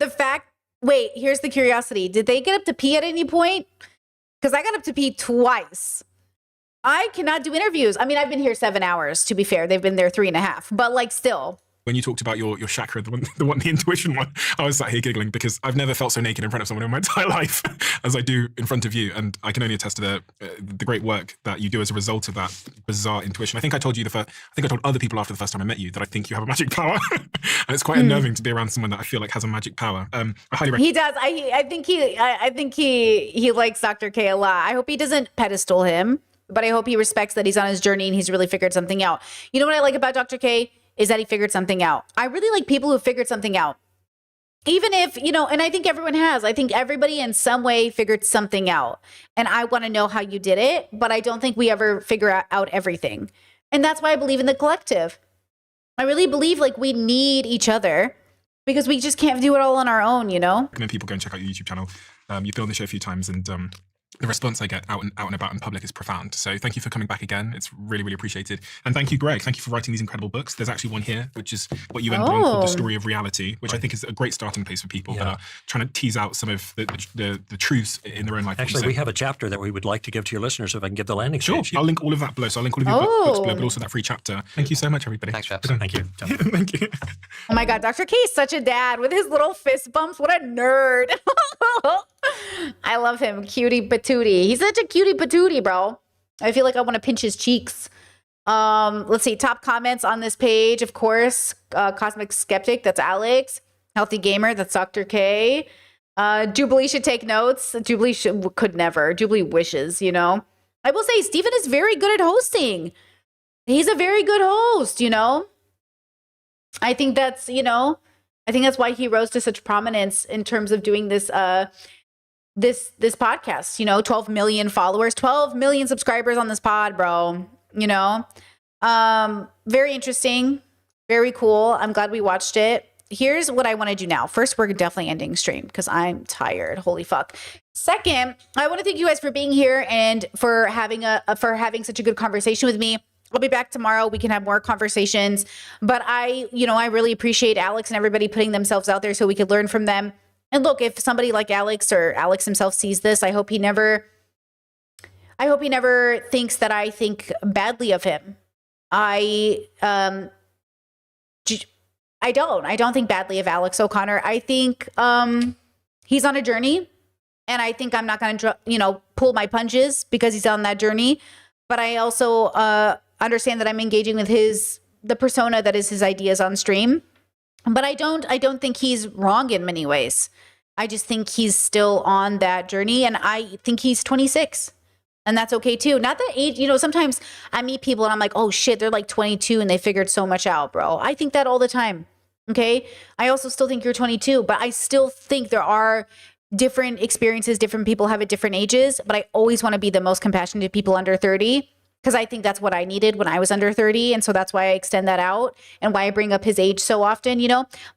Wait, here's the curiosity. Did they get up to pee at any point? Because I got up to pee twice. I cannot do interviews. I mean, I've been here 7 hours, to be fair. They've been there 3.5, but like still. when you talked about your chakra, the intuition one, I was sat here giggling because I've never felt so naked in front of someone in my entire life as I do in front of you. And I can only attest to the great work that you do as a result of that bizarre intuition. I think I told other people after the first time I met you that I think you have a magic power. And it's quite unnerving to be around someone that I feel like has a magic power. I highly recommend. He does. I think he likes Dr. K a lot. I hope he doesn't pedestal him, but I hope he respects that he's on his journey and he's really figured something out. You know what I like about Dr. K is that he figured something out. I really like people who figured something out. Even if, and I think everyone has. I think everybody in some way figured something out. And I want to know how you did it, but I don't think we ever figure out everything. And that's why I believe in the collective. I really believe like we need each other because we just can't do it all on our own, Recommend people go and check out your YouTube channel. You've been on the show a few times, and the response I get out and about in public is profound. So thank you for coming back again. It's really, really appreciated. And thank you, Greg. Thank you for writing these incredible books. There's actually one here, which is what you ended on called The Story of Reality, which I think is a great starting place for people that are trying to tease out some of the truths in their own life. Actually, also. we have a chapter that we would like to give to your listeners if I can give the landing Sure, page. I'll link all of that below. So I'll link all of your books below, but also that free chapter. Thank you so much, everybody. Thanks, chaps. Thank you. Thank you. Oh my God, Dr. K is such a dad with his little fist bumps. What a nerd. I love him. Cutie patootie. He's such a cutie patootie, bro. I feel like I want to pinch his cheeks. Let's see. Top comments on this page, of course. Cosmic Skeptic, that's Alex. Healthy Gamer, that's Dr. K. Jubilee should take notes. Jubilee could never. Jubilee wishes, I will say Stephen is very good at hosting. He's a very good host, I think that's, I think that's why he rose to such prominence in terms of doing this this podcast, 12 million followers, 12 million subscribers on this pod, bro, very interesting, very cool. I'm glad we watched it. Here's what I want to do now. First, we're definitely ending stream because I'm tired. Holy fuck. Second, I want to thank you guys for being here and for having such a good conversation with me. I'll be back tomorrow. We can have more conversations, but I really appreciate Alex and everybody putting themselves out there so we could learn from them. And look, if somebody like Alex or Alex himself sees this, I hope he never thinks that I think badly of him. I don't think badly of Alex O'Connor. I think he's on a journey. And I think I'm not going to, pull my punches because he's on that journey. But I also understand that I'm engaging with the persona that is his ideas on stream. But I don't think he's wrong in many ways. I just think he's still on that journey, and I think he's 26. And that's okay too. Not that age, sometimes I meet people and I'm like, oh shit, they're like 22 and they figured so much out, bro. I think that all the time. Okay. I also still think you're 22, but I still think there are different experiences. Different people have at different ages, but I always want to be the most compassionate to people under 30 because I think that's what I needed when I was under 30. And so that's why I extend that out and why I bring up his age so often.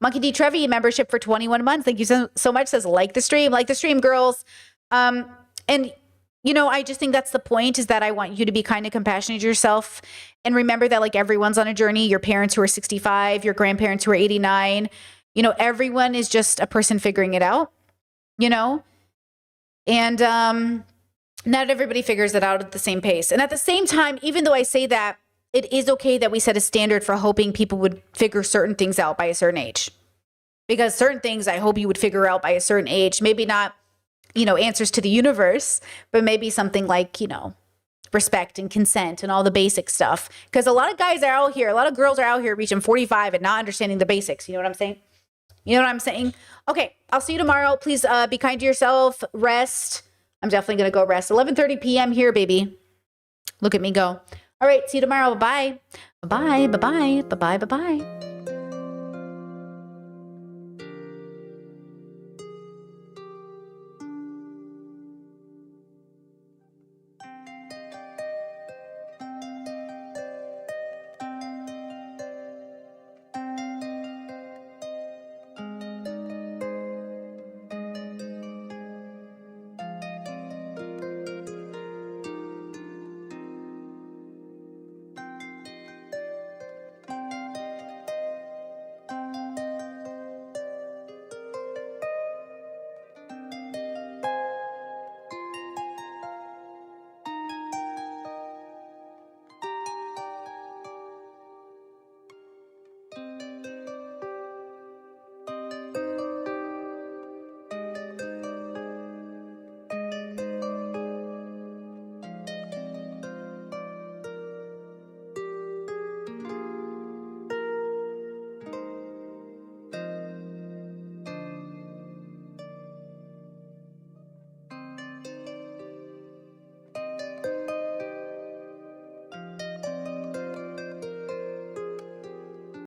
Monkey D. Trevi membership for 21 months. Thank you so much. Says like the stream, girls. And I just think that's the point, is that I want you to be kind and compassionate to yourself and remember that like everyone's on a journey. Your parents who are 65, your grandparents who are 89, everyone is just a person figuring it out, and not everybody figures it out at the same pace. And at the same time, even though I say that, it is okay that we set a standard for hoping people would figure certain things out by a certain age, because certain things I hope you would figure out by a certain age, maybe not answers to the universe, but maybe something like, respect and consent and all the basic stuff. Because a lot of guys are out here, a lot of girls are out here reaching 45 and not understanding the basics. You know what I'm saying? Okay, I'll see you tomorrow. Please be kind to yourself. Rest. I'm definitely going to go rest. 11:30 p.m. here, baby. Look at me go. All right, see you tomorrow. Bye-bye. Bye-bye. Bye-bye. Bye-bye. Bye-bye.